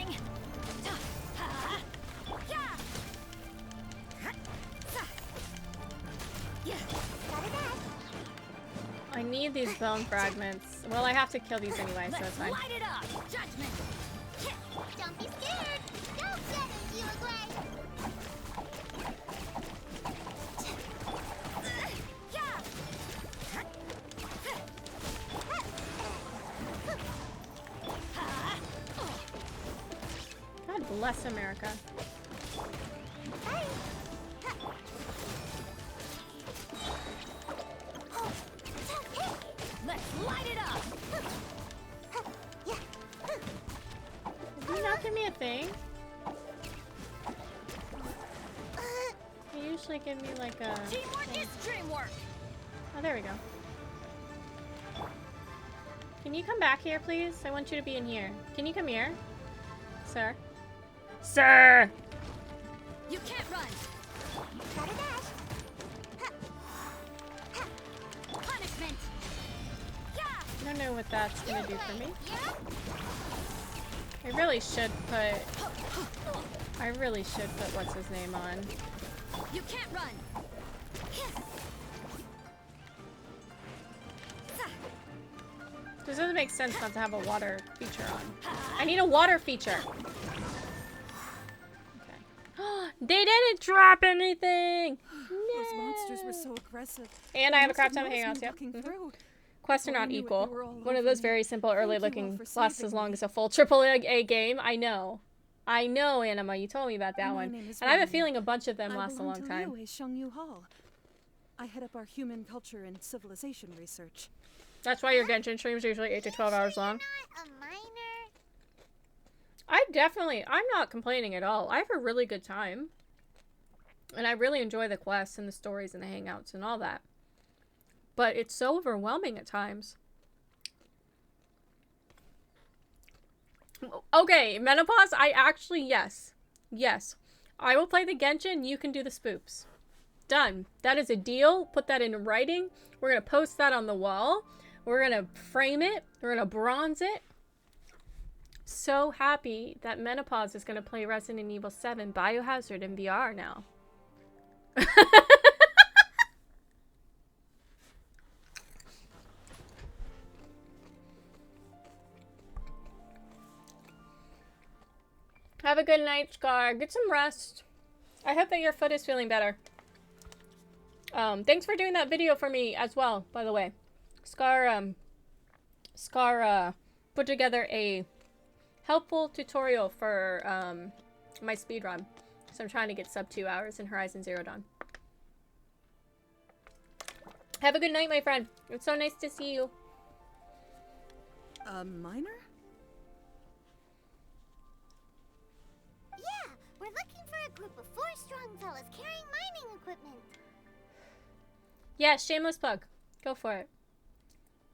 I need these bone fragments. Well, I have to kill these anyway, so it's fine. Light it up. Judgment. Don't be scared. Don't let him you away. God bless America. Let's light it up. Did you not give me a thing? You usually give me like a Teamwork thing. is dreamwork. Oh, there we go. Can you come back here, please? I want you to be in here. Can you come here? Sir? Sir! You can't run. Punishment. I don't know what that's gonna do for me. I really should put what's his name on. You can't run. This doesn't make sense not to have a water feature on. I need a water feature. Okay. They didn't drop anything. Those monsters were so aggressive. And I have a crap They ton of must have hangouts. Yep. noticed me looking through. Quests are Before I not knew it, equal. they were all One of over those me. very simple early Thank you all looking for lasts saving as long me. as a full AAA game. I know. I know, Anima. You told me about that My one. name is And I have a Ryan. feeling a bunch of them last a belong long to time. Liyue Shengyu Hall. I head up our human culture and civilization research. That's why your Genshin streams are usually 8 to 12 hours long. A minor. I'm not complaining at all. I have a really good time. And I really enjoy the quests and the stories and the hangouts and all that. But it's so overwhelming at times. Okay, menopause, yes. Yes. I will play the Genshin, you can do the spoops. Done. That is a deal. Put that in writing. We're going to post that on the wall. We're going to frame it. We're going to bronze it. So happy that Menopause is going to play Resident Evil 7 Biohazard in VR now. Have a good night, Scar. Get some rest. I hope that your foot is feeling better. Thanks for doing that video for me as well, by the way. Scar put together a helpful tutorial for my speedrun. So I'm trying to get sub 2 hours in Horizon Zero Dawn. Have a good night, my friend. It's so nice to see you. A minor? Yeah, we're looking for a group of 4 strong fellas carrying mining equipment. Yeah, shameless plug. Go for it.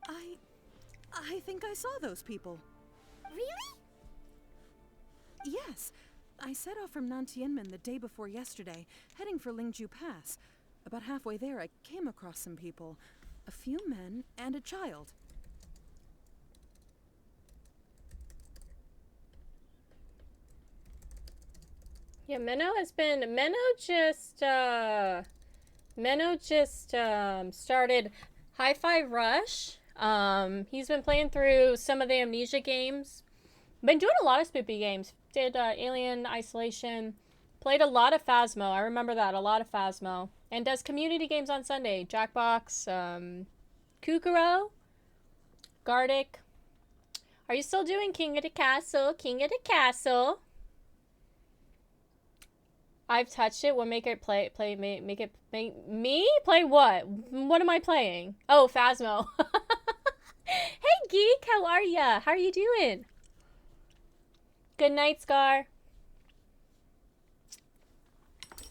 I think I saw those people. Really? Yes. I set off from Nantianmen the day before yesterday, heading for Lingju Pass. About halfway there, I came across some people. A few men and a child. Yeah, Menno just started Hi-Fi Rush. He's been playing through some of the Amnesia games. Been doing a lot of spoopy games. Did Alien Isolation. Played a lot of Phasmo. I remember that, a lot of Phasmo. And does community games on Sunday. Jackbox, Kukuro, Gardic. Are you still doing King of the Castle? King of the Castle. I've touched it. What make it me play what? What am I playing? Oh, Phasmo. Hey Geek, how are ya? How are you doing? Good night, Scar.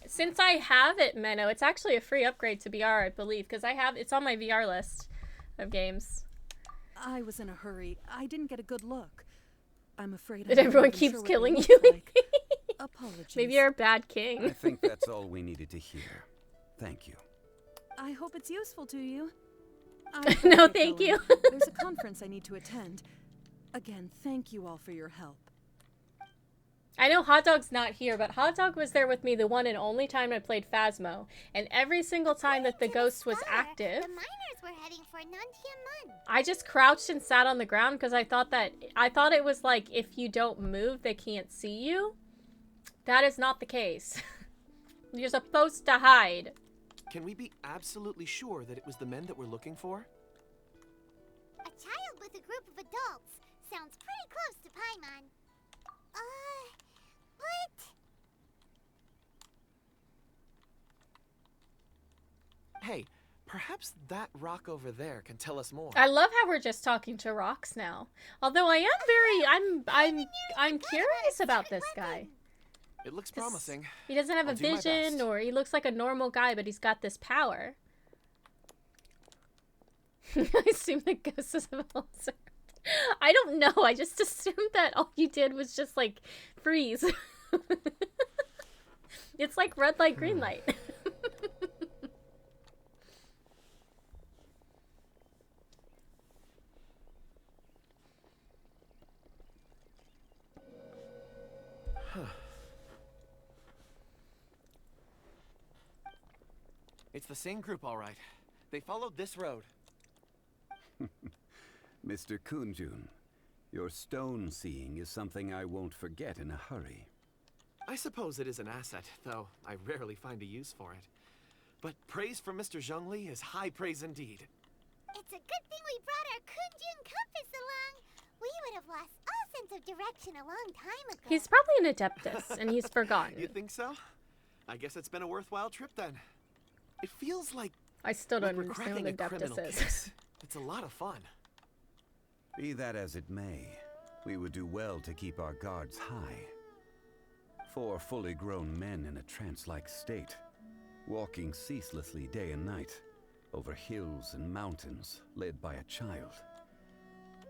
Since I have it, Menno, it's actually a free upgrade to VR, I believe, because it's on my VR list of games. I was in a hurry. I didn't get a good look. I'm afraid That everyone keeps sure killing you. like. Apologies. Maybe you're a bad king. I think that's all we needed to hear. Thank you. I hope it's useful to you. No, thank you. There's a conference I need to attend. Again, thank you all for your help. I know Hot Dog's not here, but Hot Dog was there with me the one and only time I played Phasmo. And every single time that the ghost was active, The miners were heading for Nantianmen. I just crouched and sat on the ground because I thought it was like if you don't move, they can't see you. That is not the case. You're supposed to hide. Can we be absolutely sure that it was the men that we're looking for? A child with a group of adults. Sounds pretty close to Paimon. But... Hey, perhaps that rock over there can tell us more. I love how we're just talking to rocks now. Although I am I'm curious about this guy. It looks promising. He doesn't have I'll a do my vision, best. or he looks like a normal guy, but he's got this power. I assume the ghost is a monster. I don't know. I just assumed that all you did was just like freeze. It's like red light, green light. It's the same group, all right. They followed this road. Mr. Kunjun, your stone seeing is something I won't forget in a hurry. I suppose it is an asset, though I rarely find a use for it. But praise from Mr. Zhongli is high praise indeed. It's a good thing we brought our Kunjun compass along. We would have lost all sense of direction a long time ago. He's probably an Adeptus, and he's forgotten. You think so? I guess it's been a worthwhile trip then. It feels like I still don't we're understand cracking what a criminal Adeptus is. case. It's a lot of fun. Be that as it may, we would do well to keep our guards high. 4 fully grown men in a trance-like state, walking ceaselessly day and night, over hills and mountains, led by a child.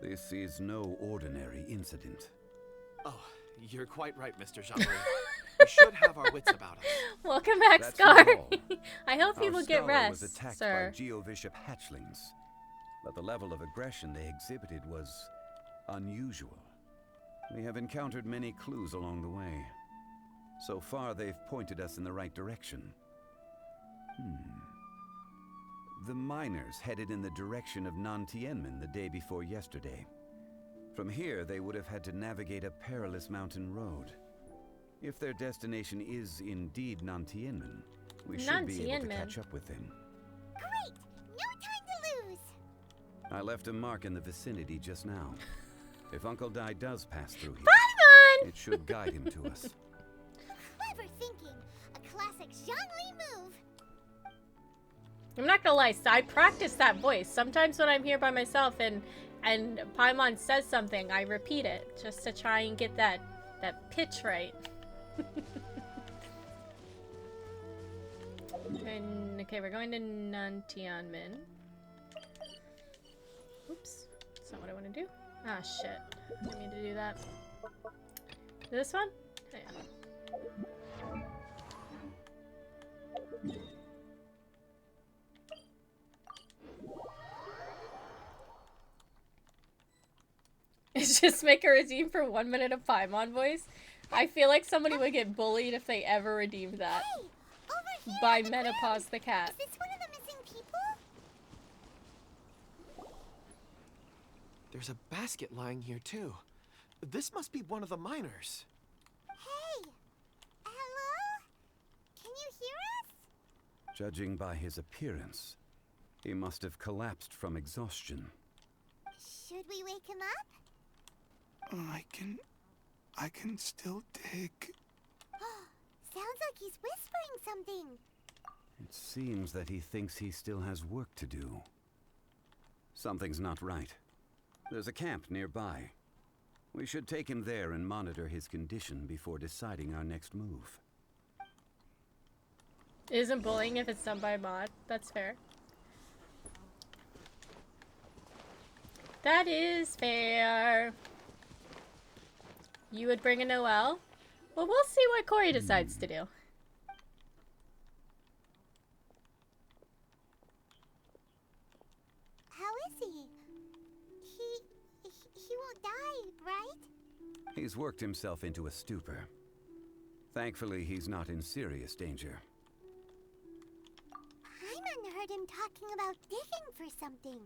This is no ordinary incident. Oh, you're quite right, Mr. Zhongli. We should have our wits about us. Welcome back, That's Scar. not all. I hope you Our will get scholar rest, was attacked sir. by Geovishap hatchlings, but the level of aggression they exhibited was unusual. We have encountered many clues along the way. So far, they've pointed us in the right direction. The miners headed in the direction of Nantianmen the day before yesterday. From here, they would have had to navigate a perilous mountain road. If their destination is indeed Nantianmen, we should be able to catch up with them. Great! No time to lose! I left a mark in the vicinity just now. If Uncle Dai does pass through here, Paimon! it should guide him to us. Clever thinking. A classic Zhongli move. I'm not gonna lie, I practice that voice. Sometimes when I'm here by myself and Paimon says something, I repeat it just to try and get that pitch right. And Okay, we're going to Nantianmin. Oops. That's not what I want to do. Ah, shit. I didn't mean to do that. This one? Oh, yeah. It's just make a redeem for 1 minute of Paimon voice. I feel like somebody would get bullied if they ever redeemed that. Hey, by Menopause the cat. Is this one of the missing people? There's a basket lying here too. This must be one of the miners. Hey! Hello? Can you hear us? Judging by his appearance, he must have collapsed from exhaustion. Should we wake him up? I can still dig. Sounds like he's whispering something. It seems that he thinks he still has work to do. Something's not right. There's a camp nearby. We should take him there and monitor his condition before deciding our next move. It isn't bullying if it's done by a mod. That's fair. That is fair. You would bring a Noelle? Well, we'll see what Corey decides to do. How is he? He won't die, right? He's worked himself into a stupor. Thankfully, he's not in serious danger. Paimon heard him talking about digging for something.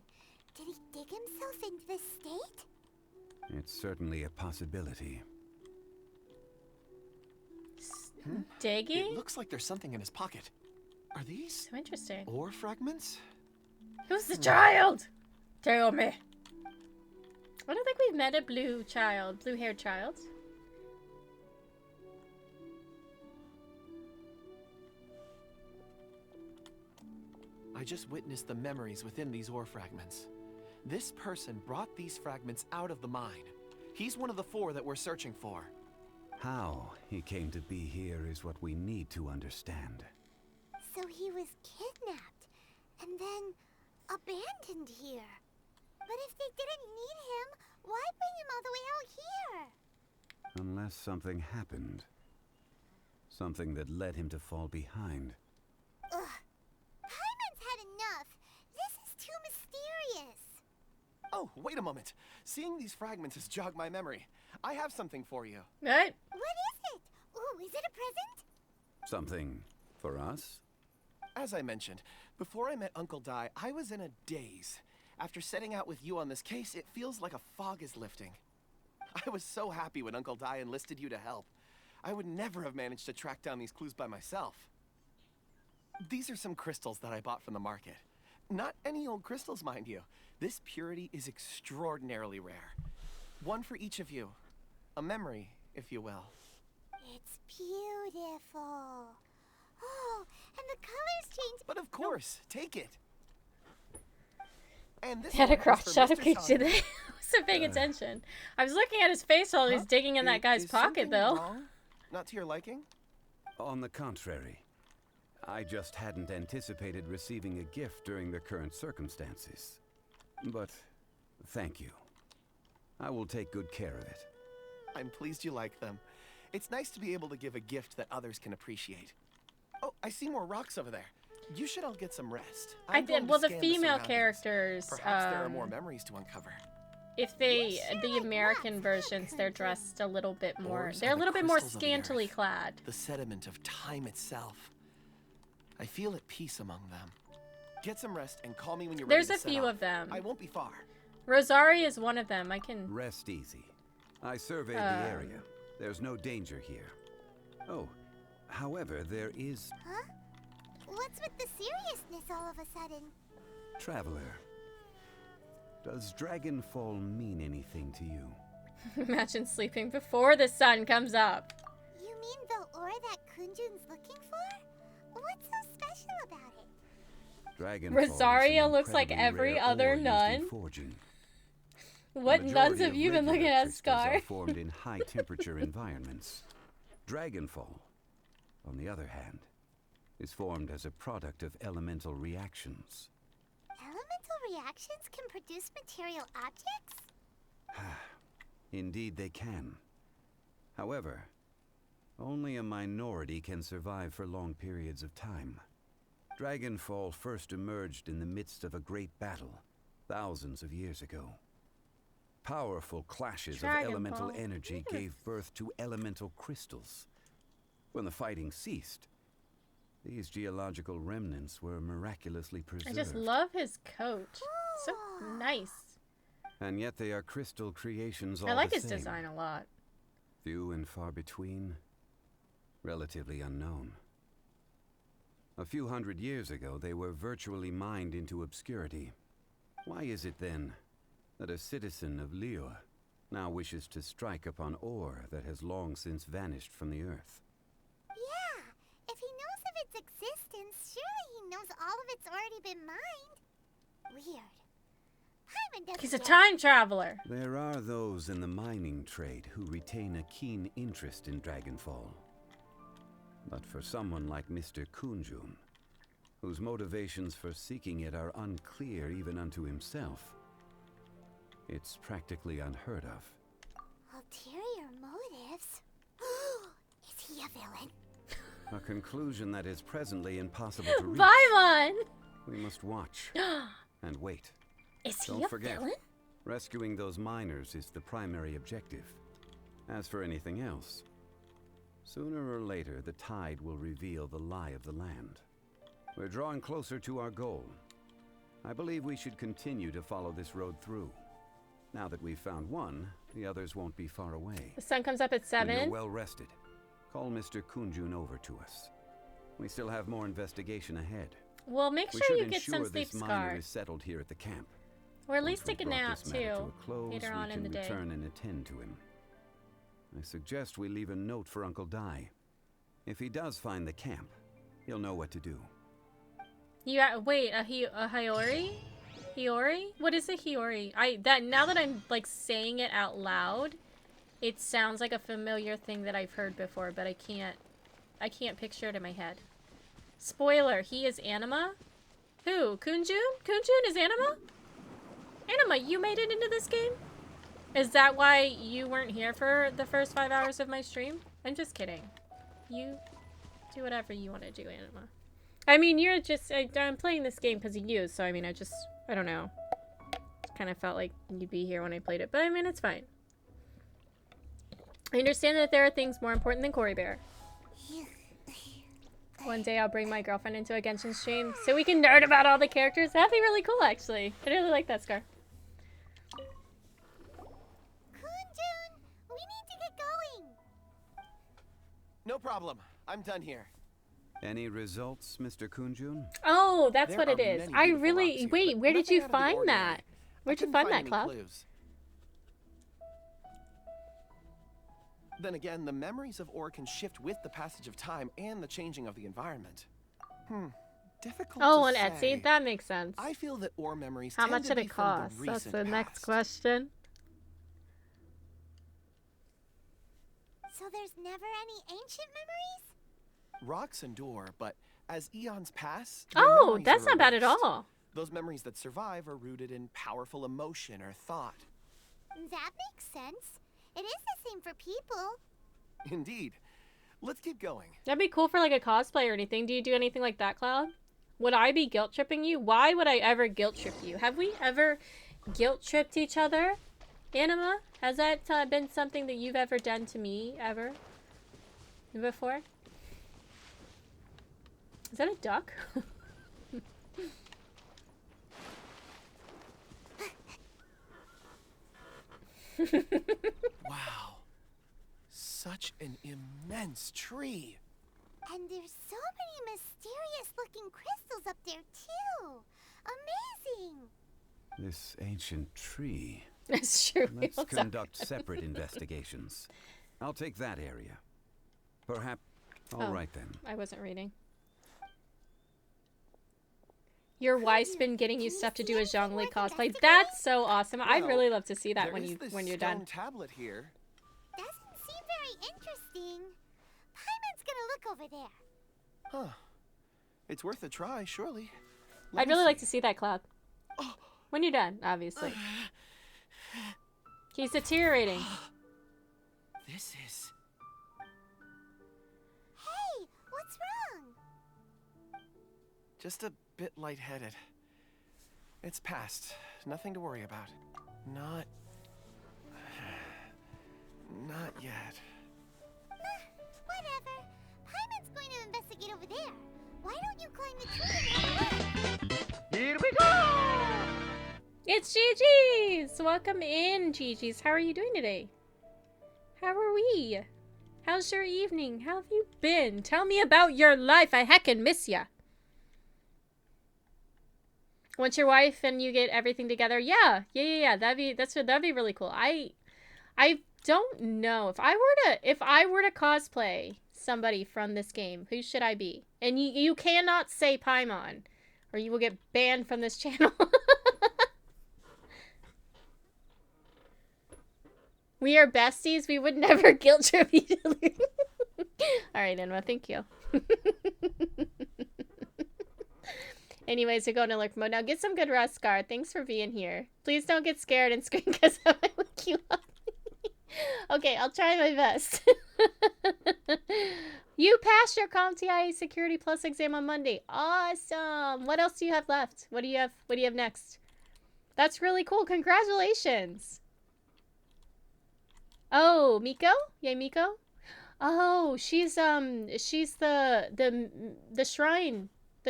Did he dig himself into this state? It's certainly a possibility. Digging? It looks like there's something in his pocket. Are these so interesting ore fragments? Who's the child? Tell me. I don't think we've met a blue-haired child. I just witnessed the memories within these ore fragments. This person brought these fragments out of the mine. He's one of the 4 that we're searching for. How he came to be here is what we need to understand. So he was kidnapped and then abandoned here. But if they didn't need him, why bring him all the way out here? Unless something happened. Something that led him to fall behind. Ugh. Paimon's had enough. This is too mysterious. Oh, wait a moment. Seeing these fragments has jogged my memory. I have something for you. What? What is it? Ooh, is it a present? Something for us? As I mentioned, before I met Uncle Dai, I was in a daze. After setting out with you on this case, it feels like a fog is lifting. I was so happy when Uncle Dai enlisted you to help. I would never have managed to track down these clues by myself. These are some crystals that I bought from the market. Not any old crystals, mind you. This purity is extraordinarily rare. One for each of you. A memory, if you will. It's beautiful. Oh, and the colors change. But of course, take it. And this Had a cross shot of Mr. Peach today. I wasn't paying attention. I was looking at his face while he was digging in that guy's pocket, something though. wrong? Not to your liking? On the contrary, I just hadn't anticipated receiving a gift during the current circumstances. But thank you. I will take good care of it. I'm pleased you like them. It's nice to be able to give a gift that others can appreciate. Oh, I see more rocks over there. You should all get some rest. I did. Well, the female characters. Perhaps there are more memories to uncover. If the American versions, they're dressed a little bit more. They're a little bit more scantily clad. The sediment of time itself. I feel at peace among them. Get some rest and call me when you're ready. There's a few of them. I won't be far. Rosari is one of them. I can rest easy. I surveyed the area. There's no danger here. Oh, however, there is. Huh? What's with the seriousness all of a sudden? Traveler, does Dragonfall mean anything to you? Imagine sleeping before the sun comes up. You mean the ore that Kunjun's looking for? What's so special about it? Dragonfall Rosaria looks like every other nun. What nuns have you been looking at, Scar? Are formed in high-temperature environments. Dragonfall, on the other hand, is formed as a product of elemental reactions. Elemental reactions can produce material objects? Indeed, they can. However, only a minority can survive for long periods of time. Dragonfall first emerged in the midst of a great battle, thousands of years ago. Powerful clashes of elemental energy gave birth to elemental crystals. When the fighting ceased, these geological remnants were miraculously preserved. I just love his coat. So nice. And yet they are crystal creations all I like the his same. design a lot. Few and far between, relatively unknown. A few hundred years ago, they were virtually mined into obscurity. Why is it then that a citizen of Liyue now wishes to strike upon ore that has long since vanished from the earth? Yeah, if he knows of its existence, surely he knows all of it's already been mined. Weird. He's a time traveler. There are those in the mining trade who retain a keen interest in Dragonfall. But for someone like Mr. Kunjun, whose motivations for seeking it are unclear even unto himself, it's practically unheard of. Ulterior motives? Is he a villain? A conclusion that is presently impossible to reach. Paimon! We must watch and wait. Is he Don't a forget, villain? rescuing those miners is the primary objective. As for anything else, sooner or later the tide will reveal the lie of the land. We're drawing closer to our goal. I believe we should continue to follow this road through. Now that we've found one, the others won't be far away. The sun comes up at 7. When you're well rested, call Mr. Kunjun over to us. We still have more investigation ahead. Well, make sure you get some sleep, this miner Scar. is settled here at the camp. Or at least Once we've take a brought nap, this matter to too, a close, later on we in the can day. return and attend to him. I suggest we leave a note for Uncle Dai. If he does find the camp, he'll know what to do. You wait, a Hiyori? Hiyori? What is a Hiyori? Now that I'm like saying it out loud, it sounds like a familiar thing that I've heard before, but I can't picture it in my head. Spoiler, he is Anima? Who? Kunjun? Kunjun is Anima? Anima, you made it into this game? Is that why you weren't here for the first 5 hours of my stream? I'm just kidding. You do whatever you want to do, Anima. I mean, you're just... I'm playing this game because of you, so I mean, I don't know. Kind of felt like you'd be here when I played it, but I mean, it's fine. I understand that there are things more important than Cory Bear. One day I'll bring my girlfriend into a Genshin stream so we can nerd about all the characters. That'd be really cool, actually. I really like that, Scar. Kunjun, we need to get going. No problem. I'm done here. Any results, Mr. Kunjun? Oh, that's There what it are is. many I beautiful really... rocks here, Wait, but where did nothing you out of the find ordinary. that? Where'd you couldn't find that, any Cloud? clues. Then again, the memories of ore can shift with the passage of time and the changing of the environment. Difficult Oh, to on say. Etsy? That makes sense. I feel that ore memories How tend much to did be it from cost? the That's recent the next past. question. So there's never any ancient memories? Rocks endure, but as eons pass, their Oh, memories that's are not bad at erased. all. Those memories that survive are rooted in powerful emotion or thought. That makes sense. It is the same for people. Indeed. Let's keep going. That'd be cool for like a cosplay or anything. Do you do anything like that, Cloud? Would I be guilt tripping you? Why would I ever guilt trip you? Have we ever guilt tripped each other? Anima, has that been something that you've ever done to me ever? Before? Is that a duck? Wow. Such an immense tree. And there's so many mysterious looking crystals up there too. Amazing. This ancient tree. That's true. Let's What's conduct that? separate investigations. I'll take that area. Perhaps... All Oh, right then. I wasn't reading. Your wife's been getting you stuff to do a Zhongli cosplay. That's so awesome. I'd Well, really love to see that there when is you this when you're stone done. tablet here. Doesn't seem very interesting. Paimon's gonna look over there. Huh. It's worth a try, surely. I'd really like to see that, Cloud. When you're done, obviously. He's deteriorating. This is... Hey, what's wrong? just a bit lightheaded. It's past. Nothing to worry about. Not yet. Whatever. Paimon's going to investigate over there. Why don't you climb the tree and have a look? Here we go! It's Gigi's! Welcome in, Gigi's. How are you doing today? How are we? How's your evening? How have you been? Tell me about your life. I heckin' miss ya. Once your wife and you get everything together, yeah. That'd be really cool. I don't know if I were to cosplay somebody from this game. Who should I be? And you cannot say Paimon, or you will get banned from this channel. We are besties. We would never guilt trip each other. All right, Enma, thank you. Anyways, we're going to lurk mode now. Get some good rest, Scar. Thanks for being here. Please don't get scared and scream because I might wake you up. Okay, I'll try my best. You passed your CompTIA Security Plus exam on Monday. Awesome. What else do you have left? What do you have next? That's really cool. Congratulations. Oh, Miko? Yay, Miko? Oh, she's the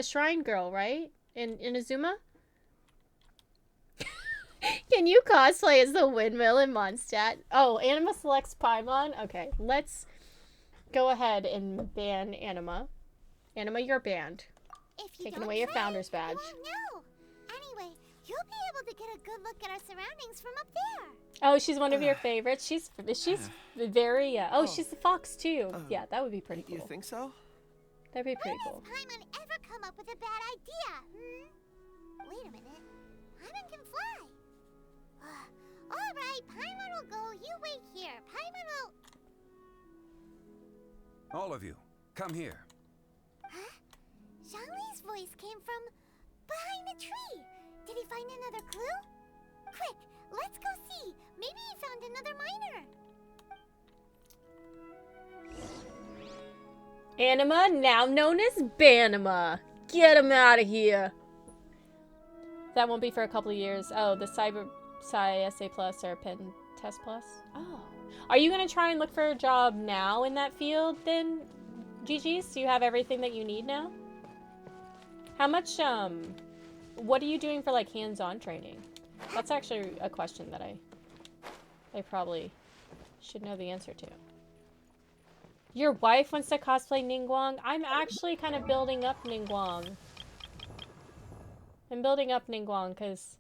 shrine girl, right? In Inazuma? Can you cosplay as the windmill in Mondstadt? Oh, Anima selects Paimon? Okay, let's go ahead and ban Anima. Anima, you're banned. Taking away your founder's badge. No. Anyway, you'll be able to get a good look at our surroundings from up there. Oh, she's one of your favorites. She's very oh, she's the fox too. Yeah, that would be pretty cool. You think so? That'd be pretty cool. When has Paimon ever come up with a bad idea? Wait a minute. Paimon can fly. All right, Paimon will go. You wait here. Paimon will... All of you, come here. Huh? Zhongli's voice came from behind the tree. Did he find another clue? Quick, let's go see. Maybe he found another miner. Anima, now known as Banima. Get him out of here. That won't be for a couple of years. Oh, the Sci SA Plus or Pen Test Plus? Oh. Are you going to try and look for a job now in that field then, GG's? Do you have everything that you need now? How much, what are you doing for, like, hands-on training? That's actually a question that I probably should know the answer to. Your wife wants to cosplay Ningguang? I'm actually kind of building up Ningguang. I'm building up Ningguang because...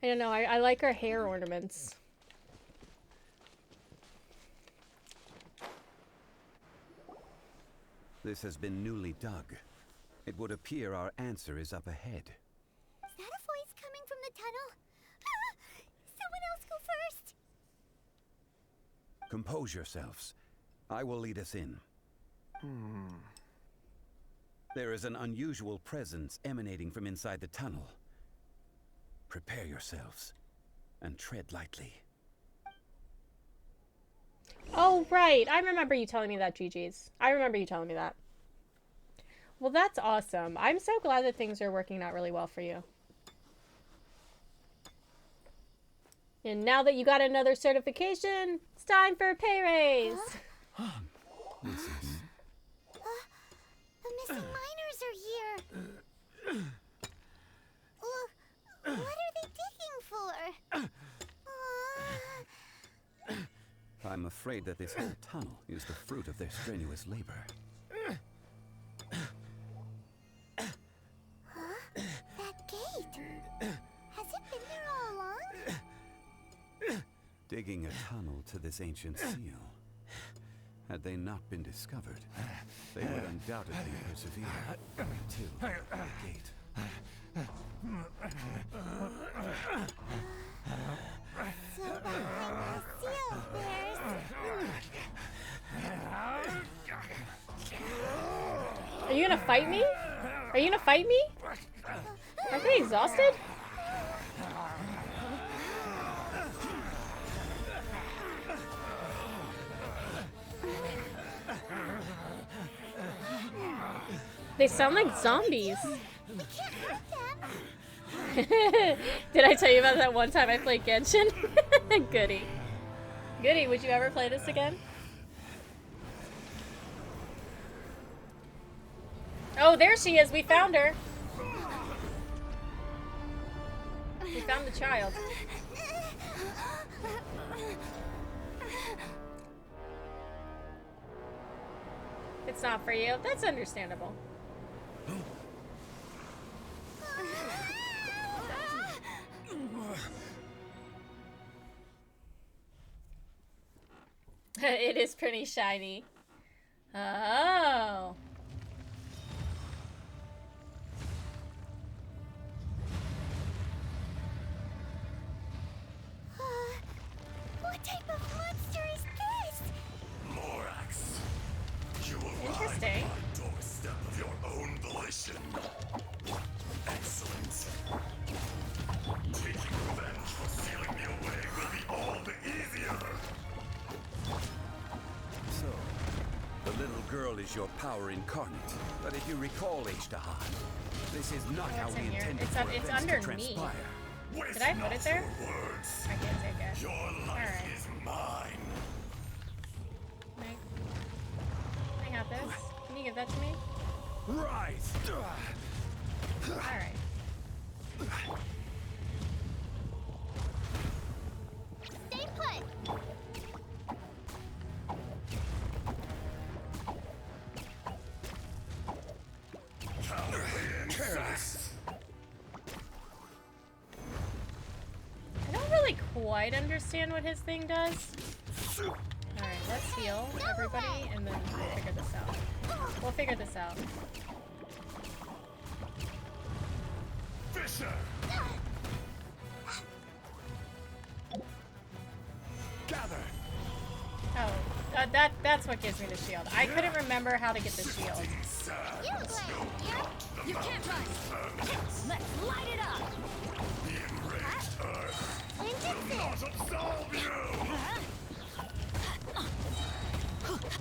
I don't know, I like her hair ornaments. This has been newly dug. It would appear our answer is up ahead. Is that a voice coming from the tunnel? Someone else go first! Compose yourselves. I will lead us in. There is an unusual presence emanating from inside the tunnel. Prepare yourselves and tread lightly. Oh, right. I remember you telling me that, GG's. I remember you telling me that. Well, that's awesome. I'm so glad that things are working out really well for you. And now that you got another certification, it's time for a pay raise. The missing miners are here. What are they digging for? I'm afraid that this whole tunnel is the fruit of their strenuous labor. That gate. Has it been there all along? Digging a tunnel to this ancient seal. Had they not been discovered, they would undoubtedly persevere until the gate. So behind the seal, there's... Are gonna fight me? Are you gonna fight me? Aren't they exhausted? They sound like zombies. Did I tell you about that one time I played Genshin? Goody. Goody, would you ever play this again? Oh, there she is. We found her. We found the child. It's not for you. That's understandable. It is pretty shiny. Oh. What type of monster is this? Morax, you arrived Interesting. on the doorstep of your own volition. Excellent. Taking revenge for sealing me away will be all the easier. So, the little girl is your power incarnate. But if you recall, Ishtahan, this is not how What's we in here? intended It's for up. It's events under to me. transpire. Did I put it there? I can't take it. Your life is mine. I got this. Can you give that to me? Rise. Alright. Stay put. Careless. I don't really quite understand what his thing does. Alright, let's heal everybody and then we'll figure this out. We'll figure this out. Fisher. Gather. Oh, that's what gives me the shield. I couldn't remember how to get the shield. You can't run. Let's light it up. The enraged Earth will not absolve you.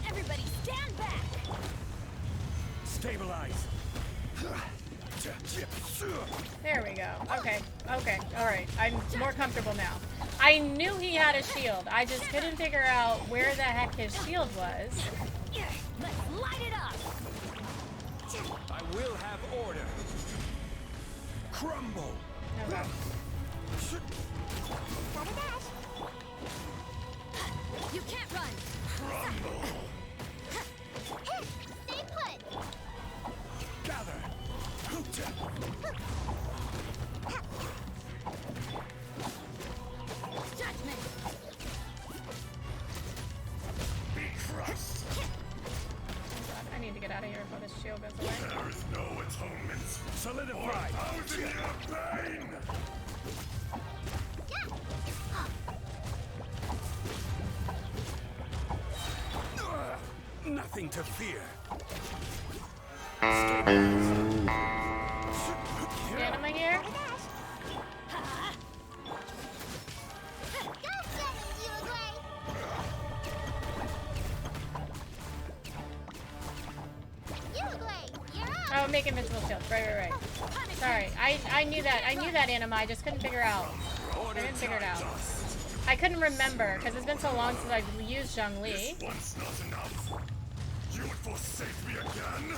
Everybody stand back. Stabilize. There we go. Okay. Okay. Alright. I'm more comfortable now. I knew he had a shield. I just couldn't figure out where the heck his shield was. Let's light it up. I will have order. Crumble. Okay. You can't run. Crumble. Stay put. Gather. Judgment. Be crushed. I need to get out of here before this shield goes away. There is no atonement. Solidify. 1,000 year pain. Nothing to fear. Anima here? Oh, make invincible shields. Right. Sorry, I knew that. I knew that Anima. I just couldn't figure out. I didn't figure it out. I couldn't remember because it's been so long since I've used Zhongli. This one's not enough. You would forsake me again?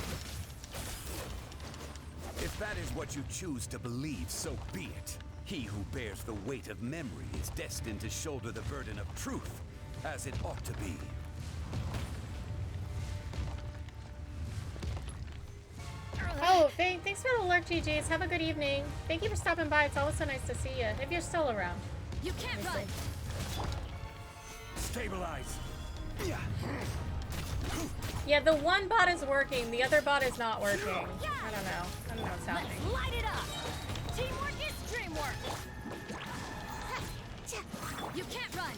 If that is what you choose to believe, so be it. He who bears the weight of memory is destined to shoulder the burden of truth, as it ought to be. Oh, thanks for the lurk, GGs. Have a good evening. Thank you for stopping by. It's always so nice to see you. If you're still around. You can't run. Stabilize. Yeah, the one bot is working. The other bot is not working. I don't know. I don't know what's happening. Let's light it up. Teamwork is dreamwork. You can't run.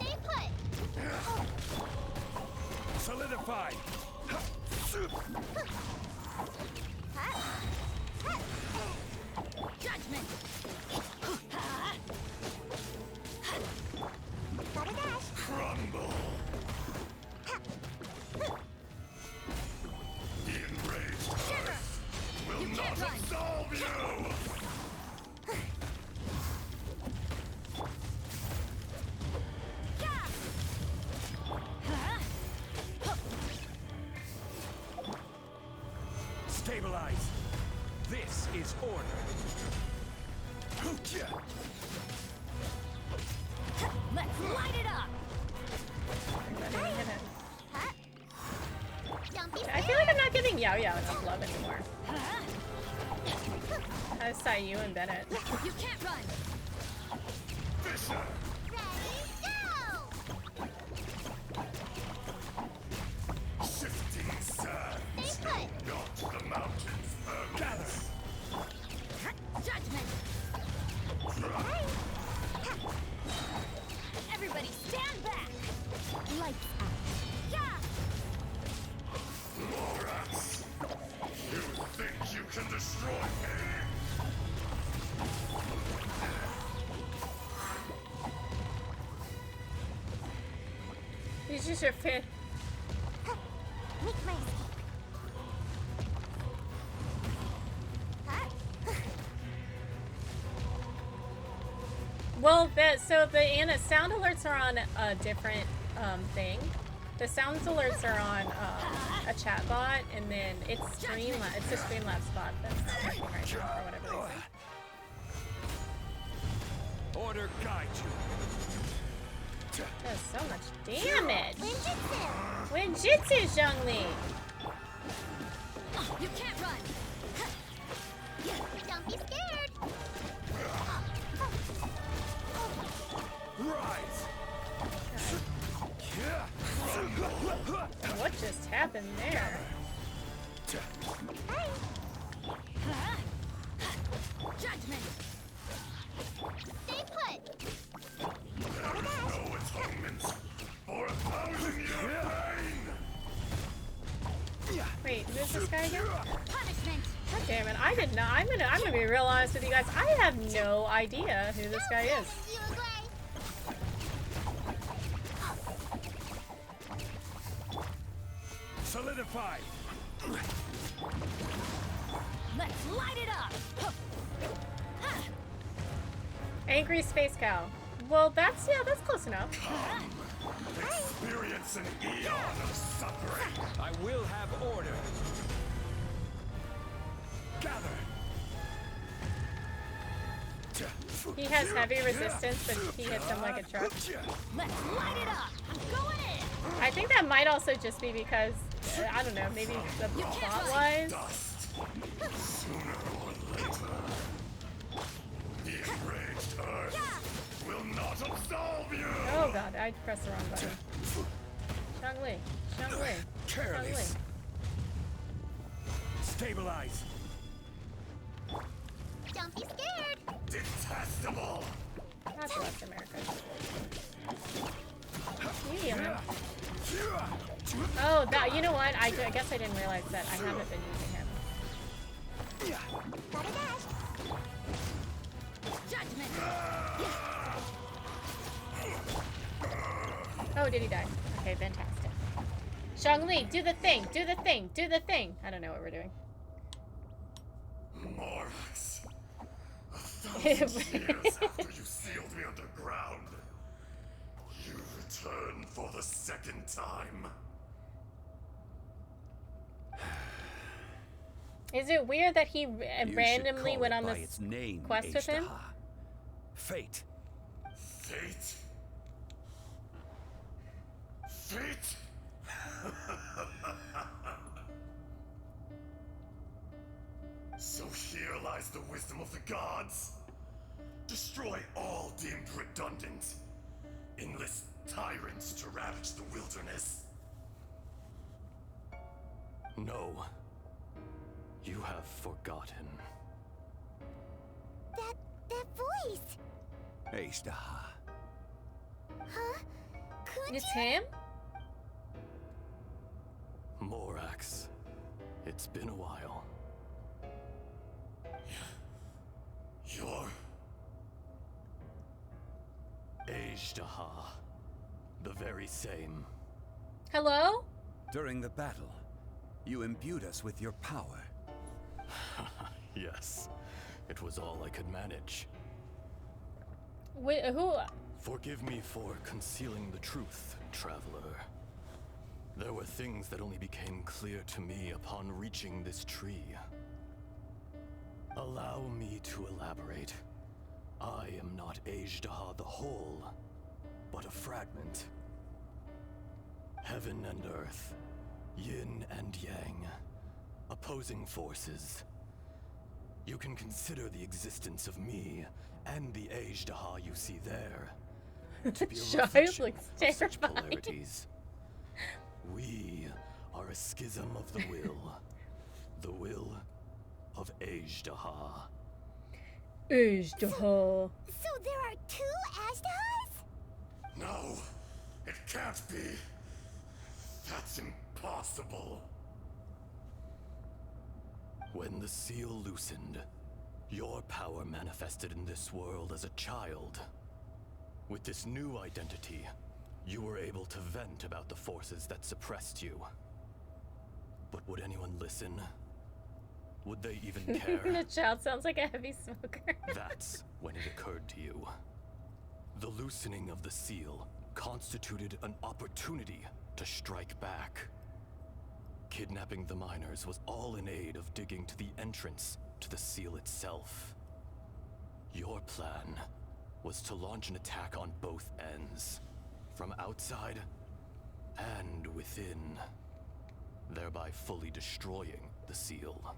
Stay put. Solidify. Judgment. Gotta dash. Crumble. The enraged Earth will not absolve you! Stabilize. This is order. Let's light it up! I feel like I'm not giving Xiao Xiao enough love anymore. As Sayu and Bennett. You can't run! Fisher! Shifting sands, not the mountains permanent. Judgment! Everybody stand back! Lights out. Morax, you think you can destroy me? He's just your fan. Make my escape. Well, so the sound alerts are on a different thing. The sound alerts are on a chat bot, and then it's the Streamlabs bot that's working right now for whatever reason. Order guide you. Does so much damage. Winjitsu, Zhongli. You can't run! Don't be scared. Rise. What just happened there? Judgment! Stay put. There is no atonement for 1,000-year pain! Wait, who's this guy again? Punishment! God damn it! I did not. I'm gonna be real honest with you guys. I have no idea who this guy is. Solidify. Let's light it up! Angry space cow. Well, that's close enough. Experience an eon of suffering! I will have order. Gather. He has heavy resistance, but he hits him like a truck. Let's light it up! I'm going in! I think that might also just be because, I don't know, maybe the plot-wise. Sooner or later, the enraged Earth will not absolve you! Oh god, I pressed the wrong button. Zhongli. Zhongli. Careless. Stabilize. Don't be scared. Detestable! That's West America. You heal him. Oh, that, you know what? I guess I didn't realize that I haven't been using him. Gotta dash. Judgment! Oh, did he die? Okay, fantastic. Zhongli, do the thing! Do the thing! Do the thing! I don't know what we're doing. Morax, 1,000 years after you sealed me underground, you return for the second time. Is it weird that he You randomly should went call on it by this its name, quest with him? Ishtaha. Fate. Fate? Fate? So here lies the wisdom of the gods. Destroy all deemed redundant. Enlist tyrants to ravage the wilderness. No. You have forgotten. That voice. Ishtaha. Huh? Could It's him? Morax. It's been a while. You're... Ajdaha. The very same. Hello? During the battle, you imbued us with your power. Yes. It was all I could manage. Wait, who? Forgive me for concealing the truth, traveler. There were things that only became clear to me upon reaching this tree. Allow me to elaborate. I am not Ajdaha the whole, but a fragment. Heaven and earth, yin and yang, opposing forces. You can consider the existence of me and the Ajdaha you see there to be a reflection of such polarities. We are a schism of the will of Ajdaha. Ajdaha. So there are 2 Ajdahas? No, it can't be. That's impossible. When the seal loosened, your power manifested in this world as a child. With this new identity, you were able to vent about the forces that suppressed you. But would anyone listen? Would they even care? The child sounds like a heavy smoker. That's when it occurred to you. The loosening of the seal constituted an opportunity to strike back. Kidnapping the miners was all in aid of digging to the entrance to the seal itself. Your plan was to launch an attack on both ends, from outside and within, thereby fully destroying the seal.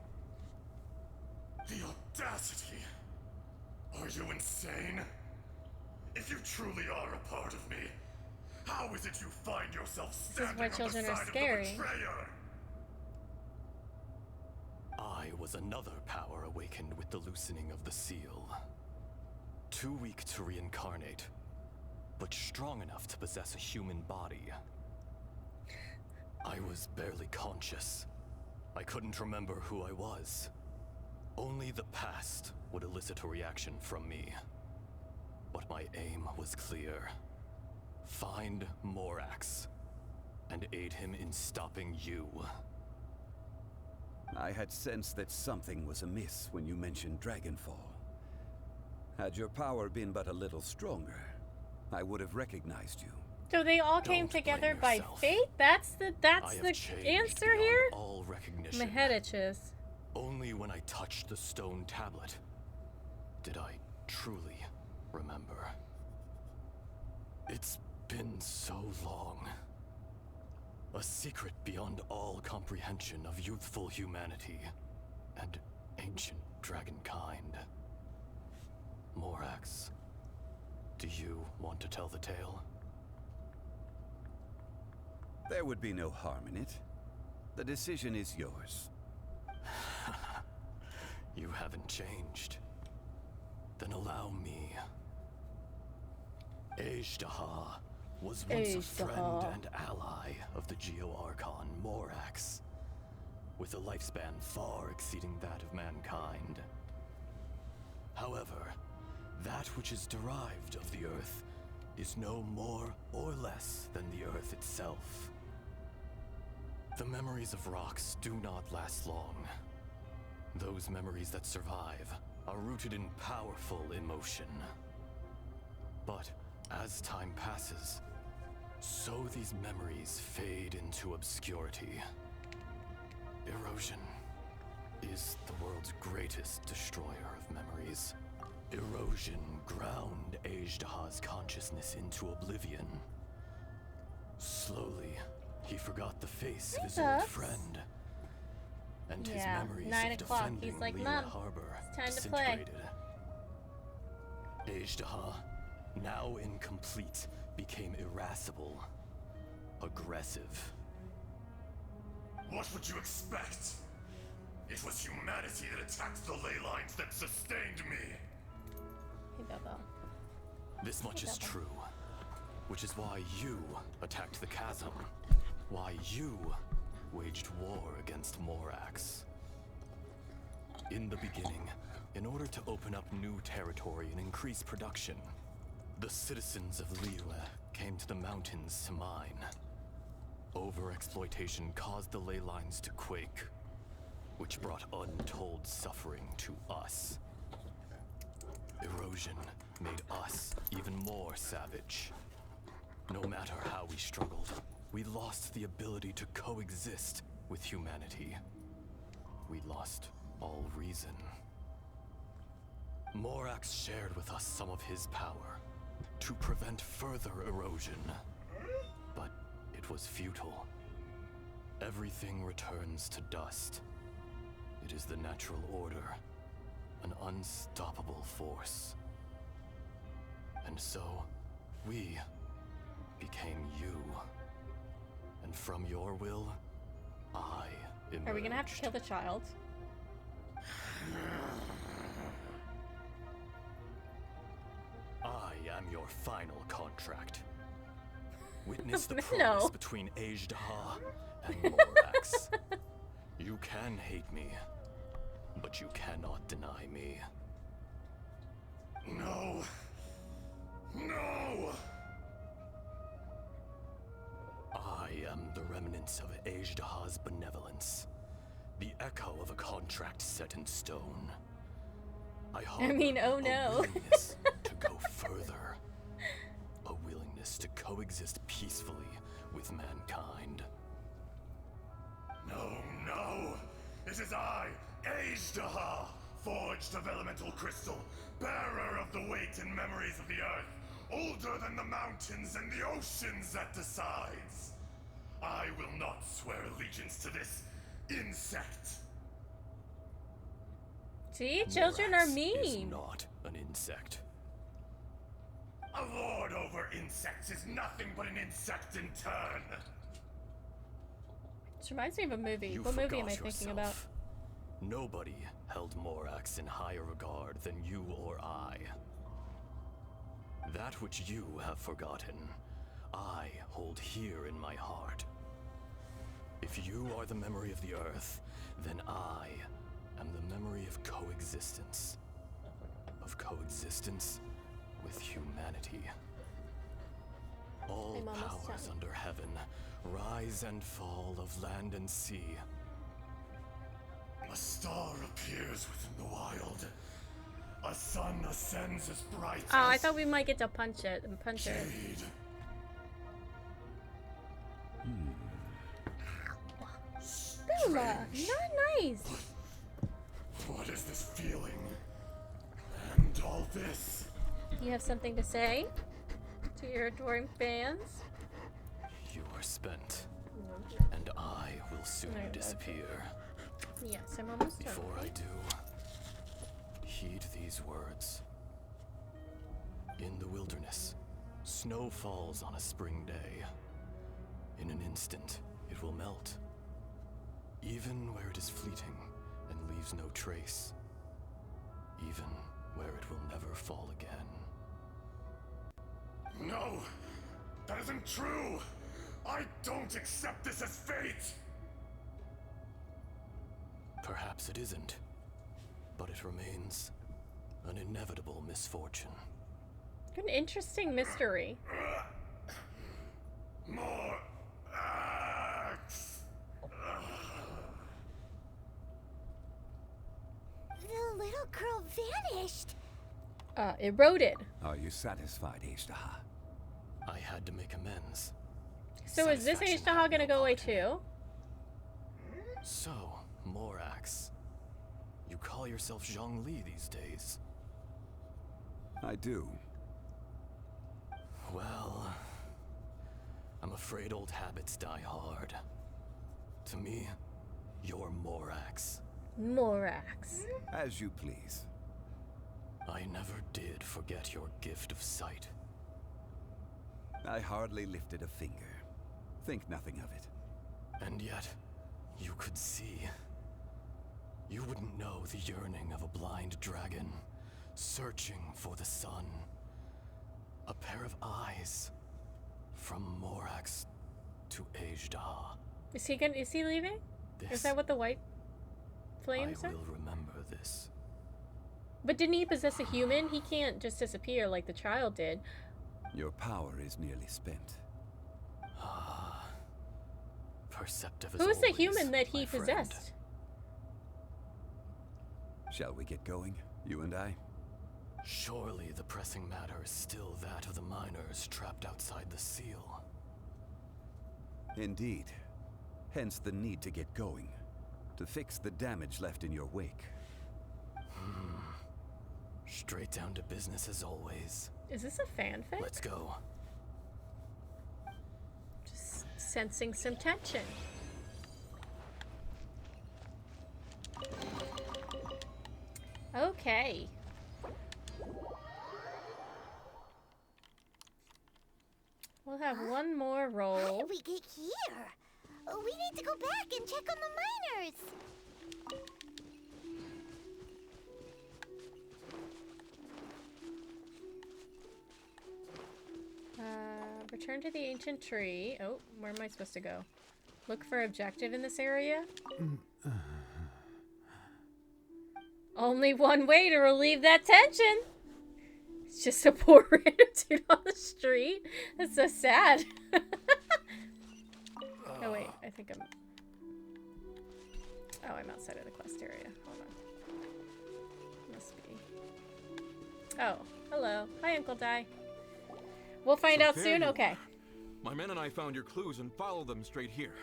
The audacity! Are you insane? If you truly are a part of me, how is it you find yourself standing why children on are the side scary. of the betrayer? I was another power awakened with the loosening of the seal. Too weak to reincarnate, but strong enough to possess a human body. I was barely conscious. I couldn't remember who I was. Only the past would elicit a reaction from me. But my aim was clear. Find Morax and aid him in stopping you. I had sensed that something was amiss when you mentioned Dragonfall. Had your power been but a little stronger, I would have recognized you. So they all came together by fate? That's the answer here? All recognition. My head itches. Only when I touched the stone tablet did I truly remember. It's been so long. A secret beyond all comprehension of youthful humanity and ancient dragonkind. Morax, do you want to tell the tale? There would be no harm in it. The decision is yours. You haven't changed. Then allow me. Ajdaha was once a friend and ally of the Geo-Archon Morax, with a lifespan far exceeding that of mankind. However, that which is derived of the Earth is no more or less than the Earth itself. The memories of rocks do not last long. Those memories that survive are rooted in powerful emotion. But as time passes, so these memories fade into obscurity. Erosion is the world's greatest destroyer of memories. Erosion ground Ajdaha's consciousness into oblivion. Slowly, he forgot the face of his old friend. And his memories 9 of o'clock. defending He's like, Liyue Mom, Harbor it's time to play. disintegrated. Ajdaha, now incomplete, became irascible, aggressive. What would you expect? It was humanity that attacked the ley lines that sustained me. Hey, Bobo. This much is true, which is why you attacked the chasm. Why you waged war against Morax. In the beginning, in order to open up new territory and increase production, the citizens of Liyue came to the mountains to mine. Overexploitation caused the ley lines to quake, which brought untold suffering to us. Erosion made us even more savage. No matter how we struggled, we lost the ability to coexist with humanity. We lost all reason. Morax shared with us some of his power to prevent further erosion, but it was futile. Everything returns to dust. It is the natural order, an unstoppable force. And so, we became you. And from your will, I emerged. Are we gonna have to kill the child? I am your final contract. Witness the promise between Azhdaha and Morax. You can hate me, but you cannot deny me. No. No! I am the remnants of Azhdaha's benevolence. The echo of a contract set in stone. I mean, oh no. A willingness to go further. A willingness to coexist peacefully with mankind. No! It is I, Azhdaha, forged of elemental crystal, bearer of the weight and memories of the earth, older than the mountains and the oceans that decides. I will not swear allegiance to this insect. See, children are Morax mean. Is not an insect. A lord over insects is nothing but an insect in turn. This reminds me of a movie. You What movie am I forgot thinking about? yourself. Nobody held Morax in higher regard than you or I. That which you have forgotten, I hold here in my heart. If you are the memory of the Earth, then I am the memory of coexistence. Of coexistence with humanity. All powers under heaven, rise and fall of land and sea. A star appears within the wild. A sun ascends as bright Oh, I as thought we might get to punch it and punch it. jade. Bella, not nice. What is this feeling? And all this? You have something to say to your adoring fans? You are spent, and I will soon disappear. Yes, I'm almost done. Before I do, heed these words. In the wilderness, snow falls on a spring day. In an instant, it will melt. Even where it is fleeting and leaves no trace. Even where it will never fall again. No! That isn't true! I don't accept this as fate! Perhaps it isn't, but it remains an inevitable misfortune. An interesting mystery. More axe! The little girl vanished. Eroded. Are you satisfied, Azhdaha? I had to make amends. So is this Azhdaha gonna go away too? So, Morax, you call yourself Zhongli these days? I do. Well, I'm afraid old habits die hard. To me, you're Morax. Morax. As you please. I never did forget your gift of sight. I hardly lifted a finger. Think nothing of it. And yet, you could see. You wouldn't know the yearning of a blind dragon, searching for the sun. A pair of eyes, from Morax to Azhdaha. Is he leaving? Is that what the white flames I are? will remember this. But didn't he possess a human? He can't just disappear like the child did. Your power is nearly spent. Perceptive as Who's the always, human that he my friend. possessed? Shall we get going, you and I? Surely the pressing matter is still that of the miners trapped outside the seal. Indeed. Hence the need to get going. To fix the damage left in your wake. Straight down to business as always. Is this a fanfic? Let's go. Just sensing some tension. Okay. We'll have one more roll. How did we get here? We need to go back and check on the miners. Return to the ancient tree. Oh, where am I supposed to go? Look for objective in this area? Only one way to relieve that tension. It's just a poor random dude on the street. That's so sad. Oh wait, I think I'm... Oh, I'm outside of the quest area. Hold on. Must be... Oh, hello. Hi, Uncle Di. We'll find out soon? Okay. My men and I found your clues and followed them straight here.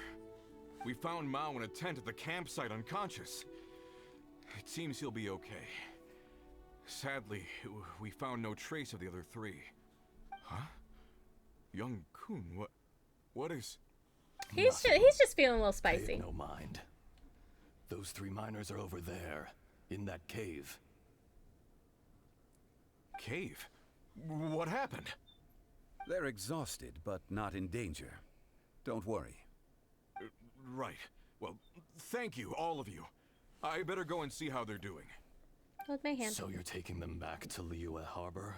We found Mao in a tent at the campsite unconscious. It seems he'll be okay. Sadly, we found no trace of the other three. Huh? Young Kun, what is... He's just feeling a little spicy. Pay it no mind. Those three miners are over there, in that cave. Cave? What happened? They're exhausted, but not in danger. Don't worry. Right. Well, thank you, all of you. I better go and see how they're doing. Hold my hand. So you're taking them back to Liyue Harbor?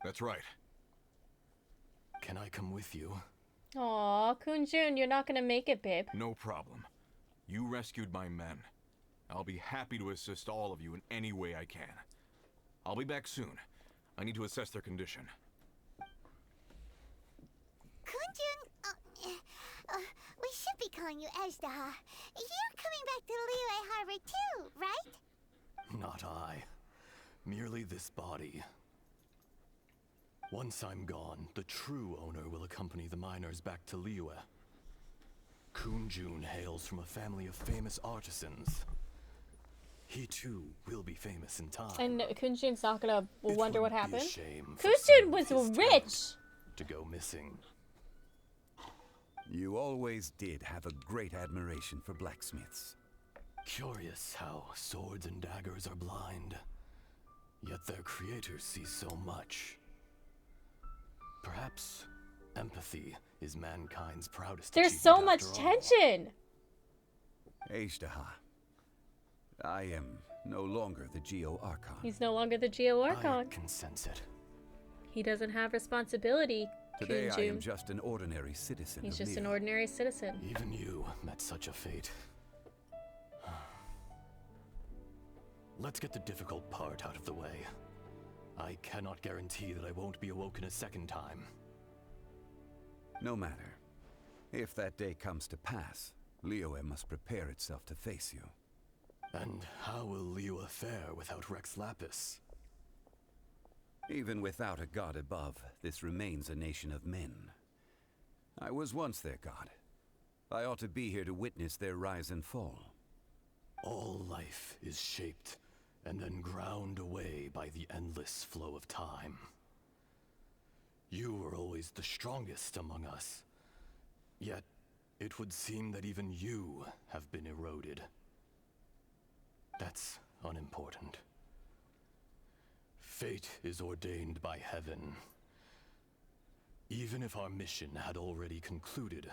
That's right. Can I come with you? Aw, Kunjun, you're not gonna make it, babe. No problem. You rescued my men. I'll be happy to assist all of you in any way I can. I'll be back soon. I need to assess their condition. Kunjun, we should be calling you Ezdaha. You're coming back to Liyue Harbor too, right? Not I. Merely this body. Once I'm gone, the true owner will accompany the miners back to Liyue. Kunjun hails from a family of famous artisans. He too will be famous in time. And Kunjun's not gonna wonder what happened. Kunjun was rich! To go missing. You always did have a great admiration for blacksmiths. Curious how swords and daggers are blind, yet their creators see so much. Perhaps empathy is mankind's proudest There's achievement so much after all. tension! Ezdaha, I am no longer the Geo Archon. He's no longer the Geo Archon. I can sense it. He doesn't have responsibility, Today I am Kunjun. just an ordinary citizen He's of just an Liyue. ordinary citizen. Even you met such a fate. Let's get the difficult part out of the way. I cannot guarantee that I won't be awoken a second time. No matter. If that day comes to pass, Liyue must prepare itself to face you. And how will Liyue fare without Rex Lapis? Even without a god above, this remains a nation of men. I was once their god. I ought to be here to witness their rise and fall. All life is shaped and then ground away by the endless flow of time. You were always the strongest among us. Yet, it would seem that even you have been eroded. That's unimportant. Fate is ordained by heaven. Even if our mission had already concluded,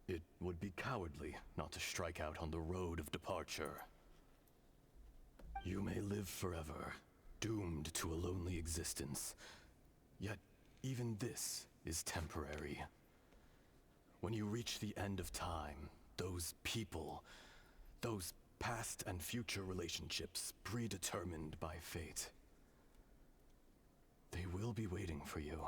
it would be cowardly not to strike out on the road of departure. You may live forever, doomed to a lonely existence. Yet, even this is temporary. When you reach the end of time, those people, those past and future relationships predetermined by fate, they will be waiting for you.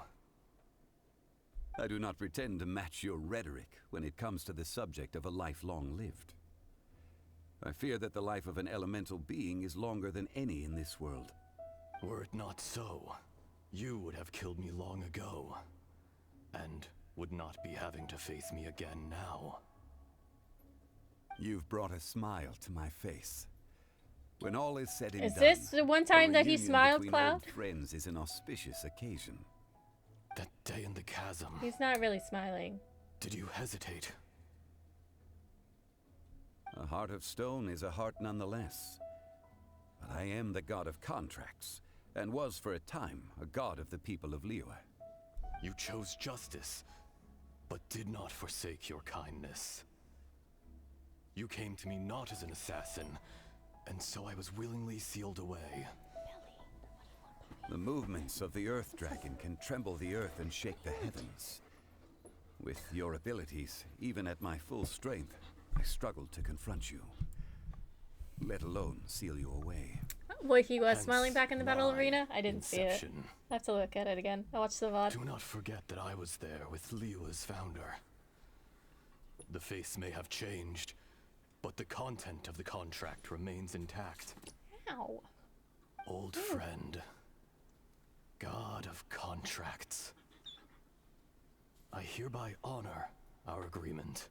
I do not pretend to match your rhetoric when it comes to the subject of a life long lived. I fear that the life of an elemental being is longer than any in this world. Were it not so, you would have killed me long ago, and would not be having to face me again now. You've brought a smile to my face. When all is said and Is done, this the one time a that he reunion smiled, between Cloud? old friends is an auspicious occasion. That day in the chasm. He's not really smiling. Did you hesitate? A heart of stone is a heart nonetheless. But I am the god of contracts, and was for a time a god of the people of Liyue. You chose justice, but did not forsake your kindness. You came to me not as an assassin, and so I was willingly sealed away. The movements of the Earth Dragon can tremble the earth and shake the heavens. With your abilities, even at my full strength, I struggled to confront you, let alone seal you away. Well, he was smiling back in the battle arena. I didn't see it. I have to look at it again. I'll watch the VOD. Do not forget that I was there with Liyue's founder. The face may have changed, but the content of the contract remains intact. Ow. Old friend. God of contracts. I hereby honor our agreement.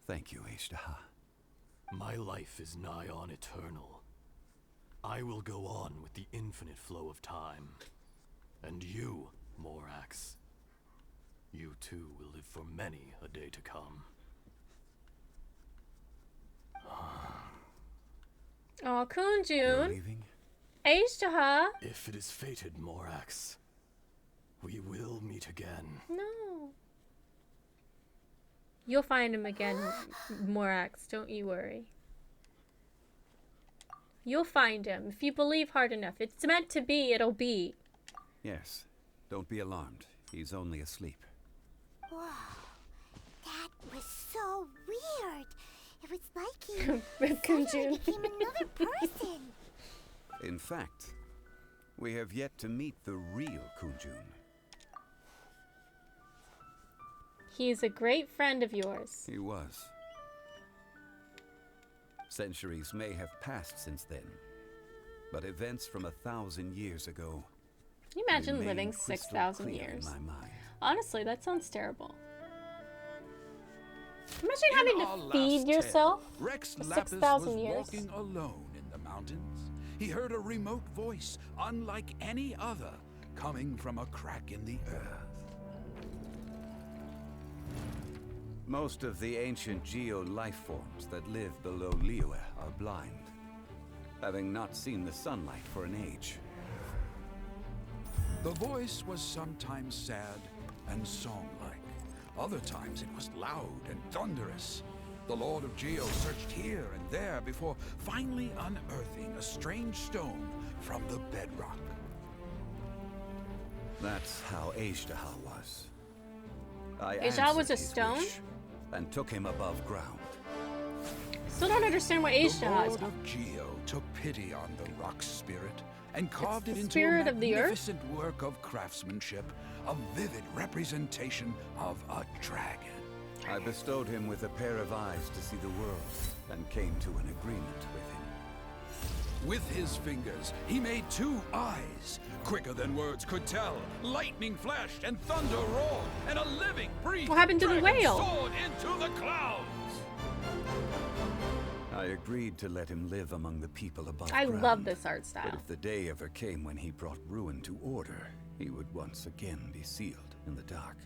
Thank you, Ishtaha. My life is nigh on eternal. I will go on with the infinite flow of time. And you, Morax, you too will live for many a day to come. Aw, Kunjun. Ishtaha. If it is fated, Morax, we will meet again. No. You'll find him again, Morax. Don't you worry. You'll find him. If you believe hard enough. It's meant to be, it'll be. Yes. Don't be alarmed. He's only asleep. Whoa. That was so weird. It was like he suddenly became another person. In fact, we have yet to meet the real Kunjun. He's a great friend of yours. He was. Centuries may have passed since then, but events from 1,000 years ago. Can you imagine remain living crystal 6,000 clear years? in my mind. Honestly, that sounds terrible. Imagine having to feed yourself Rex for Lapis 6,000 was years. walking alone in the mountains. He heard a remote voice, unlike any other, coming from a crack in the earth. Most of the ancient geo life forms that live below Liyue are blind, having not seen the sunlight for an age. The voice was sometimes sad and song-like. Other times it was loud and thunderous. The Lord of Geo searched here and there before finally unearthing a strange stone from the bedrock. That's how Ishtaha was. I Ishtaha was answered a his stone? wish and took him above ground. Still don't understand what The Ishtaha is. Lord of Geo took pity on the rock spirit and carved the it into a spirit of the earth? magnificent work of craftsmanship, a vivid representation of a dragon. I bestowed him with a pair of eyes to see the world and came to an agreement with him. With his fingers, he made 2 eyes, quicker than words could tell. Lightning flashed and thunder roared, and a living, breathing What happened to the dragon whale? soared into the clouds. I agreed to let him live among the people above I ground. love this art But style. if the day ever came when he brought ruin to order, he would once again be sealed in the dark.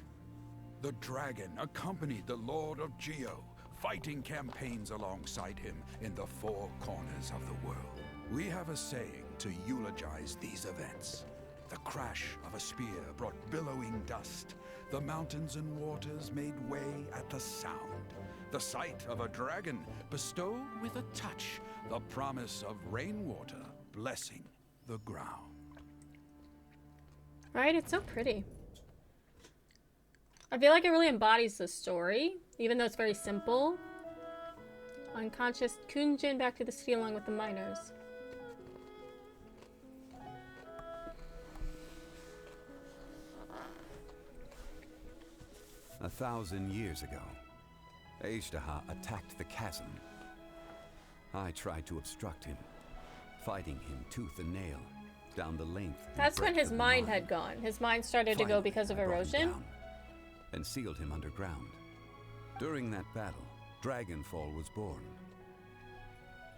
The dragon accompanied the Lord of Geo, fighting campaigns alongside him in the 4 corners of the world. We have a saying to eulogize these events. The crash of a spear brought billowing dust. The mountains and waters made way at the sound. The sight of a dragon bestowed with a touch the promise of rainwater blessing the ground. Right? It's so pretty. I feel like it really embodies the story, even though it's very simple. Unconscious Kunjin back to the city along with the miners. A 1,000 years ago, Ejdaha attacked the chasm. I tried to obstruct him, fighting him tooth and nail down the length. That's when his mind had gone. His mind started to go because of erosion. And sealed him underground. During that battle, Dragonfall was born.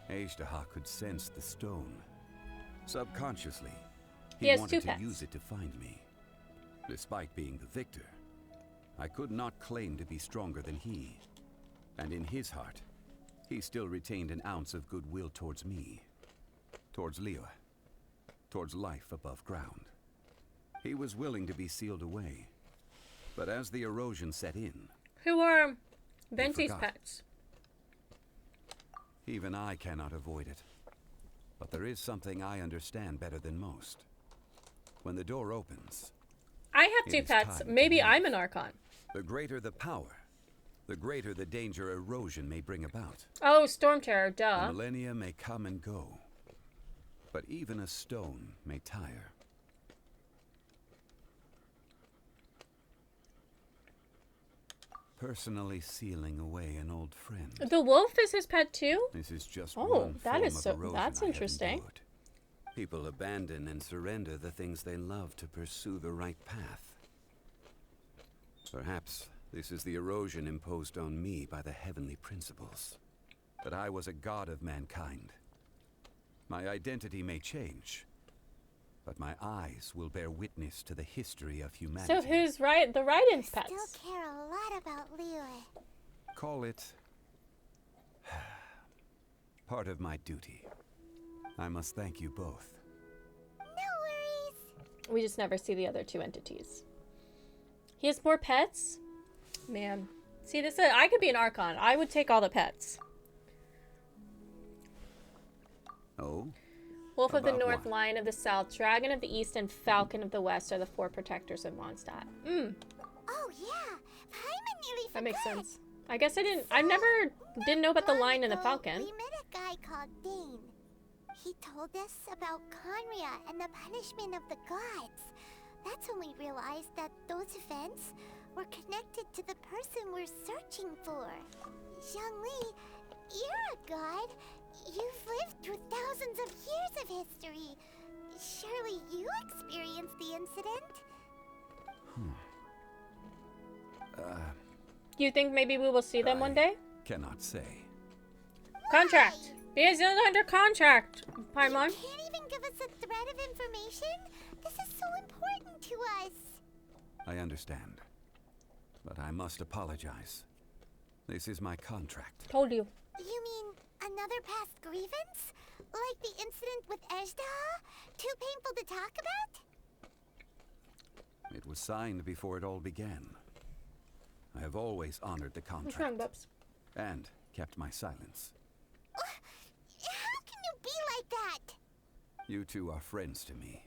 Ejdaha could sense the stone. Subconsciously, he wanted to use it to find me. Despite being the victor, I could not claim to be stronger than he. And in his heart, he still retained an ounce of goodwill towards me. Towards Liyue. Towards life above ground. He was willing to be sealed away. But as the erosion set in... Who are Venti's pets? Even I cannot avoid it. But there is something I understand better than most. When the door opens... I have 2 pets. Maybe I'm an Archon. The greater the power, the greater the danger erosion may bring about. Oh, Storm Terror, duh. The millennia may come and go. But even a stone may tire. Personally sealing away an old friend. The wolf is his pet too? This is just one form of erosion. That's interesting. People abandon and surrender the things they love to pursue the right path. Perhaps this is the erosion imposed on me by the heavenly principles. That I was a god of mankind. My identity may change, but my eyes will bear witness to the history of humanity. So who's the Raiden's pets? I still care a lot about Liyue. Call it part of my duty. I must thank you both. No worries. We just never see the other 2 entities. He has more pets? Man. See, this I could be an Archon. I would take all the pets. Oh? Wolf of the North, Lion of the South, Dragon of the East, and Falcon of the West are the 4 protectors of Mondstadt. Oh yeah, Paimon nearly forgot. That makes sense. I guess I never didn't know about the Lion and the Falcon. We met a guy called Dane. He told us about Conria and the punishment of the gods. That's when we realized that those events were connected to the person we're searching for. Zhongli, you're a god. You've lived through thousands of years of history. Surely you experienced the incident? You think maybe we will see them one day? Cannot say. Contract! Because you're under contract, Paimon. You can't even give us a thread of information? This is so important to us. I understand. But I must apologize. This is my contract. Told you. You mean another past grievance? Like the incident with Ejdaha? Too painful to talk about? It was signed before it all began. I have always honored the contract. What's wrong, Bubs? And kept my silence. How can you be like that? You two are friends to me.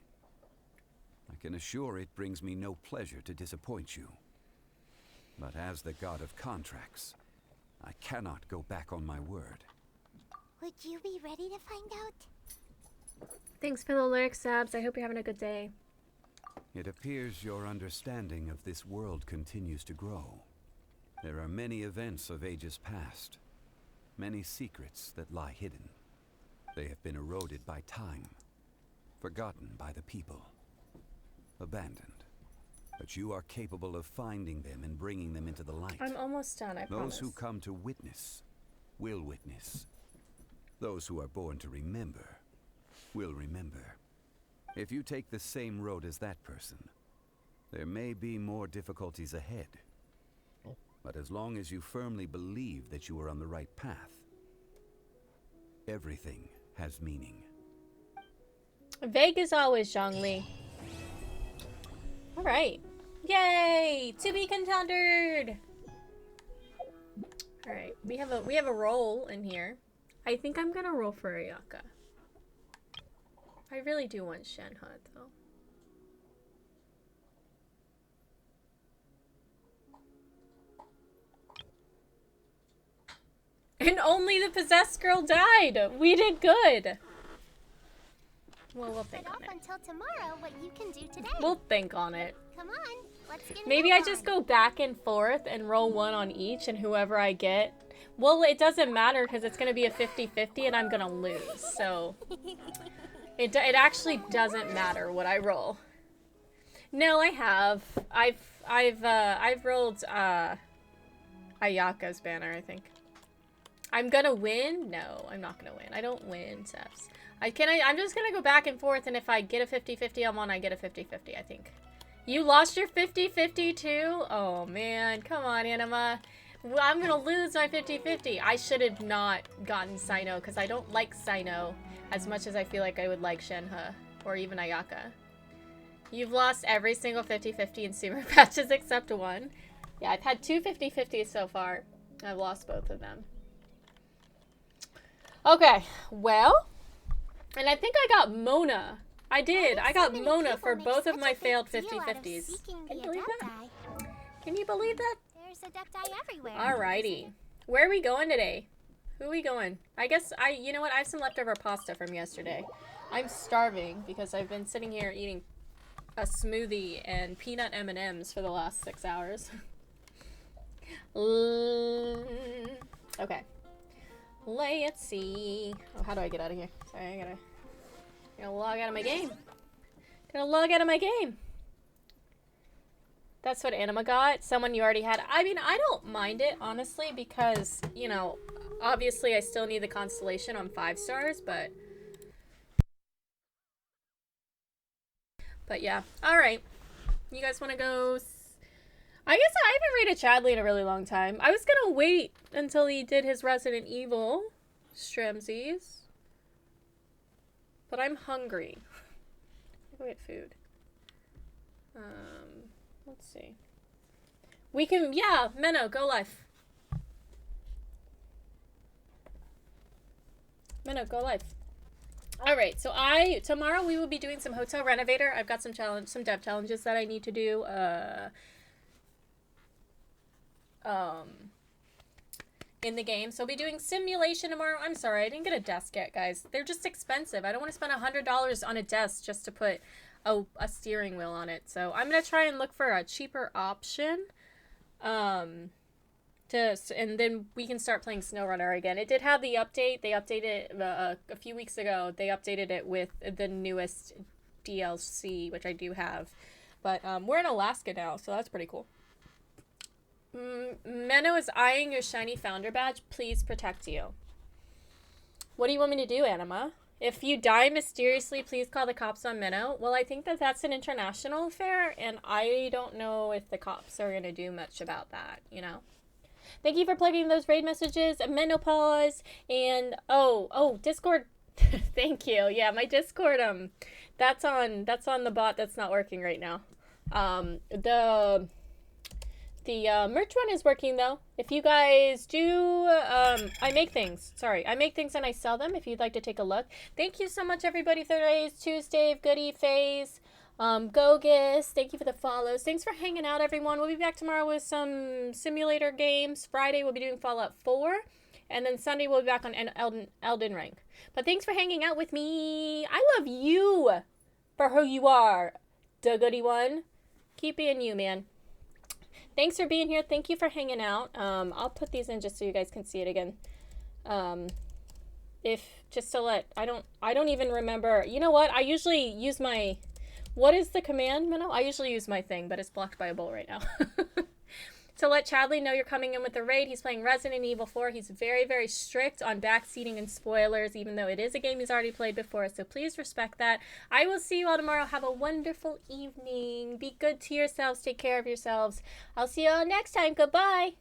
I can assure it brings me no pleasure to disappoint you. But as the god of contracts, I cannot go back on my word. Would you be ready to find out? Thanks for the lyric subs. I hope you're having a good day. It appears your understanding of this world continues to grow. There are many events of ages past, many secrets that lie hidden. They have been eroded by time, forgotten by the people, abandoned. But you are capable of finding them and bringing them into the light. I'm almost done, I promise. Those who come to witness will witness. Those who are born to remember will remember. If you take the same road as that person, there may be more difficulties ahead. But as long as you firmly believe that you are on the right path, everything has meaning. Vague as always, Zhongli. Alright. Yay! To be contended! Alright, we have a roll in here. I think I'm gonna roll for Ayaka. I really do want Shenhe, though. And only the possessed girl died. We did good. Well, we'll think on it. Until tomorrow, what you can do today. We'll think on it. Come on, let's get Maybe I just go back and forth and roll one on each, and whoever I get... Well, it doesn't matter because it's going to be a 50-50 and I'm going to lose. So it actually doesn't matter what I roll. No, I have. I've rolled Ayaka's banner, I think. I'm gonna win? No, I'm not gonna win. I don't win, Seps. I'm just gonna go back and forth, and if I get a 50-50 on one, I get a 50-50, I think. You lost your 50-50 too? Oh man, come on, Anima. Well, I'm gonna lose my 50-50. I should have not gotten Sino, because I don't like Sino as much as I feel like I would like Shenhe, or even Ayaka. You've lost every single 50-50 in Sumer patches except one. Yeah, I've had two 50-50s so far. I've lost both of them. Okay, well, and I think I got Mona. I did. I got Mona for both of my failed 50-50s. Can you believe that? Can you believe that? There's adepti everywhere. Alrighty. Where are we going today? Who are we going? I guess you know what? I have some leftover pasta from yesterday. I'm starving because I've been sitting here eating a smoothie and peanut M&Ms for the last 6 hours. Okay. Let's see. Oh, how do I get out of here? Sorry, I gotta log out of my game. Gotta log out of my game. That's what Anima got. Someone you already had. I mean, I don't mind it, honestly, because, you know, obviously I still need the constellation on 5 stars, but yeah. Alright. You guys want to go... I guess I haven't rated Chadley in a really long time. I was gonna wait until he did his Resident Evil Stremsies. But I'm hungry. Go get food. Let's see. We can... Yeah, Menno, go live. Menno, go live. Alright, so tomorrow we will be doing some hotel renovator. I've got some dev challenges that I need to do. In the game. So I'll be doing simulation tomorrow. I'm sorry, I didn't get a desk yet, guys. They're just expensive. I don't want to spend $100 on a desk just to put a steering wheel on it. So I'm going to try and look for a cheaper option. And then we can start playing SnowRunner again. It did have the update. They updated it a few weeks ago. They updated it with the newest DLC, which I do have. But we're in Alaska now, so that's pretty cool. Menno is eyeing your shiny founder badge. Please protect you. What do you want me to do, Anima? If you die mysteriously, please call the cops on Menno. Well, I think that's an international affair, and I don't know if the cops are going to do much about that, you know? Thank you for plugging those raid messages. Menopause and Discord. Thank you. Yeah, my Discord that's on the bot that's not working right now. The merch run is working though. If you guys do, I make things. Sorry, I make things and I sell them. If you'd like to take a look. Thank you so much, everybody. Thursdays, Tuesday, Goody Phase, Gogus. Thank you for the follows. Thanks for hanging out, everyone. We'll be back tomorrow with some simulator games. Friday we'll be doing Fallout 4, and then Sunday we'll be back on Elden Ring. But thanks for hanging out with me. I love you for who you are, the goody one. Keep being you, man. Thanks for being here. Thank you for hanging out. I'll put these in just so you guys can see it again. I don't even remember. You know what? I usually use my... What is the command, Minnow? I usually use my thing, but it's blocked by a bolt right now. To let Chadley know you're coming in with the raid. He's playing Resident Evil 4. He's very, very strict on backseating and spoilers, even though it is a game he's already played before, so please respect that. I will see you all tomorrow. Have a wonderful evening. Be good to yourselves. Take care of yourselves. I'll see you all next time. Goodbye.